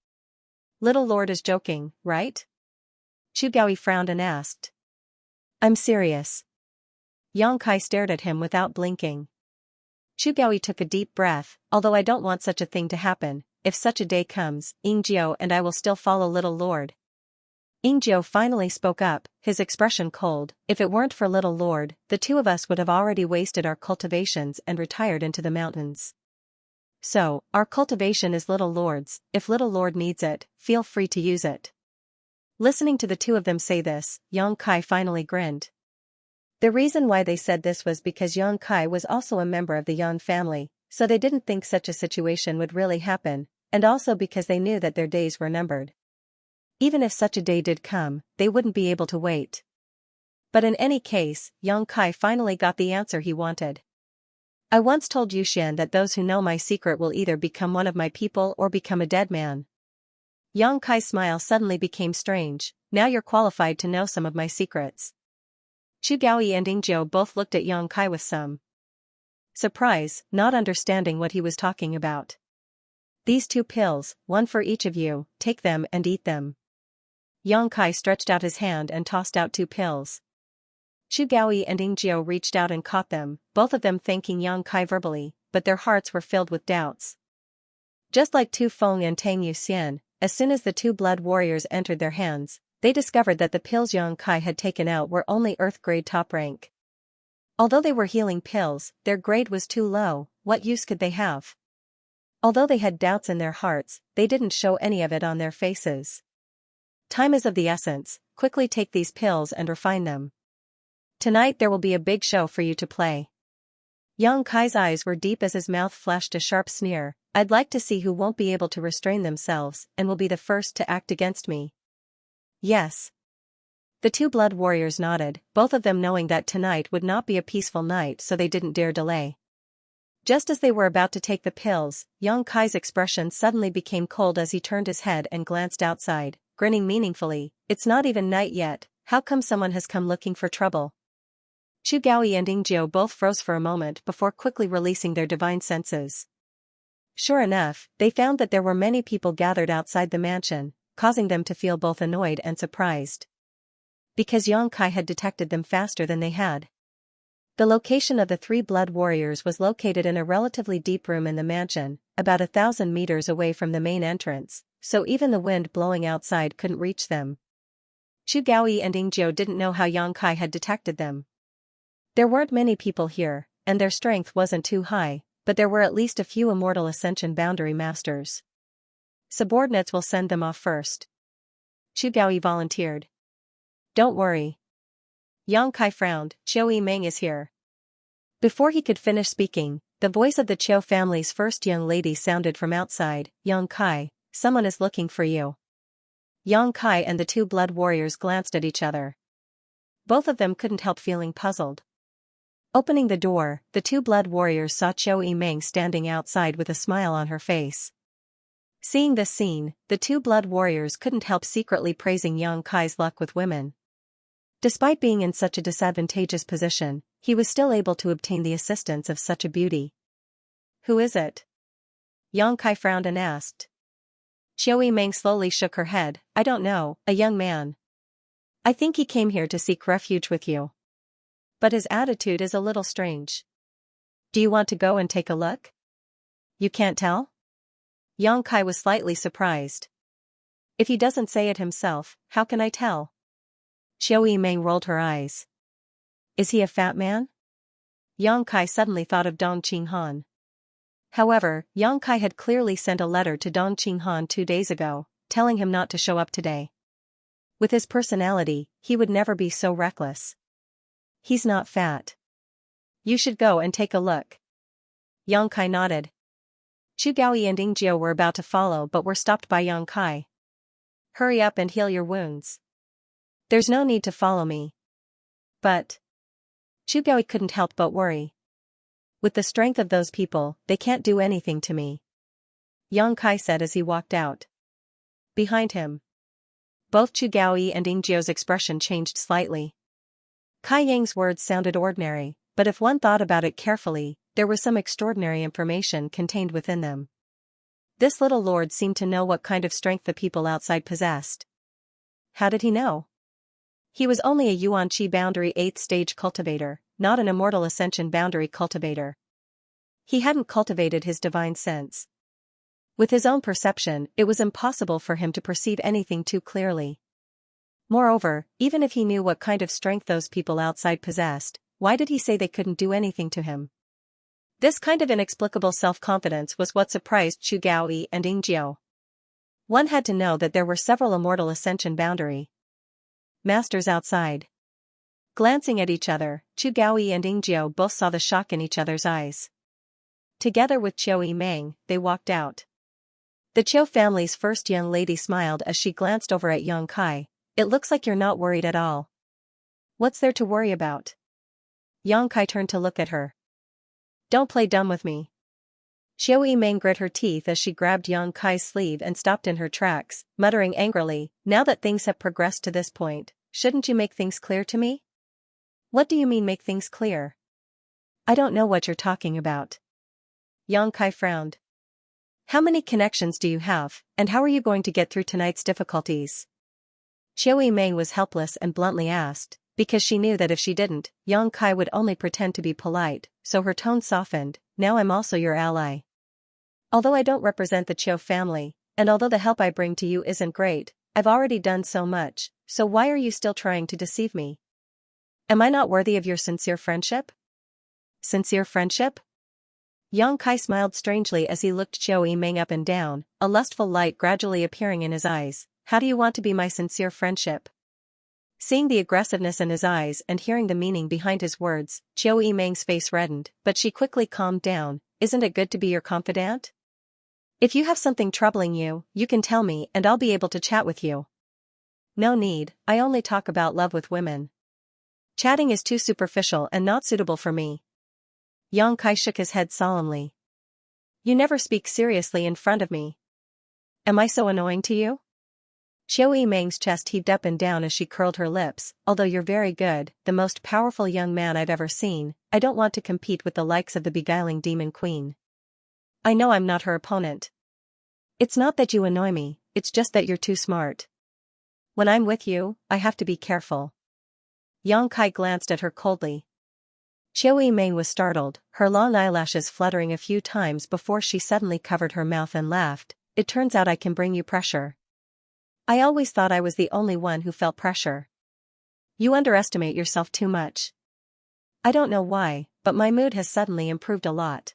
"Little lord is joking, right?" Chu Gaoyi frowned and asked. "I'm serious." Yang Kai stared at him without blinking. Chu Gaoyi took a deep breath, "Although I don't want such a thing to happen, if such a day comes, Yingjiu and I will still follow little lord." Yingjiu finally spoke up, his expression cold. "If it weren't for little lord, the two of us would have already wasted our cultivations and retired into the mountains. So, our cultivation is little lord's, if little lord needs it, feel free to use it." Listening to the two of them say this, Yang Kai finally grinned. The reason why they said this was because Yang Kai was also a member of the Yang family, so they didn't think such a situation would really happen, and also because they knew that their days were numbered. Even if such a day did come, they wouldn't be able to wait. But in any case, Yang Kai finally got the answer he wanted. "I once told Yuxian that those who know my secret will either become one of my people or become a dead man." Yang Kai's smile suddenly became strange. "Now you're qualified to know some of my secrets." Chu Gaoyi and Yingjiu both looked at Yang Kai with some surprise, not understanding what he was talking about. "These 2 pills, one for each of you, take them and eat them." Yang Kai stretched out his hand and tossed out 2 pills. Chu Gaoyi and Yingjiu reached out and caught them, both of them thanking Yang Kai verbally, but their hearts were filled with doubts. Just like Tu Feng and Tang Yuxian, as soon as the 2 blood warriors entered their hands, they discovered that the pills Yang Kai had taken out were only Earth grade top rank. Although they were healing pills, their grade was too low, what use could they have? Although they had doubts in their hearts, they didn't show any of it on their faces. Time is of the essence, quickly take these pills and refine them. Tonight there will be a big show for you to play. Yang Kai's eyes were deep as his mouth flashed a sharp sneer. I'd like to see who won't be able to restrain themselves and will be the first to act against me. Yes. The two blood warriors nodded, both of them knowing that tonight would not be a peaceful night, so they didn't dare delay. Just as they were about to take the pills, Yang Kai's expression suddenly became cold as he turned his head and glanced outside, grinning meaningfully. It's not even night yet, how come someone has come looking for trouble? Chu Gaoyi and Yingjiu both froze for a moment before quickly releasing their divine senses. Sure enough, they found that there were many people gathered outside the mansion, causing them to feel both annoyed and surprised. Because Yang Kai had detected them faster than they had. The location of the three blood warriors was located in a relatively deep room in the mansion, about 1,000 meters away from the main entrance, so even the wind blowing outside couldn't reach them. Chu Gaoyi and Yingjiu didn't know how Yang Kai had detected them. There weren't many people here, and their strength wasn't too high, but there were at least a few immortal ascension boundary masters. Subordinates will send them off first. Chu Gaoyi volunteered. Don't worry. Yang Kai frowned, Qiu Yimeng is here. Before he could finish speaking, the voice of the Qiu family's first young lady sounded from outside. Yang Kai, someone is looking for you. Yang Kai and the two blood warriors glanced at each other. Both of them couldn't help feeling puzzled. Opening the door, the two blood warriors saw Qiu Yimeng standing outside with a smile on her face. Seeing this scene, the two blood warriors couldn't help secretly praising Yang Kai's luck with women. Despite being in such a disadvantageous position, he was still able to obtain the assistance of such a beauty. Who is it? Yang Kai frowned and asked. Qiu Yimeng slowly shook her head. I don't know, a young man. I think he came here to seek refuge with you. But his attitude is a little strange. Do you want to go and take a look? You can't tell? Yang Kai was slightly surprised. If he doesn't say it himself, how can I tell? Qiu Yimeng rolled her eyes. Is he a fat man? Yang Kai suddenly thought of Dong Qinghan. However, Yang Kai had clearly sent a letter to Dong Qinghan 2 days ago, telling him not to show up today. With his personality, he would never be so reckless. He's not fat. You should go and take a look. Yang Kai nodded. Chu Gaoyi and Yingjiu were about to follow but were stopped by Yang Kai. Hurry up and heal your wounds. There's no need to follow me. But Chu Gaoyi couldn't help but worry. With the strength of those people, they can't do anything to me. Yang Kai said as he walked out. Behind him. Both Chu Gaoyi and Yingjiu's expression changed slightly. Kai Yang's words sounded ordinary, but if one thought about it carefully, there was some extraordinary information contained within them. This little lord seemed to know what kind of strength the people outside possessed. How did he know? He was only a Yuan Qi boundary 8th stage cultivator, not an immortal ascension boundary cultivator. He hadn't cultivated his divine sense. With his own perception, it was impossible for him to perceive anything too clearly. Moreover, even if he knew what kind of strength those people outside possessed, why did he say they couldn't do anything to him? This kind of inexplicable self-confidence was what surprised Chu Gaoyi and Yingjiu. One had to know that there were several immortal ascension boundary masters outside. Glancing at each other, Chu Gaoyi and Yingjiu both saw the shock in each other's eyes. Together with Qiu Yimeng, they walked out. The Qiu family's first young lady smiled as she glanced over at Yang Kai. It looks like you're not worried at all. What's there to worry about? Yang Kai turned to look at her. Don't play dumb with me. Qiu Yimeng grit her teeth as she grabbed Yang Kai's sleeve and stopped in her tracks, muttering angrily, now that things have progressed to this point, shouldn't you make things clear to me? What do you mean make things clear? I don't know what you're talking about. Yang Kai frowned. How many connections do you have, and how are you going to get through tonight's difficulties? Qiu Yimeng was helpless and bluntly asked, because she knew that if she didn't, Yang Kai would only pretend to be polite, so her tone softened. Now I'm also your ally. Although I don't represent the Qiu family, and although the help I bring to you isn't great, I've already done so much, so why are you still trying to deceive me? Am I not worthy of your sincere friendship? Sincere friendship? Yang Kai smiled strangely as he looked Zhou Yimeng up and down, a lustful light gradually appearing in his eyes. How do you want to be my sincere friendship? Seeing the aggressiveness in his eyes and hearing the meaning behind his words, Zhou Yimeng's face reddened, but she quickly calmed down. Isn't it good to be your confidant? If you have something troubling you, you can tell me and I'll be able to chat with you. No need, I only talk about love with women. Chatting is too superficial and not suitable for me. Yang Kai shook his head solemnly. You never speak seriously in front of me. Am I so annoying to you? Zhou Yimeng's chest heaved up and down as she curled her lips. Although you're very good, the most powerful young man I've ever seen, I don't want to compete with the likes of the beguiling demon queen. I know I'm not her opponent. It's not that you annoy me, it's just that you're too smart. When I'm with you, I have to be careful. Yang Kai glanced at her coldly. Zhou Yimeng was startled, her long eyelashes fluttering a few times before she suddenly covered her mouth and laughed. It turns out I can bring you pressure. I always thought I was the only one who felt pressure. You underestimate yourself too much. I don't know why, but my mood has suddenly improved a lot.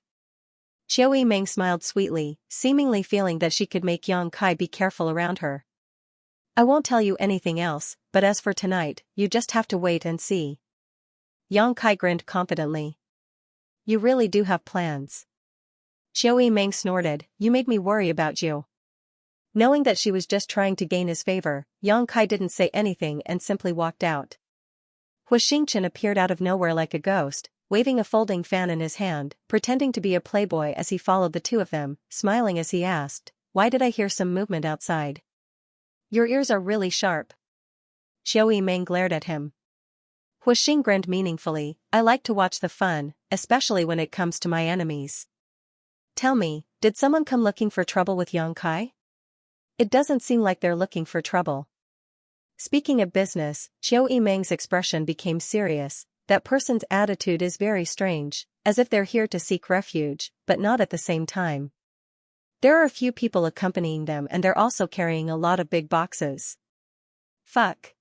Zhou Yimeng smiled sweetly, seemingly feeling that she could make Yang Kai be careful around her. I won't tell you anything else, but as for tonight, you just have to wait and see. Yang Kai grinned confidently. You really do have plans. Zhou Yimeng snorted, you made me worry about you. Knowing that she was just trying to gain his favor, Yang Kai didn't say anything and simply walked out. Xianxia appeared out of nowhere like a ghost, waving a folding fan in his hand, pretending to be a playboy as he followed the two of them, smiling as he asked, why did I hear some movement outside? Your ears are really sharp. Zhou Yimeng glared at him. Xianxia grinned meaningfully, I like to watch the fun, especially when it comes to my enemies. Tell me, did someone come looking for trouble with Yang Kai? It doesn't seem like they're looking for trouble. Speaking of business, Zhou Yimeng's expression became serious. That person's attitude is very strange, as if they're here to seek refuge, but not at the same time. There are a few people accompanying them and they're also carrying a lot of big boxes. Fuck.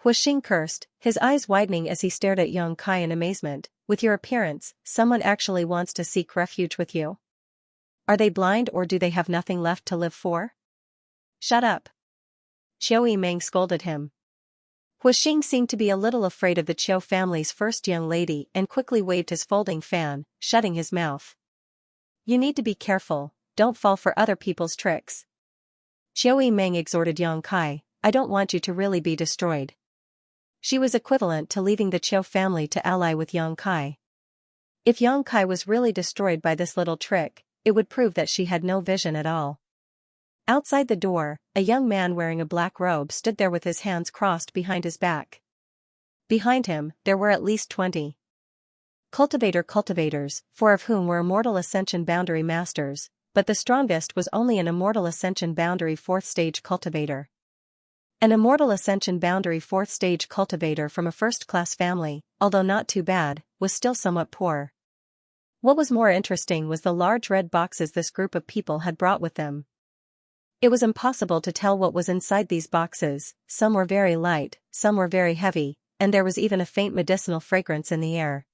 Xianxia cursed, his eyes widening as he stared at Yang Kai in amazement. With your appearance, someone actually wants to seek refuge with you? Are they blind or do they have nothing left to live for? Shut up. Zhou Yimeng scolded him. Xianxia seemed to be a little afraid of the Qiu family's first young lady and quickly waved his folding fan, shutting his mouth. You need to be careful, don't fall for other people's tricks. Zhou Yimeng exhorted Yang Kai, I don't want you to really be destroyed. She was equivalent to leaving the Qiu family to ally with Yang Kai. If Yang Kai was really destroyed by this little trick, it would prove that she had no vision at all. Outside the door, a young man wearing a black robe stood there with his hands crossed behind his back. Behind him, there were at least 20 cultivators, 4 of whom were Immortal Ascension Boundary Masters, but the strongest was only an Immortal Ascension Boundary 4th Stage Cultivator. An Immortal Ascension Boundary 4th Stage Cultivator from a first-class family, although not too bad, was still somewhat poor. What was more interesting was the large red boxes this group of people had brought with them. It was impossible to tell what was inside these boxes, some were very light, some were very heavy, and there was even a faint medicinal fragrance in the air.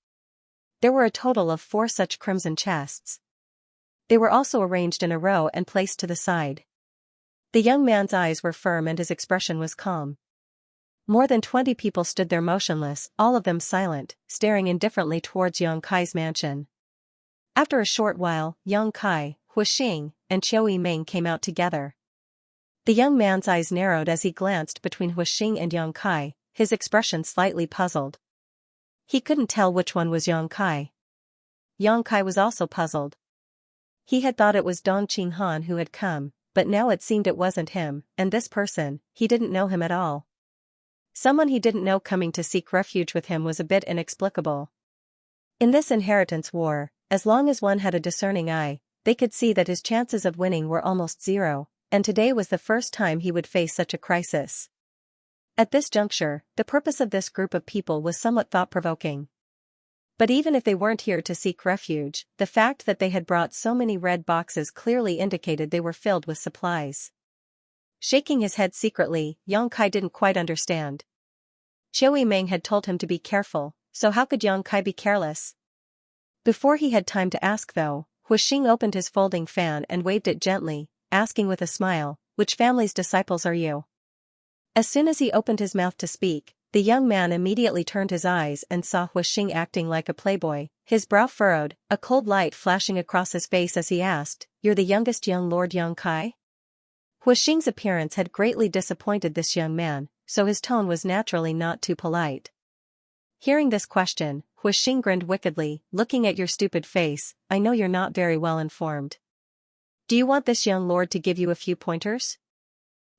There were a total of 4 such crimson chests. They were also arranged in a row and placed to the side. The young man's eyes were firm and his expression was calm. More than 20 people stood there motionless, all of them silent, staring indifferently towards Yang Kai's mansion. After a short while, Yang Kai, Xianxia, and Zhou Yimeng came out together. The young man's eyes narrowed as he glanced between Xianxia and Yang Kai, his expression slightly puzzled. He couldn't tell which one was Yang Kai. Yang Kai was also puzzled. He had thought it was Dong Qinghan who had come, but now it seemed it wasn't him, and this person, he didn't know him at all. Someone he didn't know coming to seek refuge with him was a bit inexplicable. In this inheritance war, as long as one had a discerning eye, they could see that his chances of winning were almost zero, and today was the first time he would face such a crisis. At this juncture, the purpose of this group of people was somewhat thought-provoking. But even if they weren't here to seek refuge, the fact that they had brought so many red boxes clearly indicated they were filled with supplies. Shaking his head secretly, Yang Kai didn't quite understand. Zhou Yimeng had told him to be careful, so how could Yang Kai be careless? Before he had time to ask though, Huixing opened his folding fan and waved it gently, asking with a smile, "Which family's disciples are you?" As soon as he opened his mouth to speak, the young man immediately turned his eyes and saw Huixing acting like a playboy, his brow furrowed, a cold light flashing across his face as he asked, "You're the youngest young Lord Yangkai?" Huixing's appearance had greatly disappointed this young man, so his tone was naturally not too polite. Hearing this question, Huixing grinned wickedly, "Looking at your stupid face, I know you're not very well informed. Do you want this young lord to give you a few pointers?"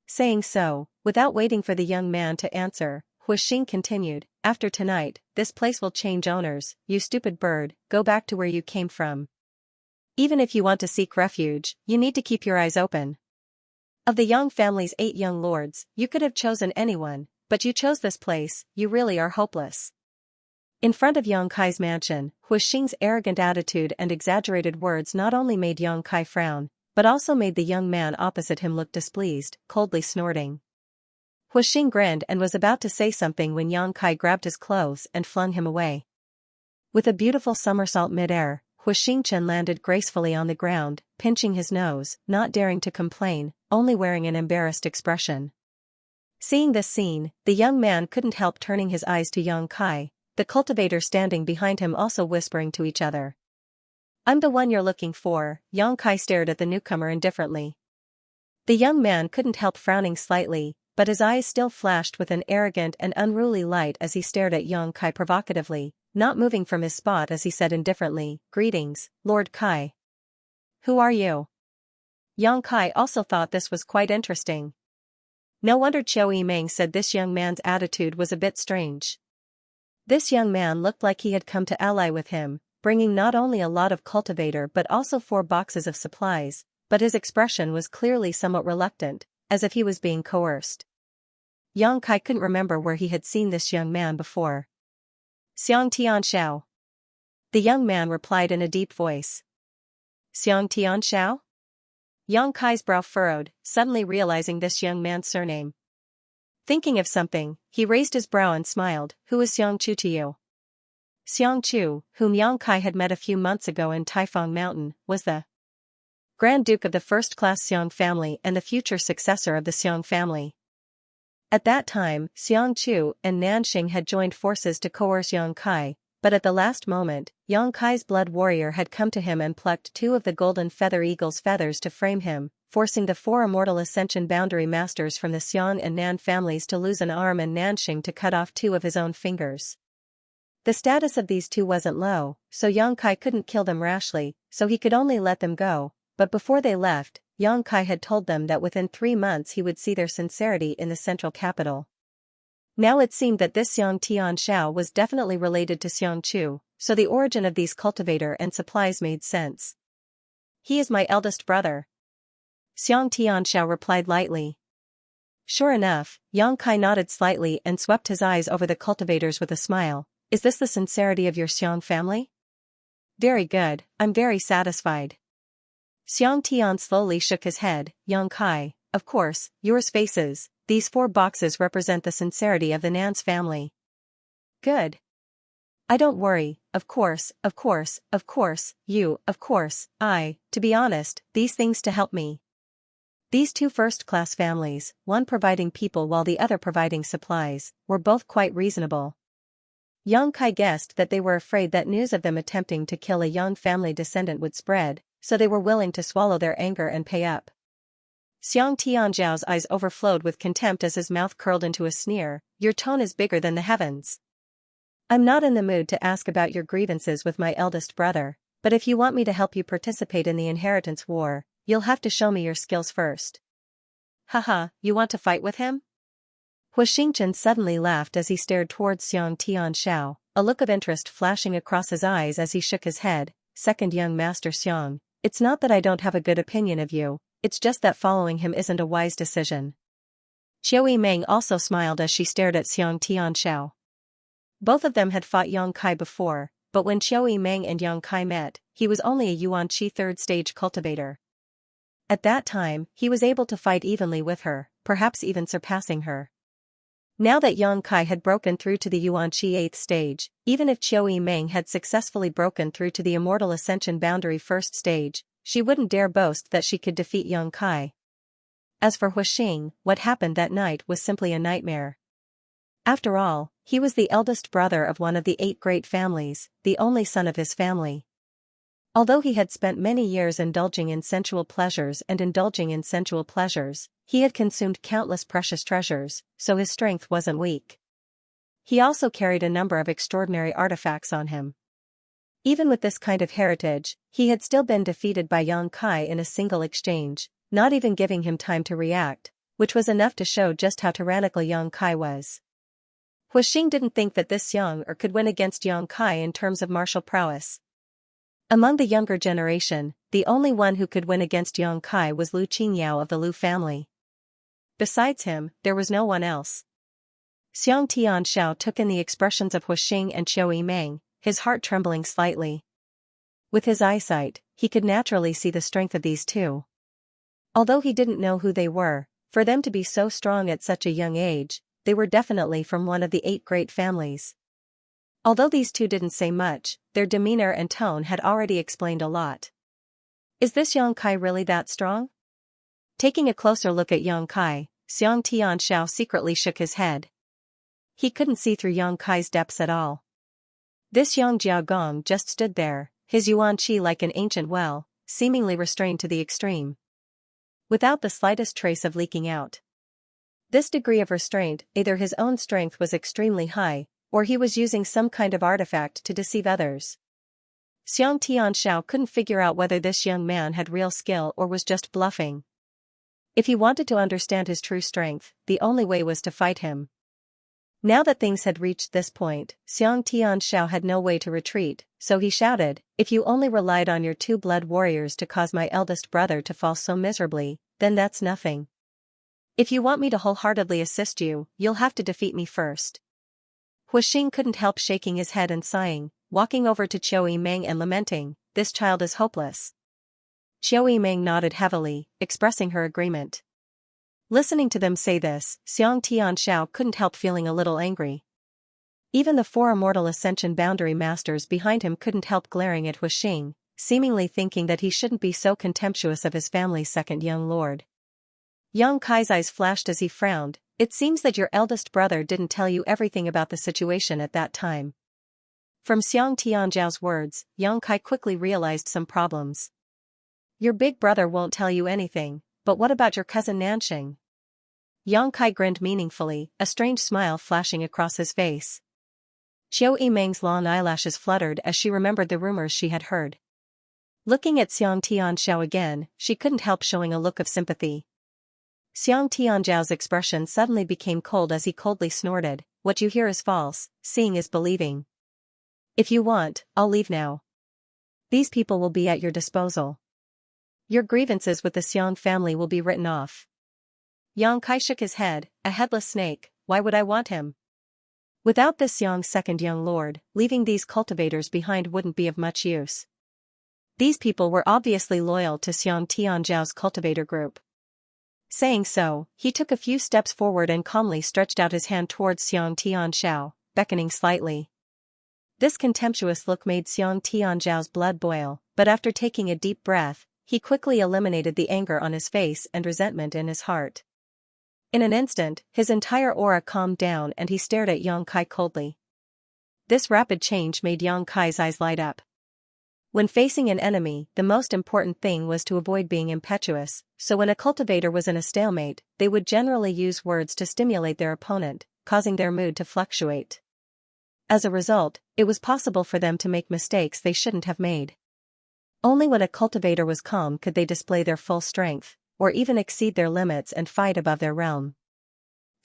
Saying so, without waiting for the young man to answer, Huixing continued, "After tonight, this place will change owners. You stupid bird, go back to where you came from. Even if you want to seek refuge, you need to keep your eyes open. Of the Yang family's 8 young lords, you could have chosen anyone, but you chose this place. You really are hopeless." In front of Yang Kai's mansion, Huixing's arrogant attitude and exaggerated words not only made Yang Kai frown, but also made the young man opposite him look displeased, coldly snorting. Huixing grinned and was about to say something when Yang Kai grabbed his clothes and flung him away. With a beautiful somersault mid-air, Huixing Chen landed gracefully on the ground, pinching his nose, not daring to complain, only wearing an embarrassed expression. Seeing this scene, the young man couldn't help turning his eyes to Yang Kai, the cultivator standing behind him also whispering to each other. "I'm the one you're looking for." Yang Kai stared at the newcomer indifferently. The young man couldn't help frowning slightly, but his eyes still flashed with an arrogant and unruly light as he stared at Yang Kai provocatively, not moving from his spot as he said indifferently, "Greetings, Lord Kai. Who are you?" Yang Kai also thought this was quite interesting. No wonder Qiu Yimeng said this young man's attitude was a bit strange. This young man looked like he had come to ally with him, bringing not only a lot of cultivator but also 4 boxes of supplies, but his expression was clearly somewhat reluctant, as if he was being coerced. Yang Kai couldn't remember where he had seen this young man before. "Xianxia." The young man replied in a deep voice. "Xianxia?" Yang Kai's brow furrowed, suddenly realizing this young man's surname. Thinking of something, he raised his brow and smiled, "Who is Xiangchu to you?" Xiangchu, whom Yang Kai had met a few months ago in Taifang Mountain, was the Grand Duke of the first-class Xiang family and the future successor of the Xiang family. At that time, Xiangchu and Nanxing had joined forces to coerce Yang Kai, but at the last moment, Yang Kai's blood warrior had come to him and plucked 2 of the golden feather eagle's feathers to frame him, forcing the 4 immortal ascension boundary masters from the Xiang and Nan families to lose an arm and Nanxing to cut off 2 of his own fingers. The status of these 2 wasn't low, so Yang Kai couldn't kill them rashly, so he could only let them go, but before they left, Yang Kai had told them that within 3 months he would see their sincerity in the central capital. Now it seemed that this Xiang Tianxiao was definitely related to Xiangchu, so the origin of these cultivator and supplies made sense. "He is my eldest brother," Xiang Tianxiao replied lightly. Sure enough, Yang Kai nodded slightly and swept his eyes over the cultivators with a smile. "Is this the sincerity of your Xiang family? Very good, I'm very satisfied." Xiang Tian slowly shook his head. "Yang Kai, of course, yours faces. These 4 boxes represent the sincerity of the Nan's family." "Good. I don't worry, of course, you, of course, to be honest, these things to help me." These 2 first-class families, one providing people while the other providing supplies, were both quite reasonable. Yang Kai guessed that they were afraid that news of them attempting to kill a young family descendant would spread, so they were willing to swallow their anger and pay up. Xiang Tianzhao's eyes overflowed with contempt as his mouth curled into a sneer. "Your tone is bigger than the heavens. I'm not in the mood to ask about your grievances with my eldest brother, but if you want me to help you participate in the inheritance war, you'll have to show me your skills first." "Haha, you want to fight with him?" Huixingchen suddenly laughed as he stared towards Xiang Tianxiao, a look of interest flashing across his eyes as he shook his head. "Second young master Xiang, it's not that I don't have a good opinion of you, it's just that following him isn't a wise decision." Qiu Yimeng also smiled as she stared at Xiang Tianxiao. Both of them had fought Yang Kai before, but when Qiu Yimeng and Yang Kai met, he was only a Yuan Qi 3rd stage cultivator. At that time, he was able to fight evenly with her, perhaps even surpassing her. Now that Yang Kai had broken through to the Yuanqi 8th stage, even if Qiu Yimeng had successfully broken through to the Immortal Ascension Boundary 1st stage, she wouldn't dare boast that she could defeat Yang Kai. As for Huixing, what happened that night was simply a nightmare. After all, he was the eldest brother of one of the 8 great families, the only son of his family. Although he had spent many years indulging in sensual pleasures, he had consumed countless precious treasures, so his strength wasn't weak. He also carried a number of extraordinary artifacts on him. Even with this kind of heritage, he had still been defeated by Yang Kai in a single exchange, not even giving him time to react, which was enough to show just how tyrannical Yang Kai was. Huixing didn't think that this young could win against Yang Kai in terms of martial prowess. Among the younger generation, the only one who could win against Yang Kai was Lu Qingyao of the Lu family. Besides him, there was no one else. Xiang Tianxiao took in the expressions of Huixing and Qiu Yimeng, his heart trembling slightly. With his eyesight, he could naturally see the strength of these two. Although he didn't know who they were, for them to be so strong at such a young age, they were definitely from one of the 8 great families. Although these two didn't say much, their demeanor and tone had already explained a lot. Is this Yang Kai really that strong? Taking a closer look at Yang Kai, Xiang Tianxiao secretly shook his head. He couldn't see through Yang Kai's depths at all. This Yang Jiaogong just stood there, his yuan qi like an ancient well, seemingly restrained to the extreme, without the slightest trace of leaking out. This degree of restraint, either his own strength was extremely high, or he was using some kind of artifact to deceive others. Xiang Tianxiao couldn't figure out whether this young man had real skill or was just bluffing. If he wanted to understand his true strength, the only way was to fight him. Now that things had reached this point, Xiang Tianxiao had no way to retreat, so he shouted, "If you only relied on your 2 blood warriors to cause my eldest brother to fall so miserably, then that's nothing. If you want me to wholeheartedly assist you, you'll have to defeat me first." Huixing couldn't help shaking his head and sighing, walking over to Qiu Yimeng and lamenting, "This child is hopeless." Qiu Yimeng nodded heavily, expressing her agreement. Listening to them say this, Xiang Tianxiao couldn't help feeling a little angry. Even the 4 Immortal Ascension Boundary Masters behind him couldn't help glaring at Huixing, seemingly thinking that he shouldn't be so contemptuous of his family's second young lord. Yang Kai's eyes flashed as he frowned. "It seems that your eldest brother didn't tell you everything about the situation at that time." From Xiang Tianjiao's words, Yang Kai quickly realized some problems. "Your big brother won't tell you anything, but what about your cousin Nanxing?" Yang Kai grinned meaningfully, a strange smile flashing across his face. Qiu Yimeng's long eyelashes fluttered as she remembered the rumors she had heard. Looking at Xiang Tianxiao again, she couldn't help showing a look of sympathy. Xiang Tianjiao's expression suddenly became cold as he coldly snorted, "What you hear is false, seeing is believing. If you want, I'll leave now. These people will be at your disposal. Your grievances with the Xiang family will be written off." Yang Kai shook his head, "A headless snake, why would I want him? Without this Xiang's second young lord, leaving these cultivators behind wouldn't be of much use." These people were obviously loyal to Xiang Tianjiao's cultivator group. Saying so, he took a few steps forward and calmly stretched out his hand towards Xiang Tianxiao, beckoning slightly. This contemptuous look made Xiang Tianjiao's blood boil, but after taking a deep breath, he quickly eliminated the anger on his face and resentment in his heart. In an instant, his entire aura calmed down and he stared at Yang Kai coldly. This rapid change made Yang Kai's eyes light up. When facing an enemy, the most important thing was to avoid being impetuous, so when a cultivator was in a stalemate, they would generally use words to stimulate their opponent, causing their mood to fluctuate. As a result, it was possible for them to make mistakes they shouldn't have made. Only when a cultivator was calm could they display their full strength, or even exceed their limits and fight above their realm.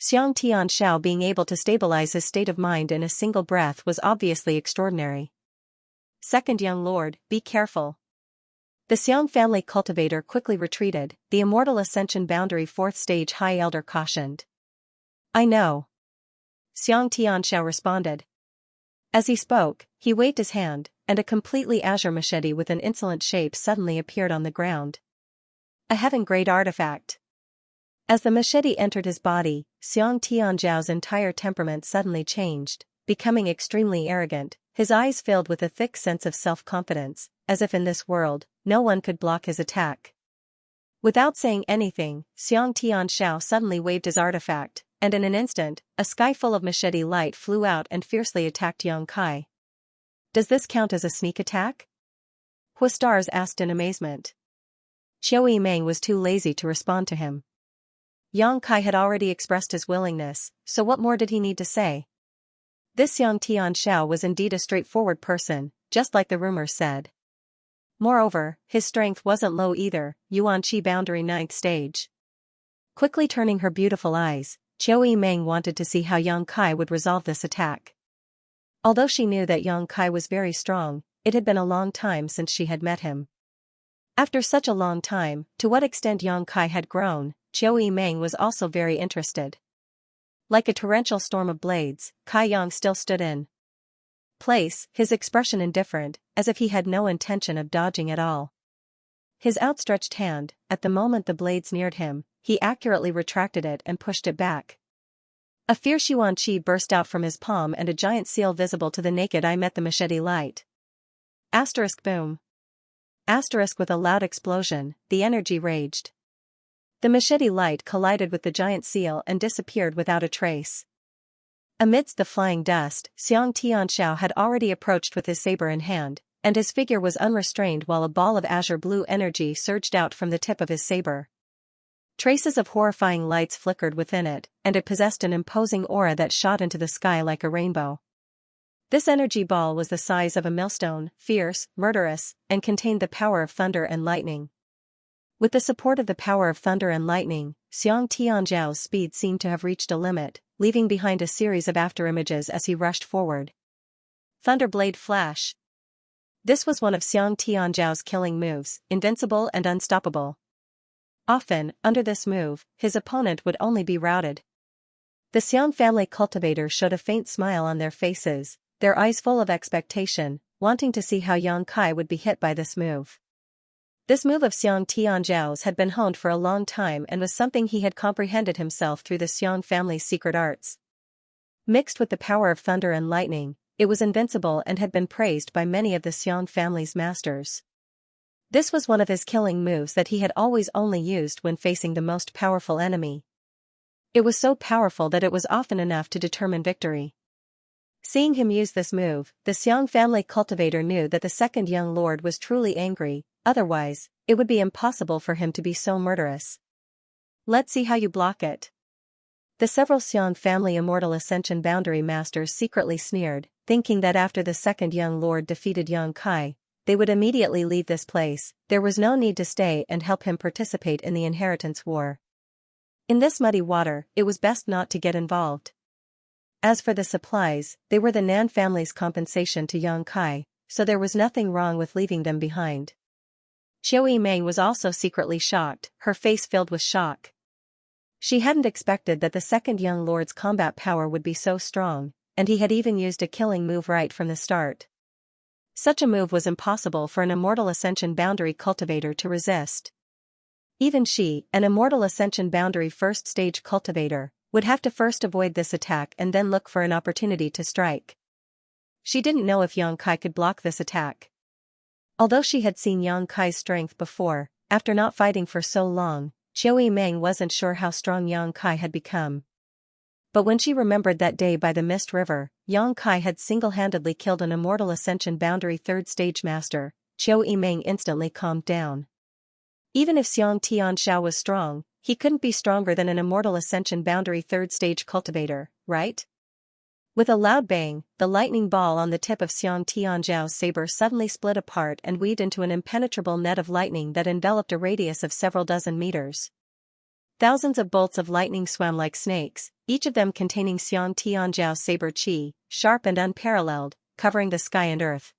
Xiang Tianxiao being able to stabilize his state of mind in a single breath was obviously extraordinary. "Second young lord, be careful." The Xiang family cultivator quickly retreated, the Immortal Ascension Boundary 4th stage High Elder cautioned. "I know." Xiang Tianxiao responded. As he spoke, he waved his hand, and a completely azure machete with an insolent shape suddenly appeared on the ground. A heaven-grade artifact. As the machete entered his body, Xianxia's entire temperament suddenly changed, becoming extremely arrogant. His eyes filled with a thick sense of self-confidence, as if in this world, no one could block his attack. Without saying anything, Xianxia suddenly waved his artifact, and in an instant, a sky full of machete light flew out and fiercely attacked Yang Kai. Does this count as a sneak attack? Huastars asked in amazement. Qiu Yimeng was too lazy to respond to him. Yang Kai had already expressed his willingness, so what more did he need to say? This Xianxia was indeed a straightforward person, just like the rumors said. Moreover, his strength wasn't low either, Yuanqi boundary 9th stage. Quickly turning her beautiful eyes, Qiu Yimeng wanted to see how Yang Kai would resolve this attack. Although she knew that Yang Kai was very strong, it had been a long time since she had met him. After such a long time, to what extent Yang Kai had grown, Qiu Yimeng was also very interested. Like a torrential storm of blades, Kai Yang still stood in place, his expression indifferent, as if he had no intention of dodging at all. His outstretched hand, at the moment the blades neared him, he accurately retracted it and pushed it back. A fierce Yuanqi burst out from his palm and a giant seal visible to the naked eye met the machete light. Asterisk boom. Asterisk with a loud explosion, the energy raged. The machete light collided with the giant seal and disappeared without a trace. Amidst the flying dust, Xianxia had already approached with his saber in hand, and his figure was unrestrained while a ball of azure blue energy surged out from the tip of his saber. Traces of horrifying lights flickered within it, and it possessed an imposing aura that shot into the sky like a rainbow. This energy ball was the size of a millstone, fierce, murderous, and contained the power of thunder and lightning. With the support of the power of thunder and lightning, Xianxia's speed seemed to have reached a limit, leaving behind a series of afterimages as he rushed forward. Thunderblade Flash. This was one of Xianxia's killing moves, invincible and unstoppable. Often, under this move, his opponent would only be routed. The Xiang family cultivators showed a faint smile on their faces, their eyes full of expectation, wanting to see how Yang Kai would be hit by this move. This move of Xianxia's had been honed for a long time and was something he had comprehended himself through the Xiang family's secret arts. Mixed with the power of thunder and lightning, it was invincible and had been praised by many of the Xiang family's masters. This was one of his killing moves that he had always only used when facing the most powerful enemy. It was so powerful that it was often enough to determine victory. Seeing him use this move, the Xiang family cultivator knew that the second young lord was truly angry, otherwise, it would be impossible for him to be so murderous. Let's see how you block it. The several Xiang family immortal ascension boundary masters secretly sneered, thinking that after the second young lord defeated Yang Kai, they would immediately leave this place. There was no need to stay and help him participate in the inheritance war. In this muddy water, it was best not to get involved. As for the supplies, they were the Nan family's compensation to Yang Kai, so there was nothing wrong with leaving them behind. Qiu Yimeng was also secretly shocked, her face filled with shock. She hadn't expected that the second young lord's combat power would be so strong, and he had even used a killing move right from the start. Such a move was impossible for an immortal ascension boundary cultivator to resist. Even she, an immortal ascension boundary first stage cultivator, would have to first avoid this attack and then look for an opportunity to strike. She didn't know if Yang Kai could block this attack. Although she had seen Yang Kai's strength before, after not fighting for so long, Qiu Yimeng wasn't sure how strong Yang Kai had become. But when she remembered that day by the Mist River, Yang Kai had single-handedly killed an immortal ascension boundary third stage master, Qiu Yimeng instantly calmed down. Even if Xianxia was strong, he couldn't be stronger than an immortal ascension boundary third stage cultivator, right? With a loud bang, the lightning ball on the tip of Xianxia's saber suddenly split apart and weaved into an impenetrable net of lightning that enveloped a radius of several dozen meters. Thousands of bolts of lightning swam like snakes, each of them containing Xianxia's saber chi, sharp and unparalleled, covering the sky and earth.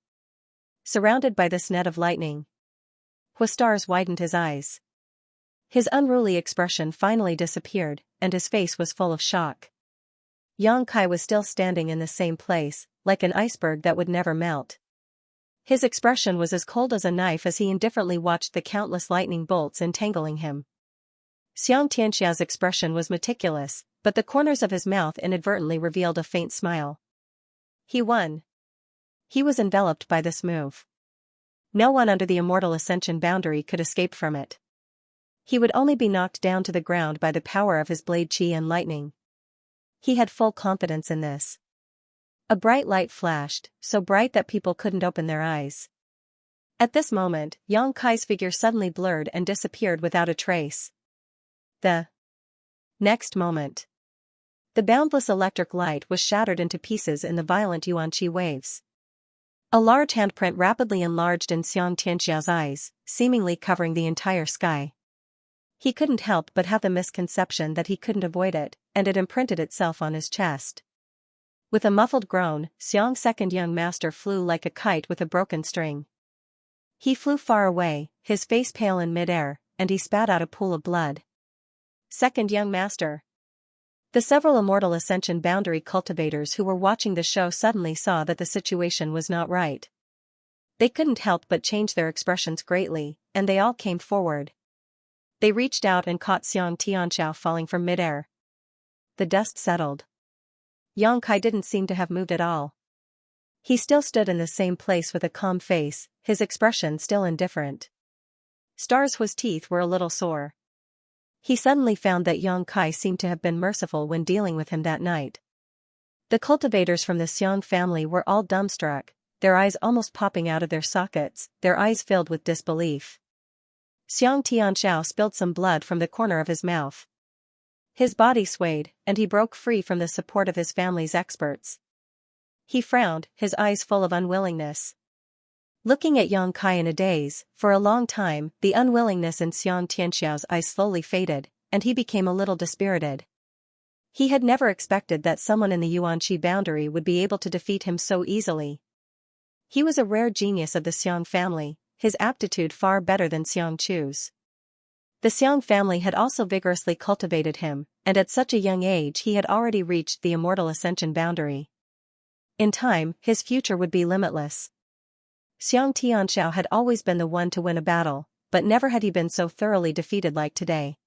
Surrounded by this net of lightning, Huastars widened his eyes. His unruly expression finally disappeared, and his face was full of shock. Yang Kai was still standing in the same place, like an iceberg that would never melt. His expression was as cold as a knife as he indifferently watched the countless lightning bolts entangling him. Xianxia's expression was meticulous, but the corners of his mouth inadvertently revealed a faint smile. He won. He was enveloped by this move. No one under the immortal ascension boundary could escape from it. He would only be knocked down to the ground by the power of his blade chi and lightning. He had full confidence in this. A bright light flashed, so bright that people couldn't open their eyes. At this moment, Yang Kai's figure suddenly blurred and disappeared without a trace. The next moment, the boundless electric light was shattered into pieces in the violent yuan qi waves. A large handprint rapidly enlarged in Xianxia's eyes, seemingly covering the entire sky. He couldn't help but have the misconception that he couldn't avoid it, and it imprinted itself on his chest. With a muffled groan, Xiang's second young master flew like a kite with a broken string. He flew far away, his face pale in midair, and he spat out a pool of blood. Second young master. The several immortal ascension boundary cultivators who were watching the show suddenly saw that the situation was not right. They couldn't help but change their expressions greatly, and they all came forward. They reached out and caught Xianxia falling from midair. The dust settled. Yang Kai didn't seem to have moved at all. He still stood in the same place with a calm face, his expression still indifferent. Stars's teeth were a little sore. He suddenly found that Yang Kai seemed to have been merciful when dealing with him that night. The cultivators from the Xiang family were all dumbstruck, their eyes almost popping out of their sockets, their eyes filled with disbelief. Xianxia spilled some blood from the corner of his mouth. His body swayed, and he broke free from the support of his family's experts. He frowned, his eyes full of unwillingness. Looking at Yang Kai in a daze, for a long time, the unwillingness in Xianxia's eyes slowly faded, and he became a little dispirited. He had never expected that someone in the Yuanqi boundary would be able to defeat him so easily. He was a rare genius of the Xiang family, his aptitude far better than Xiangchu's. The Xiang family had also vigorously cultivated him, and at such a young age he had already reached the immortal ascension boundary. In time, his future would be limitless. Xianxia had always been the one to win a battle, but never had he been so thoroughly defeated like today.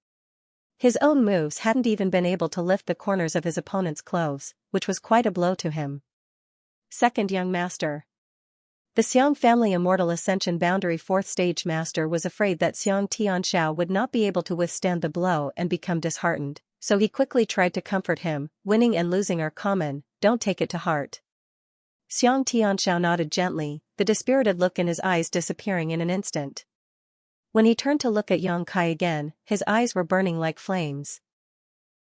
His own moves hadn't even been able to lift the corners of his opponent's clothes, which was quite a blow to him. Second young master. The Xiang family immortal ascension boundary fourth stage master was afraid that Xianxia would not be able to withstand the blow and become disheartened, so he quickly tried to comfort him. Winning and losing are common, don't take it to heart. Xianxia nodded gently, the dispirited look in his eyes disappearing in an instant. When he turned to look at Yang Kai again, his eyes were burning like flames.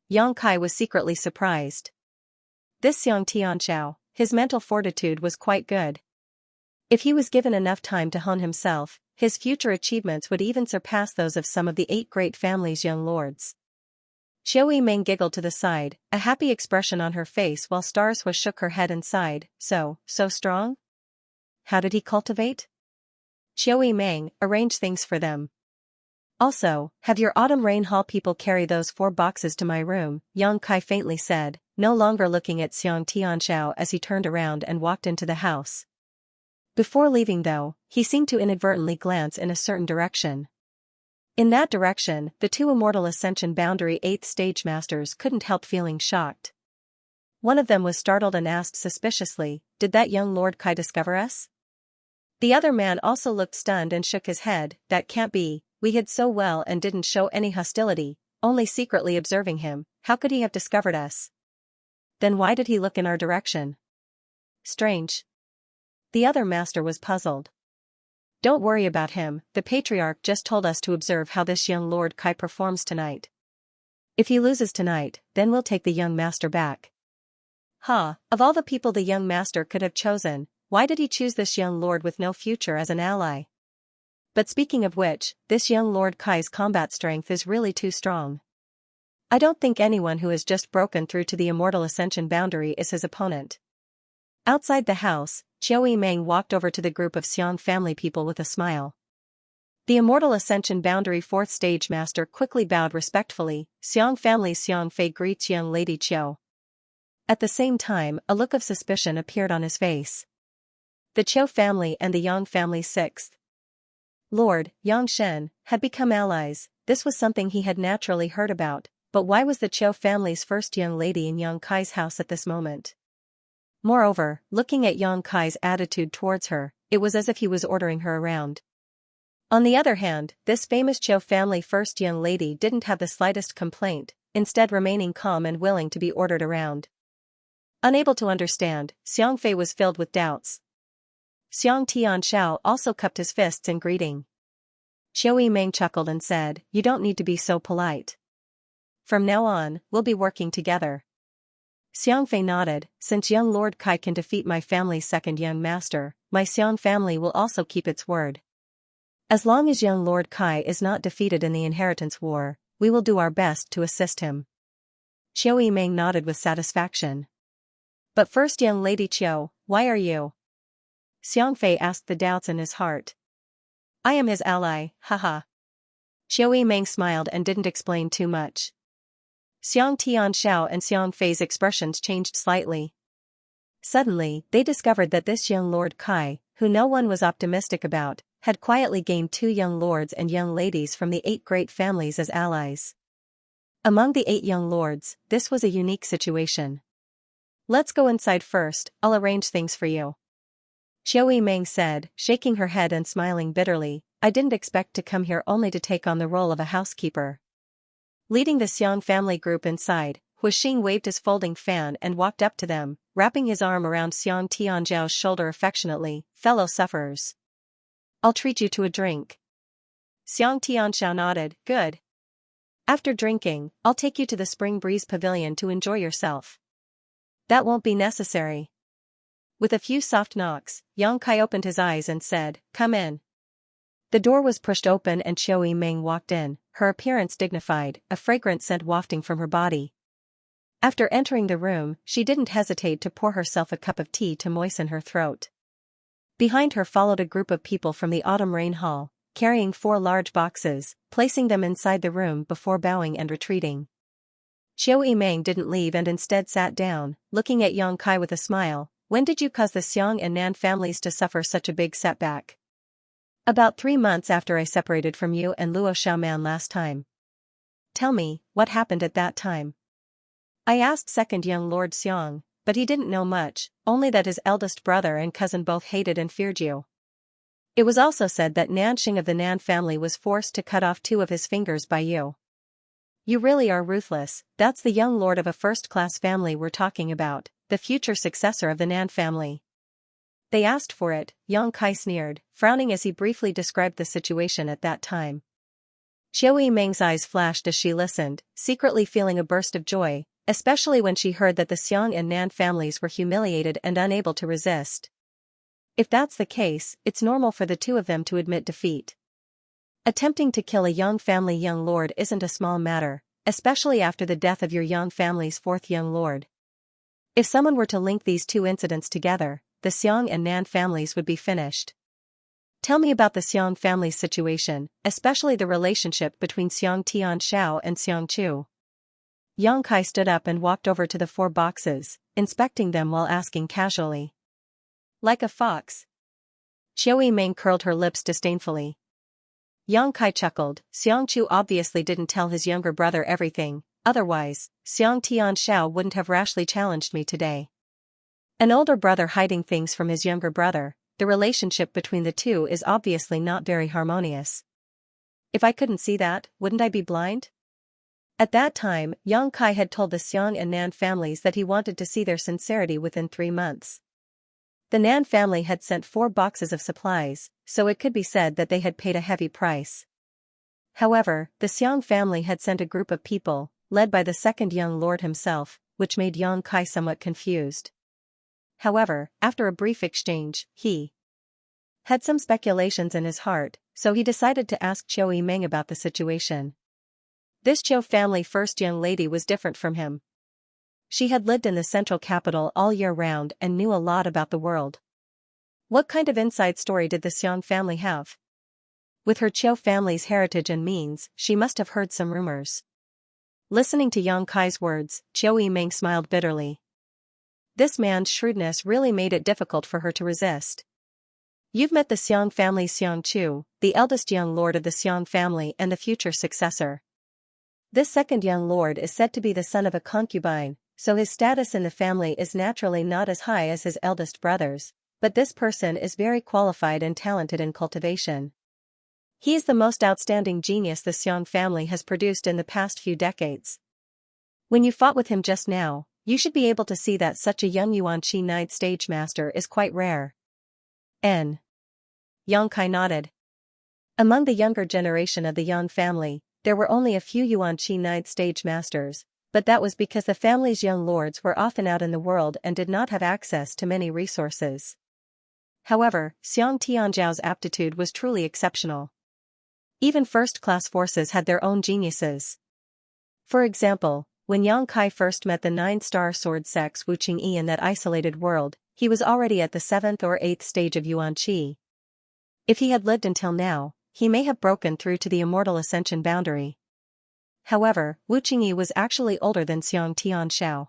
Yang Kai was secretly surprised. This Xianxia, his mental fortitude was quite good. If he was given enough time to hone himself, his future achievements would even surpass those of some of the 8 great families' young lords. Xiao Meng giggled to the side, a happy expression on her face while Starswa shook her head and sighed. So strong? How did he cultivate? Xiao Meng, arrange things for them. Also, have your autumn rain hall people carry those 4 boxes to my room, Yang Kai faintly said, no longer looking at Xianxia as he turned around and walked into the house. Before leaving though, he seemed to inadvertently glance in a certain direction. In that direction, the 2 immortal ascension boundary 8th stage masters couldn't help feeling shocked. One of them was startled and asked suspiciously, did that young Lord Kai discover us? The other man also looked stunned and shook his head, that can't be, we hid so well and didn't show any hostility, only secretly observing him, how could he have discovered us? Then why did he look in our direction? Strange. The other master was puzzled. Don't worry about him, the patriarch just told us to observe how this young Lord Kai performs tonight. If he loses tonight, then we'll take the young master back. Of all the people the young master could have chosen, why did he choose this young lord with no future as an ally? But speaking of which, this young Lord Kai's combat strength is really too strong. I don't think anyone who has just broken through to the immortal ascension boundary is his opponent. Outside the house, Xiao Meng walked over to the group of Xiang family people with a smile. The immortal ascension boundary 4th stage master quickly bowed respectfully. Xiang family Xiang Fei greets young lady Qiu. At the same time, a look of suspicion appeared on his face. The Qiu family and the Yang family 6th Lord, Yang Shen, had become allies. This was something he had naturally heard about, but why was the Chiu family's first young lady in Yang Kai's house at this moment? Moreover, looking at Yang Kai's attitude towards her, it was as if he was ordering her around. On the other hand, this famous Chiu family first young lady didn't have the slightest complaint, instead remaining calm and willing to be ordered around. Unable to understand, Xianfei was filled with doubts. Xiang Tianxiao also cupped his fists in greeting. Qiu Yimeng chuckled and said, "You don't need to be so polite. From now on, we'll be working together." Xianfei nodded, "Since young Lord Kai can defeat my family's second young master, my Xiang family will also keep its word. As long as young Lord Kai is not defeated in the inheritance war, we will do our best to assist him." Qiu Yimeng nodded with satisfaction. "But first young lady Qiu, why are you?" Xianfei asked the doubts in his heart. "I am his ally, haha." Qiu Yimeng smiled and didn't explain too much. Xiang Tianxiao and Xianfei's expressions changed slightly. Suddenly, they discovered that this young Lord Kai, who no one was optimistic about, had quietly gained 2 young lords and young ladies from the 8 great families as allies. Among the 8 young lords, this was a unique situation. "Let's go inside first, I'll arrange things for you." Qiu Yimeng said, shaking her head and smiling bitterly, "I didn't expect to come here only to take on the role of a housekeeper." Leading the Xiang family group inside, Huixing waved his folding fan and walked up to them, wrapping his arm around Xiang Tianzhao's shoulder affectionately. "Fellow sufferers, I'll treat you to a drink." Xiang Tianzhao nodded, "Good. After drinking, I'll take you to the Spring Breeze Pavilion to enjoy yourself." "That won't be necessary." With a few soft knocks, Yang Kai opened his eyes and said, "Come in." The door was pushed open and Qiu Yimeng walked in, her appearance dignified, a fragrant scent wafting from her body. After entering the room, she didn't hesitate to pour herself a cup of tea to moisten her throat. Behind her followed a group of people from the autumn rain hall, carrying 4 large boxes, placing them inside the room before bowing and retreating. Qiu Yimeng didn't leave and instead sat down, looking at Yang Kai with a smile. "When did you cause the Xiang and Nan families to suffer such a big setback?" "About 3 months after I separated from you and Luo Xiaoman last time." "Tell me, what happened at that time?" "I asked second young Lord Xiang, but he didn't know much, only that his eldest brother and cousin both hated and feared you. It was also said that Nanxing of the Nan family was forced to cut off 2 of his fingers by you. You really are ruthless. That's the young lord of a first-class family we're talking about, the future successor of the Nan family." "They asked for it," Yang Kai sneered, frowning as he briefly described the situation at that time. Qiu Yimeng's eyes flashed as she listened, secretly feeling a burst of joy, especially when she heard that the Xiang and Nan families were humiliated and unable to resist. If that's the case, it's normal for the 2 of them to admit defeat. Attempting to kill a young family young lord isn't a small matter, especially after the death of your young family's 4th young lord. If someone were to link these 2 incidents together, the Xiang and Nan families would be finished. "Tell me about the Xiang family's situation, especially the relationship between Xiang Tianxiao and Xiang Chu." Yang Kai stood up and walked over to the 4 boxes, inspecting them while asking casually. "Like a fox?" Qiu Yimeng curled her lips disdainfully. Yang Kai chuckled. "Xiang Chu obviously didn't tell his younger brother everything, otherwise, Xiang Tianxiao wouldn't have rashly challenged me today. An older brother hiding things from his younger brother, the relationship between the 2 is obviously not very harmonious. If I couldn't see that, wouldn't I be blind?" At that time, Yang Kai had told the Xiang and Nan families that he wanted to see their sincerity within 3 months. The Nan family had sent 4 boxes of supplies, so it could be said that they had paid a heavy price. However, the Xiang family had sent a group of people, led by the second young lord himself, which made Yang Kai somewhat confused. However, after a brief exchange, he had some speculations in his heart, so he decided to ask Qiu Yimeng about the situation. This Qiu family first young lady was different from him. She had lived in the central capital all year round and knew a lot about the world. What kind of inside story did the Xiang family have? With her Qiu family's heritage and means, she must have heard some rumors. Listening to Yang Kai's words, Qiu Yimeng smiled bitterly. This man's shrewdness really made it difficult for her to resist. "You've met the Xiang family Xiang Chu, the eldest young lord of the Xiang family and the future successor. This second young lord is said to be the son of a concubine, so his status in the family is naturally not as high as his eldest brother's, but this person is very qualified and talented in cultivation. He is the most outstanding genius the Xiang family has produced in the past few decades. When you fought with him just now, you should be able to see that such a young Yuanqi Knight stage master is quite rare. Yang Kai nodded. Among the younger generation of the Yang family, there were only a few Yuanqi Knight stage masters, but that was because the family's young lords were often out in the world and did not have access to many resources. However, Xiang Tianzhao's aptitude was truly exceptional. Even first-class forces had their own geniuses. For example, when Yang Kai first met the 9-star sword sex Wu Qingyi in that isolated world, he was already at the 7th or 8th stage of Yuanqi. If he had lived until now, he may have broken through to the immortal ascension boundary. However, Wu Qingyi was actually older than Xiang Tianzhao.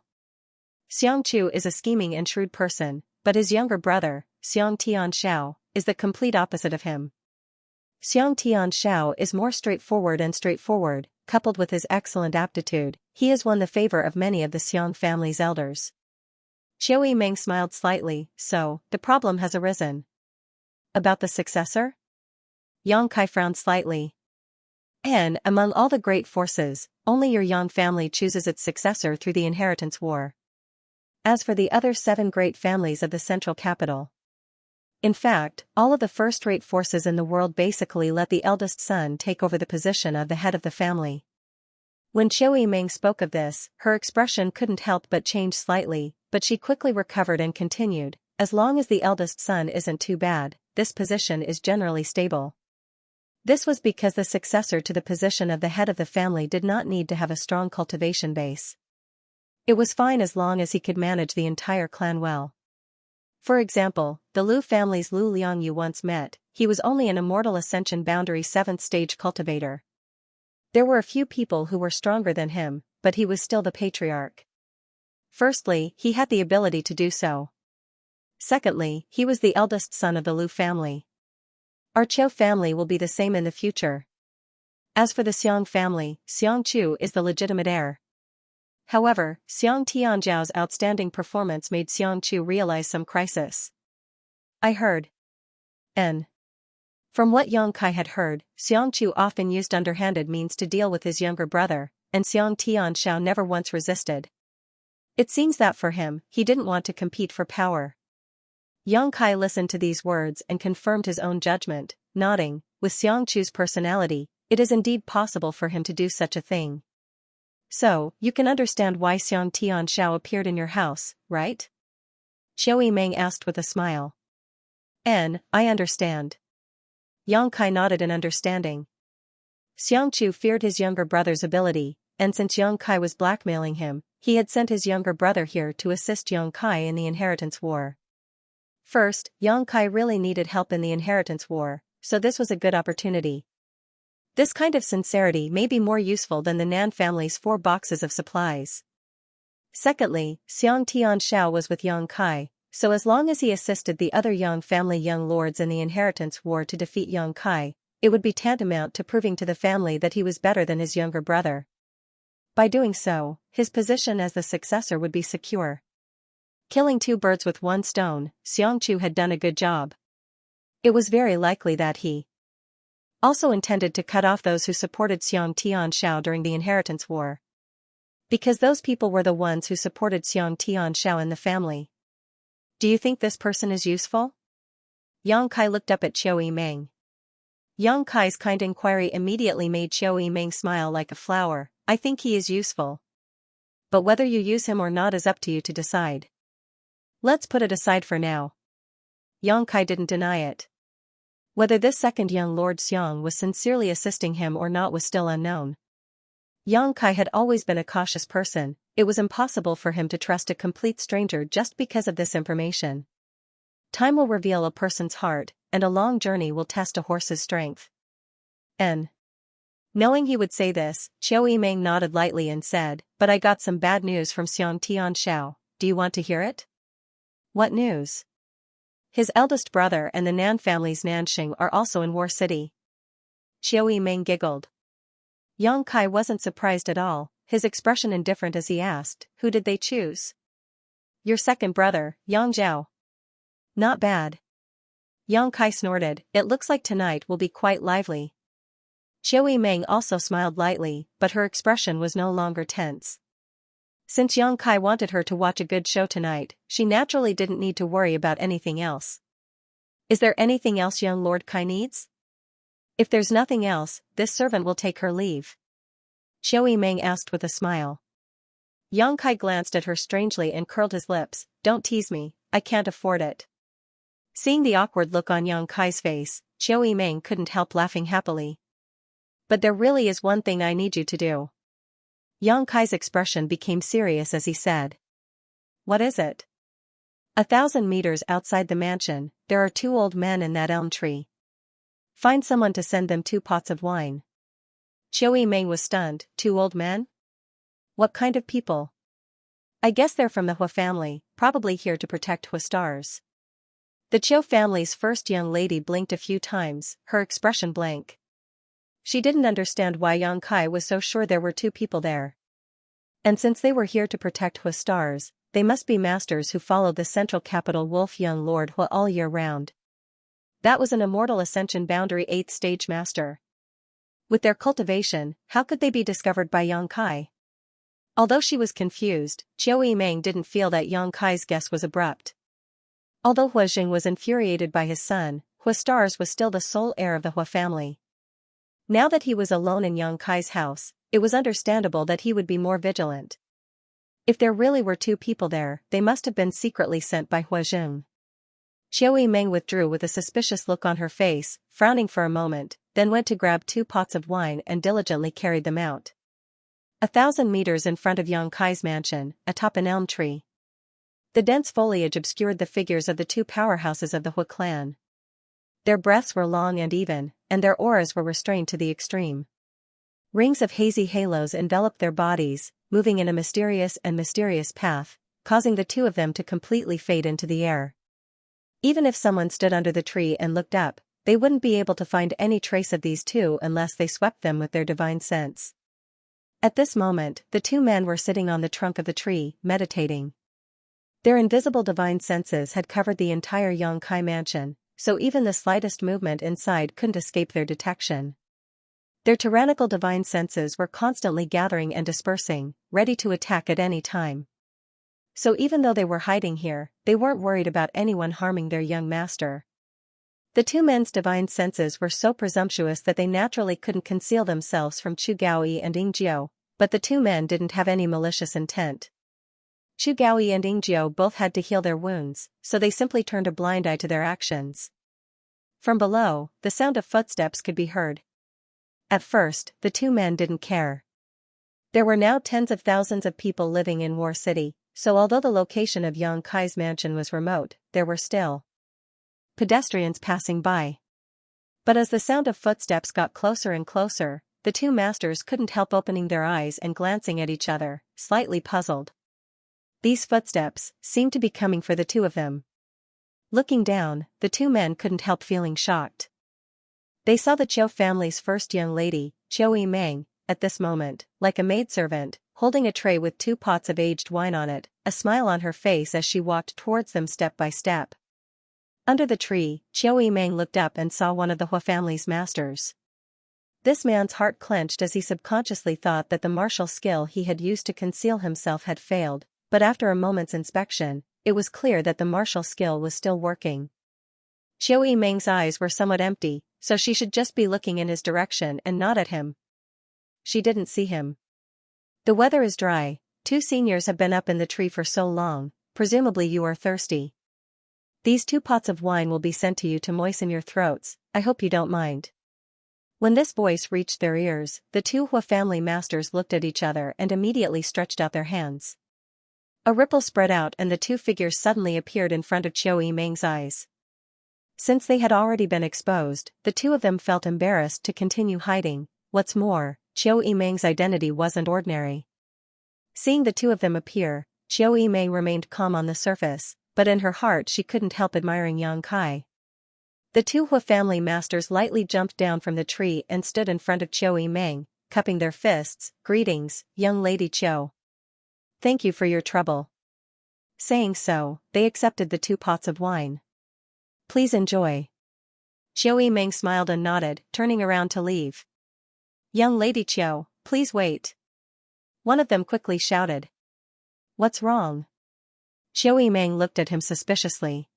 Xiang Chu is a scheming and shrewd person, but his younger brother, Xiang Tianzhao, is the complete opposite of him. Xiang Tianzhao is more straightforward, coupled with his excellent aptitude, he has won the favor of many of the Xiang family's elders. Xiao Yimeng smiled slightly, so, the problem has arisen. About the successor? Yang Kai frowned slightly. Among all the great forces, only your Yang family chooses its successor through the inheritance war. As for the other 7 great families of the central capital. In fact, all of the first-rate forces in the world basically let the eldest son take over the position of the head of the family. When Xiao Yimeng spoke of this, her expression couldn't help but change slightly, but she quickly recovered and continued, as long as the eldest son isn't too bad, this position is generally stable. This was because the successor to the position of the head of the family did not need to have a strong cultivation base. It was fine as long as he could manage the entire clan well. For example, the Lu family's Lu Liangyu once met, he was only an immortal ascension boundary 7th stage cultivator. There were a few people who were stronger than him, but he was still the patriarch. Firstly, he had the ability to do so. Secondly, he was the eldest son of the Lu family. Our Qiu family will be the same in the future. As for the Xiang family, Xiang Chu is the legitimate heir. However, Xiang Tianzhao's outstanding performance made Xiang Chu realize some crisis. I heard. From what Yang Kai had heard, Xiang Chu often used underhanded means to deal with his younger brother, and Xiang Tianzhao never once resisted. It seems that for him, he didn't want to compete for power. Yang Kai listened to these words and confirmed his own judgment, nodding, with Xiang Chu's personality, it is indeed possible for him to do such a thing. So, you can understand why Xiang Tianzhao appeared in your house, right? Xiao Yimeng asked with a smile. I understand. Yang Kai nodded in understanding. Xiang Chu feared his younger brother's ability, and since Yang Kai was blackmailing him, he had sent his younger brother here to assist Yang Kai in the inheritance war. First, Yang Kai really needed help in the inheritance war, so this was a good opportunity. This kind of sincerity may be more useful than the Nan family's 4 boxes of supplies. Secondly, Xiang Tianzhao was with Yang Kai, so as long as he assisted the other Yang family young lords in the inheritance war to defeat Yang Kai, it would be tantamount to proving to the family that he was better than his younger brother. By doing so, his position as the successor would be secure. Killing 2 birds with 1 stone, Xiang Chu had done a good job. It was very likely that he also intended to cut off those who supported Xiang Tianzhao during the inheritance war. Because those people were the ones who supported Xiang Tianzhao in the family. Do you think this person is useful? Yang Kai looked up at Xiao Yimeng. Yang Kai's kind inquiry immediately made Xiao Yimeng smile like a flower. I think he is useful. But whether you use him or not is up to you to decide. Let's put it aside for now. Yang Kai didn't deny it. Whether this second young Lord Xiang was sincerely assisting him or not was still unknown. Yang Kai had always been a cautious person, it was impossible for him to trust a complete stranger just because of this information. Time will reveal a person's heart, and a long journey will test a horse's strength. Knowing he would say this, Xiao Yimeng nodded lightly and said, but I got some bad news from Xiang Tianzhao, do you want to hear it? What news? His eldest brother and the Nan family's Nanxing are also in War City. Xiao Yimeng giggled. Yang Kai wasn't surprised at all, his expression indifferent as he asked, "Who did they choose?" "Your second brother, Yang Zhao." "Not bad." Yang Kai snorted, "It looks like tonight will be quite lively." Qiu Yimeng also smiled lightly, but her expression was no longer tense. Since Yang Kai wanted her to watch a good show tonight, she naturally didn't need to worry about anything else. "Is there anything else young Lord Kai needs?" "If there's nothing else, this servant will take her leave," Qiu Yimeng asked with a smile. Yang Kai glanced at her strangely and curled his lips, "Don't tease me, I can't afford it." Seeing the awkward look on Yang Kai's face, Qiu Yimeng couldn't help laughing happily. "But there really is one thing I need you to do." Yang Kai's expression became serious as he said. "What is it?" 1,000 meters outside the mansion, there are 2 old men in that elm tree. Find someone to send them 2 pots of wine. Qiu Yimeng was stunned. 2 old men? What kind of people? "I guess they're from the Hua family, probably here to protect Hua stars." The Qiu family's first young lady blinked a few times, her expression blank. She didn't understand why Yang Kai was so sure there were 2 people there. And since they were here to protect Hua stars, they must be masters who followed the central capital Wolf Young Lord Hua all year round. That was an immortal ascension boundary 8th stage master. With their cultivation, how could they be discovered by Yang Kai? Although she was confused, Qiu Yimeng didn't feel that Yang Kai's guess was abrupt. Although Hua Jing was infuriated by his son, Hua Stars was still the sole heir of the Hua family. Now that he was alone in Yang Kai's house, it was understandable that he would be more vigilant. If there really were 2 people there, they must have been secretly sent by Hua Jing. Qiu Yimeng withdrew with a suspicious look on her face, frowning for a moment, then went to grab 2 pots of wine and diligently carried them out. 1,000 meters in front of Yang Kai's mansion, atop an elm tree. The dense foliage obscured the figures of the 2 powerhouses of the Hua clan. Their breaths were long and even, and their auras were restrained to the extreme. Rings of hazy halos enveloped their bodies, moving in a mysterious path, causing the 2 of them to completely fade into the air. Even if someone stood under the tree and looked up, they wouldn't be able to find any trace of these 2 unless they swept them with their divine sense. At this moment, the 2 men were sitting on the trunk of the tree, meditating. Their invisible divine senses had covered the entire Yang Kai mansion, so even the slightest movement inside couldn't escape their detection. Their tyrannical divine senses were constantly gathering and dispersing, ready to attack at any time. So even though they were hiding here, they weren't worried about anyone harming their young master. The 2 men's divine senses were so presumptuous that they naturally couldn't conceal themselves from Chu Gaoyi and Ying Jiao, but the 2 men didn't have any malicious intent. Chu Gaoyi and Ying Jiao both had to heal their wounds, so they simply turned a blind eye to their actions. From below, the sound of footsteps could be heard. At first, the 2 men didn't care. There were now tens of thousands of people living in War City, so although the location of Yang Kai's mansion was remote, there were still pedestrians passing by. But as the sound of footsteps got closer and closer, the 2 masters couldn't help opening their eyes and glancing at each other, slightly puzzled. These footsteps seemed to be coming for the 2 of them. Looking down, the 2 men couldn't help feeling shocked. They saw the Qiu family's first young lady, Qiu Yimeng, at this moment, like a maidservant, holding a tray with 2 pots of aged wine on it, a smile on her face as she walked towards them step by step. Under the tree, Qiu Yimeng looked up and saw one of the Hua family's masters. This man's heart clenched as he subconsciously thought that the martial skill he had used to conceal himself had failed, but after a moment's inspection, it was clear that the martial skill was still working. Qiu Yimeng's eyes were somewhat empty, so she should just be looking in his direction and not at him. She didn't see him. "The weather is dry. 2 seniors have been up in the tree for so long, presumably you are thirsty. These 2 pots of wine will be sent to you to moisten your throats, I hope you don't mind." When this voice reached their ears, the 2 Hua family masters looked at each other and immediately stretched out their hands. A ripple spread out and the 2 figures suddenly appeared in front of Qiu Yimeng's eyes. Since they had already been exposed, the 2 of them felt embarrassed to continue hiding. What's more, Qiu Yimeng's identity wasn't ordinary. Seeing the 2 of them appear, Qiu Yimeng remained calm on the surface, but in her heart she couldn't help admiring Yang Kai. The 2 Hua family masters lightly jumped down from the tree and stood in front of Qiu Yimeng, cupping their fists. "Greetings, young Lady Chiu. Thank you for your trouble." Saying so, they accepted the 2 pots of wine. "Please enjoy." Chiu Yimeng smiled and nodded, turning around to leave. "Young Lady Chiu, please wait." One of them quickly shouted. "What's wrong?" Chiu Yimeng looked at him suspiciously.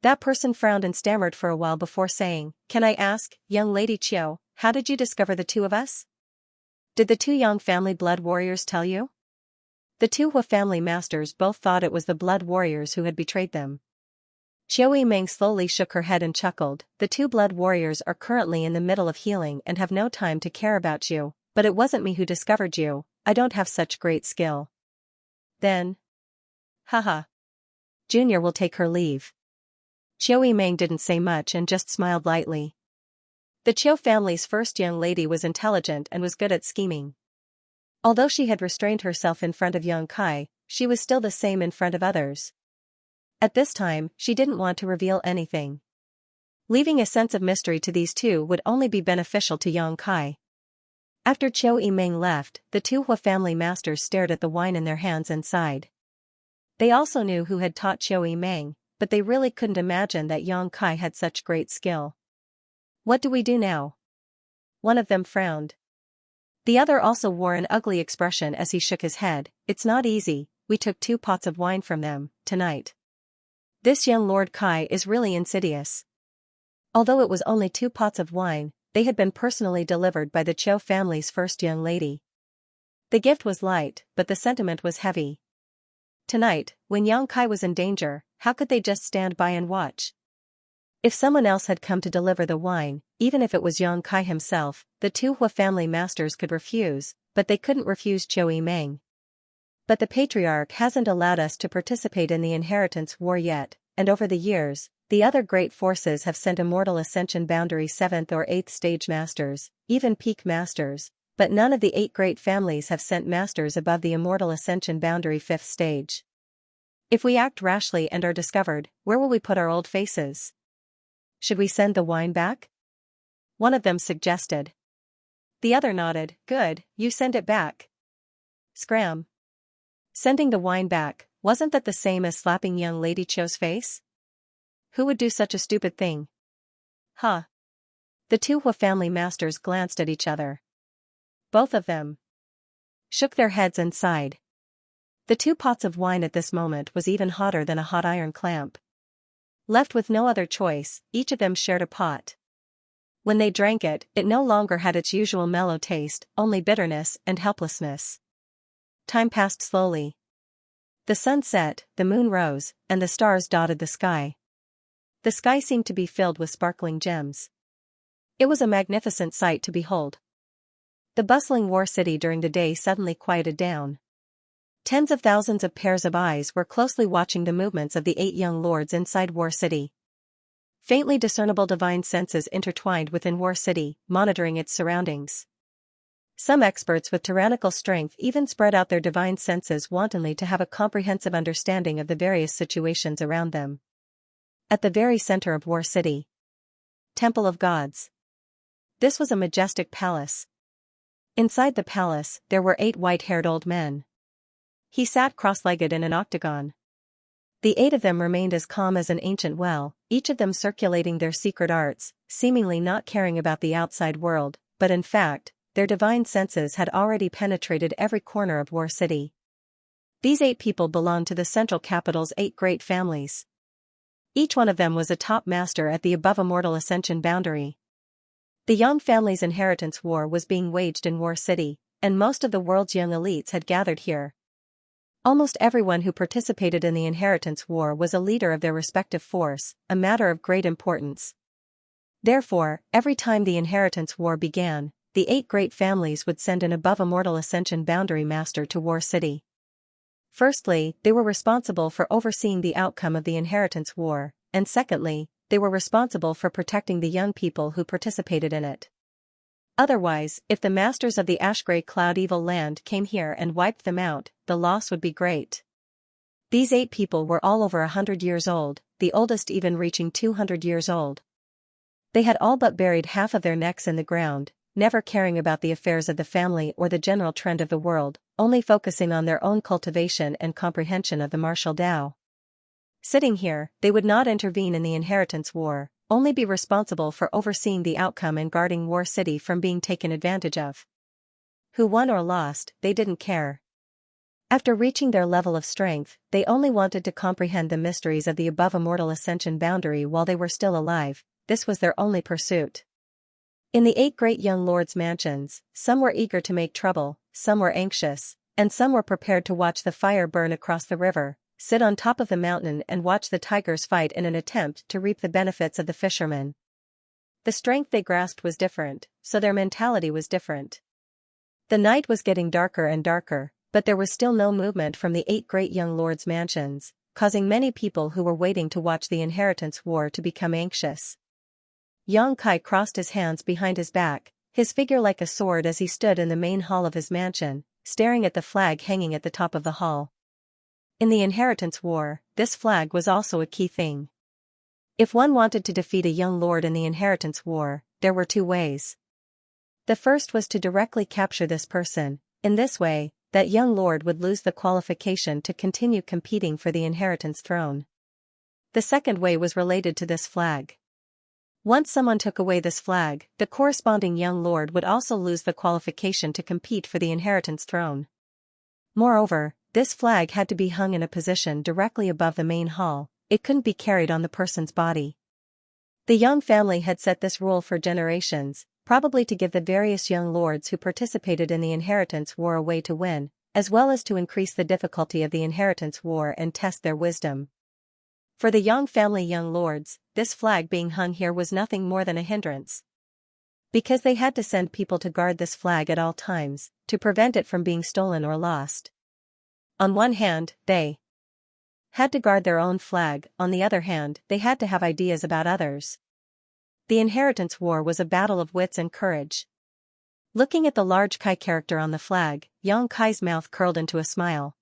That person frowned and stammered for a while before saying, "Can I ask, young Lady Chiu, how did you discover the 2 of us? Did the 2 young family blood warriors tell you?" The 2 Hua family masters both thought it was the blood warriors who had betrayed them. Chiu Yimeng slowly shook her head and chuckled. "The 2 blood warriors are currently in the middle of healing and have no time to care about you, but it wasn't me who discovered you. I don't have such great skill." Then, "Haha. Junior will take her leave." Chiu Yimeng didn't say much and just smiled lightly. The Chiu family's first young lady was intelligent and was good at scheming. Although she had restrained herself in front of young Kai, she was still the same in front of others. At this time, she didn't want to reveal anything. Leaving a sense of mystery to these 2 would only be beneficial to young Kai. After Chiu Yimeng left, the 2 Hua family masters stared at the wine in their hands and sighed. They also knew who had taught Chiu Yimeng, but they really couldn't imagine that young Kai had such great skill. "What do we do now?" One of them frowned. The other also wore an ugly expression as he shook his head. "It's not easy. We took 2 pots of wine from them, tonight. This young Lord Kai is really insidious." Although it was only 2 pots of wine, they had been personally delivered by the Chiu family's first young lady. The gift was light, but the sentiment was heavy. Tonight, when young Kai was in danger, how could they just stand by and watch? If someone else had come to deliver the wine, even if it was young Kai himself, the 2 Hua family masters could refuse, but they couldn't refuse Chiu Yimeng. "But the patriarch hasn't allowed us to participate in the inheritance war yet, and over the years, the other great forces have sent Immortal Ascension Boundary 7th or 8th stage masters, even peak masters, but none of the 8 great families have sent masters above the Immortal Ascension Boundary 5th stage. If we act rashly and are discovered, where will we put our old faces? Should we send the wine back?" One of them suggested. The other nodded. "Good, you send it back." Scram. Sending the wine back, wasn't that the same as slapping young Lady Chiu's face? Who would do such a stupid thing? Huh. The 2 Hua family masters glanced at each other. Both of them shook their heads and sighed. The 2 pots of wine at this moment was even hotter than a hot iron clamp. Left with no other choice, each of them shared a pot. When they drank it, it no longer had its usual mellow taste, only bitterness and helplessness. Time passed slowly. The sun set, the moon rose, and the stars dotted the sky. The sky seemed to be filled with sparkling gems. It was a magnificent sight to behold. The bustling war city during the day suddenly quieted down. Tens of thousands of pairs of eyes were closely watching the movements of the 8 young lords inside War City. Faintly discernible divine senses intertwined within War City, monitoring its surroundings. Some experts with tyrannical strength even spread out their divine senses wantonly to have a comprehensive understanding of the various situations around them. At the very center of War City, Temple of Gods. This was a majestic palace. Inside the palace, there were 8 white-haired old men. He sat cross-legged in an octagon. The 8 of them remained as calm as an ancient well, each of them circulating their secret arts, seemingly not caring about the outside world, but in fact, their divine senses had already penetrated every corner of War City. These 8 people belonged to the central capital's 8 great families. Each one of them was a top master at the above Immortal Ascension boundary. The young family's inheritance war was being waged in War City, and most of the world's young elites had gathered here. Almost everyone who participated in the inheritance war was a leader of their respective force, a matter of great importance. Therefore, every time the inheritance war began, the 8 great families would send an above Immortal Ascension boundary master to War City. Firstly, they were responsible for overseeing the outcome of the inheritance war, and secondly, they were responsible for protecting the young people who participated in it. Otherwise, if the masters of the Ashgrey Cloud Evil Land came here and wiped them out, the loss would be great. These 8 people were all over 100 years old, the oldest even reaching 200 years old. They had all but buried half of their necks in the ground, never caring about the affairs of the family or the general trend of the world, only focusing on their own cultivation and comprehension of the martial Tao. Sitting here, they would not intervene in the inheritance war, only be responsible for overseeing the outcome and guarding War City from being taken advantage of. Who won or lost, they didn't care. After reaching their level of strength, they only wanted to comprehend the mysteries of the above immortal ascension boundary while they were still alive. This was their only pursuit. In the 8 great young lords' mansions, some were eager to make trouble, some were anxious, and some were prepared to watch the fire burn across the river, sit on top of the mountain and watch the tigers fight in an attempt to reap the benefits of the fishermen. The strength they grasped was different, so their mentality was different. The night was getting darker and darker, but there was still no movement from the 8 great young lords' mansions, causing many people who were waiting to watch the inheritance war to become anxious. Xianxia crossed his hands behind his back, his figure like a sword as he stood in the main hall of his mansion, staring at the flag hanging at the top of the hall. In the inheritance war, this flag was also a key thing. If one wanted to defeat a young lord in the inheritance war, there were 2 ways. The first was to directly capture this person. In this way, that young lord would lose the qualification to continue competing for the inheritance throne. The second way was related to this flag. Once someone took away this flag, the corresponding young lord would also lose the qualification to compete for the inheritance throne. Moreover, this flag had to be hung in a position directly above the main hall, it couldn't be carried on the person's body. The Young family had set this rule for generations, probably to give the various young lords who participated in the inheritance war a way to win, as well as to increase the difficulty of the inheritance war and test their wisdom. For the Young family young lords, this flag being hung here was nothing more than a hindrance. Because they had to send people to guard this flag at all times, to prevent it from being stolen or lost. On one hand, they had to guard their own flag, on the other hand, they had to have ideas about others. The inheritance war was a battle of wits and courage. Looking at the large Kai character on the flag, Xianxia's mouth curled into a smile.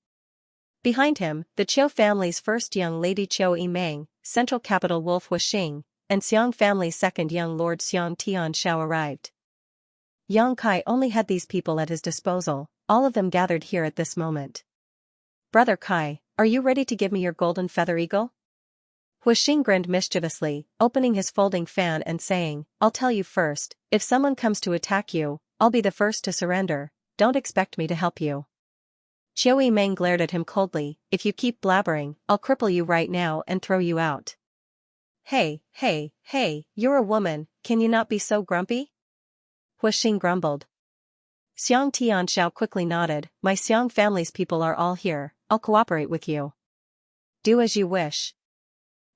Behind him, the Qiu family's first young lady Qiu Yimeng, central capital Wolf Wuxing, and Xiang family's second young lord Xiang Tianxiao arrived. Xianxia only had these people at his disposal, all of them gathered here at this moment. Brother Kai, are you ready to give me your golden feather eagle? Wuxing grinned mischievously, opening his folding fan and saying, I'll tell you first, if someone comes to attack you, I'll be the first to surrender, don't expect me to help you. Qiu Yimeng glared at him coldly, if you keep blabbering, I'll cripple you right now and throw you out. Hey, you're a woman, can you not be so grumpy? Wuxing grumbled. Xiang Tianxiao quickly nodded, my Xiang family's people are all here, I'll cooperate with you. Do as you wish.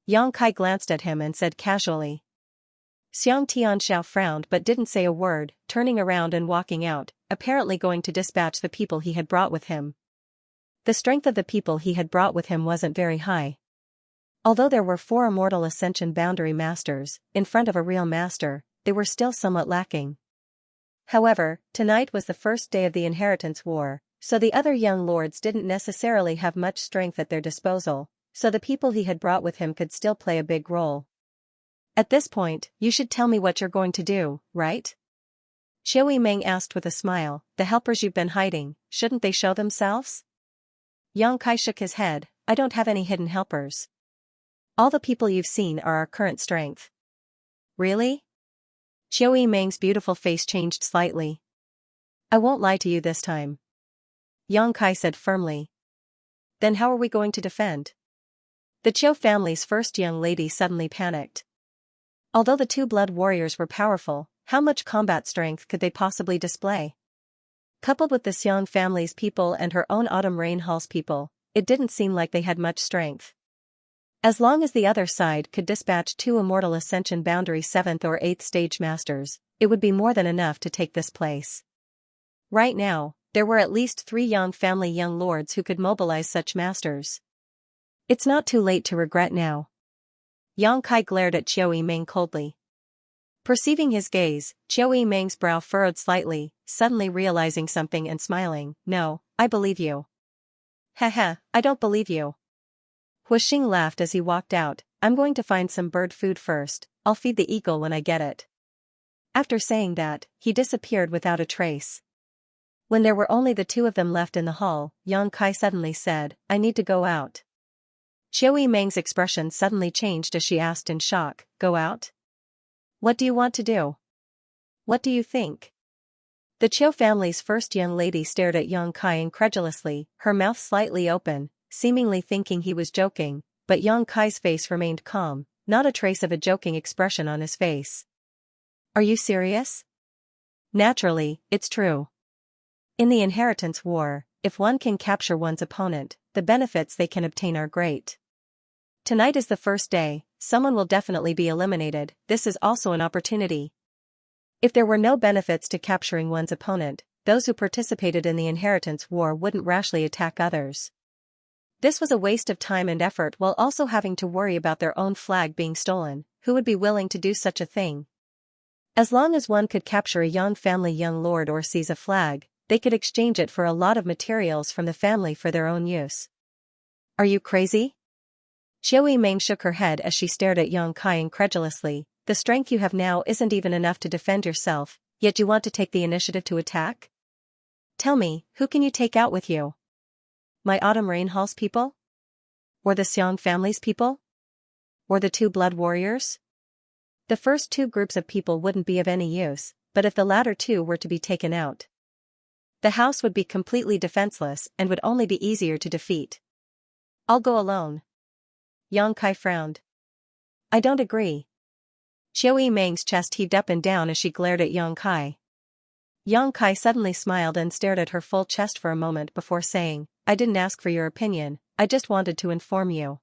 Xianxia glanced at him and said casually. Xiang Tianxiao frowned but didn't say a word, turning around and walking out, apparently going to dispatch the people he had brought with him. The strength of the people he had brought with him wasn't very high. Although there were 4 immortal ascension boundary masters, in front of a real master, they were still somewhat lacking. However, tonight was the first day of the inheritance war, so the other young lords didn't necessarily have much strength at their disposal, so the people he had brought with him could still play a big role. At this point, you should tell me what you're going to do, right? Qiu Yimeng asked with a smile, the helpers you've been hiding, shouldn't they show themselves? Xianxia shook his head, I don't have any hidden helpers. All the people you've seen are our current strength. Really? Qiu Yimeng's beautiful face changed slightly. I won't lie to you this time. Xianxia said firmly. Then how are we going to defend? The Qiu family's first young lady suddenly panicked. Although the 2 blood warriors were powerful, how much combat strength could they possibly display? Coupled with the Xiang family's people and her own Autumn Rain Hall's people, it didn't seem like they had much strength. As long as the other side could dispatch 2 immortal ascension boundary 7th or 8th stage masters, it would be more than enough to take this place. Right now, there were at least 3 Yang family young lords who could mobilize such masters. It's not too late to regret now. Xianxia glared at Qiu Yimeng coldly. Perceiving his gaze, Qiu Yimeng's brow furrowed slightly, suddenly realizing something and smiling, no, I believe you. Haha, I don't believe you. Wuxing laughed as he walked out, I'm going to find some bird food first, I'll feed the eagle when I get it. After saying that, he disappeared without a trace. When there were only the two of them left in the hall, Yang Kai suddenly said, "I need to go out." Qiu Meng's expression suddenly changed as she asked in shock, "Go out? What do you want to do? What do you think?" The Qiu family's first young lady stared at Yang Kai incredulously, her mouth slightly open, seemingly thinking he was joking, but Yang Kai's face remained calm, not a trace of a joking expression on his face. "Are you serious?" "Naturally, it's true. In the inheritance war, if one can capture one's opponent, the benefits they can obtain are great. Tonight is the first day, someone will definitely be eliminated, this is also an opportunity. If there were no benefits to capturing one's opponent, those who participated in the inheritance war wouldn't rashly attack others. This was a waste of time and effort while also having to worry about their own flag being stolen. Who would be willing to do such a thing? As long as one could capture a Yang family young lord or seize a flag, they could exchange it for a lot of materials from the family for their own use. "Are you crazy?" Qiu Meng shook her head as she stared at Yang Kai incredulously. "The strength you have now isn't even enough to defend yourself, yet you want to take the initiative to attack? Tell me, who can you take out with you? My Autumn Rain Hall's people? Or the Xiang family's people? Or the two blood warriors?" The first two groups of people wouldn't be of any use, but if the latter two were to be taken out, the house would be completely defenseless and would only be easier to defeat. "I'll go alone." Yang Kai frowned. "I don't agree." Qiu Meng's chest heaved up and down as she glared at Yang Kai. Yang Kai suddenly smiled and stared at her full chest for a moment before saying, "I didn't ask for your opinion, I just wanted to inform you.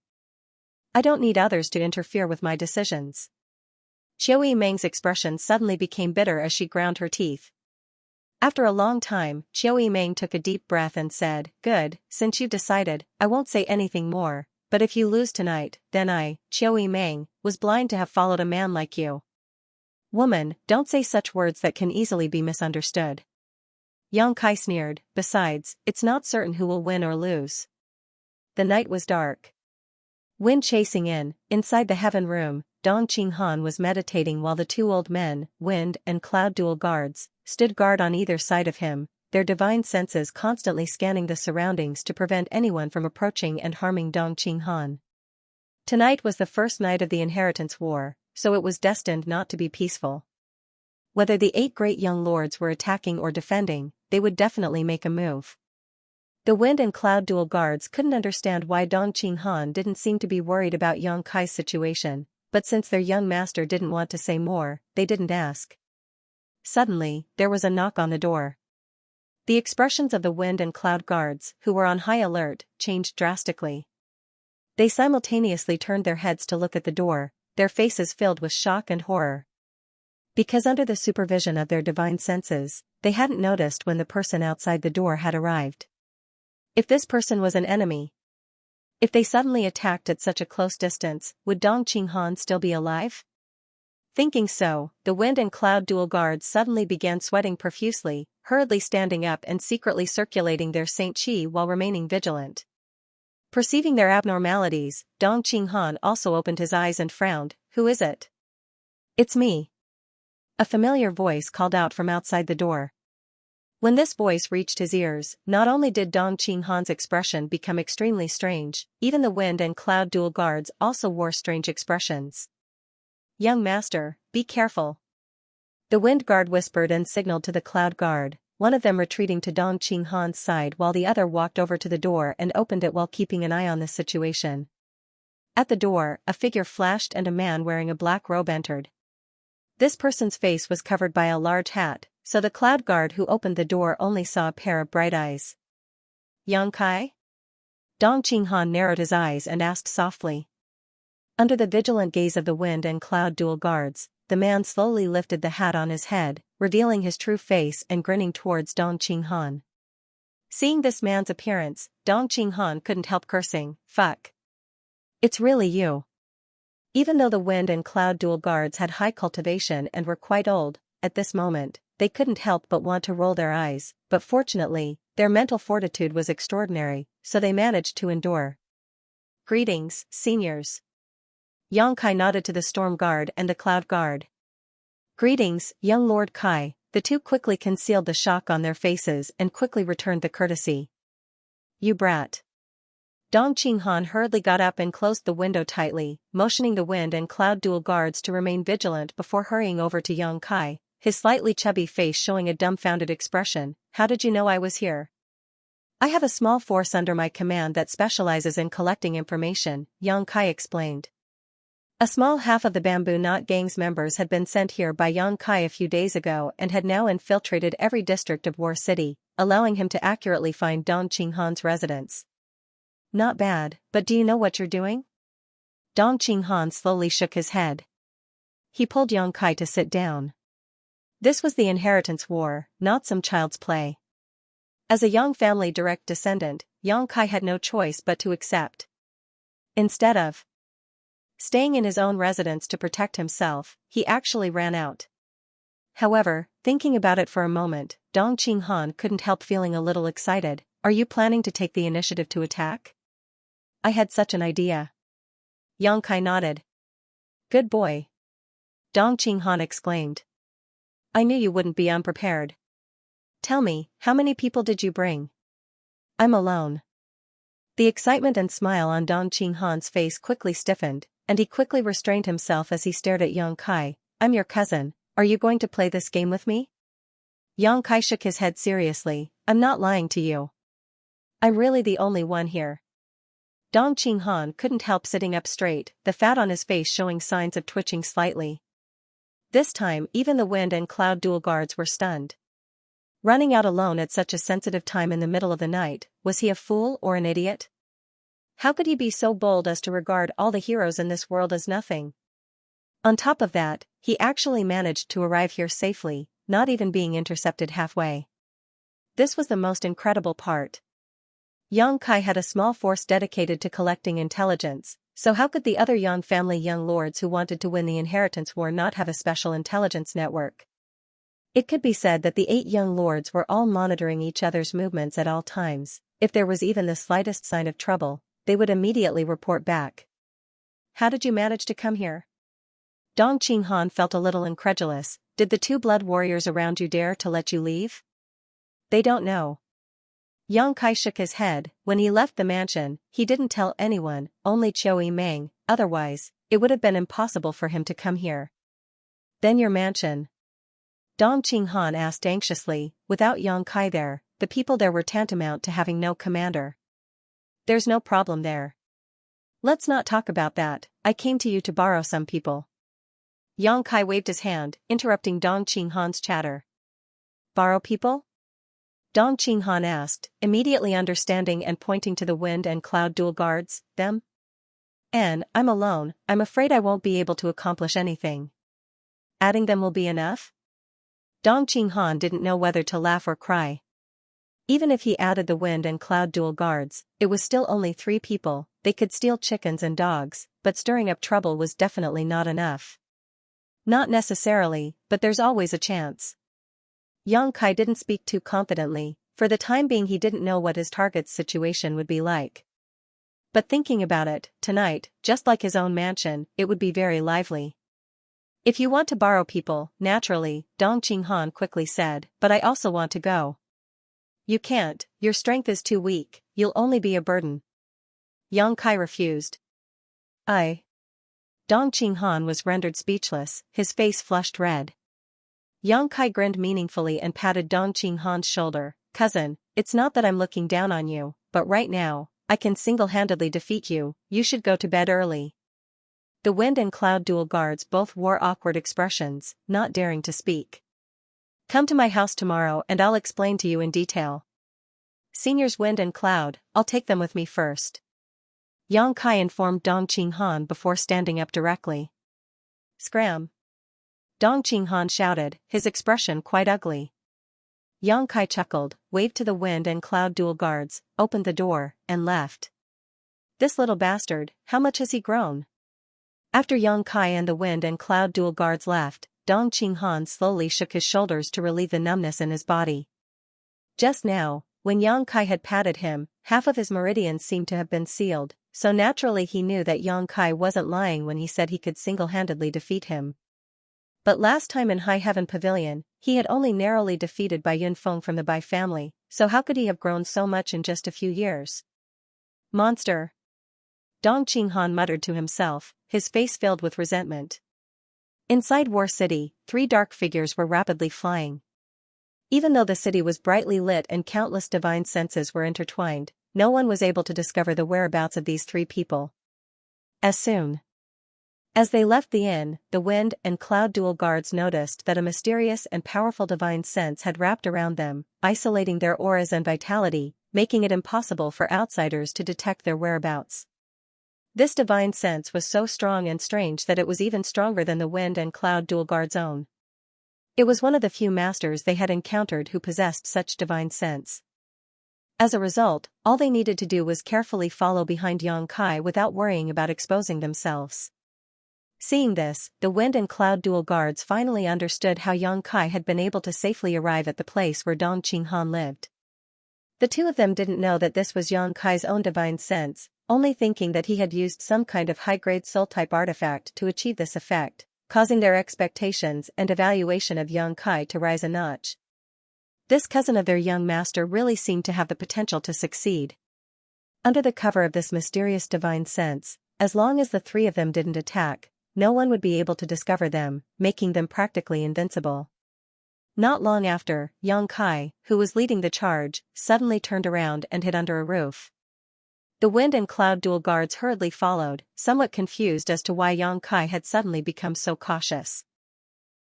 I don't need others to interfere with my decisions." Qiu Meng's expression suddenly became bitter as she ground her teeth. After a long time, Qiu Meng took a deep breath and said, "Good, since you've decided, I won't say anything more, but if you lose tonight, then I, Qiu Meng, was blind to have followed a man like you." "Woman, don't say such words that can easily be misunderstood." Yang Kai sneered, "Besides, it's not certain who will win or lose." The night was dark. Wind chasing inside the heaven room, Dong Qinghan was meditating while the two old men, Wind and Cloud dual guards, stood guard on either side of him, their divine senses constantly scanning the surroundings to prevent anyone from approaching and harming Dong Qinghan. Tonight was the first night of the inheritance war, so it was destined not to be peaceful. Whether the 8 great young lords were attacking or defending, they would definitely make a move. The Wind and Cloud dual guards couldn't understand why Dong Qinghan didn't seem to be worried about Yang Kai's situation, but since their young master didn't want to say more, they didn't ask. Suddenly, there was a knock on the door. The expressions of the Wind and Cloud guards, who were on high alert, changed drastically. They simultaneously turned their heads to look at the door, their faces filled with shock and horror. Because under the supervision of their divine senses, they hadn't noticed when the person outside the door had arrived. If this person was an enemy, if they suddenly attacked at such a close distance, would Dong Qinghan still be alive? Thinking so, the Wind and Cloud dual guards suddenly began sweating profusely, hurriedly standing up and secretly circulating their Saint Qi while remaining vigilant. Perceiving their abnormalities, Dong Qinghan also opened his eyes and frowned. "Who is it?" "It's me." A familiar voice called out from outside the door. When this voice reached his ears, not only did Dong Qinghan's expression become extremely strange, even the Wind and Cloud dual guards also wore strange expressions. "Young master, be careful." The Wind guard whispered and signaled to the Cloud guard, one of them retreating to Dong Qinghan's side while the other walked over to the door and opened it while keeping an eye on the situation. At the door, a figure flashed and a man wearing a black robe entered. This person's face was covered by a large hat, so the Cloud guard who opened the door only saw a pair of bright eyes. "Yang Kai?" Dong Qinghan narrowed his eyes and asked softly. Under the vigilant gaze of the Wind and Cloud dual guards, the man slowly lifted the hat on his head, revealing his true face and grinning towards Dong Qinghan. Seeing this man's appearance, Dong Qinghan couldn't help cursing, "Fuck. It's really you." Even though the Wind and Cloud dual guards had high cultivation and were quite old, at this moment, they couldn't help but want to roll their eyes, but fortunately, their mental fortitude was extraordinary, so they managed to endure. "Greetings, seniors." Yang Kai nodded to the Storm Guard and the Cloud Guard. Greetings, young Lord Kai. The two quickly concealed the shock on their faces and quickly returned the courtesy. You brat. Dong Qinghan hurriedly got up and closed the window tightly, motioning the wind and cloud dual guards to remain vigilant before hurrying over to young Kai, his slightly chubby face showing a dumbfounded expression. How did you know I was here? I have a small force under my command that specializes in collecting information, young Kai explained. A small half of the Bamboo Knot Gang's members had been sent here by young Kai a few days ago and had now infiltrated every district of War City, allowing him to accurately find Dong Qinghan's residence. Not bad, but do you know what you're doing? Dong Qinghan slowly shook his head. He pulled young Kai to sit down. This was the inheritance war, not some child's play. As a young family direct descendant, young Kai had no choice but to accept. Instead of staying in his own residence to protect himself, he actually ran out. However, thinking about it for a moment, Dong Qinghan couldn't help feeling a little excited. Are you planning to take the initiative to attack? I had such an idea. Young Kai nodded. Good boy. Dong Qinghan exclaimed. I knew you wouldn't be unprepared. Tell me, how many people did you bring? I'm alone. The excitement and smile on Dong Qinghan's face quickly stiffened, and he quickly restrained himself as he stared at young Kai. I'm your cousin, are you going to play this game with me? Young Kai shook his head seriously. I'm not lying to you. I'm really the only one here. Dong Qinghan couldn't help sitting up straight, the fat on his face showing signs of twitching slightly. This time even the wind and cloud dual guards were stunned. Running out alone at such a sensitive time in the middle of the night, was he a fool or an idiot? How could he be so bold as to regard all the heroes in this world as nothing? On top of that, he actually managed to arrive here safely, not even being intercepted halfway. This was the most incredible part. Young Kai had a small force dedicated to collecting intelligence, so how could the other young lords who wanted to win the inheritance war not have a special intelligence network? It could be said that the 8 young lords were all monitoring each other's movements at all times. If there was even the slightest sign of trouble, they would immediately report back. How did you manage to come here? Dong Qinghan felt a little incredulous. Did the 2 blood warriors around you dare to let you leave? They don't know. Young Kai shook his head. When he left the mansion, he didn't tell anyone, only Choi Meng, otherwise, it would have been impossible for him to come here. Then your mansion? Dong Qinghan asked anxiously. Without young Kai there, the people there were tantamount to having no commander. There's no problem there. Let's not talk about that, I came to you to borrow some people. Young Kai waved his hand, interrupting Dong Qinghan's chatter. Borrow people? Dong Qinghan asked, immediately understanding and pointing to the wind and cloud dual guards. Them? And I'm alone, I'm afraid I won't be able to accomplish anything. Adding them will be enough? Dong Qinghan didn't know whether to laugh or cry. Even if he added the wind and cloud dual guards, it was still only 3 people. They could steal chickens and dogs, but stirring up trouble was definitely not enough. Not necessarily, but there's always a chance. Young Kai didn't speak too confidently. For the time being he didn't know what his target's situation would be like. But thinking about it, tonight, just like his own mansion, it would be very lively. If you want to borrow people, naturally, Dong Qinghan quickly said, but I also want to go. You can't, your strength is too weak, you'll only be a burden. Young Kai refused. Dong Qinghan was rendered speechless, his face flushed red. Young Kai grinned meaningfully and patted Dong Qinghan's shoulder. Cousin, it's not that I'm looking down on you, but right now, I can single-handedly defeat you, you should go to bed early. The wind and cloud dual guards both wore awkward expressions, not daring to speak. Come to my house tomorrow and I'll explain to you in detail. Seniors Wind and Cloud, I'll take them with me first. Young Kai informed Dong Qinghan before standing up directly. Scram! Dong Qinghan shouted, his expression quite ugly. Young Kai chuckled, waved to the wind and cloud dual guards, opened the door, and left. This little bastard, how much has he grown? After Young Kai and the wind and cloud dual guards left, Dong Qinghan slowly shook his shoulders to relieve the numbness in his body. Just now, when Young Kai had patted him, half of his meridians seemed to have been sealed, so naturally he knew that Young Kai wasn't lying when he said he could single-handedly defeat him. But last time in High Heaven Pavilion, he had only narrowly defeated Bai Yunfeng from the Bai family, so how could he have grown so much in just a few years? Monster! Dong Qinghan muttered to himself, his face filled with resentment. Inside War City, 3 dark figures were rapidly flying. Even though the city was brightly lit and countless divine senses were intertwined, no one was able to discover the whereabouts of these 3 people. As soon as they left the inn, the wind and cloud dual guards noticed that a mysterious and powerful divine sense had wrapped around them, isolating their auras and vitality, making it impossible for outsiders to detect their whereabouts. This divine sense was so strong and strange that it was even stronger than the wind and cloud dual guard's own. It was one of the few masters they had encountered who possessed such divine sense. As a result, all they needed to do was carefully follow behind Yang Kai without worrying about exposing themselves. Seeing this, the wind and cloud dual guards finally understood how Yang Kai had been able to safely arrive at the place where Dong Qinghan lived. The 2 of them didn't know that this was Yang Kai's own divine sense, only thinking that he had used some kind of high-grade soul-type artifact to achieve this effect, causing their expectations and evaluation of Yang Kai to rise a notch. This cousin of their young master really seemed to have the potential to succeed. Under the cover of this mysterious divine sense, as long as the 3 of them didn't attack, no one would be able to discover them, making them practically invincible. Not long after, Yang Kai, who was leading the charge, suddenly turned around and hid under a roof. The wind and cloud dual guards hurriedly followed, somewhat confused as to why Yang Kai had suddenly become so cautious.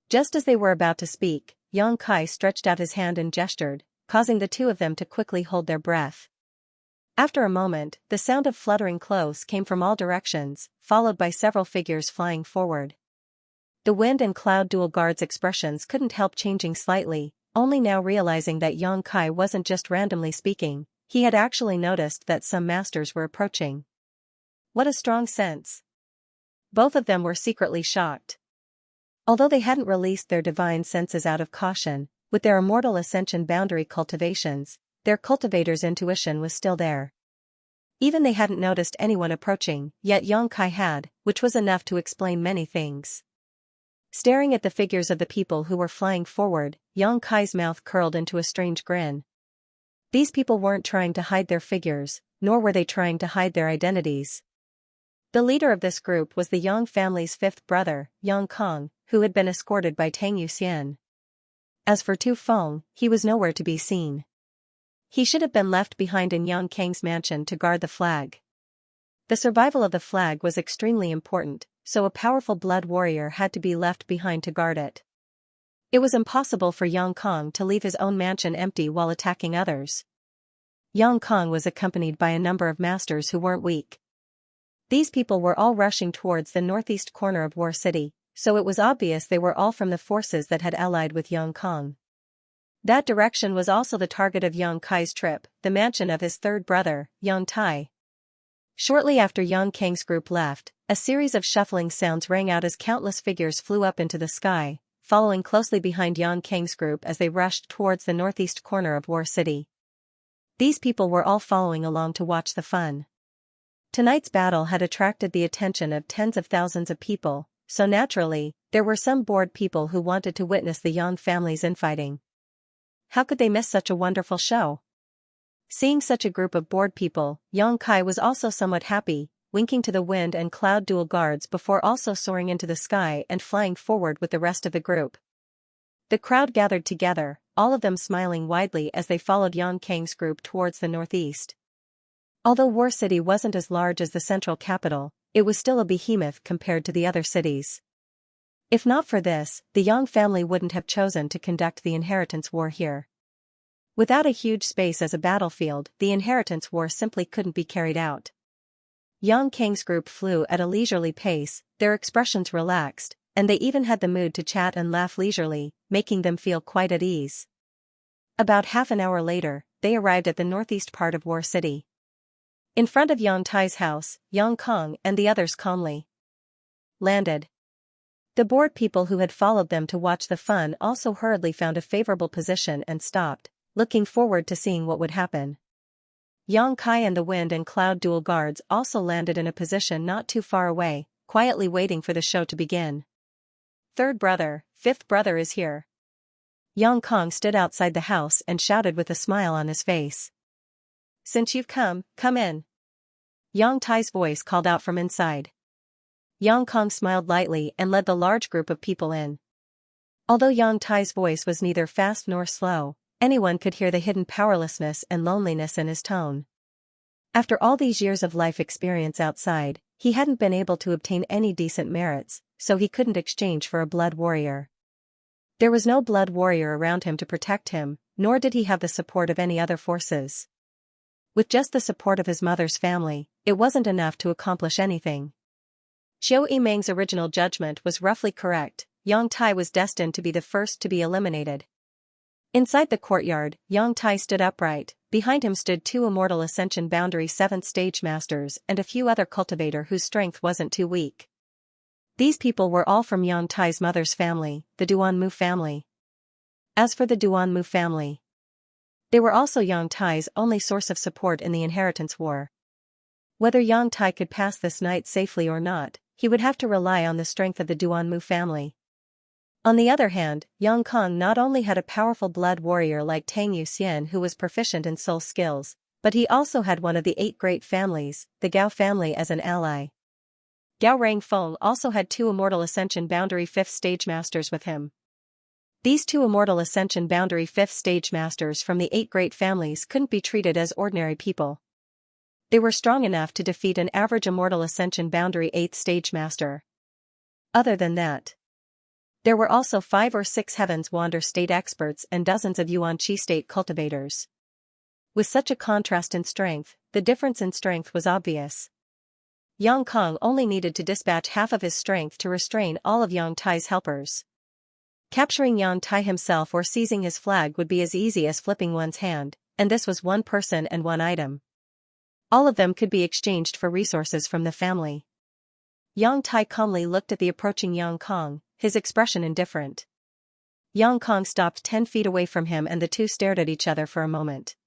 Just as they were about to speak, Yang Kai stretched out his hand and gestured, causing the 2 of them to quickly hold their breath. After a moment, the sound of fluttering clothes came from all directions, followed by several figures flying forward. The wind and cloud dual guards' expressions couldn't help changing slightly, only now realizing that Yang Kai wasn't just randomly speaking, he had actually noticed that some masters were approaching. What a strong sense! Both of them were secretly shocked. Although they hadn't released their divine senses out of caution, with their immortal ascension boundary cultivations, their cultivator's intuition was still there. Even they hadn't noticed anyone approaching, yet Yang Kai had, which was enough to explain many things. Staring at the figures of the people who were flying forward, Yang Kai's mouth curled into a strange grin. These people weren't trying to hide their figures, nor were they trying to hide their identities. The leader of this group was the Yang family's 5th brother, Yang Kong, who had been escorted by Tang Yuxian. As for Tu Feng, he was nowhere to be seen. He should have been left behind in Yang Kang's mansion to guard the flag. The survival of the flag was extremely important, so a powerful blood warrior had to be left behind to guard it. It was impossible for Yang Kong to leave his own mansion empty while attacking others. Yang Kong was accompanied by a number of masters who weren't weak. These people were all rushing towards the northeast corner of War City, so it was obvious they were all from the forces that had allied with Yang Kong. That direction was also the target of Yang Kai's trip, the mansion of his 3rd brother, Yang Tai. Shortly after Yang Kang's group left, a series of shuffling sounds rang out as countless figures flew up into the sky, following closely behind Yang Kang's group as they rushed towards the northeast corner of War City. These people were all following along to watch the fun. Tonight's battle had attracted the attention of tens of thousands of people, so naturally, there were some bored people who wanted to witness the Yang family's infighting. How could they miss such a wonderful show? Seeing such a group of bored people, Yang Kai was also somewhat happy, winking to the wind and cloud dual guards before also soaring into the sky and flying forward with the rest of the group. The crowd gathered together, all of them smiling widely as they followed Yang Kang's group towards the northeast. Although War City wasn't as large as the central capital, it was still a behemoth compared to the other cities. If not for this, the Yang family wouldn't have chosen to conduct the inheritance war here. Without a huge space as a battlefield, the inheritance war simply couldn't be carried out. Yang Kang's group flew at a leisurely pace, their expressions relaxed, and they even had the mood to chat and laugh leisurely, making them feel quite at ease. About half an hour later, they arrived at the northeast part of War City. In front of Yang Tai's house, Yang Kong and the others calmly landed. The bored people who had followed them to watch the fun also hurriedly found a favorable position and stopped, looking forward to seeing what would happen. Yang Kai and the wind and cloud dual guards also landed in a position not too far away, quietly waiting for the show to begin. 3rd brother, fifth brother is here. Yang Kong stood outside the house and shouted with a smile on his face. Since you've come, come in. Yang Tai's voice called out from inside. Yang Kong smiled lightly and led the large group of people in. Although Yang Tai's voice was neither fast nor slow, anyone could hear the hidden powerlessness and loneliness in his tone. After all these years of life experience outside, he hadn't been able to obtain any decent merits, so he couldn't exchange for a blood warrior. There was no blood warrior around him to protect him, nor did he have the support of any other forces. With just the support of his mother's family, it wasn't enough to accomplish anything. Xiao Yimeng's original judgment was roughly correct. Yang Tai was destined to be the first to be eliminated. Inside the courtyard, Yang Tai stood upright. Behind him stood 2 Immortal Ascension Boundary 7th Stage Masters and a few other cultivator whose strength wasn't too weak. These people were all from Yang Tai's mother's family, the Duanmu family. As for the Duanmu family, they were also Yang Tai's only source of support in the inheritance war. Whether Yang Tai could pass this night safely or not, he would have to rely on the strength of the Duanmu family. On the other hand, Yang Kong not only had a powerful blood warrior like Tang Yuxian who was proficient in soul skills, but he also had one of the 8 great families, the Gao family, as an ally. Gao Rangfeng also had 2 Immortal Ascension Boundary 5th Stage Masters with him. These 2 Immortal Ascension Boundary 5th Stage Masters from the 8 great families couldn't be treated as ordinary people. They were strong enough to defeat an average Immortal Ascension Boundary 8th Stage Master. Other than that, there were also 5 or 6 Heavens Wander State experts and dozens of Yuan Qi State cultivators. With such a contrast in strength, the difference in strength was obvious. Yang Kong only needed to dispatch half of his strength to restrain all of Yang Tai's helpers. Capturing Yang Tai himself or seizing his flag would be as easy as flipping one's hand, and this was one person and one item. All of them could be exchanged for resources from the family. Yang Tai calmly looked at the approaching Yang Kong, his expression indifferent. Yang Kong stopped 10 feet away from him and the two stared at each other for a moment.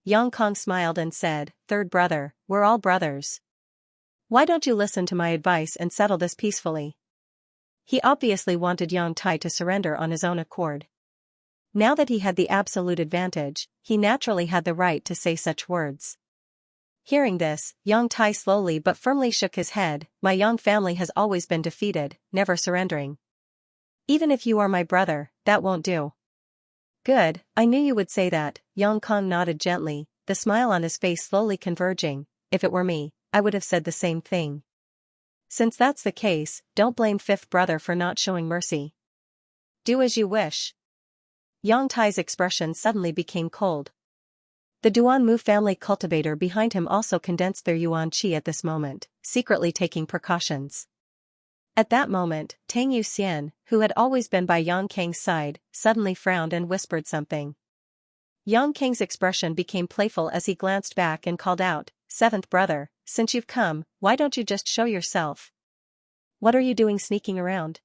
Yang Kong smiled and said, "Third brother, we're all brothers. Why don't you listen to my advice and settle this peacefully?" He obviously wanted Yang Tai to surrender on his own accord. Now that he had the absolute advantage, he naturally had the right to say such words. Hearing this, Yang Tai slowly but firmly shook his head. "My Yang family has always been defeated, never surrendering. Even if you are my brother, that won't do." "Good, I knew you would say that." Yang Kong nodded gently, the smile on his face slowly converging. "If it were me, I would have said the same thing. Since that's the case, don't blame fifth brother for not showing mercy. Do as you wish." Yang Tai's expression suddenly became cold. The Duanmu family cultivator behind him also condensed their Yuan Qi at this moment, secretly taking precautions. At that moment, Tang Yuxian, who had always been by Yang Kang's side, suddenly frowned and whispered something. Yang Kang's expression became playful as he glanced back and called out, "Seventh brother, since you've come, why don't you just show yourself? What are you doing sneaking around?"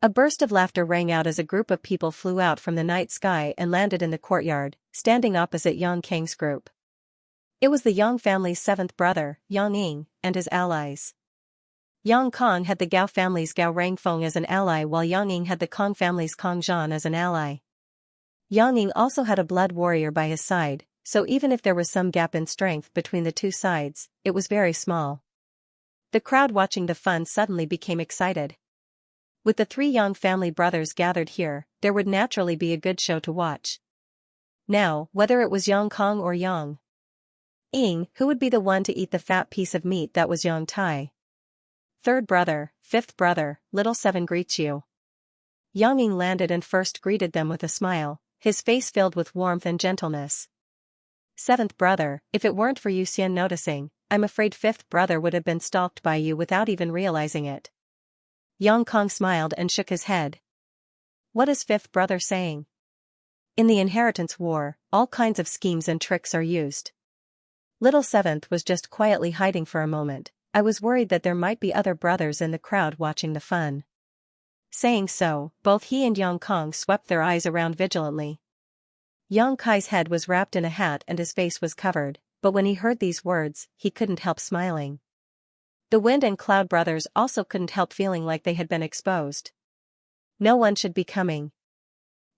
A burst of laughter rang out as a group of people flew out from the night sky and landed in the courtyard, standing opposite Yang Kang's group. It was the Yang family's 7th brother, Yang Ying, and his allies. Yang Kong had the Gao family's Gao Rangfeng as an ally while Yang Ying had the Kong family's Kong Zhan as an ally. Yang Ying also had a blood warrior by his side, so even if there was some gap in strength between the two sides, it was very small. The crowd watching the fun suddenly became excited. With the 3 Yang family brothers gathered here, there would naturally be a good show to watch. Now, whether it was Yang Kong or Yang Ying, who would be the one to eat the fat piece of meat that was Yang Tai? "Third brother, fifth brother, little 7 greets you." Yang Ying landed and first greeted them with a smile, his face filled with warmth and gentleness. "Seventh brother, if it weren't for Yuxian noticing, I'm afraid fifth brother would have been stalked by you without even realizing it." Yang Kong smiled and shook his head. "What is fifth brother saying? In the inheritance war, all kinds of schemes and tricks are used. Little seventh was just quietly hiding for a moment. I was worried that there might be other brothers in the crowd watching the fun." Saying so, both he and Yang Kong swept their eyes around vigilantly. Yang Kai's head was wrapped in a hat and his face was covered, but when he heard these words, he couldn't help smiling. The Wind and Cloud brothers also couldn't help feeling like they had been exposed. No one should be coming.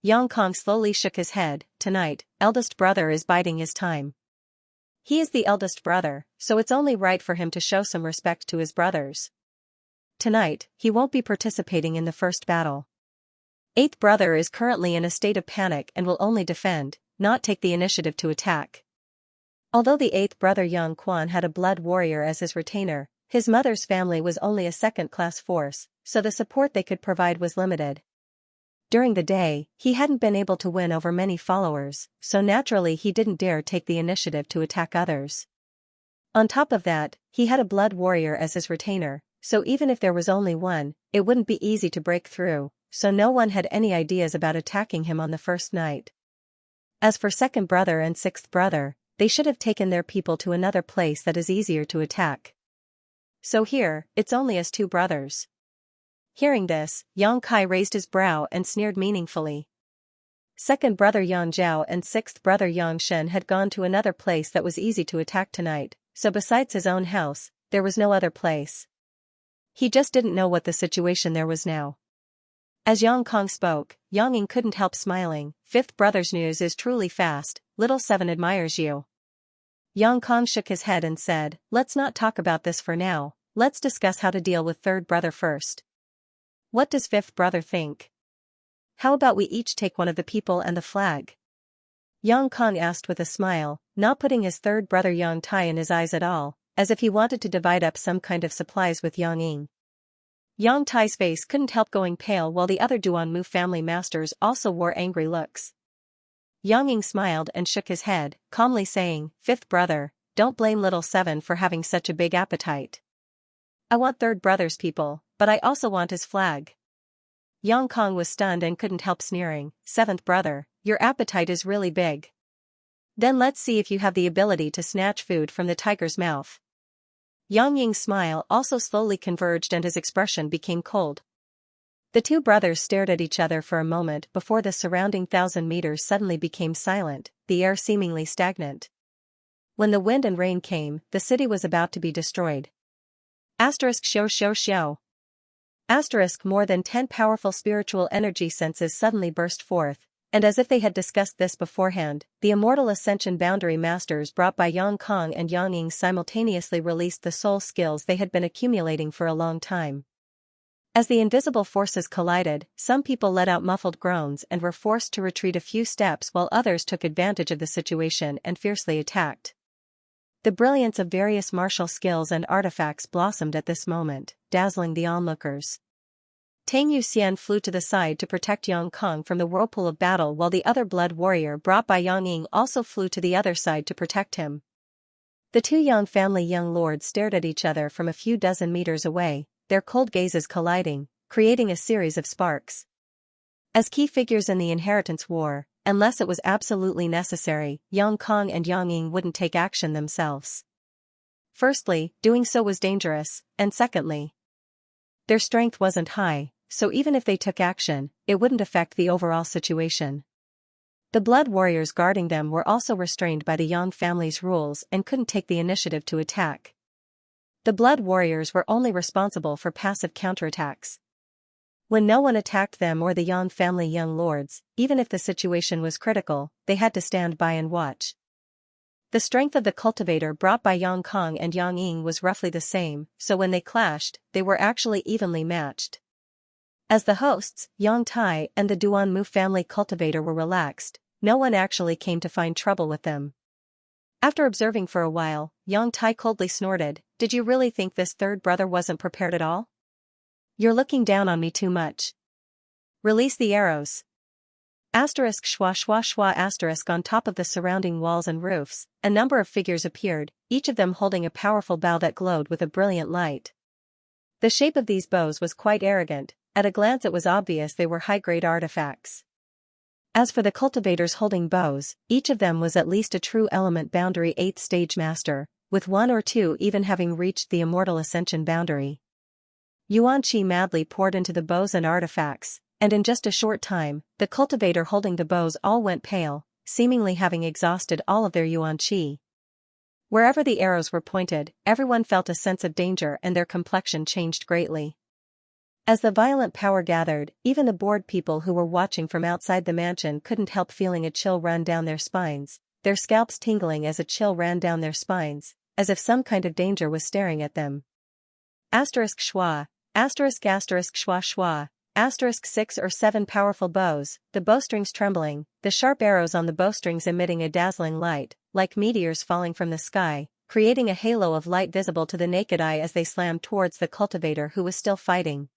Yang Kong slowly shook his head. Tonight, eldest brother is biding his time. He is the eldest brother, so it's only right for him to show some respect to his brothers. Tonight, he won't be participating in the first battle. Eighth brother is currently in a state of panic and will only defend, not take the initiative to attack. Although the eighth brother Yang Quan had a blood warrior as his retainer, his mother's family was only a second-class force, so the support they could provide was limited. During the day, he hadn't been able to win over many followers, so naturally he didn't dare take the initiative to attack others. On top of that, he had a blood warrior as his retainer, so even if there was only one, it wouldn't be easy to break through, so no one had any ideas about attacking him on the first night. As for second brother and sixth brother, they should have taken their people to another place that is easier to attack. So here, it's only us two brothers. Hearing this, Yang Kai raised his brow and sneered meaningfully. Second brother Yang Zhao and sixth brother Yang Shen had gone to another place that was easy to attack tonight, so besides his own house, there was no other place. He just didn't know what the situation there was now. As Yang Kong spoke, Yang Ying couldn't help smiling. Fifth brother's news is truly fast, little seven admires you. Yang Kong shook his head and said, let's not talk about this for now, let's discuss how to deal with third brother first. What does fifth brother think? How about we each take one of the people and the flag? Yang Kong asked with a smile, not putting his third brother Yang Tai in his eyes at all, as if he wanted to divide up some kind of supplies with Yang Ying. Yang Tai's face couldn't help going pale while the other Duanmu family masters also wore angry looks. Yang Ying smiled and shook his head, calmly saying, fifth brother, don't blame little seven for having such a big appetite. I want third brother's people, but I also want his flag. Yang Kong was stunned and couldn't help sneering, seventh brother, your appetite is really big. Then let's see if you have the ability to snatch food from the tiger's mouth. Yang Ying's smile also slowly converged and his expression became cold. The two brothers stared at each other for a moment before the surrounding 1,000 meters suddenly became silent, the air seemingly stagnant. When the wind and rain came, the city was about to be destroyed. Asterisk show show show. Asterisk more than 10 powerful spiritual energy senses suddenly burst forth, and as if they had discussed this beforehand, the immortal ascension boundary masters brought by Yang Kong and Yang Ying simultaneously released the soul skills they had been accumulating for a long time. As the invisible forces collided, some people let out muffled groans and were forced to retreat a few steps while others took advantage of the situation and fiercely attacked. The brilliance of various martial skills and artifacts blossomed at this moment, dazzling the onlookers. Tang Yuxian flew to the side to protect Yang Kong from the whirlpool of battle while the other blood warrior brought by Yang Ying also flew to the other side to protect him. The two Yang family young lords stared at each other from a few dozen meters away, their cold gazes colliding, creating a series of sparks. As key figures in the inheritance war, unless it was absolutely necessary, Yang Kong and Yang Ying wouldn't take action themselves. Firstly, doing so was dangerous, and secondly, their strength wasn't high, so even if they took action, it wouldn't affect the overall situation. The blood warriors guarding them were also restrained by the Yang family's rules and couldn't take the initiative to attack. The blood warriors were only responsible for passive counterattacks. When no one attacked them or the Yang family young lords, even if the situation was critical, they had to stand by and watch. The strength of the cultivator brought by Yang Kong and Yang Ying was roughly the same, so when they clashed, they were actually evenly matched. As the hosts, Yang Tai and the Duanmu family cultivator were relaxed, no one actually came to find trouble with them. After observing for a while, Yang Tai coldly snorted, "Did you really think this third brother wasn't prepared at all? You're looking down on me too much. Release the arrows." Asterisk schwa schwa schwa asterisk on top of the surrounding walls and roofs, a number of figures appeared, each of them holding a powerful bow that glowed with a brilliant light. The shape of these bows was quite arrogant, at a glance it was obvious they were high-grade artifacts. As for the cultivators holding bows, each of them was at least a true element boundary 8th stage master, with one or two even having reached the immortal ascension boundary. Yuan Qi madly poured into the bows and artifacts, and in just a short time, the cultivator holding the bows all went pale, seemingly having exhausted all of their Yuan Qi. Wherever the arrows were pointed, everyone felt a sense of danger and their complexion changed greatly. As the violent power gathered, even the bored people who were watching from outside the mansion couldn't help feeling a chill run down their spines, their scalps tingling as a chill ran down their spines, as if some kind of danger was staring at them. Asterisk schwa, asterisk schwa schwa, asterisk 6 or 7 powerful bows, the bowstrings trembling, the sharp arrows on the bowstrings emitting a dazzling light, like meteors falling from the sky, creating a halo of light visible to the naked eye as they slammed towards the cultivator who was still fighting.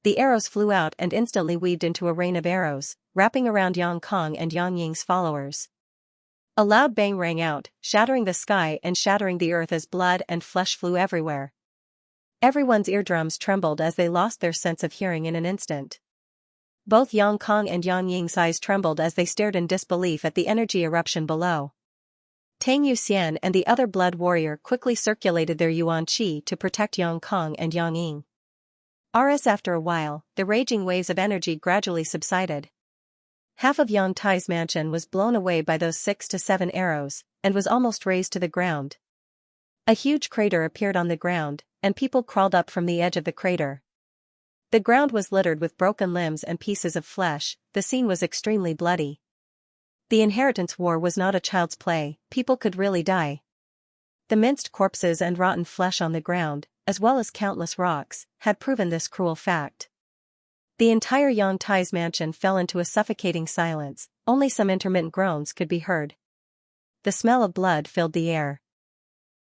The arrows flew out and instantly weaved into a rain of arrows, wrapping around Yang Kong and Yang Ying's followers. A loud bang rang out, shattering the sky and shattering the earth as blood and flesh flew everywhere. Everyone's eardrums trembled as they lost their sense of hearing in an instant. Both Yang Kong and Yang Ying's eyes trembled as they stared in disbelief at the energy eruption below. Tang Yuxian and the other blood warrior quickly circulated their yuan qi to protect Yang Kong and Yang Ying. After a while, the raging waves of energy gradually subsided. Half of Yang Tai's mansion was blown away by those 6 to 7 arrows, and was almost razed to the ground. A huge crater appeared on the ground, and people crawled up from the edge of the crater. The ground was littered with broken limbs and pieces of flesh, the scene was extremely bloody. The inheritance war was not a child's play, people could really die. The minced corpses and rotten flesh on the ground, as well as countless rocks, had proven this cruel fact. The entire Yang Tai's mansion fell into a suffocating silence, only some intermittent groans could be heard. The smell of blood filled the air.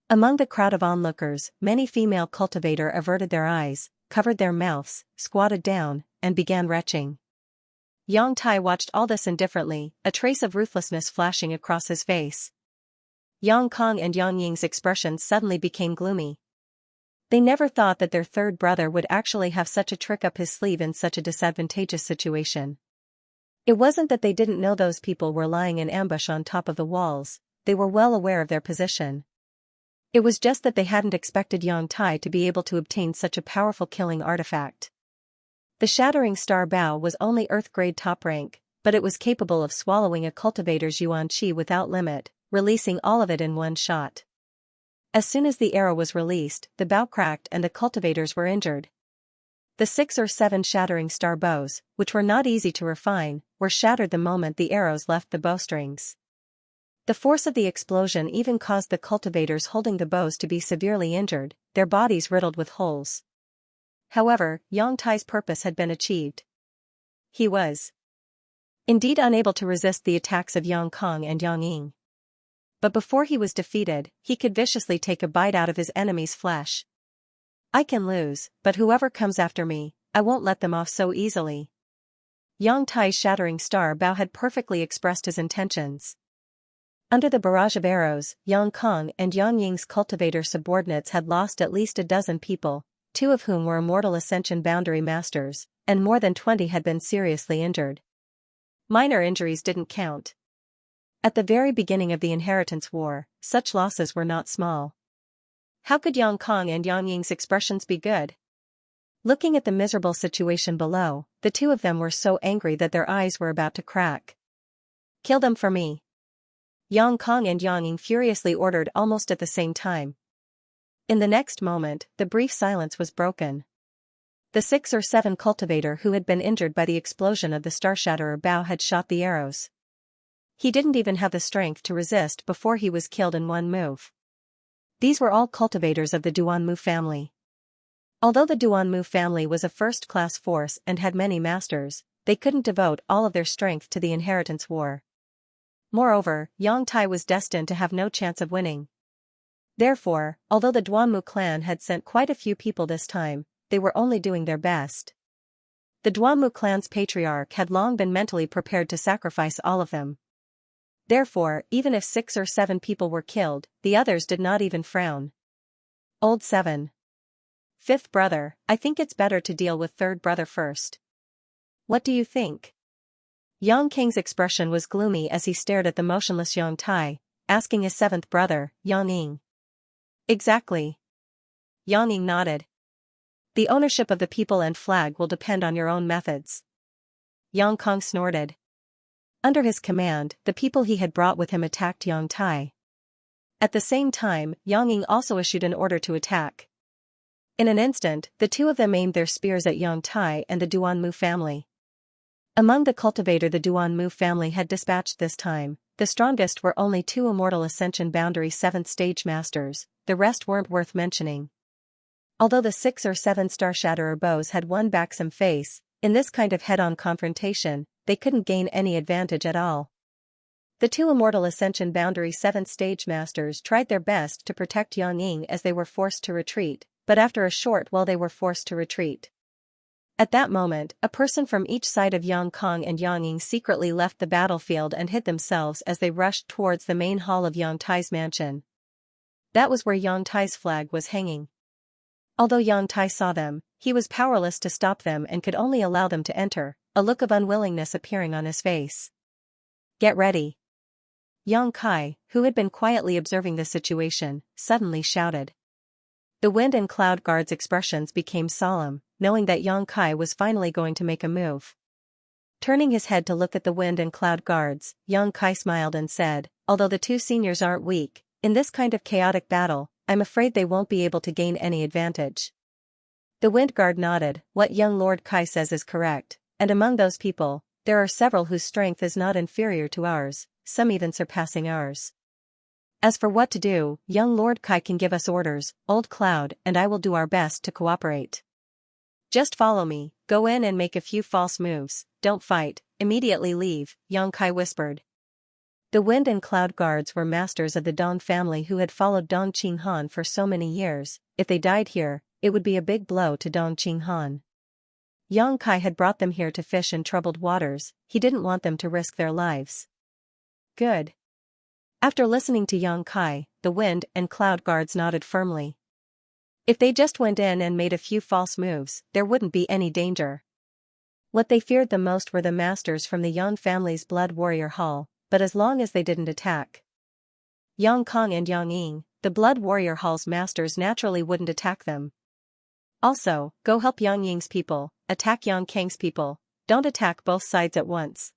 Among the crowd of onlookers, many female cultivator averted their eyes, covered their mouths, squatted down, and began retching. Yang Tai watched all this indifferently, a trace of ruthlessness flashing across his face. Yang Kong and Yang Ying's expressions suddenly became gloomy. They never thought that their third brother would actually have such a trick up his sleeve in such a disadvantageous situation. It wasn't that they didn't know those people were lying in ambush on top of the walls, they were well aware of their position. It was just that they hadn't expected Yang Tai to be able to obtain such a powerful killing artifact. The shattering star bow was only Earth-grade top rank, but it was capable of swallowing a cultivator's yuan qi without limit, releasing all of it in one shot. As soon as the arrow was released, the bow cracked and the cultivators were injured. The 6 or 7 shattering star bows, which were not easy to refine, were shattered the moment the arrows left the bowstrings. The force of the explosion even caused the cultivators holding the bows to be severely injured, their bodies riddled with holes. However, Yang Tai's purpose had been achieved. He was indeed unable to resist the attacks of Yang Kong and Yang Ying. But before he was defeated, he could viciously take a bite out of his enemy's flesh. I can lose, but whoever comes after me, I won't let them off so easily. Yang Tai's shattering star bow had perfectly expressed his intentions. Under the barrage of arrows, Yang Kong and Yang Ying's cultivator subordinates had lost at least a dozen people, 2 of whom were immortal Ascension boundary masters, and more than 20 had been seriously injured. Minor injuries didn't count. At the very beginning of the inheritance war, such losses were not small. How could Yang Kong and Yang Ying's expressions be good? Looking at the miserable situation below, the 2 of them were so angry that their eyes were about to crack. Kill them for me. Yang Kong and Yang Ying furiously ordered almost at the same time. In the next moment, the brief silence was broken. The 6 or 7 cultivator who had been injured by the explosion of the Star Shatterer bow had shot the arrows. He didn't even have the strength to resist before he was killed in one move. These were all cultivators of the Duanmu family. Although the Duanmu family was a first-class force and had many masters, they couldn't devote all of their strength to the inheritance war. Moreover, Yang Tai was destined to have no chance of winning. Therefore, although the Duanmu clan had sent quite a few people this time, they were only doing their best. The Duanmu clan's patriarch had long been mentally prepared to sacrifice all of them. Therefore, even if 6 or 7 people were killed, the others did not even frown. Old 7. 5th brother, I think it's better to deal with 3rd brother first. What do you think? Yang King's expression was gloomy as he stared at the motionless Yang Tai, asking his 7th brother, Yang Ying. Exactly. Yang Ying nodded. The ownership of the people and flag will depend on your own methods. Yang Kong snorted. Under his command, the people he had brought with him attacked Yang Tai. At the same time, Yang Ying also issued an order to attack. In an instant, the two of them aimed their spears at Yang Tai and the Duanmu family. Among the cultivator the Duanmu family had dispatched this time, the strongest were only 2 immortal Ascension Boundary 7th stage masters, the rest weren't worth mentioning. Although the 6 or 7 Star Shatterer bows had won back some face, in this kind of head-on confrontation, they couldn't gain any advantage at all. The 2 immortal Ascension Boundary 7th stage masters tried their best to protect Yang Ying as they were forced to retreat, but after a short while they were forced to retreat. At that moment, a person from each side of Yang Kong and Yang Ying secretly left the battlefield and hid themselves as they rushed towards the main hall of Yang Tai's mansion. That was where Yang Tai's flag was hanging. Although Yang Tai saw them, he was powerless to stop them and could only allow them to enter, a look of unwillingness appearing on his face. "Get ready." Yang Kai, who had been quietly observing the situation, suddenly shouted. The wind and cloud guards' expressions became solemn, knowing that Yang Kai was finally going to make a move. Turning his head to look at the wind and cloud guards, Yang Kai smiled and said, "Although the 2 seniors aren't weak, in this kind of chaotic battle, I'm afraid they won't be able to gain any advantage." The wind guard nodded. "What young Lord Kai says is correct, and among those people, there are several whose strength is not inferior to ours, some even surpassing ours. As for what to do, young Lord Kai can give us orders, Old Cloud and I will do our best to cooperate. Just follow me, go in and make a few false moves, don't fight, immediately leave," Yang Kai whispered. The wind and cloud guards were masters of the Dong family who had followed Dong Qinghan for so many years. If they died here, it would be a big blow to Dong Qinghan. Yang Kai had brought them here to fish in troubled waters, he didn't want them to risk their lives. Good. After listening to Yang Kai, the wind and cloud guards nodded firmly. If they just went in and made a few false moves, there wouldn't be any danger. What they feared the most were the masters from the Yang family's Blood Warrior Hall, but as long as they didn't attack Yang Kong and Yang Ying, the Blood Warrior Hall's masters naturally wouldn't attack them. Also, go help Yang Ying's people, attack Yang Kang's people, don't attack both sides at once.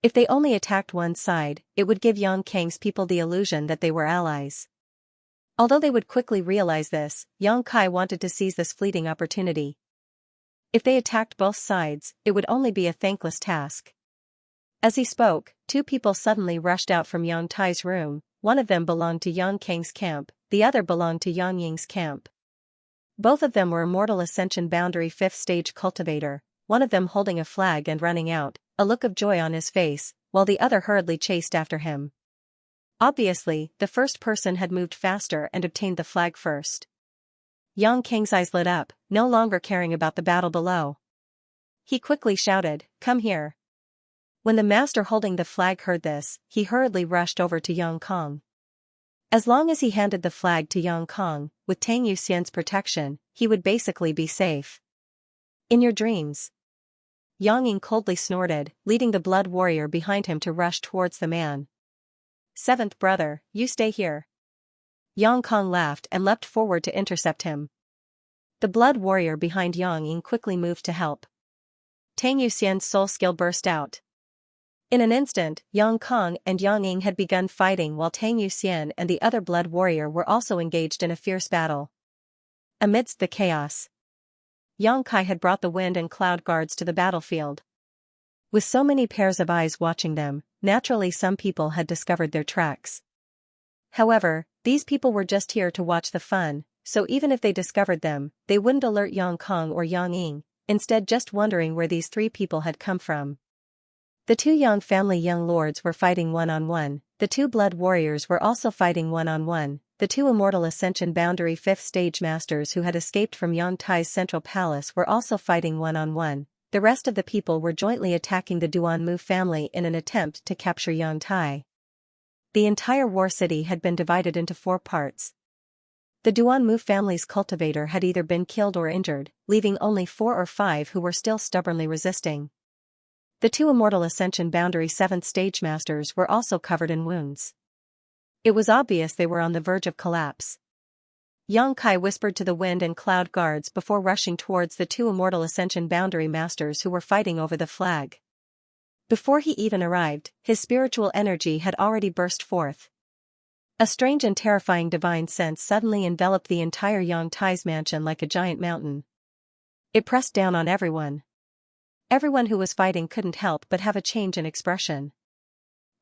If they only attacked one side, it would give Yang Kang's people the illusion that they were allies. Although they would quickly realize this, Yang Kai wanted to seize this fleeting opportunity. If they attacked both sides, it would only be a thankless task. As he spoke, 2 people suddenly rushed out from Yang Tai's room, one of them belonged to Yang Kang's camp, the other belonged to Yang Ying's camp. Both of them were Immortal Ascension Boundary 5th stage cultivator, one of them holding a flag and running out, a look of joy on his face, while the other hurriedly chased after him. Obviously, the first person had moved faster and obtained the flag first. Yang Kang's eyes lit up, no longer caring about the battle below. He quickly shouted, "Come here." When the master holding the flag heard this, he hurriedly rushed over to Yang Kong. As long as he handed the flag to Yang Kong, with Tang Yuxian's protection, he would basically be safe. "In your dreams." Yang Ying coldly snorted, leading the blood warrior behind him to rush towards the man. "7th brother, you stay here." Yang Kong laughed and leapt forward to intercept him. The blood warrior behind Yang Ying quickly moved to help. Tang Yuxian's soul skill burst out. In an instant, Yang Kong and Yang Ying had begun fighting while Tang Yuxian and the other blood warrior were also engaged in a fierce battle. Amidst the chaos, Yang Kai had brought the wind and cloud guards to the battlefield. With so many pairs of eyes watching them, naturally some people had discovered their tracks. However, these people were just here to watch the fun, so even if they discovered them, they wouldn't alert Yang Kong or Yang Ying, instead just wondering where these 3 people had come from. The 2 Yang family young lords were fighting one-on-one, the 2 blood warriors were also fighting one-on-one, the 2 Immortal Ascension Boundary 5th stage masters who had escaped from Yang Tai's central palace were also fighting one-on-one, the rest of the people were jointly attacking the Duanmu family in an attempt to capture Yang Tai. The entire war city had been divided into 4 parts. The Duanmu family's cultivator had either been killed or injured, leaving only 4 or 5 who were still stubbornly resisting. The 2 Immortal Ascension Boundary 7th stage masters were also covered in wounds. It was obvious they were on the verge of collapse. Yang Kai whispered to the wind and cloud guards before rushing towards the 2 Immortal Ascension Boundary masters who were fighting over the flag. Before he even arrived, his spiritual energy had already burst forth. A strange and terrifying divine sense suddenly enveloped the entire Yang Tai's mansion like a giant mountain. It pressed down on everyone. Everyone who was fighting couldn't help but have a change in expression.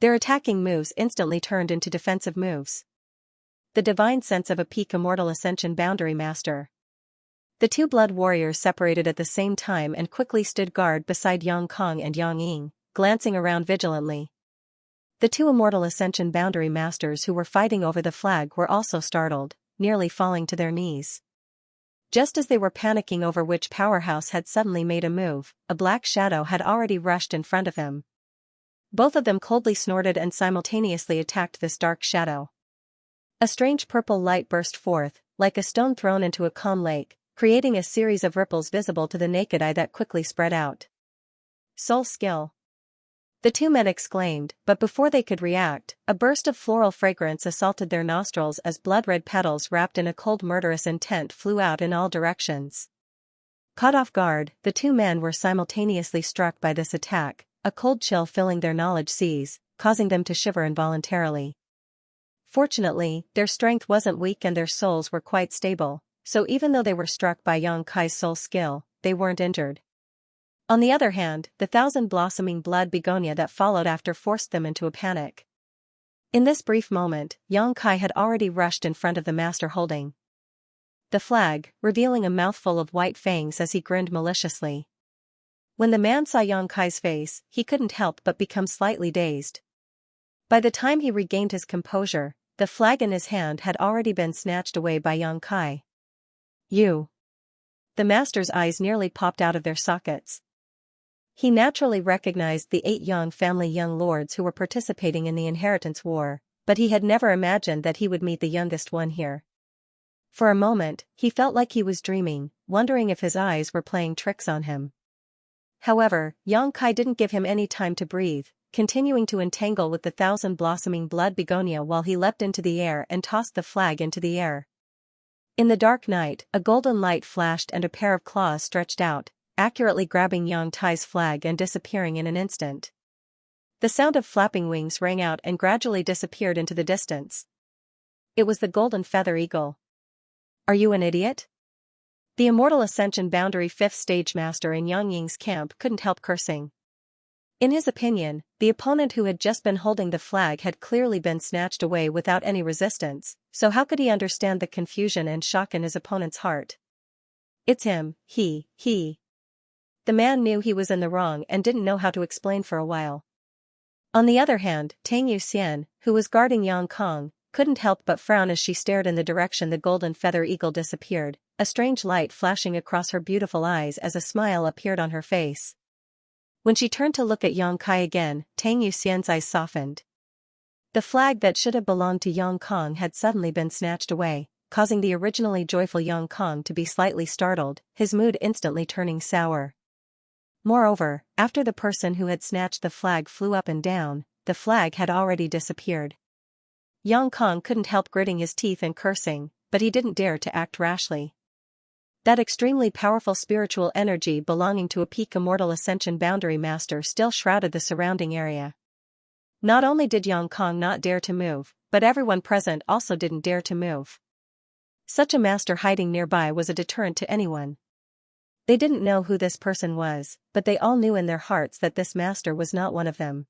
Their attacking moves instantly turned into defensive moves. The divine sense of a peak immortal ascension boundary master. The two blood warriors separated at the same time and quickly stood guard beside Yang Kong and Yang Ying, glancing around vigilantly. The two immortal ascension boundary masters who were fighting over the flag were also startled, nearly falling to their knees. Just as they were panicking over which powerhouse had suddenly made a move, a black shadow had already rushed in front of them. Both of them coldly snorted and simultaneously attacked this dark shadow. A strange purple light burst forth, like a stone thrown into a calm lake, creating a series of ripples visible to the naked eye that quickly spread out. Soul skill. The two men exclaimed, but before they could react, a burst of floral fragrance assaulted their nostrils as blood-red petals wrapped in a cold murderous intent flew out in all directions. Caught off guard, the two men were simultaneously struck by this attack, a cold chill filling their knowledge seas, causing them to shiver involuntarily. Fortunately, their strength wasn't weak and their souls were quite stable, so even though they were struck by Yang Kai's soul skill, they weren't injured. On the other hand, the thousand-blossoming blood begonia that followed after forced them into a panic. In this brief moment, Yang Kai had already rushed in front of the master holding the flag, revealing a mouthful of white fangs as he grinned maliciously. When the man saw Yang Kai's face, he couldn't help but become slightly dazed. By the time he regained his composure, the flag in his hand had already been snatched away by Yang Kai. You! The master's eyes nearly popped out of their sockets. He naturally recognized the 8 Yang family young lords who were participating in the inheritance war, but he had never imagined that he would meet the youngest one here. For a moment, he felt like he was dreaming, wondering if his eyes were playing tricks on him. However, Yang Kai didn't give him any time to breathe, continuing to entangle with the thousand-blossoming blood begonia while he leapt into the air and tossed the flag into the air. In the dark night, a golden light flashed and a pair of claws stretched out, accurately grabbing Yang Tai's flag and disappearing in an instant. The sound of flapping wings rang out and gradually disappeared into the distance. It was the golden feather eagle. Are you an idiot? The immortal ascension boundary 5th stage master in Yang Ying's camp couldn't help cursing. In his opinion, the opponent who had just been holding the flag had clearly been snatched away without any resistance, so how could he understand the confusion and shock in his opponent's heart? It's him, he. The man knew he was in the wrong and didn't know how to explain for a while. On the other hand, Tang Yuxian, who was guarding Yang Kong, couldn't help but frown as she stared in the direction the golden feather eagle disappeared, a strange light flashing across her beautiful eyes as a smile appeared on her face. When she turned to look at Yang Kai again, Tang Yuxian's eyes softened. The flag that should have belonged to Yang Kong had suddenly been snatched away, causing the originally joyful Yang Kong to be slightly startled, his mood instantly turning sour. Moreover, after the person who had snatched the flag flew up and down, the flag had already disappeared. Yang Kong couldn't help gritting his teeth and cursing, but he didn't dare to act rashly. That extremely powerful spiritual energy belonging to a peak immortal ascension boundary master still shrouded the surrounding area. Not only did Yang Kong not dare to move, but everyone present also didn't dare to move. Such a master hiding nearby was a deterrent to anyone. They didn't know who this person was, but they all knew in their hearts that this master was not one of them.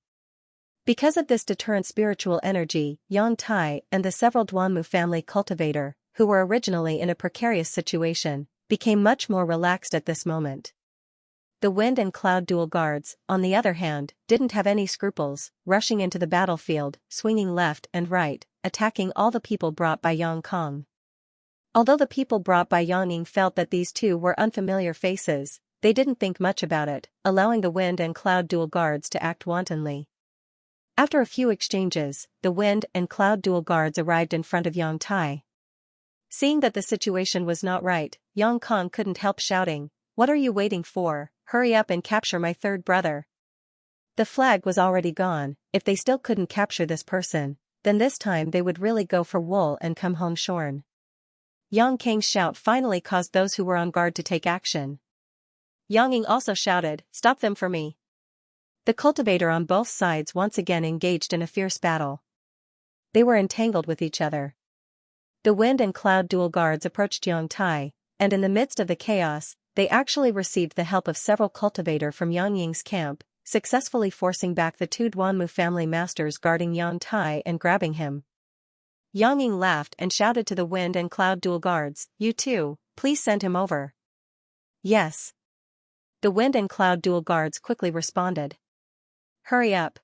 Because of this deterrent spiritual energy, Yang Tai and the several Duanmu family cultivator, who were originally in a precarious situation, became much more relaxed at this moment. The wind and cloud dual guards, on the other hand, didn't have any scruples, rushing into the battlefield, swinging left and right, attacking all the people brought by Yang Kong. Although the people brought by Yang Ying felt that these two were unfamiliar faces, they didn't think much about it, allowing the wind and cloud dual guards to act wantonly. After a few exchanges, the wind and cloud dual guards arrived in front of Yang Tai. Seeing that the situation was not right, Yang Kong couldn't help shouting, "What are you waiting for? Hurry up and capture my third brother." The flag was already gone. If they still couldn't capture this person, then this time they would really go for wool and come home shorn. Yang Kang's shout finally caused those who were on guard to take action. Yang Ying also shouted, "Stop them for me." The cultivator on both sides once again engaged in a fierce battle. They were entangled with each other. The wind and cloud dual guards approached Yang Tai, and in the midst of the chaos, they actually received the help of several cultivator from Yang Ying's camp, successfully forcing back the two Duanmu family masters guarding Yang Tai and grabbing him. Yang Ying laughed and shouted to the wind and cloud dual guards, "You two, please send him over." "Yes." The wind and cloud dual guards quickly responded. "Hurry up."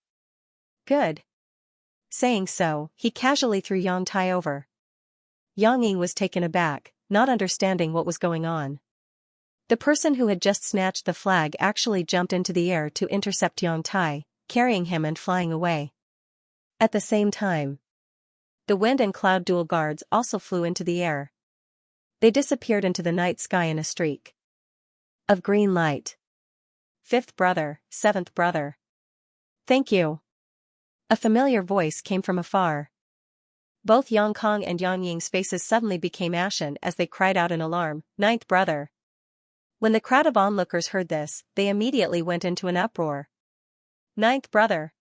"Good." Saying so, he casually threw Yang Tai over. Yang Ying was taken aback, not understanding what was going on. The person who had just snatched the flag actually jumped into the air to intercept Yang Tai, carrying him and flying away. At the same time, the wind and cloud dual guards also flew into the air. They disappeared into the night sky in a streak of green light. "Fifth brother, seventh brother. Thank you." A familiar voice came from afar. Both Yang Kong and Yang Ying's faces suddenly became ashen as they cried out in alarm, "Ninth brother." When the crowd of onlookers heard this, they immediately went into an uproar. "Ninth brother."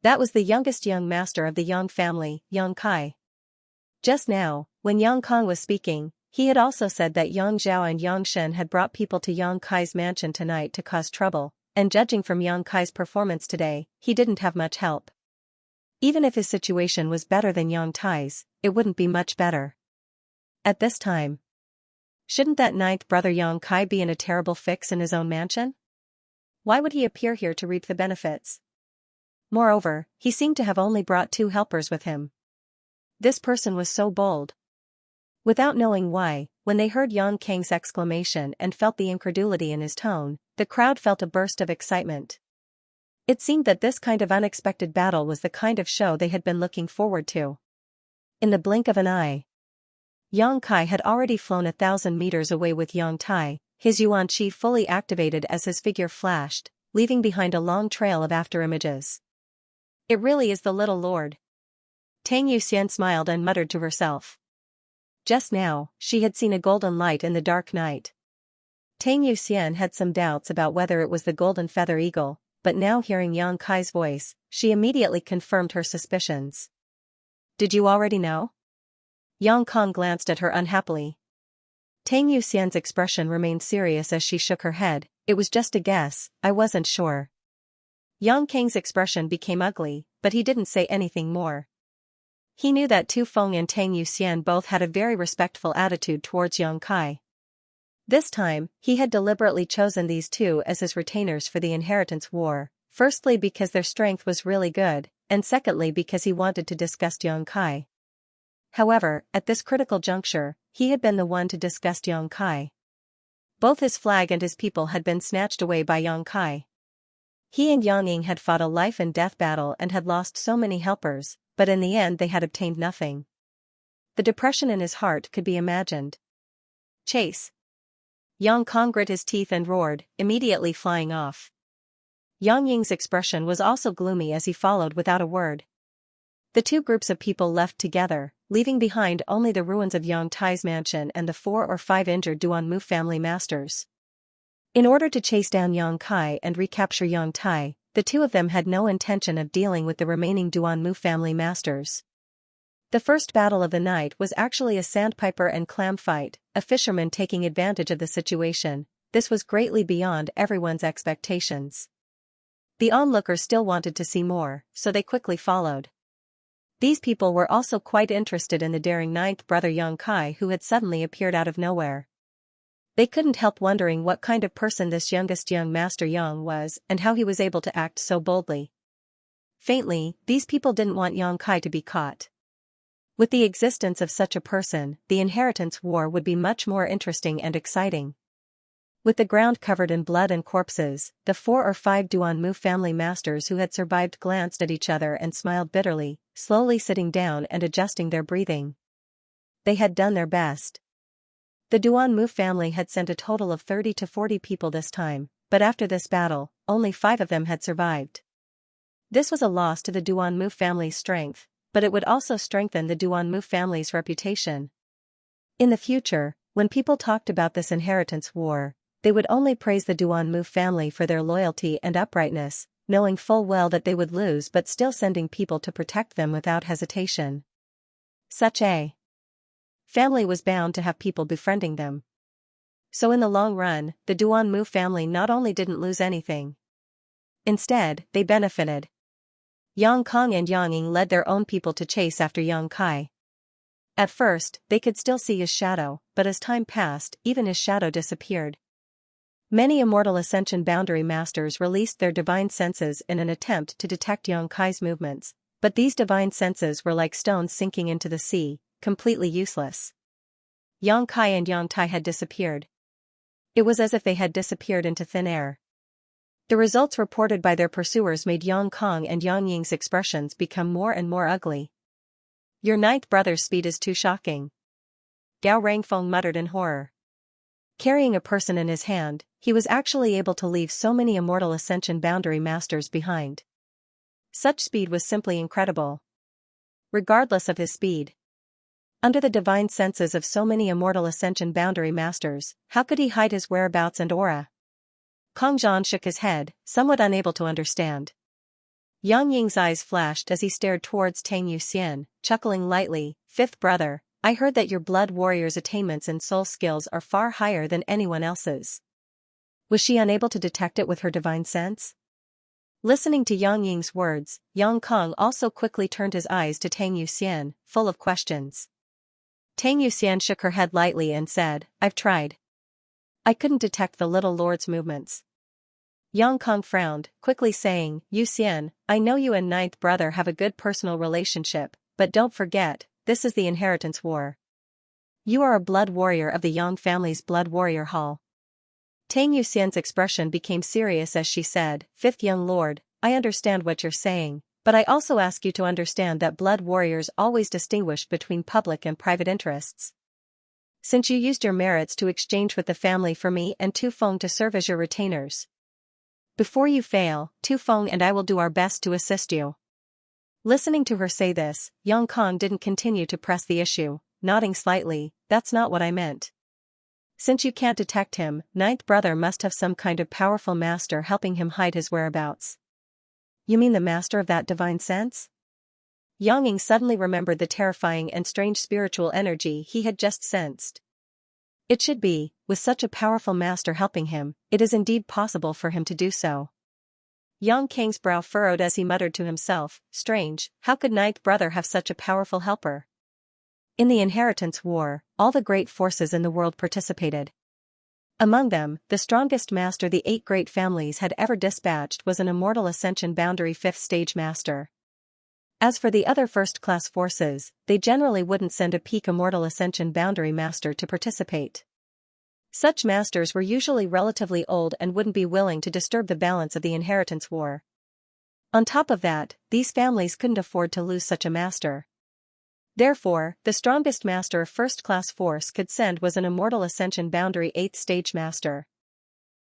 That was the youngest young master of the Yang family, Yang Kai. Just now, when Yang Kong was speaking, he had also said that Yang Zhao and Yang Shen had brought people to Yang Kai's mansion tonight to cause trouble, and judging from Yang Kai's performance today, he didn't have much help. Even if his situation was better than Yang Tai's, it wouldn't be much better. At this time, shouldn't that ninth brother Yang Kai be in a terrible fix in his own mansion? Why would he appear here to reap the benefits? Moreover, he seemed to have only brought 2 helpers with him. This person was so bold. Without knowing why, when they heard Yang Kang's exclamation and felt the incredulity in his tone, the crowd felt a burst of excitement. It seemed that this kind of unexpected battle was the kind of show they had been looking forward to. In the blink of an eye, Yang Kai had already flown 1,000 meters away with Yang Tai, his Yuan Qi fully activated as his figure flashed, leaving behind a long trail of afterimages. It really is the little lord. Tang Yuxian smiled and muttered to herself. Just now, she had seen a golden light in the dark night. Tang Yuxian had some doubts about whether it was the golden feather eagle, but now hearing Yang Kai's voice, she immediately confirmed her suspicions. "Did you already know?" Yang Kong glanced at her unhappily. Tang Yuxian's expression remained serious as she shook her head. "It was just a guess, I wasn't sure." Yang Kang's expression became ugly, but he didn't say anything more. He knew that Tu Feng and Tang Yuxian both had a very respectful attitude towards Yang Kai. This time, he had deliberately chosen these two as his retainers for the inheritance war, firstly because their strength was really good, and secondly because he wanted to disgust Yang Kai. However, at this critical juncture, he had been the one to disgust Yang Kai. Both his flag and his people had been snatched away by Yang Kai. He and Yang Ying had fought a life-and-death battle and had lost so many helpers, but in the end they had obtained nothing. The depression in his heart could be imagined. "Chase!" Yang Kong grit his teeth and roared, immediately flying off. Yang Ying's expression was also gloomy as he followed without a word. The two groups of people left together, leaving behind only the ruins of Yang Tai's mansion and the 4 or 5 injured Duanmu family masters. In order to chase down Yang Kai and recapture Yang Tai, the two of them had no intention of dealing with the remaining Duanmu family masters. The first battle of the night was actually a sandpiper and clam fight, a fisherman taking advantage of the situation. This was greatly beyond everyone's expectations. The onlookers still wanted to see more, so they quickly followed. These people were also quite interested in the daring ninth brother Yang Kai who had suddenly appeared out of nowhere. They couldn't help wondering what kind of person this youngest young master Yang was and how he was able to act so boldly. Faintly, these people didn't want Yang Kai to be caught. With the existence of such a person, the inheritance war would be much more interesting and exciting. With the ground covered in blood and corpses, the 4 or 5 Duanmu family masters who had survived glanced at each other and smiled bitterly, slowly sitting down and adjusting their breathing. They had done their best. The Duanmu family had sent a total of 30 to 40 people this time, but after this battle, only 5 of them had survived. This was a loss to the Duanmu family's strength, but it would also strengthen the Duanmu family's reputation. In the future, when people talked about this inheritance war, they would only praise the Duanmu family for their loyalty and uprightness, knowing full well that they would lose but still sending people to protect them without hesitation. Such a family was bound to have people befriending them. So in the long run, the Duanmu family not only didn't lose anything. Instead, they benefited. Yang Kong and Yang Ying led their own people to chase after Yang Kai. At first, they could still see his shadow, but as time passed, even his shadow disappeared. Many immortal Ascension Boundary Masters released their divine senses in an attempt to detect Yang Kai's movements, but these divine senses were like stones sinking into the sea, completely useless. Yang Kai and Yang Tai had disappeared. It was as if they had disappeared into thin air. The results reported by their pursuers made Yang Kong and Yang Ying's expressions become more and more ugly. Your ninth brother's speed is too shocking. Gao Rangfeng muttered in horror. Carrying a person in his hand, he was actually able to leave so many immortal Ascension Boundary Masters behind. Such speed was simply incredible. Regardless of his speed, under the divine senses of so many immortal Ascension Boundary Masters, how could he hide his whereabouts and aura? Kong Zhan shook his head, somewhat unable to understand. Yang Ying's eyes flashed as he stared towards Tang Yuxian, chuckling lightly. Fifth brother, I heard that your blood warrior's attainments and soul skills are far higher than anyone else's. Was she unable to detect it with her divine sense? Listening to Yang Ying's words, Yang Kong also quickly turned his eyes to Tang Yuxian, full of questions. Tang Yuxian shook her head lightly and said, I've tried. I couldn't detect the little lord's movements. Yang Kong frowned, quickly saying, Yuxian, I know you and ninth brother have a good personal relationship, but don't forget, this is the inheritance war. You are a blood warrior of the Yang family's blood warrior hall. Tang Yuxian's expression became serious as she said, Fifth young lord, I understand what you're saying, but I also ask you to understand that blood warriors always distinguish between public and private interests. Since you used your merits to exchange with the family for me and Tu Feng to serve as your retainers. Before you fail, Tu Feng and I will do our best to assist you. Listening to her say this, Yang Kong didn't continue to press the issue, nodding slightly, that's not what I meant. Since you can't detect him, ninth brother must have some kind of powerful master helping him hide his whereabouts. You mean the master of that divine sense? Yang Ying suddenly remembered the terrifying and strange spiritual energy he had just sensed. It should be, with such a powerful master helping him, it is indeed possible for him to do so. Yang Kang's brow furrowed as he muttered to himself, strange, how could ninth brother have such a powerful helper? In the inheritance war, all the great forces in the world participated. Among them, the strongest master the 8 great families had ever dispatched was an immortal Ascension Boundary 5th stage master. As for the other first-class forces, they generally wouldn't send a peak immortal Ascension Boundary master to participate. Such masters were usually relatively old and wouldn't be willing to disturb the balance of the inheritance war. On top of that, these families couldn't afford to lose such a master. Therefore, the strongest master a first-class force could send was an immortal Ascension Boundary 8th stage master.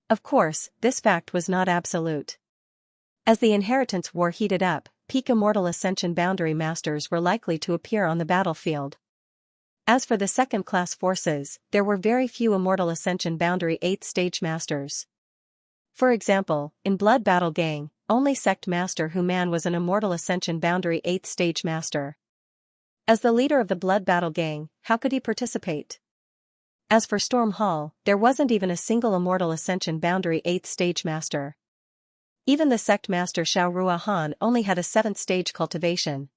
Of course, this fact was not absolute. As the inheritance war heated up, peak immortal Ascension Boundary masters were likely to appear on the battlefield. As for the second-class forces, there were very few immortal Ascension Boundary 8th stage masters. For example, in Blood Battle Gang, only Sect Master Hu Man was an immortal Ascension Boundary 8th stage master. As the leader of the Blood Battle Gang, how could he participate? As for Storm Hall, there wasn't even a single immortal Ascension Boundary 8th stage master. Even the Sect Master Xiao Rua Han only had a 7th stage cultivation.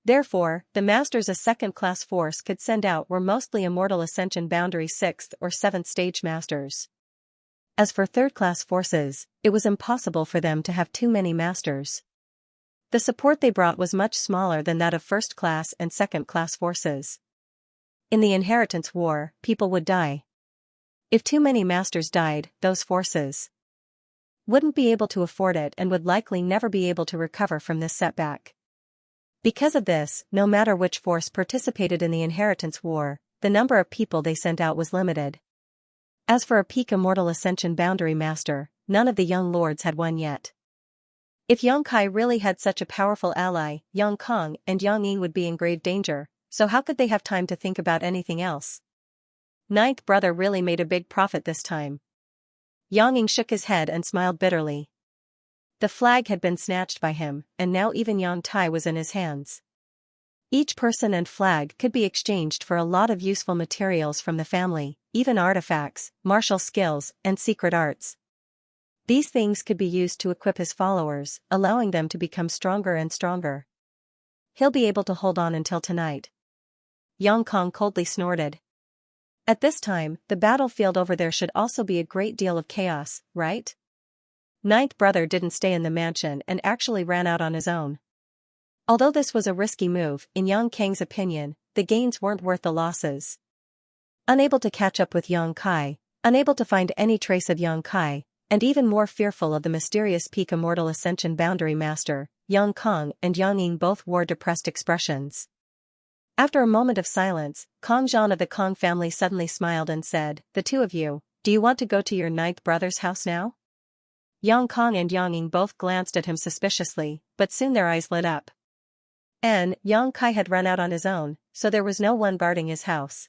Therefore, the masters a second-class force could send out were mostly immortal Ascension Boundary 6th or 7th stage masters. As for third-class forces, it was impossible for them to have too many masters. The support they brought was much smaller than that of first-class and second-class forces. In the inheritance war, people would die. If too many masters died, those forces wouldn't be able to afford it and would likely never be able to recover from this setback. Because of this, no matter which force participated in the inheritance war, the number of people they sent out was limited. As for a peak immortal Ascension Boundary master, none of the young lords had one yet. If Yang Kai really had such a powerful ally, Yang Kong and Yang Ying would be in grave danger, so how could they have time to think about anything else? Ninth brother really made a big profit this time. Yang Ying shook his head and smiled bitterly. The flag had been snatched by him, and now even Yang Tai was in his hands. Each person and flag could be exchanged for a lot of useful materials from the family, even artifacts, martial skills, and secret arts. These things could be used to equip his followers, allowing them to become stronger and stronger. He'll be able to hold on until tonight. Yang Kong coldly snorted. At this time, the battlefield over there should also be a great deal of chaos, right? Ninth brother didn't stay in the mansion and actually ran out on his own. Although this was a risky move, in Yang Kang's opinion, the gains weren't worth the losses. Unable to catch up with Yang Kai, unable to find any trace of Yang Kai, and even more fearful of the mysterious peak Immortal Ascension Boundary Master, Yang Kong and Yang Ying both wore depressed expressions. After a moment of silence, Kong Zhan of the Kong family suddenly smiled and said, "The two of you, do you want to go to your ninth brother's house now?" Yang Kong and Yang Ying both glanced at him suspiciously, but soon their eyes lit up. Yang Kai had run out on his own, so there was no one guarding his house.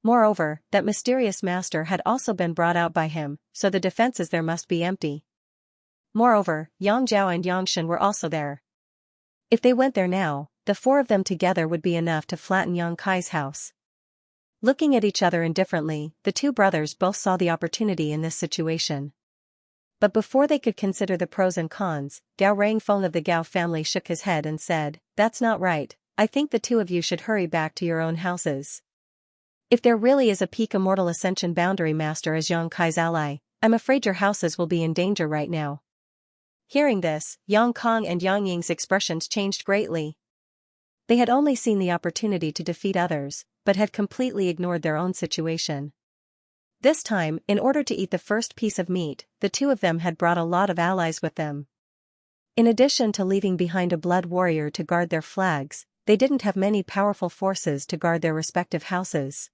Moreover, that mysterious master had also been brought out by him, so the defenses there must be empty. Moreover, Yang Zhao and Yang Shen were also there. If they went there now, the four of them together would be enough to flatten Yang Kai's house. Looking at each other indifferently, the two brothers both saw the opportunity in this situation. But before they could consider the pros and cons, Gao Rangfeng of the Gao family shook his head and said, "That's not right. I think the two of you should hurry back to your own houses. If there really is a peak Immortal Ascension Boundary Master as Yang Kai's ally, I'm afraid your houses will be in danger right now." Hearing this, Yang Kong and Yang Ying's expressions changed greatly. They had only seen the opportunity to defeat others, but had completely ignored their own situation. This time, in order to eat the first piece of meat, the two of them had brought a lot of allies with them. In addition to leaving behind a blood warrior to guard their flags, they didn't have many powerful forces to guard their respective houses.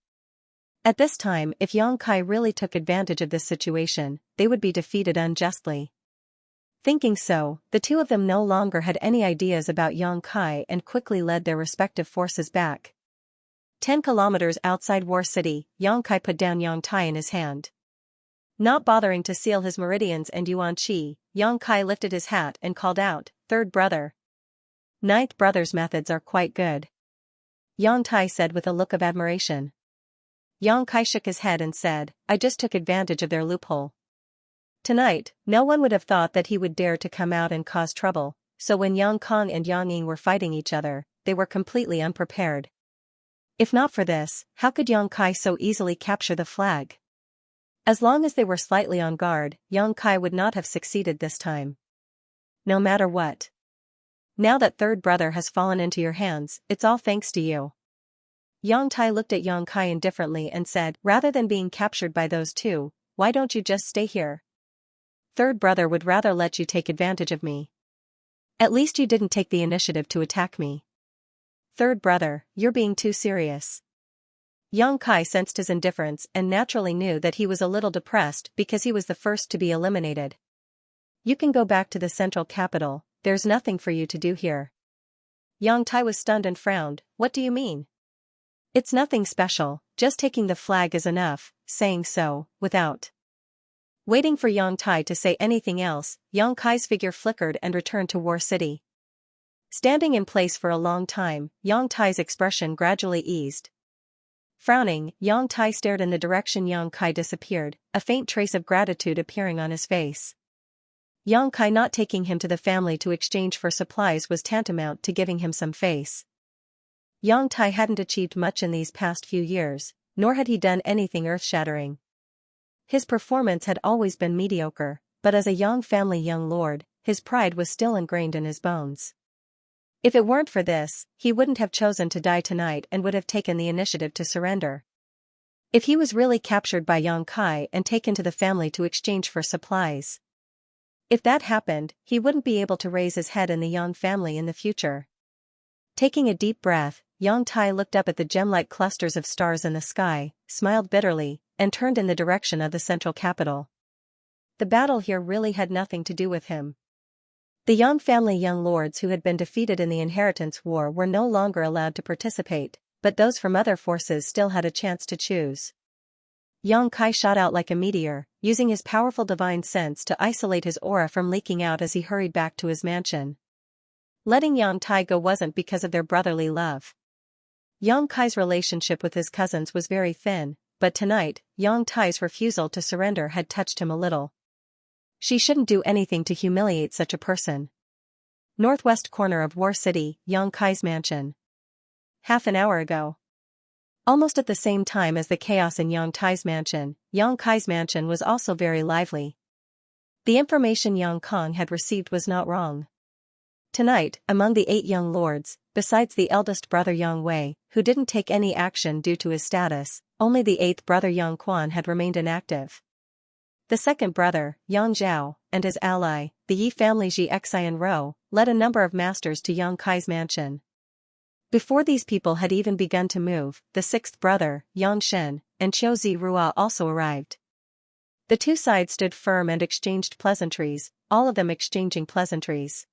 At this time, if Yang Kai really took advantage of this situation, they would be defeated unjustly. Thinking so, the two of them no longer had any ideas about Yang Kai and quickly led their respective forces back. 10 kilometers outside War City, Yang Kai put down Yang Tai in his hand. Not bothering to seal his meridians and Yuan Qi, Yang Kai lifted his hat and called out, "Third brother." "Ninth brother's methods are quite good," Yang Tai said with a look of admiration. Yang Kai shook his head and said, "I just took advantage of their loophole. Tonight, no one would have thought that he would dare to come out and cause trouble, so when Yang Kong and Yang Ying were fighting each other, they were completely unprepared. If not for this, how could Yang Kai so easily capture the flag? As long as they were slightly on guard, Yang Kai would not have succeeded this time. No matter what. Now that third brother has fallen into your hands, it's all thanks to you." Yang Tai looked at Yang Kai indifferently and said, "Rather than being captured by those two, why don't you just stay here? Third brother would rather let you take advantage of me. At least you didn't take the initiative to attack me. Third brother, you're being too serious." Yang Kai sensed his indifference and naturally knew that he was a little depressed because he was the first to be eliminated. "You can go back to the central capital, there's nothing for you to do here." Yang Tai was stunned and frowned. "What do you mean?" "It's nothing special, just taking the flag is enough." Saying so, without waiting for Yang Tai to say anything else, Yang Kai's figure flickered and returned to War City. Standing in place for a long time, Yang Tai's expression gradually eased. Frowning, Yang Tai stared in the direction Yang Kai disappeared, a faint trace of gratitude appearing on his face. Yang Kai not taking him to the family to exchange for supplies was tantamount to giving him some face. Yang Tai hadn't achieved much in these past few years, nor had he done anything earth-shattering. His performance had always been mediocre, but as a Yang family young lord, his pride was still ingrained in his bones. If it weren't for this, he wouldn't have chosen to die tonight and would have taken the initiative to surrender. If he was really captured by Yang Kai and taken to the family to exchange for supplies. If that happened, he wouldn't be able to raise his head in the Yang family in the future. Taking a deep breath, Yang Tai looked up at the gem-like clusters of stars in the sky, smiled bitterly, and turned in the direction of the central capital. The battle here really had nothing to do with him. The Yang family young lords who had been defeated in the inheritance war were no longer allowed to participate, but those from other forces still had a chance to choose. Yang Kai shot out like a meteor, using his powerful divine sense to isolate his aura from leaking out as he hurried back to his mansion. Letting Yang Tai go wasn't because of their brotherly love. Yang Kai's relationship with his cousins was very thin, but tonight, Yang Tai's refusal to surrender had touched him a little. She shouldn't do anything to humiliate such a person. Northwest corner of War City, Yang Kai's mansion. Half an hour ago. Almost at the same time as the chaos in Yang Kai's mansion was also very lively. The information Yang Kong had received was not wrong. Tonight, among the 8 young lords, besides the eldest brother Yang Wei, who didn't take any action due to his status, only the 8th brother Yang Quan had remained inactive. The second brother, Yang Zhao, and his ally, the Yi family Xianxia and Rou, led a number of masters to Yang Kai's mansion. Before these people had even begun to move, the 6th brother, Yang Shen, and Qiu Zirua also arrived. The two sides stood firm and exchanged pleasantries, all of them exchanging pleasantries.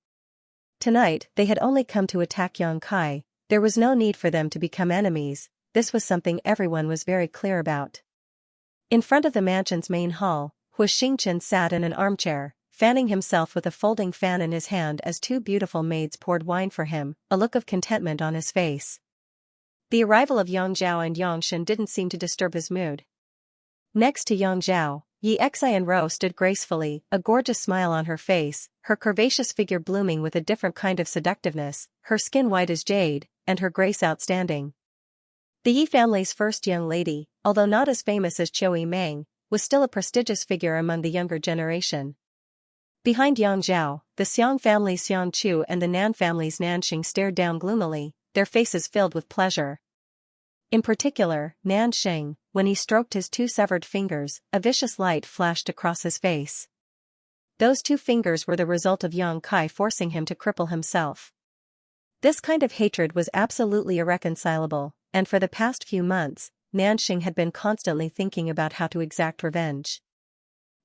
Tonight, they had only come to attack Yang Kai. There was no need for them to become enemies. This was something everyone was very clear about. In front of the mansion's main hall, Hu Xingchen sat in an armchair, fanning himself with a folding fan in his hand as 2 beautiful maids poured wine for him, a look of contentment on his face. The arrival of Yang Zhao and Yang Shen didn't seem to disturb his mood. Next to Yang Zhao, Yi Xi and Rou stood gracefully, a gorgeous smile on her face, her curvaceous figure blooming with a different kind of seductiveness, her skin white as jade, and her grace outstanding. The Yi family's first young lady, although not as famous as Qiu Yimeng, was still a prestigious figure among the younger generation. Behind Yang Zhao, the Xiang family's Xiang Chu and the Nan family's Nan Xing stared down gloomily, their faces filled with pleasure. In particular, Nan Xing, when he stroked his 2 severed fingers, a vicious light flashed across his face. Those 2 fingers were the result of Yang Kai forcing him to cripple himself. This kind of hatred was absolutely irreconcilable, and for the past few months, Nan Xing had been constantly thinking about how to exact revenge.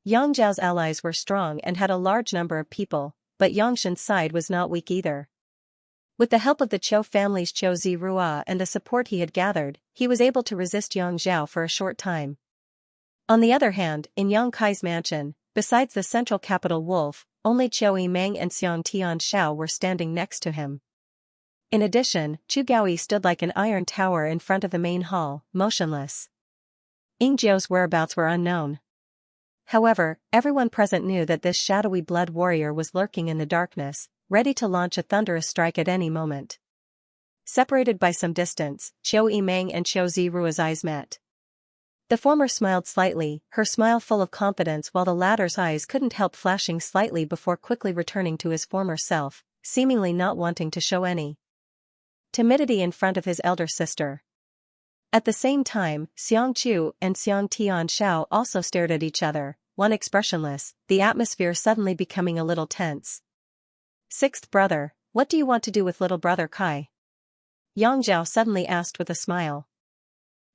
Yang Zhao's allies were strong and had a large number of people, but Yang Shen's side was not weak either. With the help of the Qiu family's Qiu Zirua and the support he had gathered, he was able to resist Yang Zhao for a short time. On the other hand, in Yang Kai's mansion, besides the central capital Wolf, only Qiu Yimeng and Xiang Tian Shao were standing next to him. In addition, Chu Gaoyi stood like an iron tower in front of the main hall, motionless. Ying Jiu's whereabouts were unknown. However, everyone present knew that this shadowy blood warrior was lurking in the darkness, ready to launch a thunderous strike at any moment. Separated by some distance, Qiu Yimeng and Qiu Zirua's eyes met. The former smiled slightly, her smile full of confidence, while the latter's eyes couldn't help flashing slightly before quickly returning to his former self, seemingly not wanting to show any timidity in front of his elder sister. At the same time, Xiang Chu and Xiang Tian Shao also stared at each other, one expressionless, the atmosphere suddenly becoming a little tense. 6th brother, what do you want to do with little brother Kai? Yang Zhao suddenly asked with a smile.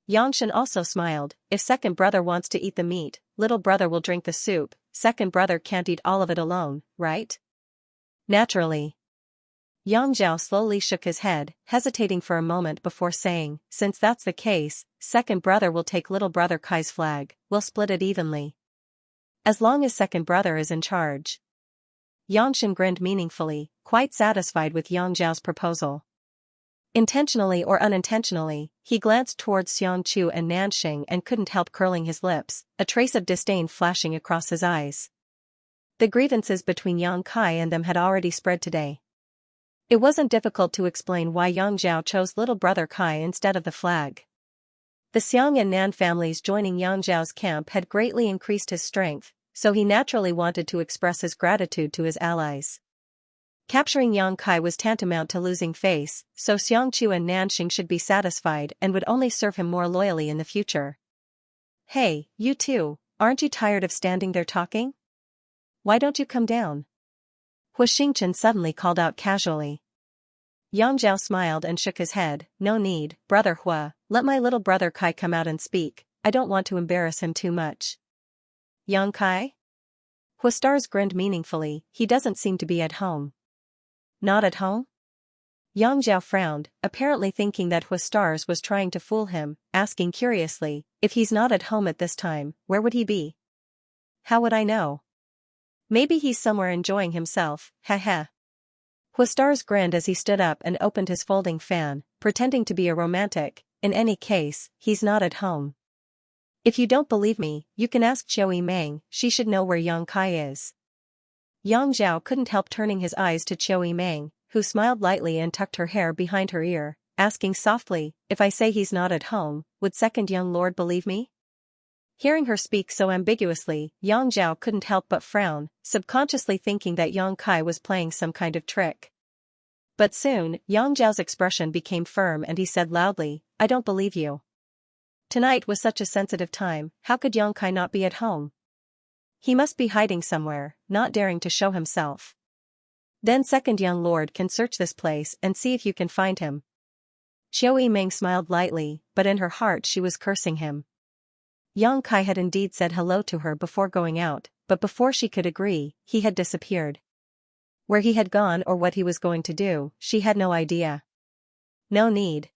Yang Shen also smiled. If 2nd brother wants to eat the meat, little brother will drink the soup. 2nd brother can't eat all of it alone, right? Naturally. Yang Zhao slowly shook his head, hesitating for a moment before saying, since that's the case, 2nd brother will take little brother Kai's flag, we'll split it evenly. As long as 2nd brother is in charge. Yang Shen grinned meaningfully, quite satisfied with Yang Zhao's proposal. Intentionally or unintentionally, he glanced towards Xiang Chu and Nan Xing and couldn't help curling his lips, a trace of disdain flashing across his eyes. The grievances between Yang Kai and them had already spread today. It wasn't difficult to explain why Yang Zhao chose little brother Kai instead of the flag. The Xiang and Nan families joining Yang Zhao's camp had greatly increased his strength, so he naturally wanted to express his gratitude to his allies. Capturing Yang Kai was tantamount to losing face, so Xiang Chu and Nan Xing should be satisfied and would only serve him more loyally in the future. Hey, you two, aren't you tired of standing there talking? Why don't you come down? Hu Xingchen suddenly called out casually. Yang Zhao smiled and shook his head. No need, brother Hua, let my little brother Kai come out and speak, I don't want to embarrass him too much. Yang Kai? Hua Stars grinned meaningfully, he doesn't seem to be at home. Not at home? Yang Zhao frowned, apparently thinking that Huastars was trying to fool him, asking curiously, if he's not at home at this time, where would he be? How would I know? Maybe he's somewhere enjoying himself, heh. Huastars grinned as he stood up and opened his folding fan, pretending to be a romantic. In any case, he's not at home. If you don't believe me, you can ask Xiao Meng, she should know where Yang Kai is. Yang Zhao couldn't help turning his eyes to Xiao Meng, who smiled lightly and tucked her hair behind her ear, asking softly, if I say he's not at home, would second young lord believe me? Hearing her speak so ambiguously, Yang Zhao couldn't help but frown, subconsciously thinking that Yang Kai was playing some kind of trick. But soon, Yang Zhao's expression became firm and he said loudly, I don't believe you. Tonight was such a sensitive time, how could Yang Kai not be at home? He must be hiding somewhere, not daring to show himself. Then second young lord can search this place and see if you can find him. Xiao Meng smiled lightly, but in her heart she was cursing him. Yang Kai had indeed said hello to her before going out, but before she could agree, he had disappeared. Where he had gone or what he was going to do, she had no idea. No need.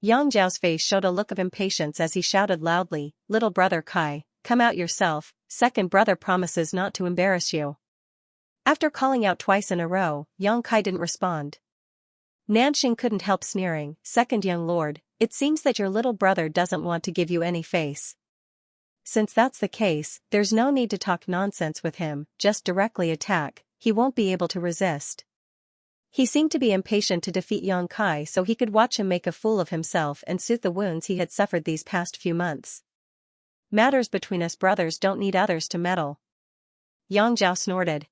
Yang Zhao's face showed a look of impatience as he shouted loudly, little brother Kai, come out yourself, second brother promises not to embarrass you. After calling out twice in a row, Yang Kai didn't respond. Nanxing couldn't help sneering, second young lord, it seems that your little brother doesn't want to give you any face. Since that's the case, there's no need to talk nonsense with him, just directly attack, he won't be able to resist. He seemed to be impatient to defeat Yang Kai so he could watch him make a fool of himself and soothe the wounds he had suffered these past few months. Matters between us brothers don't need others to meddle. Yang Zhao snorted.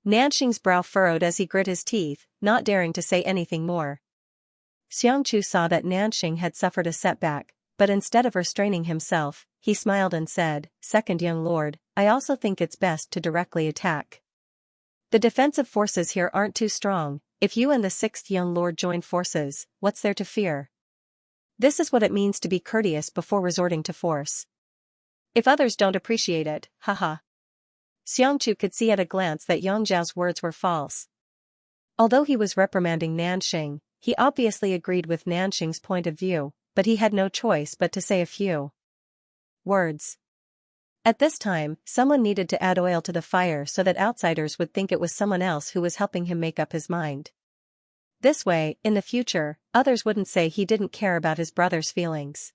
Nanxing's brow furrowed as he grit his teeth, not daring to say anything more. Xianxia saw that Nanxing had suffered a setback, but instead of restraining himself, he smiled and said, second young lord, I also think it's best to directly attack. The defensive forces here aren't too strong, if you and the sixth young lord join forces, what's there to fear? This is what it means to be courteous before resorting to force. If others don't appreciate it, haha. Xianxia could see at a glance that Yang Zhao's words were false. Although he was reprimanding Nanxing, he obviously agreed with Nanxing's point of view, but he had no choice but to say a few words. At this time, someone needed to add oil to the fire so that outsiders would think it was someone else who was helping him make up his mind. This way, in the future, others wouldn't say he didn't care about his brother's feelings.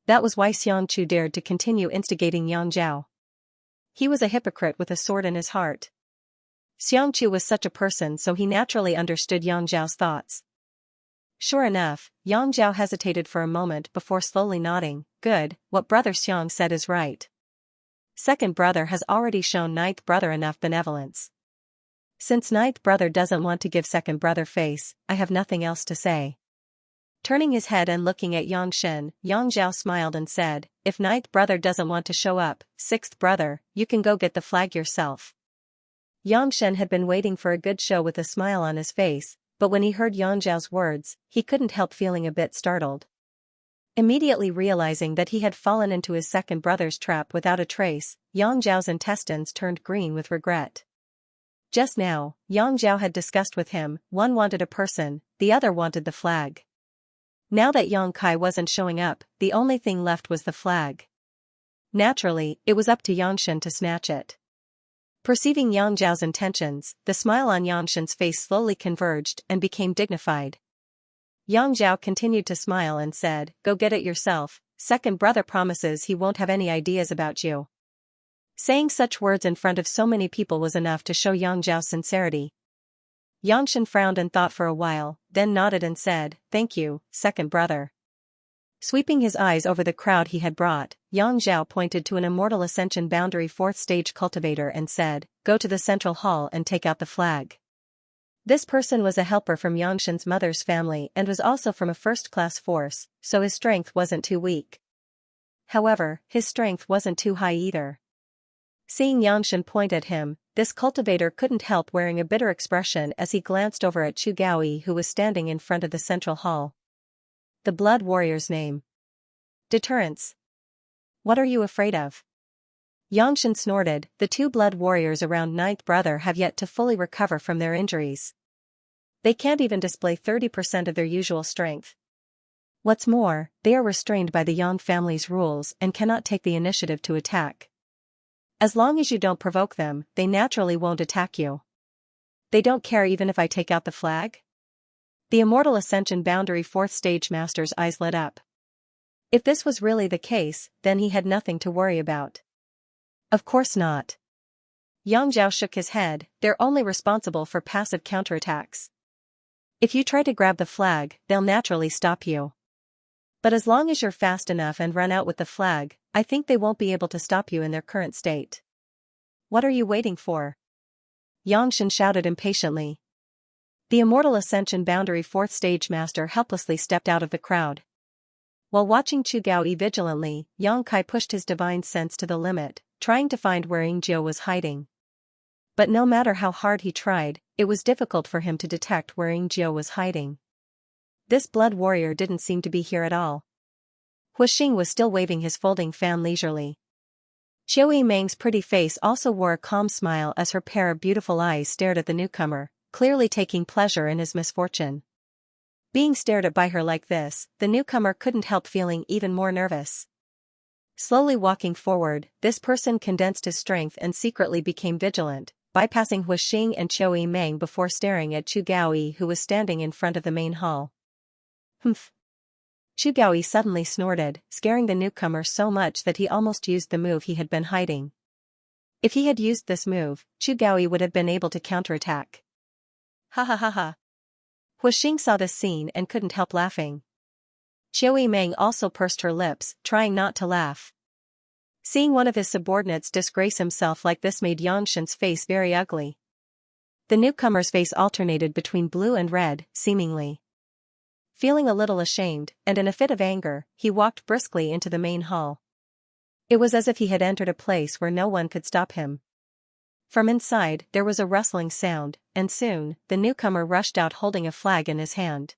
That was why Xianxia dared to continue instigating Yang Zhao. He was a hypocrite with a sword in his heart. Xianxia was such a person so he naturally understood Yang Zhao's thoughts. Sure enough, Yang Zhao hesitated for a moment before slowly nodding, good, what brother Xiang said is right. Second brother has already shown ninth brother enough benevolence. Since ninth brother doesn't want to give second brother face, I have nothing else to say. Turning his head and looking at Yang Shen, Yang Zhao smiled and said, if ninth brother doesn't want to show up, sixth brother, you can go get the flag yourself. Yang Shen had been waiting for a good show with a smile on his face, but when he heard Yang Zhao's words, he couldn't help feeling a bit startled. Immediately realizing that he had fallen into his second brother's trap without a trace, Yang Zhao's intestines turned green with regret. Just now, Yang Zhao had discussed with him, one wanted a person, the other wanted the flag. Now that Yang Kai wasn't showing up, the only thing left was the flag. Naturally, it was up to Yang Shen to snatch it. Perceiving Yang Zhao's intentions, the smile on Yang Shen's face slowly converged and became dignified. Yang Zhao continued to smile and said, go get it yourself, second brother promises he won't have any ideas about you. Saying such words in front of so many people was enough to show Yang Zhao's sincerity. Yang Shen frowned and thought for a while, then nodded and said, thank you, second brother. Sweeping his eyes over the crowd he had brought, Yang Zhao pointed to an Immortal Ascension Boundary 4th Stage cultivator and said, go to the central hall and take out the flag. This person was a helper from Yang Shen's mother's family and was also from a first-class force, so his strength wasn't too weak. However, his strength wasn't too high either. Seeing Yang Shen point at him, this cultivator couldn't help wearing a bitter expression as he glanced over at Chu Gaoi who was standing in front of the central hall. The Blood Warrior's name. Deterrence. What are you afraid of? Yang Shen snorted, the two Blood Warriors around ninth brother have yet to fully recover from their injuries. They can't even display 30% of their usual strength. What's more, they are restrained by the Yang family's rules and cannot take the initiative to attack. As long as you don't provoke them, they naturally won't attack you. They don't care even if I take out the flag? The Immortal Ascension Boundary 4th Stage Master's eyes lit up. If this was really the case, then he had nothing to worry about. Of course not. Yang Zhao shook his head, they're only responsible for passive counterattacks. If you try to grab the flag, they'll naturally stop you. But as long as you're fast enough and run out with the flag, I think they won't be able to stop you in their current state. What are you waiting for? Yangshan shouted impatiently. The Immortal Ascension Boundary 4th Stage Master helplessly stepped out of the crowd. While watching Chu Gaoyi vigilantly, Yang Kai pushed his divine sense to the limit, trying to find where Ying Jiu was hiding. But no matter how hard he tried, it was difficult for him to detect where Ying Jiu was hiding. This blood warrior didn't seem to be here at all. Huixing was still waving his folding fan leisurely. Qiu Yimeng's pretty face also wore a calm smile as her pair of beautiful eyes stared at the newcomer, clearly taking pleasure in his misfortune. Being stared at by her like this, the newcomer couldn't help feeling even more nervous. Slowly walking forward, this person condensed his strength and secretly became vigilant, bypassing Huixing and Qiu Yimeng before staring at Chu Gaoyi, who was standing in front of the main hall. Humph. Chu Gaoyi suddenly snorted, scaring the newcomer so much that he almost used the move he had been hiding. If he had used this move, Chu Gaoyi would have been able to counterattack. Ha ha ha ha. Huixing saw this scene and couldn't help laughing. Qiu Yimeng also pursed her lips, trying not to laugh. Seeing one of his subordinates disgrace himself like this made Yangshan's face very ugly. The newcomer's face alternated between blue and red, seemingly. Feeling a little ashamed, and in a fit of anger, he walked briskly into the main hall. It was as if he had entered a place where no one could stop him. From inside, there was a rustling sound, and soon, the newcomer rushed out holding a flag in his hand.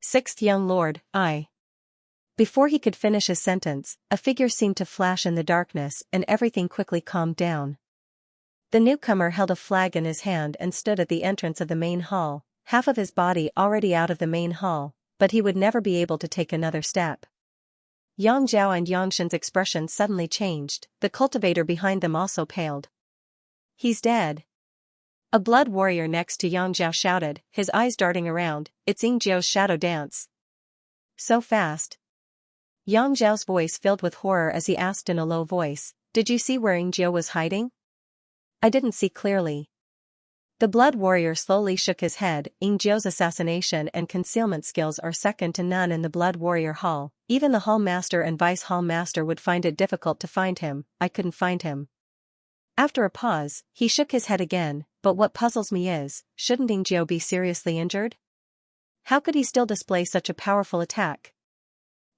Sixth young lord, I. Before he could finish his sentence, a figure seemed to flash in the darkness and everything quickly calmed down. The newcomer held a flag in his hand and stood at the entrance of the main hall, half of his body already out of the main hall, but he would never be able to take another step. Yang Zhao and Yangshan's expression suddenly changed, the cultivator behind them also paled. He's dead. A blood warrior next to Yang Zhao shouted, his eyes darting around, it's Ying Jiu's shadow dance. So fast. Yang Zhao's voice filled with horror as he asked in a low voice, did you see where Ying Jiu was hiding? I didn't see clearly. The blood warrior slowly shook his head, Ying Jiu's assassination and concealment skills are second to none in the blood warrior hall, even the hall master and vice hall master would find it difficult to find him, I couldn't find him. After a pause, he shook his head again, but what puzzles me is, shouldn't Ying Jiu be seriously injured? How could he still display such a powerful attack?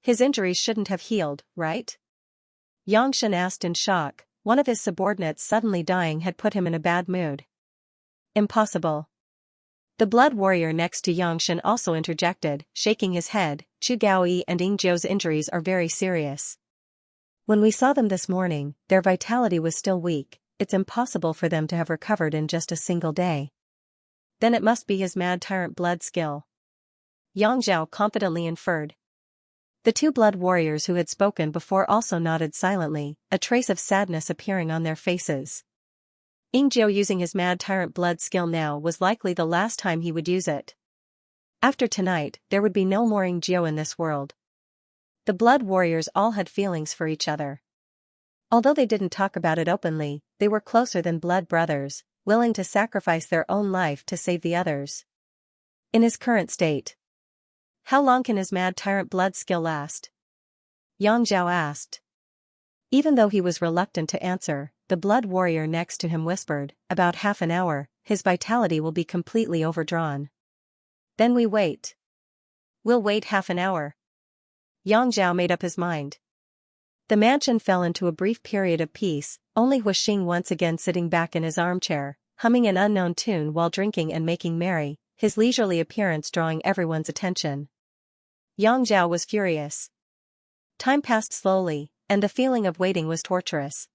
His injuries shouldn't have healed, right? Yangshan asked in shock, one of his subordinates suddenly dying had put him in a bad mood. Impossible. The blood warrior next to Yangshan also interjected, shaking his head, Chu Gaoyi and Ying Jiu's injuries are very serious. When we saw them this morning, their vitality was still weak, it's impossible for them to have recovered in just a single day. Then it must be his mad tyrant blood skill. Yang Zhao confidently inferred. The two blood warriors who had spoken before also nodded silently, a trace of sadness appearing on their faces. Ying Jiu using his mad tyrant blood skill now was likely the last time he would use it. After tonight, there would be no more Ying Jiu in this world. The blood warriors all had feelings for each other. Although they didn't talk about it openly, they were closer than blood brothers, willing to sacrifice their own life to save the others. In his current state, how long can his mad tyrant blood skill last? Yang Zhao asked. Even though he was reluctant to answer, the blood warrior next to him whispered, about half an hour, his vitality will be completely overdrawn. Then we wait. We'll wait half an hour. Yang Zhao made up his mind. The mansion fell into a brief period of peace, only Huixing once again sitting back in his armchair, humming an unknown tune while drinking and making merry, his leisurely appearance drawing everyone's attention. Yang Zhao was furious. Time passed slowly, and the feeling of waiting was torturous.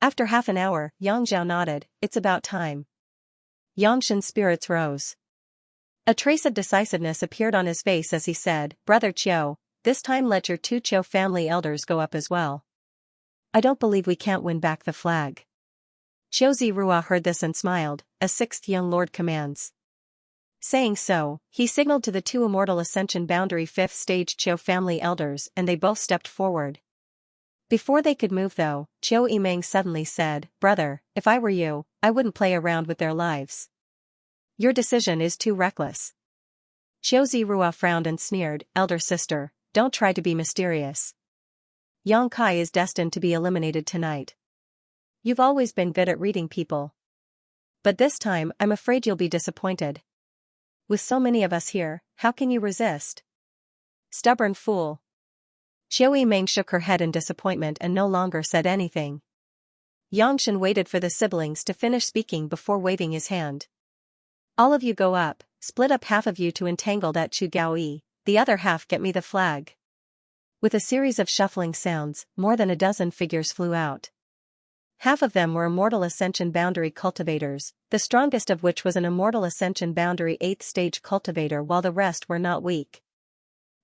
After half an hour, Yang Zhao nodded, it's about time. Yangshan's spirits rose. A trace of decisiveness appeared on his face as he said, "Brother Chiu, this time let your two Chiu family elders go up as well. I don't believe we can't win back the flag." Chiu Zirua heard this and smiled, "A sixth young lord commands." Saying so, he signaled to the two Immortal Ascension Boundary 5th Stage Chiu family elders and they both stepped forward. Before they could move though, Chiu Yimeng suddenly said, "Brother, if I were you, I wouldn't play around with their lives. Your decision is too reckless." Chiu Zirua frowned and sneered, "Elder sister, don't try to be mysterious. Yang Kai is destined to be eliminated tonight. You've always been good at reading people. But this time I'm afraid you'll be disappointed. With so many of us here, how can you resist? Stubborn fool." Chiu Yimeng shook her head in disappointment and no longer said anything. Yangshan waited for the siblings to finish speaking before waving his hand. "All of you go up, split up half of you to entangle that Chu Gaoyi, the other half get me the flag." With a series of shuffling sounds, more than a dozen figures flew out. Half of them were Immortal Ascension Boundary cultivators, the strongest of which was an Immortal Ascension Boundary 8th Stage cultivator while the rest were not weak.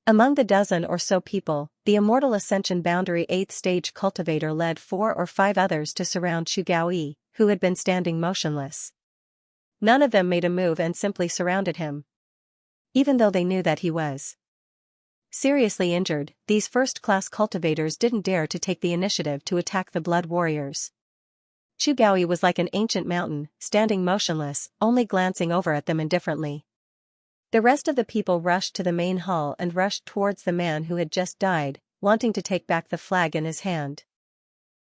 Among the dozen or so people, the Immortal Ascension Boundary 8th Stage cultivator led 4 or 5 others to surround Chu Gaoyi, who had been standing motionless. None of them made a move and simply surrounded him. Even though they knew that he was seriously injured, these first-class cultivators didn't dare to take the initiative to attack the blood warriors. Chu Gaoyi was like an ancient mountain, standing motionless, only glancing over at them indifferently. The rest of the people rushed to the main hall and rushed towards the man who had just died, wanting to take back the flag in his hand.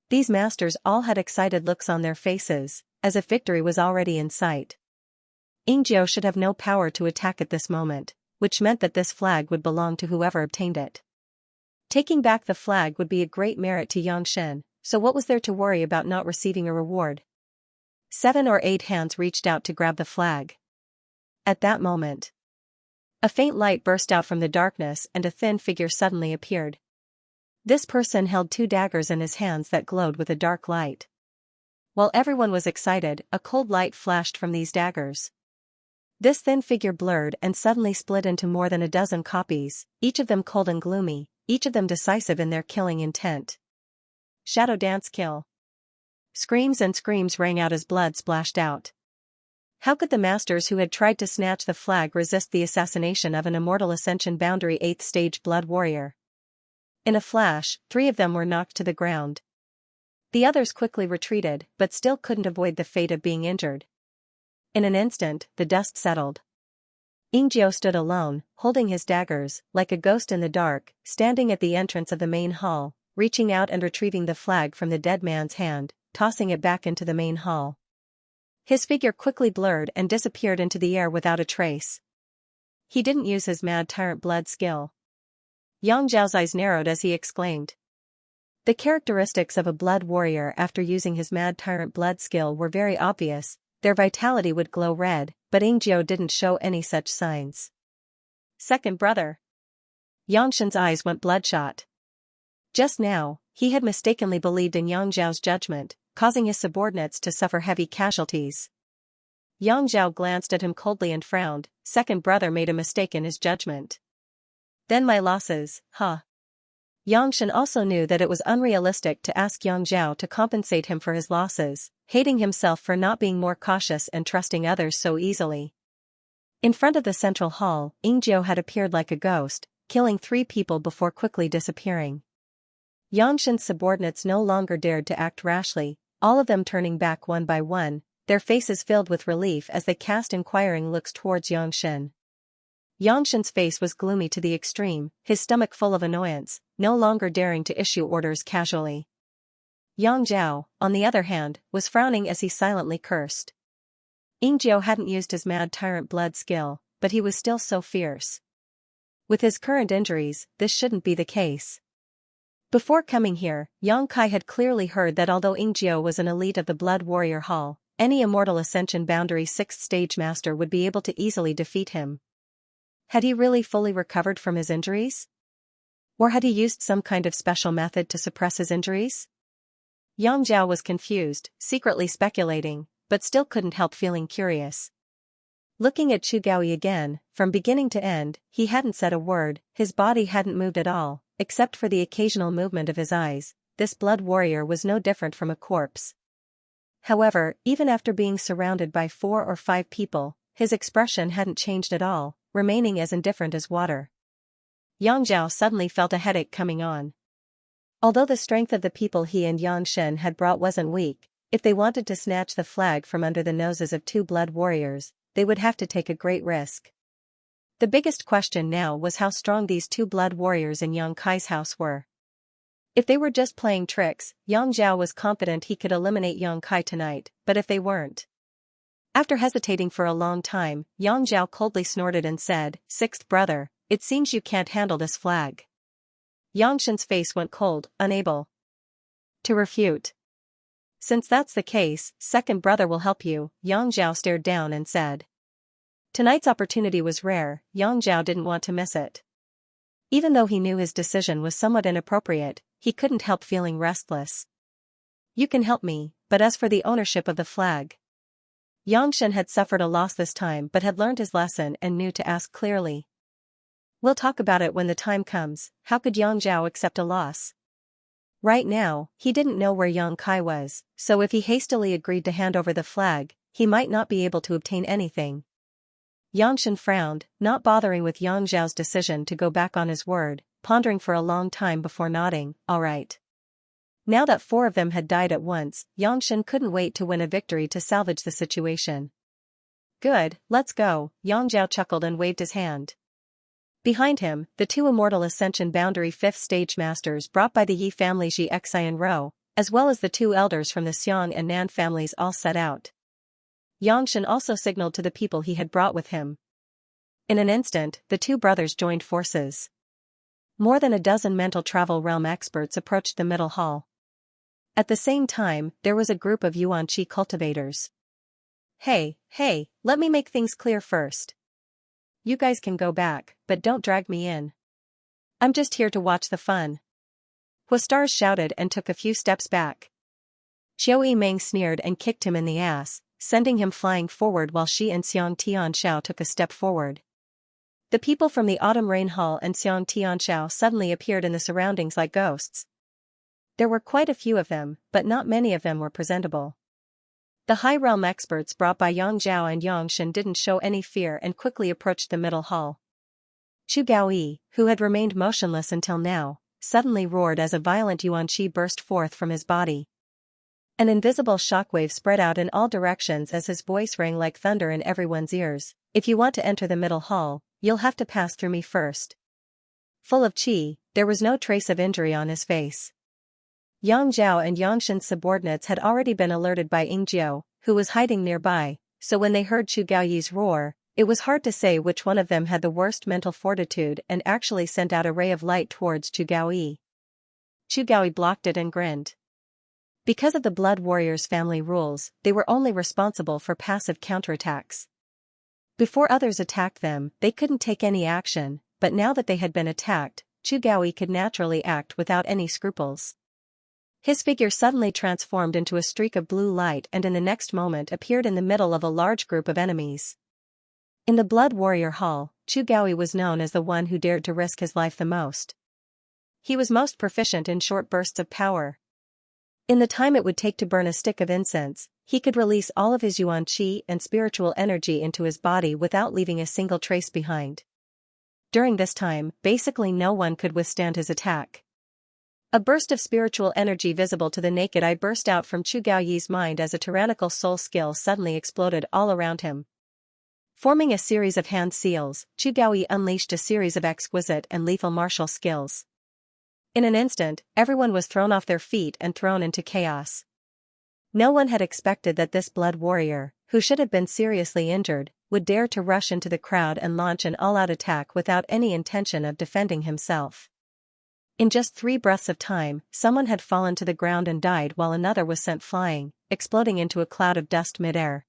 These masters all had excited looks on their faces, as if victory was already in sight. Yingjiu should have no power to attack at this moment, which meant that this flag would belong to whoever obtained it. Taking back the flag would be a great merit to Yangshan, so what was there to worry about not receiving a reward? 7 or 8 hands reached out to grab the flag. At that moment, a faint light burst out from the darkness and a thin figure suddenly appeared. This person held 2 daggers in his hands that glowed with a dark light. While everyone was excited, a cold light flashed from these daggers. This thin figure blurred and suddenly split into more than a dozen copies, each of them cold and gloomy, each of them decisive in their killing intent. Shadow dance kill. Screams and screams rang out as blood splashed out. How could the masters who had tried to snatch the flag resist the assassination of an Immortal Ascension Boundary 8th Stage blood warrior? In a flash, 3 of them were knocked to the ground. The others quickly retreated, but still couldn't avoid the fate of being injured. In an instant, the dust settled. Yingjiu stood alone, holding his daggers, like a ghost in the dark, standing at the entrance of the main hall, reaching out and retrieving the flag from the dead man's hand, tossing it back into the main hall. His figure quickly blurred and disappeared into the air without a trace. He didn't use his Mad Tyrant blood skill. Yang Zhao's eyes narrowed as he exclaimed. The characteristics of a blood warrior after using his Mad Tyrant blood skill were very obvious. Their vitality would glow red, but Yingjiu didn't show any such signs. Second brother. Yangshan's eyes went bloodshot. Just now, he had mistakenly believed in Yang Zhao's judgment, causing his subordinates to suffer heavy casualties. Yang Zhao glanced at him coldly and frowned. Second brother made a mistake in his judgment. Then my losses, huh? Yangshan also knew that it was unrealistic to ask Yang Zhao to compensate him for his losses, hating himself for not being more cautious and trusting others so easily. In front of the central hall, Yingjiu had appeared like a ghost, killing 3 people before quickly disappearing. Yangshan's subordinates no longer dared to act rashly, all of them turning back one by one, their faces filled with relief as they cast inquiring looks towards Yangshan. Yangshan's face was gloomy to the extreme, his stomach full of annoyance, no longer daring to issue orders casually. Yang Zhao, on the other hand, was frowning as he silently cursed. Yingjiu hadn't used his Mad Tyrant blood skill, but he was still so fierce. With his current injuries, this shouldn't be the case. Before coming here, Yang Kai had clearly heard that although Yingjiu was an elite of the Blood Warrior Hall, any Immortal Ascension Boundary 6th Stage Master would be able to easily defeat him. Had he really fully recovered from his injuries? Or had he used some kind of special method to suppress his injuries? Yang Zhao was confused, secretly speculating, but still couldn't help feeling curious. Looking at Chu Gaoyi again, from beginning to end, he hadn't said a word, his body hadn't moved at all, except for the occasional movement of his eyes. This blood warrior was no different from a corpse. However, even after being surrounded by 4 or 5 people, his expression hadn't changed at all, remaining as indifferent as water. Yang Zhao suddenly felt a headache coming on. Although the strength of the people he and Yan Shen had brought wasn't weak, if they wanted to snatch the flag from under the noses of 2 blood warriors, they would have to take a great risk. The biggest question now was how strong these 2 blood warriors in Yang Kai's house were. If they were just playing tricks, Yang Zhao was confident he could eliminate Yang Kai tonight, but if they weren't. After hesitating for a long time, Yang Zhao coldly snorted and said, "Sixth brother, it seems you can't handle this flag." Yang Shen's face went cold, unable to refute. "Since that's the case, second brother will help you," Yang Zhao stared down and said. Tonight's opportunity was rare, Yang Zhao didn't want to miss it. Even though he knew his decision was somewhat inappropriate, he couldn't help feeling restless. "You can help me, but as for the ownership of the flag..." Yang Shen had suffered a loss this time but had learned his lesson and knew to ask clearly. "We'll talk about it when the time comes." How could Yang Zhao accept a loss? Right now, he didn't know where Yang Kai was, so if he hastily agreed to hand over the flag, he might not be able to obtain anything. Yang Shen frowned, not bothering with Yang Zhao's decision to go back on his word, pondering for a long time before nodding, "All right." Now that 4 of them had died at once, Yang Shen couldn't wait to win a victory to salvage the situation. "Good, let's go," Yang Zhao chuckled and waved his hand. Behind him, the 2 immortal Ascension Boundary 5th Stage Masters brought by the Yi family Xianxia and Rou, as well as the 2 elders from the Xiang and Nan families all set out. Yang Shen also signaled to the people he had brought with him. In an instant, the 2 brothers joined forces. More than a dozen mental travel realm experts approached the middle hall. At the same time, there was a group of Yuan Qi cultivators. Hey, let me make things clear first. You guys can go back, but don't drag me in. I'm just here to watch the fun." Huastars shouted and took a few steps back. Qiu Yimeng sneered and kicked him in the ass, sending him flying forward while she and Xiang Tianxiao took a step forward. The people from the Autumn Rain Hall and Xiang Tianxiao suddenly appeared in the surroundings like ghosts. There were quite a few of them, but not many of them were presentable. The high realm experts brought by Yang Zhao and Yang Shen didn't show any fear and quickly approached the middle hall. Chu Gaoyi, who had remained motionless until now, suddenly roared as a violent Yuan Qi burst forth from his body. An invisible shockwave spread out in all directions as his voice rang like thunder in everyone's ears. "If you want to enter the middle hall, you'll have to pass through me first." Full of qi, there was no trace of injury on his face. Yang Zhao and Yang Shen's subordinates had already been alerted by Ying Jiu, who was hiding nearby, so when they heard Chu Gaoyi's roar, it was hard to say which one of them had the worst mental fortitude and actually sent out a ray of light towards Chu Gaoyi. Chu Gaoyi blocked it and grinned. Because of the Blood Warriors' family rules, they were only responsible for passive counterattacks. Before others attacked them, they couldn't take any action, but now that they had been attacked, Chu Gaoyi could naturally act without any scruples. His figure suddenly transformed into a streak of blue light and in the next moment appeared in the middle of a large group of enemies. In the Blood Warrior Hall, Chu Gaoyi was known as the one who dared to risk his life the most. He was most proficient in short bursts of power. In the time it would take to burn a stick of incense, he could release all of his yuan qi and spiritual energy into his body without leaving a single trace behind. During this time, basically no one could withstand his attack. A burst of spiritual energy visible to the naked eye burst out from Chu Gaoyi's mind as a tyrannical soul skill suddenly exploded all around him. Forming a series of hand seals, Chu Gaoyi unleashed a series of exquisite and lethal martial skills. In an instant, everyone was thrown off their feet and thrown into chaos. No one had expected that this blood warrior, who should have been seriously injured, would dare to rush into the crowd and launch an all-out attack without any intention of defending himself. In just 3 breaths of time, someone had fallen to the ground and died while another was sent flying, exploding into a cloud of dust mid-air.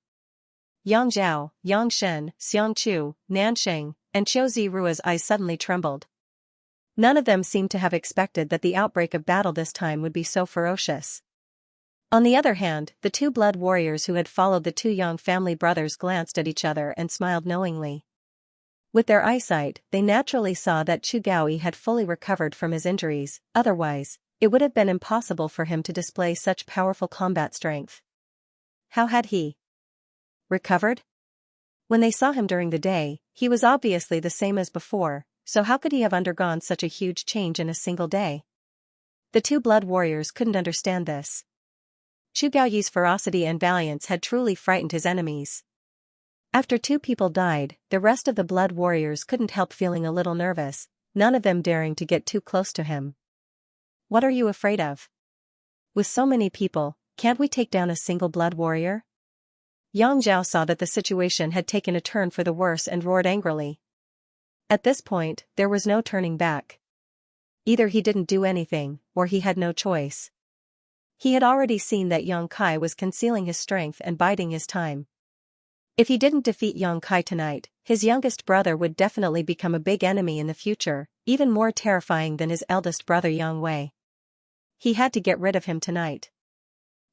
Yang Zhao, Yang Shen, Xiang Chu, Nansheng, and Qiu Zirua's eyes suddenly trembled. None of them seemed to have expected that the outbreak of battle this time would be so ferocious. On the other hand, the two blood warriors who had followed the two young family brothers glanced at each other and smiled knowingly. With their eyesight, they naturally saw that Chu Gaoyi had fully recovered from his injuries, otherwise, it would have been impossible for him to display such powerful combat strength. How had he recovered? When they saw him during the day, he was obviously the same as before, so how could he have undergone such a huge change in a single day? The two blood warriors couldn't understand this. Chu Gaoyi's ferocity and valiance had truly frightened his enemies. After two people died, the rest of the blood warriors couldn't help feeling a little nervous, none of them daring to get too close to him. What are you afraid of? With so many people, can't we take down a single blood warrior? Yang Zhao saw that the situation had taken a turn for the worse and roared angrily. At this point, there was no turning back. Either he didn't do anything, or he had no choice. He had already seen that Yang Kai was concealing his strength and biding his time. If he didn't defeat Yang Kai tonight, his youngest brother would definitely become a big enemy in the future, even more terrifying than his eldest brother Yang Wei. He had to get rid of him tonight.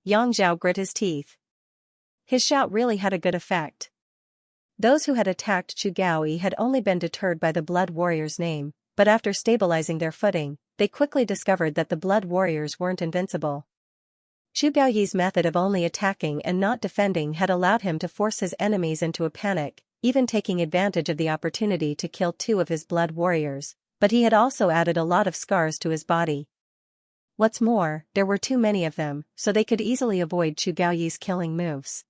Yang Zhao grit his teeth. His shout really had a good effect. Those who had attacked Chu Gaoyi had only been deterred by the blood warrior's name, but after stabilizing their footing, they quickly discovered that the blood warriors weren't invincible. Chu Gaoyi's method of only attacking and not defending had allowed him to force his enemies into a panic, even taking advantage of the opportunity to kill two of his blood warriors, but he had also added a lot of scars to his body. What's more, there were too many of them, so they could easily avoid Chu Gaoyi's killing moves.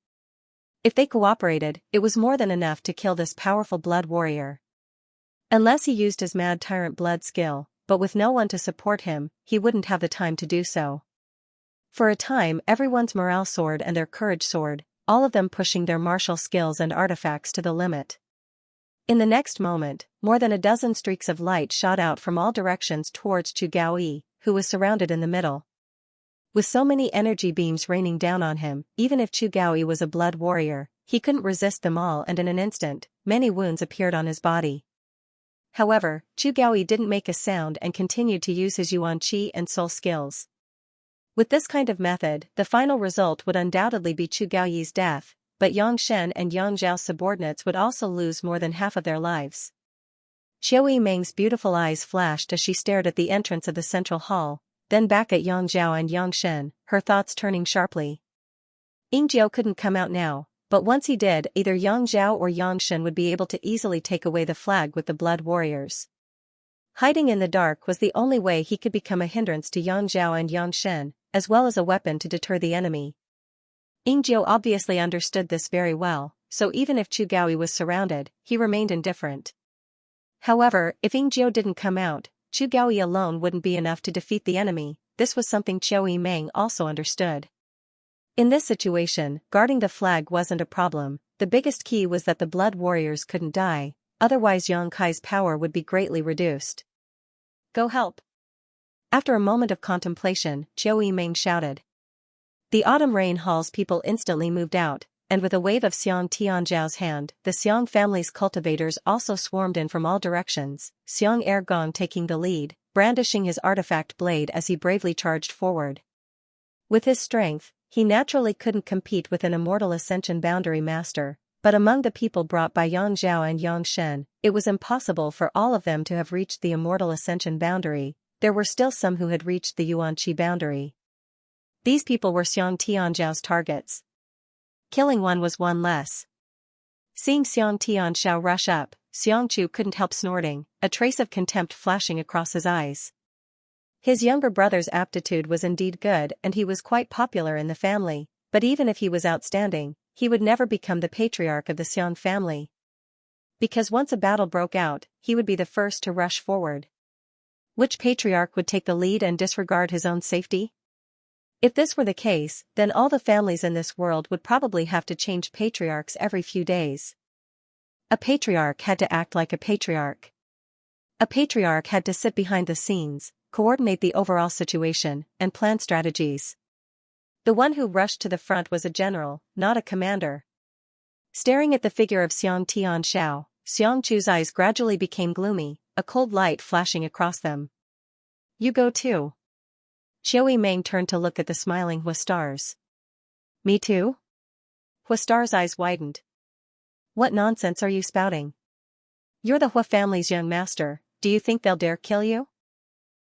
If they cooperated, it was more than enough to kill this powerful blood warrior. Unless he used his mad tyrant blood skill, but with no one to support him, he wouldn't have the time to do so. For a time everyone's morale soared and their courage soared, all of them pushing their martial skills and artifacts to the limit. In the next moment, more than a dozen streaks of light shot out from all directions towards Chu Gaoyi, who was surrounded in the middle. With so many energy beams raining down on him, even if Chu Gaoyi was a blood warrior, he couldn't resist them all, and in an instant, many wounds appeared on his body. However, Chu Gaoyi didn't make a sound and continued to use his Yuan Qi and soul skills. With this kind of method, the final result would undoubtedly be Chu Gaoyi's death, but Yang Shen and Yang Zhao's subordinates would also lose more than half of their lives. Xiao Yimeng's beautiful eyes flashed as she stared at the entrance of the central hall, then back at Yang Zhao and Yang Shen, her thoughts turning sharply. Ying Jiao couldn't come out now, but once he did, either Yang Zhao or Yang Shen would be able to easily take away the flag with the blood warriors. Hiding in the dark was the only way he could become a hindrance to Yang Zhao and Yang Shen, as well as a weapon to deter the enemy. Ying Jiao obviously understood this very well, so even if Chu Gaoyi was surrounded, he remained indifferent. However, if Ying Jiao didn't come out, Chu Gaoyi alone wouldn't be enough to defeat the enemy. This was something Xiao Yimeng also understood. In this situation, guarding the flag wasn't a problem. The biggest key was that the blood warriors couldn't die, otherwise Yang Kai's power would be greatly reduced. Go help. After a moment of contemplation, Xiao Yimeng shouted. The autumn rain hall's people instantly moved out, and with a wave of Xiang Tianzhao's hand, the Xiang family's cultivators also swarmed in from all directions, Xiang Ergong taking the lead, brandishing his artifact blade as he bravely charged forward. With his strength, he naturally couldn't compete with an immortal ascension boundary master, but among the people brought by Yang Zhao and Yang Shen, it was impossible for all of them to have reached the immortal ascension boundary. There were still some who had reached the Yuan Qi boundary. These people were Xiang Tianzhao's targets. Killing one was one less. Seeing Xiang Tianzhao rush up, Xiang Chu couldn't help snorting, a trace of contempt flashing across his eyes. His younger brother's aptitude was indeed good and he was quite popular in the family, but even if he was outstanding, he would never become the patriarch of the Xiang family. Because once a battle broke out, he would be the first to rush forward. Which patriarch would take the lead and disregard his own safety? If this were the case, then all the families in this world would probably have to change patriarchs every few days. A patriarch had to act like a patriarch. A patriarch had to sit behind the scenes, coordinate the overall situation, and plan strategies. The one who rushed to the front was a general, not a commander. Staring at the figure of Xiang Tianzhao, Xiang Chu's eyes gradually became gloomy, a cold light flashing across them. You go too. Xiao Yimeng turned to look at the smiling Hua stars. Me too? Huastar's eyes widened. What nonsense are you spouting? You're the Hua family's young master, do you think they'll dare kill you?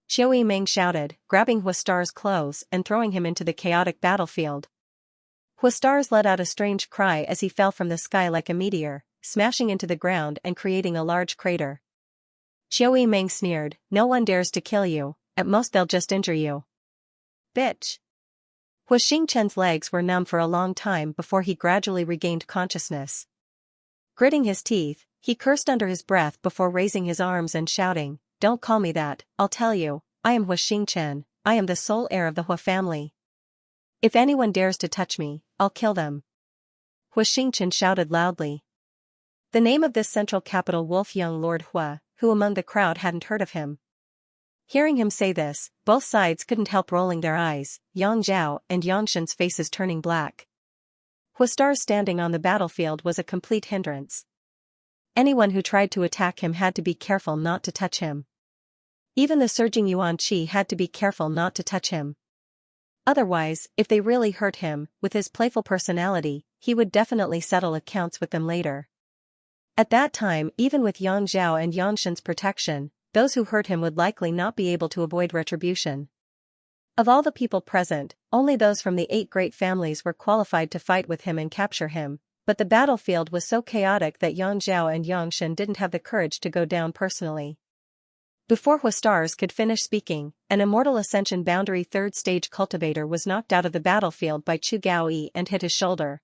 Xiao Yimeng shouted, grabbing Huastar's clothes and throwing him into the chaotic battlefield. Huastar's let out a strange cry as he fell from the sky like a meteor, smashing into the ground and creating a large crater. Xiao Yimeng sneered, no one dares to kill you, at most they'll just injure you. Bitch. Hua Xingchen's legs were numb for a long time before he gradually regained consciousness. Gritting his teeth, he cursed under his breath before raising his arms and shouting, don't call me that, I'll tell you, I am Hua Xingchen, I am the sole heir of the Hua family. If anyone dares to touch me, I'll kill them. Hua Xingchen shouted loudly. The name of this central capital wolf young Lord Hua, who among the crowd hadn't heard of him. Hearing him say this, both sides couldn't help rolling their eyes, Yang Zhao and Yangshan's faces turning black. Huastar's standing on the battlefield was a complete hindrance. Anyone who tried to attack him had to be careful not to touch him. Even the surging Yuan Qi had to be careful not to touch him. Otherwise, if they really hurt him, with his playful personality, he would definitely settle accounts with them later. At that time, even with Yang Zhao and Yangshan's protection, those who hurt him would likely not be able to avoid retribution. Of all the people present, only those from the 8 great families were qualified to fight with him and capture him, but the battlefield was so chaotic that Yang Zhao and Yangshan didn't have the courage to go down personally. Before Huastars could finish speaking, an Immortal Ascension Boundary 3rd Stage Cultivator was knocked out of the battlefield by Chu Gaoyi and hit his shoulder.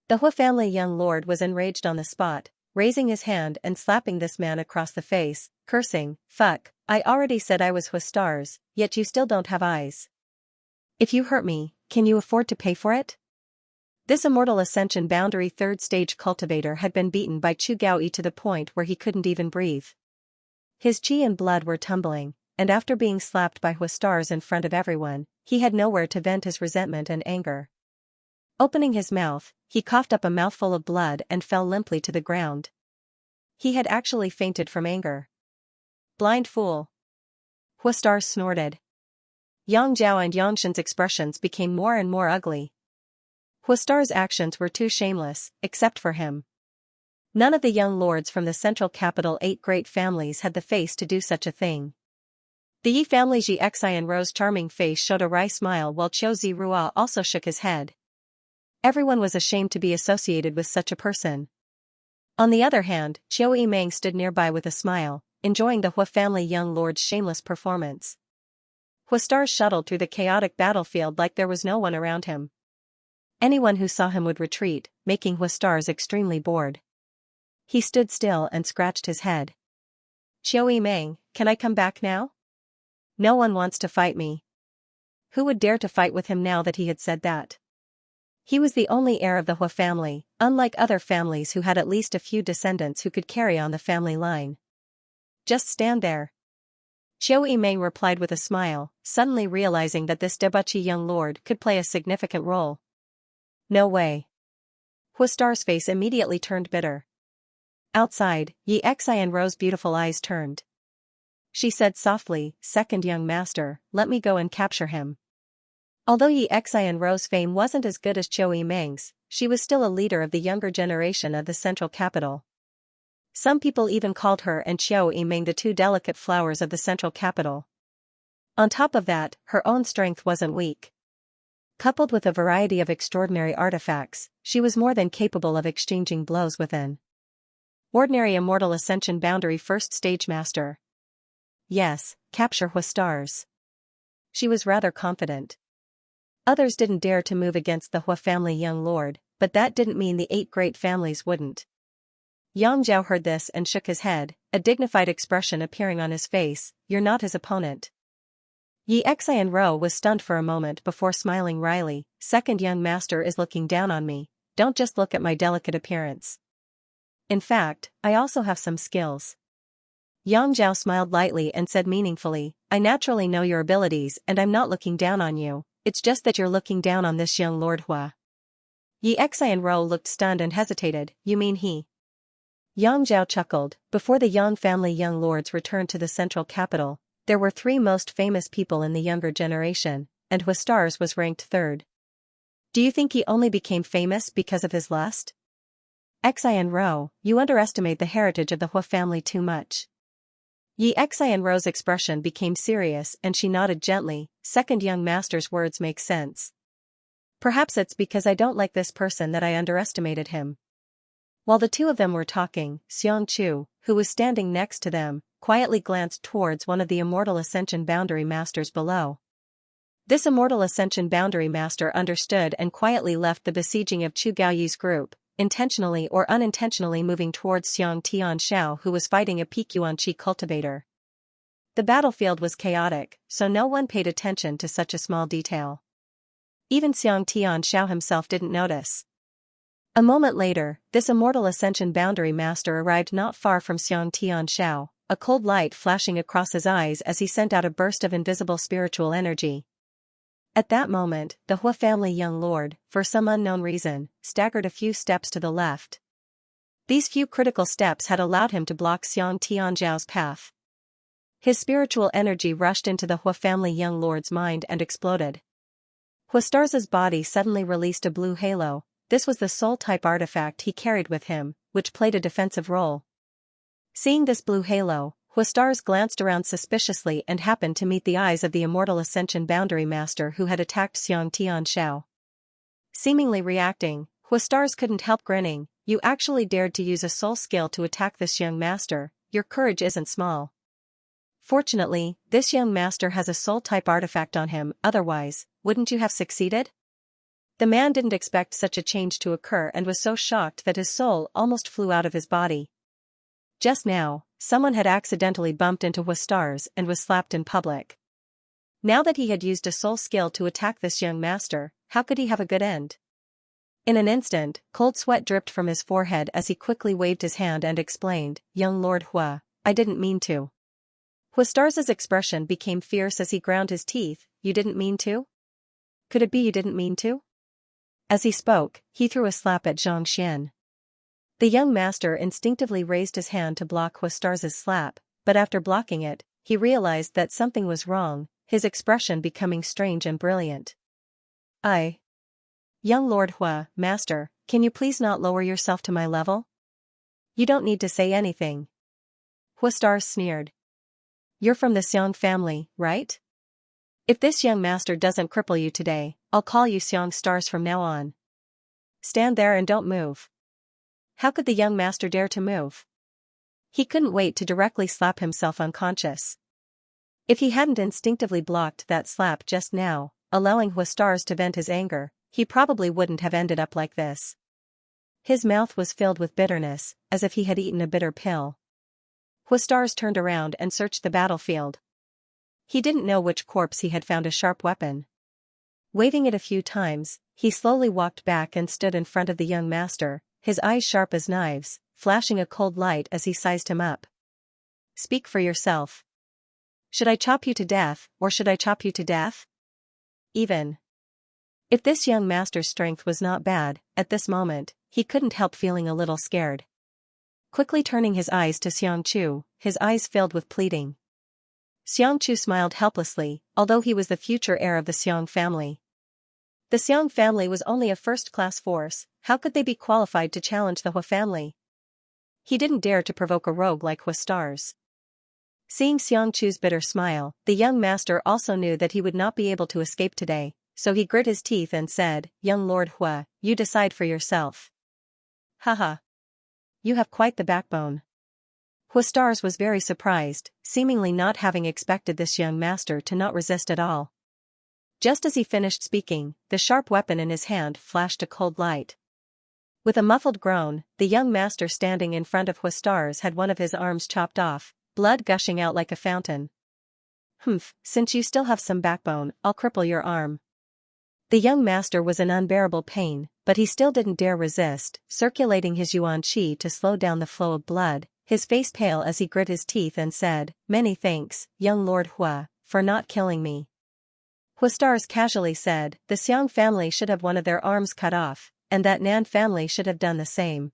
The Hua family young lord was enraged on the spot, raising his hand and slapping this man across the face, cursing, fuck, I already said I was Huastars, yet you still don't have eyes. If you hurt me, can you afford to pay for it? This Immortal Ascension Boundary 3rd Stage Cultivator had been beaten by Chu Gaoyi to the point where he couldn't even breathe. His qi and blood were tumbling, and after being slapped by Huastars in front of everyone, he had nowhere to vent his resentment and anger. Opening his mouth, he coughed up a mouthful of blood and fell limply to the ground. He had actually fainted from anger. Blind fool. Huastars snorted. Yang Zhao and Yangshan's expressions became more and more ugly. Huastar's actions were too shameless, except for him. None of the young lords from the central capital 8 great families had the face to do such a thing. The Yi family's Xianxia Ro's charming face showed a wry smile while Qiu Zirua also shook his head. Everyone was ashamed to be associated with such a person. On the other hand, Qiu Yimeng stood nearby with a smile, enjoying the Hua family young lord's shameless performance. Huastars shuttled through the chaotic battlefield like there was no one around him. Anyone who saw him would retreat, making Huastars extremely bored. He stood still and scratched his head. Qiu Yimeng, can I come back now? No one wants to fight me. Who would dare to fight with him now that he had said that? He was the only heir of the Hua family, unlike other families who had at least a few descendants who could carry on the family line. Just stand there. Qiu Yimeng replied with a smile, suddenly realizing that this debauchee young lord could play a significant role. No way. Huastar's face immediately turned bitter. Outside, Xianxia Ro's beautiful eyes turned. She said softly, second young master, let me go and capture him. Although Xianxia Ro's fame wasn't as good as Qiu Yimeng's, she was still a leader of the younger generation of the central capital. Some people even called her and Qiu Yimeng the 2 delicate flowers of the central capital. On top of that, her own strength wasn't weak. Coupled with a variety of extraordinary artifacts, she was more than capable of exchanging blows with an ordinary Immortal Ascension Boundary 1st Stage Master. Yes, capture Huastars. She was rather confident. Others didn't dare to move against the Hua family young lord, but that didn't mean the 8 great families wouldn't. Yang Zhao heard this and shook his head, a dignified expression appearing on his face, you're not his opponent. Xianxia Ro was stunned for a moment before smiling wryly, second young master is looking down on me, don't just look at my delicate appearance. In fact, I also have some skills. Yang Zhao smiled lightly and said meaningfully, I naturally know your abilities and I'm not looking down on you, it's just that you're looking down on this young Lord Hua. Xianxia Ro looked stunned and hesitated, you mean he? Yang Zhao chuckled, before the Yang family young lords returned to the central capital, there were 3 most famous people in the younger generation, and Huastars was ranked 3rd. Do you think he only became famous because of his lust? Xianro, you underestimate the heritage of the Hua family too much. Yi Xianro's expression became serious and she nodded gently. Second young master's words make sense. Perhaps it's because I don't like this person that I underestimated him. While the two of them were talking, Xianxia, who was standing next to them, quietly glanced towards one of the Immortal Ascension Boundary Masters below. This Immortal Ascension Boundary Master understood and quietly left the besieging of Chu Gaoyi's group, intentionally or unintentionally moving towards Xianxia, who was fighting a Pikuanqi cultivator. The battlefield was chaotic, so no one paid attention to such a small detail. Even Xianxia himself didn't notice. A moment later, this Immortal Ascension Boundary Master arrived not far from Xianxia, a cold light flashing across his eyes as he sent out a burst of invisible spiritual energy. At that moment, the Hua family young lord, for some unknown reason, staggered a few steps to the left. These few critical steps had allowed him to block Xianxia's path. His spiritual energy rushed into the Hua family young lord's mind and exploded. Huastar's body suddenly released a blue halo. This was the soul-type artifact he carried with him, which played a defensive role. Seeing this blue halo, Huastars glanced around suspiciously and happened to meet the eyes of the Immortal Ascension Boundary Master who had attacked Xianxia. Seemingly reacting, Huastars couldn't help grinning. You actually dared to use a soul skill to attack this young master, your courage isn't small. Fortunately, this young master has a soul-type artifact on him, otherwise, wouldn't you have succeeded? The man didn't expect such a change to occur and was so shocked that his soul almost flew out of his body. Just now, someone had accidentally bumped into Huastars and was slapped in public. Now that he had used a soul skill to attack this young master, how could he have a good end? In an instant, cold sweat dripped from his forehead as he quickly waved his hand and explained, "Young Lord Hua, I didn't mean to." Huastars' expression became fierce as he ground his teeth. "You didn't mean to? Could it be you didn't mean to?" As he spoke, he threw a slap at Zhang Xian. The young master instinctively raised his hand to block Huastars' slap, but after blocking it, he realized that something was wrong, his expression becoming strange and brilliant. Young Lord Hua, Master, can you please not lower yourself to my level? You don't need to say anything. Huastars sneered. You're from the Xiang family, right? If this young master doesn't cripple you today, I'll call you Xianxia from now on. Stand there and don't move. How could the young master dare to move? He couldn't wait to directly slap himself unconscious. If he hadn't instinctively blocked that slap just now, allowing Huastars to vent his anger, he probably wouldn't have ended up like this. His mouth was filled with bitterness, as if he had eaten a bitter pill. Huastars turned around and searched the battlefield. He didn't know which corpse he had found a sharp weapon. Waving it a few times, he slowly walked back and stood in front of the young master, his eyes sharp as knives, flashing a cold light as he sized him up. Speak for yourself. Should I chop you to death, or should I chop you to death? Even if this young master's strength was not bad, at this moment, he couldn't help feeling a little scared. Quickly turning his eyes to Xianxia, his eyes filled with pleading. Xianxia smiled helplessly, although he was the future heir of the Xiang family. The Xiang family was only a first-class force, how could they be qualified to challenge the Hua family? He didn't dare to provoke a rogue like Huastars. Seeing Xianxia's bitter smile, the young master also knew that he would not be able to escape today, so he grit his teeth and said, "Young Lord Hua, you decide for yourself." Haha. You have quite the backbone. Huastars was very surprised, seemingly not having expected this young master to not resist at all. Just as he finished speaking, the sharp weapon in his hand flashed a cold light. With a muffled groan, the young master standing in front of Huastars had one of his arms chopped off, blood gushing out like a fountain. Since you still have some backbone, I'll cripple your arm. The young master was in unbearable pain, but he still didn't dare resist, circulating his yuan qi to slow down the flow of blood, his face pale as he grit his teeth and said, "Many thanks, young Lord Hua, for not killing me." Huastars casually said, the Xiang family should have one of their arms cut off, and that Nan family should have done the same.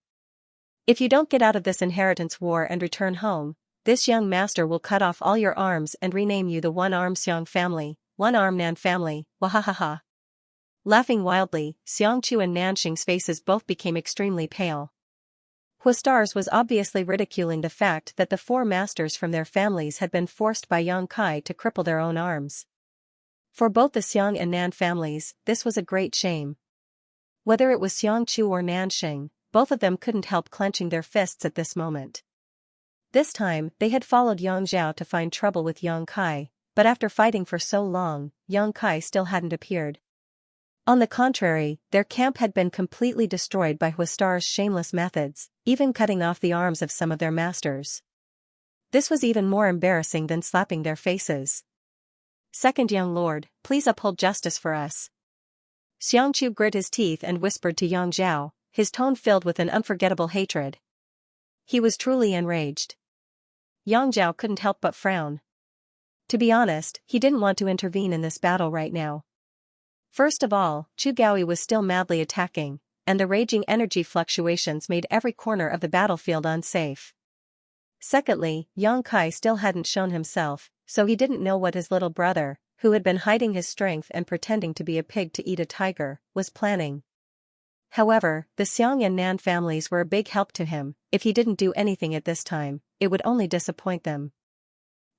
If you don't get out of this inheritance war and return home, this young master will cut off all your arms and rename you the One-Arm Xiang family, One-Arm Nan family, wahahaha. Laughing wildly, Xianxia and Nanxing's faces both became extremely pale. Huastars was obviously ridiculing the fact that the four masters from their families had been forced by Yang Kai to cripple their own arms. For both the Xiang and Nan families, this was a great shame. Whether it was Xianxia or Nanxing, both of them couldn't help clenching their fists at this moment. This time, they had followed Yang Zhao to find trouble with Yang Kai, but after fighting for so long, Yang Kai still hadn't appeared. On the contrary, their camp had been completely destroyed by Huastar's shameless methods, even cutting off the arms of some of their masters. This was even more embarrassing than slapping their faces. Second young lord, please uphold justice for us. Xianxia grit his teeth and whispered to Yang Zhao, his tone filled with an unforgettable hatred. He was truly enraged. Yang Zhao couldn't help but frown. To be honest, he didn't want to intervene in this battle right now. First of all, Chu Gaoi was still madly attacking, and the raging energy fluctuations made every corner of the battlefield unsafe. Secondly, Yang Kai still hadn't shown himself, so he didn't know what his little brother, who had been hiding his strength and pretending to be a pig to eat a tiger, was planning. However, the Xiang and Nan families were a big help to him. If he didn't do anything at this time, it would only disappoint them.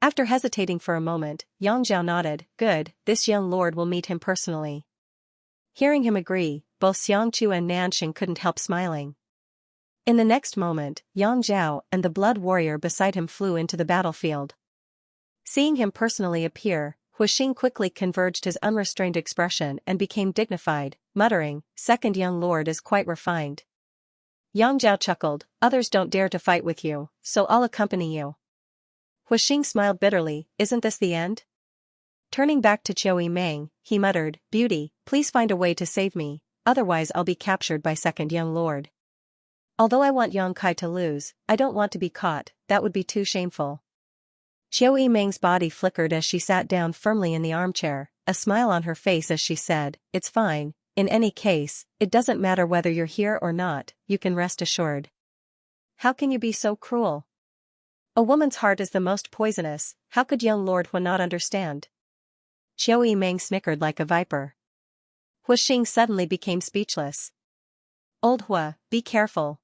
After hesitating for a moment, Yang Zhao nodded, good, this young lord will meet him personally. Hearing him agree, both Xianxia and Nanxing couldn't help smiling. In the next moment, Yang Zhao and the blood warrior beside him flew into the battlefield. Seeing him personally appear, Huixing quickly converged his unrestrained expression and became dignified, muttering, second young lord is quite refined. Yang Zhao chuckled, others don't dare to fight with you, so I'll accompany you. Huixing smiled bitterly, isn't this the end? Turning back to Qiu Meng, he muttered, beauty, please find a way to save me, otherwise I'll be captured by second young lord. Although I want Yang Kai to lose, I don't want to be caught, that would be too shameful. Qiu Meng's body flickered as she sat down firmly in the armchair, a smile on her face as she said, it's fine, in any case, it doesn't matter whether you're here or not, you can rest assured. How can you be so cruel? A woman's heart is the most poisonous, how could young Lord Hua not understand? Qiu Meng snickered like a viper. Huixing suddenly became speechless. Old Hua, be careful.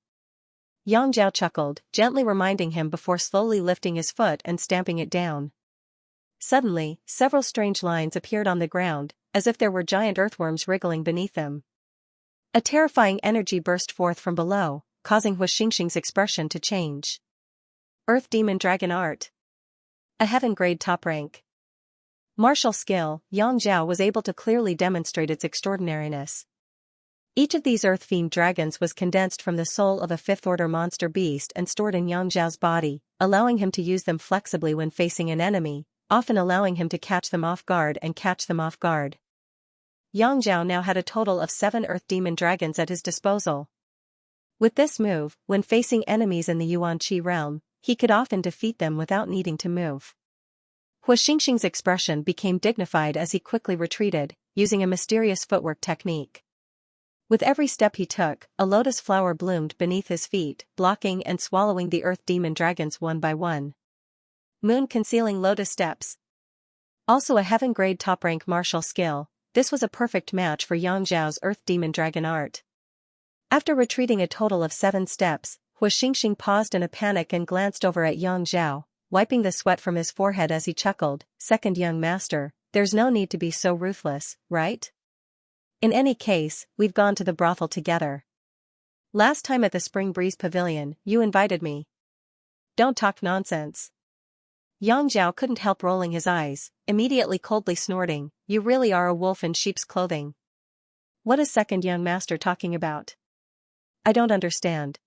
Yang Zhao chuckled, gently reminding him before slowly lifting his foot and stamping it down. Suddenly, several strange lines appeared on the ground, as if there were giant earthworms wriggling beneath them. A terrifying energy burst forth from below, causing Huixing's expression to change. Earth Demon Dragon Art. A heaven-grade top rank. Martial skill, Yang Zhao was able to clearly demonstrate its extraordinariness. Each of these earth fiend dragons was condensed from the soul of a fifth-order monster beast and stored in Yang Zhao's body, allowing him to use them flexibly when facing an enemy, often allowing him to catch them off guard and catch them off guard. Yang Zhao now had a total of 7 earth demon dragons at his disposal. With this move, when facing enemies in the Yuan-Chi realm, he could often defeat them without needing to move. Huixing's expression became dignified as he quickly retreated, using a mysterious footwork technique. With every step he took, a lotus flower bloomed beneath his feet, blocking and swallowing the earth demon dragons one by one. Moon concealing lotus steps. Also a heaven-grade top-rank martial skill, this was a perfect match for Yang Zhao's earth demon dragon art. After retreating a total of 7 steps, Huixing paused in a panic and glanced over at Yang Zhao, wiping the sweat from his forehead as he chuckled, second young master, there's no need to be so ruthless, right? In any case, we've gone to the brothel together. Last time at the Spring Breeze Pavilion, you invited me. Don't talk nonsense. Yang Zhao couldn't help rolling his eyes, immediately coldly snorting, you really are a wolf in sheep's clothing. What is second young master talking about? I don't understand.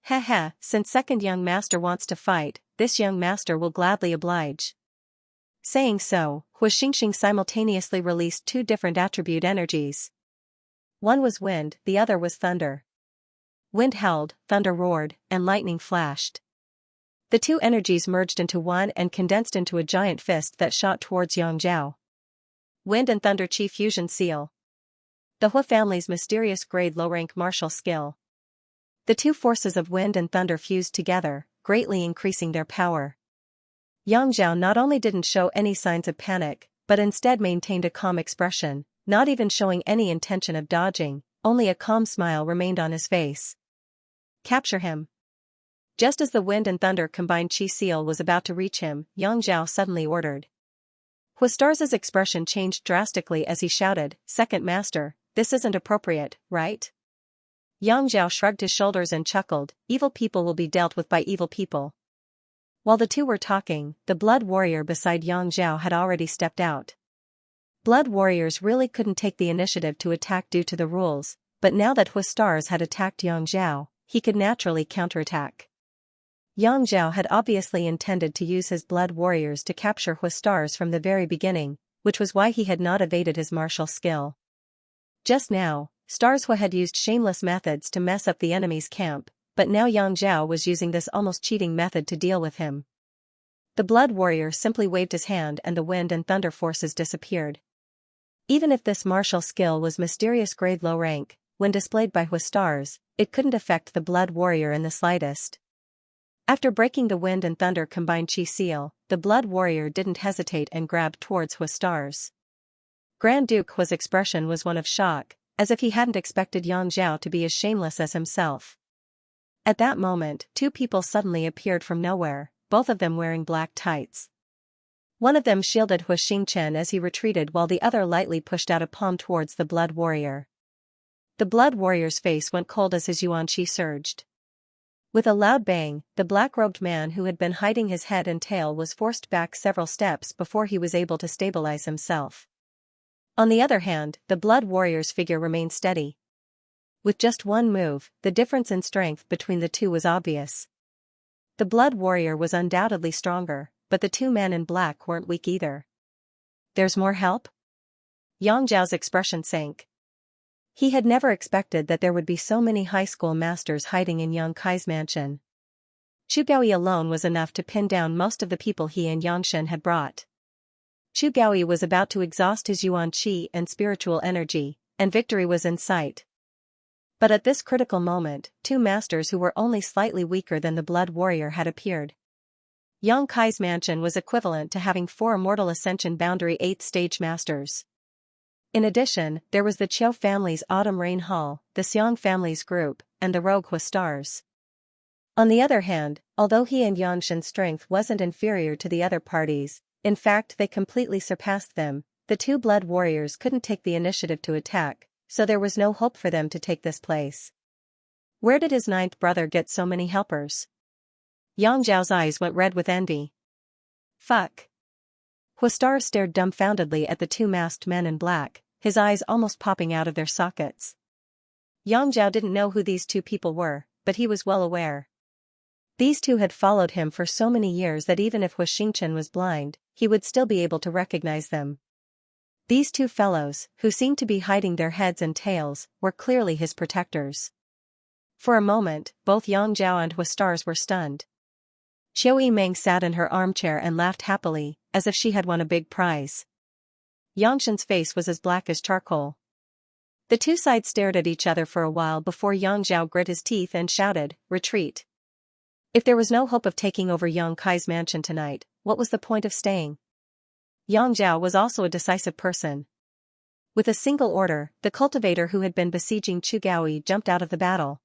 Heh, since second young master wants to fight, this young master will gladly oblige. Saying so, Huixing simultaneously released 2 different attribute energies. One was wind, the other was thunder. Wind howled, thunder roared, and lightning flashed. The 2 energies merged into one and condensed into a giant fist that shot towards Yang Zhao. Wind and Thunder Chi Fusion Seal. The Hua family's mysterious grade low-rank martial skill. The 2 forces of wind and thunder fused together, greatly increasing their power. Yang Zhao not only didn't show any signs of panic, but instead maintained a calm expression, not even showing any intention of dodging, only a calm smile remained on his face. Capture him. Just as the wind and thunder combined Chi Seal was about to reach him, Yang Zhao suddenly ordered. Huistarz's expression changed drastically as he shouted, "Second Master, this isn't appropriate, right?" Yang Zhao shrugged his shoulders and chuckled, "Evil people will be dealt with by evil people." While the two were talking, the blood warrior beside Yang Zhao had already stepped out. Blood warriors really couldn't take the initiative to attack due to the rules, but now that Huistarz had attacked Yang Zhao, he could naturally counterattack. Yang Zhao had obviously intended to use his blood warriors to capture Huistarz from the very beginning, which was why he had not evaded his martial skill. Just now, Starzhua had used shameless methods to mess up the enemy's camp, but now Yang Zhao was using this almost cheating method to deal with him. The blood warrior simply waved his hand and the wind and thunder forces disappeared. Even if this martial skill was mysterious grade low rank, when displayed by Huistarz, it couldn't affect the blood warrior in the slightest. After breaking the wind and thunder combined Chi Seal, the blood warrior didn't hesitate and grabbed towards Huistarz. Grand Duke Hua's expression was one of shock, as if he hadn't expected Yang Zhao to be as shameless as himself. At that moment, two people suddenly appeared from nowhere, both of them wearing black tights. One of them shielded Hu Xingchen as he retreated while the other lightly pushed out a palm towards the blood warrior. The blood warrior's face went cold as his yuan qi surged. With a loud bang, the black-robed man who had been hiding his head and tail was forced back several steps before he was able to stabilize himself. On the other hand, the blood warrior's figure remained steady. With just one move, the difference in strength between the two was obvious. The blood warrior was undoubtedly stronger, but the two men in black weren't weak either. "There's more help?" Yang Zhao's expression sank. He had never expected that there would be so many high school masters hiding in Yang Kai's mansion. Chu Gaoyi alone was enough to pin down most of the people he and Yangshen had brought. Chu Gaoyi was about to exhaust his yuan qi and spiritual energy, and victory was in sight. But at this critical moment, two masters who were only slightly weaker than the blood warrior had appeared. Yang Kai's mansion was equivalent to having 4 Immortal Ascension Boundary 8th Stage Masters. In addition, there was the Qiu family's Autumn Rain Hall, the Xiang family's group, and the rogue Huistarz. On the other hand, although he and Yangshen's strength wasn't inferior to the other parties, in fact they completely surpassed them, the two blood warriors couldn't take the initiative to attack, so there was no hope for them to take this place. Where did his 9th brother get so many helpers? Yang Zhao's eyes went red with envy. Fuck. Huistarz stared dumbfoundedly at the two masked men in black, his eyes almost popping out of their sockets. Yang Zhao didn't know who these two people were, but he was well aware. These two had followed him for so many years that even if Hu Xingchen was blind, he would still be able to recognize them. These two fellows, who seemed to be hiding their heads and tails, were clearly his protectors. For a moment, both Yang Zhao and Huistarz were stunned. Qiu Yimeng sat in her armchair and laughed happily, as if she had won a big prize. Yangshen's face was as black as charcoal. The two sides stared at each other for a while before Yang Zhao grit his teeth and shouted, "Retreat." If there was no hope of taking over Yang Kai's mansion tonight, what was the point of staying? Yang Zhao was also a decisive person. With a single order, the cultivator who had been besieging Chu Gaoyi jumped out of the battle.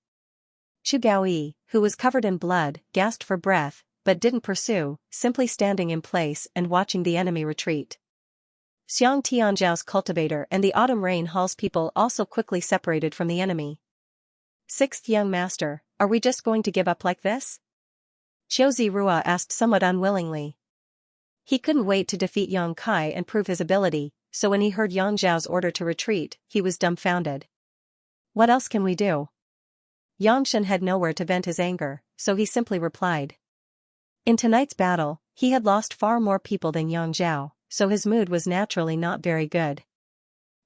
Chu Gaoyi, who was covered in blood, gasped for breath, but didn't pursue, simply standing in place and watching the enemy retreat. Xiang Tianzhao's cultivator and the Autumn Rain Hall's people also quickly separated from the enemy. "Sixth young master, are we just going to give up like this?" Qiu Zirua asked somewhat unwillingly. He couldn't wait to defeat Yang Kai and prove his ability, so when he heard Yang Zhao's order to retreat, he was dumbfounded. "What else can we do?" Yangshen had nowhere to vent his anger, so he simply replied. In tonight's battle, he had lost far more people than Yang Zhao, so his mood was naturally not very good.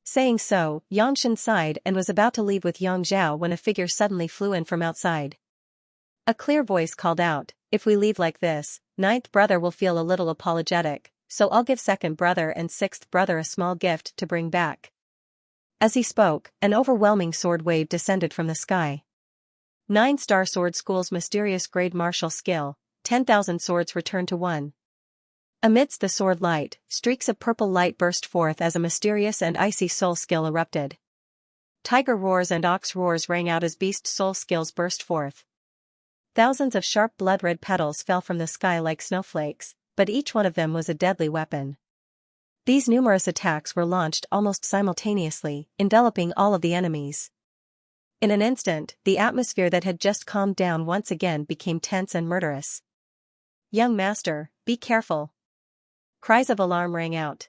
Saying so, Yangshen sighed and was about to leave with Yang Zhao when a figure suddenly flew in from outside. A clear voice called out, "If we leave like this, 9th brother will feel a little apologetic, so I'll give 2nd brother and 6th brother a small gift to bring back." As he spoke, an overwhelming sword wave descended from the sky. 9-star sword school's mysterious grade martial skill, 10,000 swords returned to 1. Amidst the sword light, streaks of purple light burst forth as a mysterious and icy soul skill erupted. Tiger roars and ox roars rang out as beast soul skills burst forth. Thousands of sharp blood-red petals fell from the sky like snowflakes, but each one of them was a deadly weapon. These numerous attacks were launched almost simultaneously, enveloping all of the enemies. In an instant, the atmosphere that had just calmed down once again became tense and murderous. "Young master, be careful!" Cries of alarm rang out.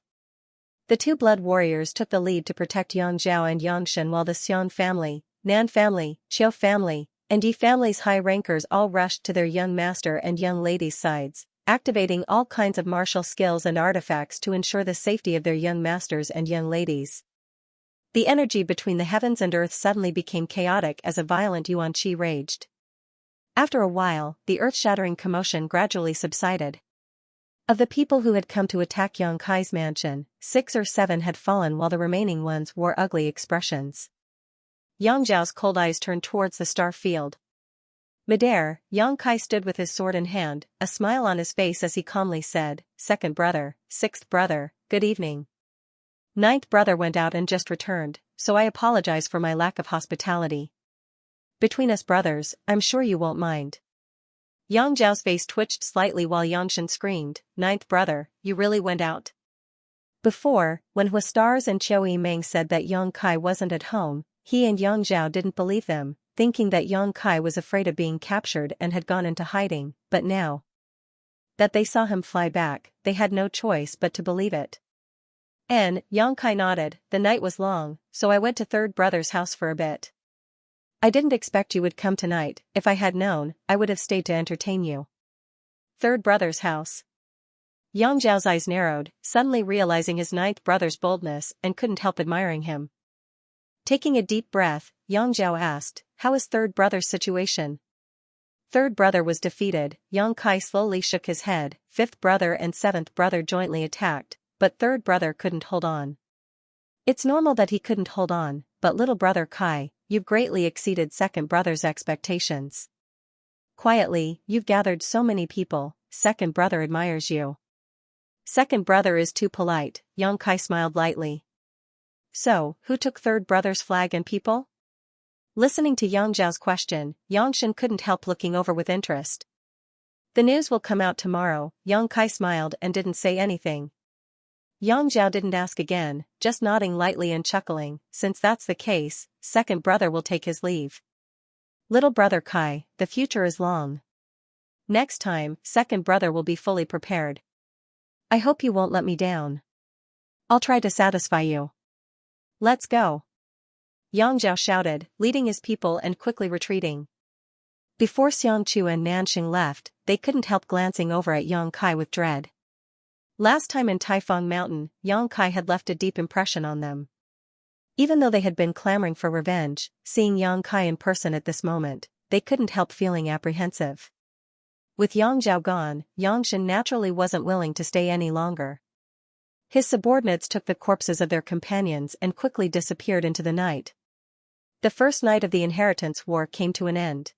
The two blood warriors took the lead to protect Yang Zhao and Yangshan while the Xian family, Nan family, Qiu family, and Yi family's high rankers all rushed to their young master and young lady's sides, activating all kinds of martial skills and artifacts to ensure the safety of their young masters and young ladies. The energy between the heavens and earth suddenly became chaotic as a violent yuan qi raged. After a while, the earth-shattering commotion gradually subsided. Of the people who had come to attack Yang Kai's mansion, 6 or 7 had fallen while the remaining ones wore ugly expressions. Yang Zhao's cold eyes turned towards the star field. Midair, Yang Kai stood with his sword in hand, a smile on his face as he calmly said, "Second brother, sixth brother, good evening. Ninth brother went out and just returned, so I apologize for my lack of hospitality. Between us brothers, I'm sure you won't mind." Yang Zhao's face twitched slightly while Yangshan screamed, "Ninth brother, you really went out?" Before, when Huastars and Qiu Yimeng said that Yang Kai wasn't at home, he and Yang Zhao didn't believe them, thinking that Yang Kai was afraid of being captured and had gone into hiding, but now that they saw him fly back, they had no choice but to believe it. Yang Kai nodded. "The night was long, so I went to third brother's house for a bit. I didn't expect you would come tonight. If I had known, I would have stayed to entertain you." Third brother's house. Yang Zhao's eyes narrowed, suddenly realizing his ninth brother's boldness, and couldn't help admiring him. Taking a deep breath, Yang Zhao asked, "How is third brother's situation?" Third brother was defeated. Yang Kai slowly shook his head. Fifth brother and seventh brother jointly attacked, but third brother couldn't hold on. It's normal that he couldn't hold on, but little brother Kai, you've greatly exceeded second brother's expectations. Quietly, you've gathered so many people, second brother admires you. Second brother is too polite, Yang Kai smiled lightly. So, who took third brother's flag and people? Listening to Yang Zhao's question, Yangshan couldn't help looking over with interest. The news will come out tomorrow. Yang Kai smiled and didn't say anything. Yang Zhao didn't ask again, just nodding lightly and chuckling. Since that's the case, second brother will take his leave. Little brother Kai, the future is long. Next time, second brother will be fully prepared. I hope you won't let me down. I'll try to satisfy you. Let's go. Yang Zhao shouted, leading his people and quickly retreating. Before Xianxia and Nanxing left, they couldn't help glancing over at Yang Kai with dread. Last time in Taifeng Mountain, Yang Kai had left a deep impression on them. Even though they had been clamoring for revenge, seeing Yang Kai in person at this moment, they couldn't help feeling apprehensive. With Yang Zhao gone, Yangshan naturally wasn't willing to stay any longer. His subordinates took the corpses of their companions and quickly disappeared into the night. The first night of the Inheritance War came to an end.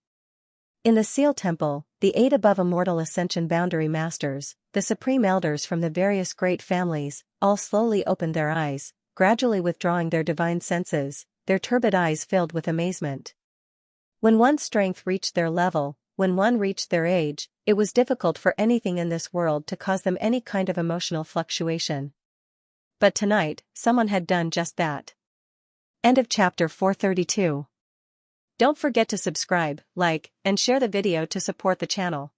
In the Seal Temple, the 8 above immortal Ascension Boundary Masters, the Supreme Elders from the various great families, all slowly opened their eyes, gradually withdrawing their divine senses, their turbid eyes filled with amazement. When one's strength reached their level, when one reached their age, it was difficult for anything in this world to cause them any kind of emotional fluctuation. But tonight, someone had done just that. End of chapter 432. Don't forget to subscribe, like, and share the video to support the channel.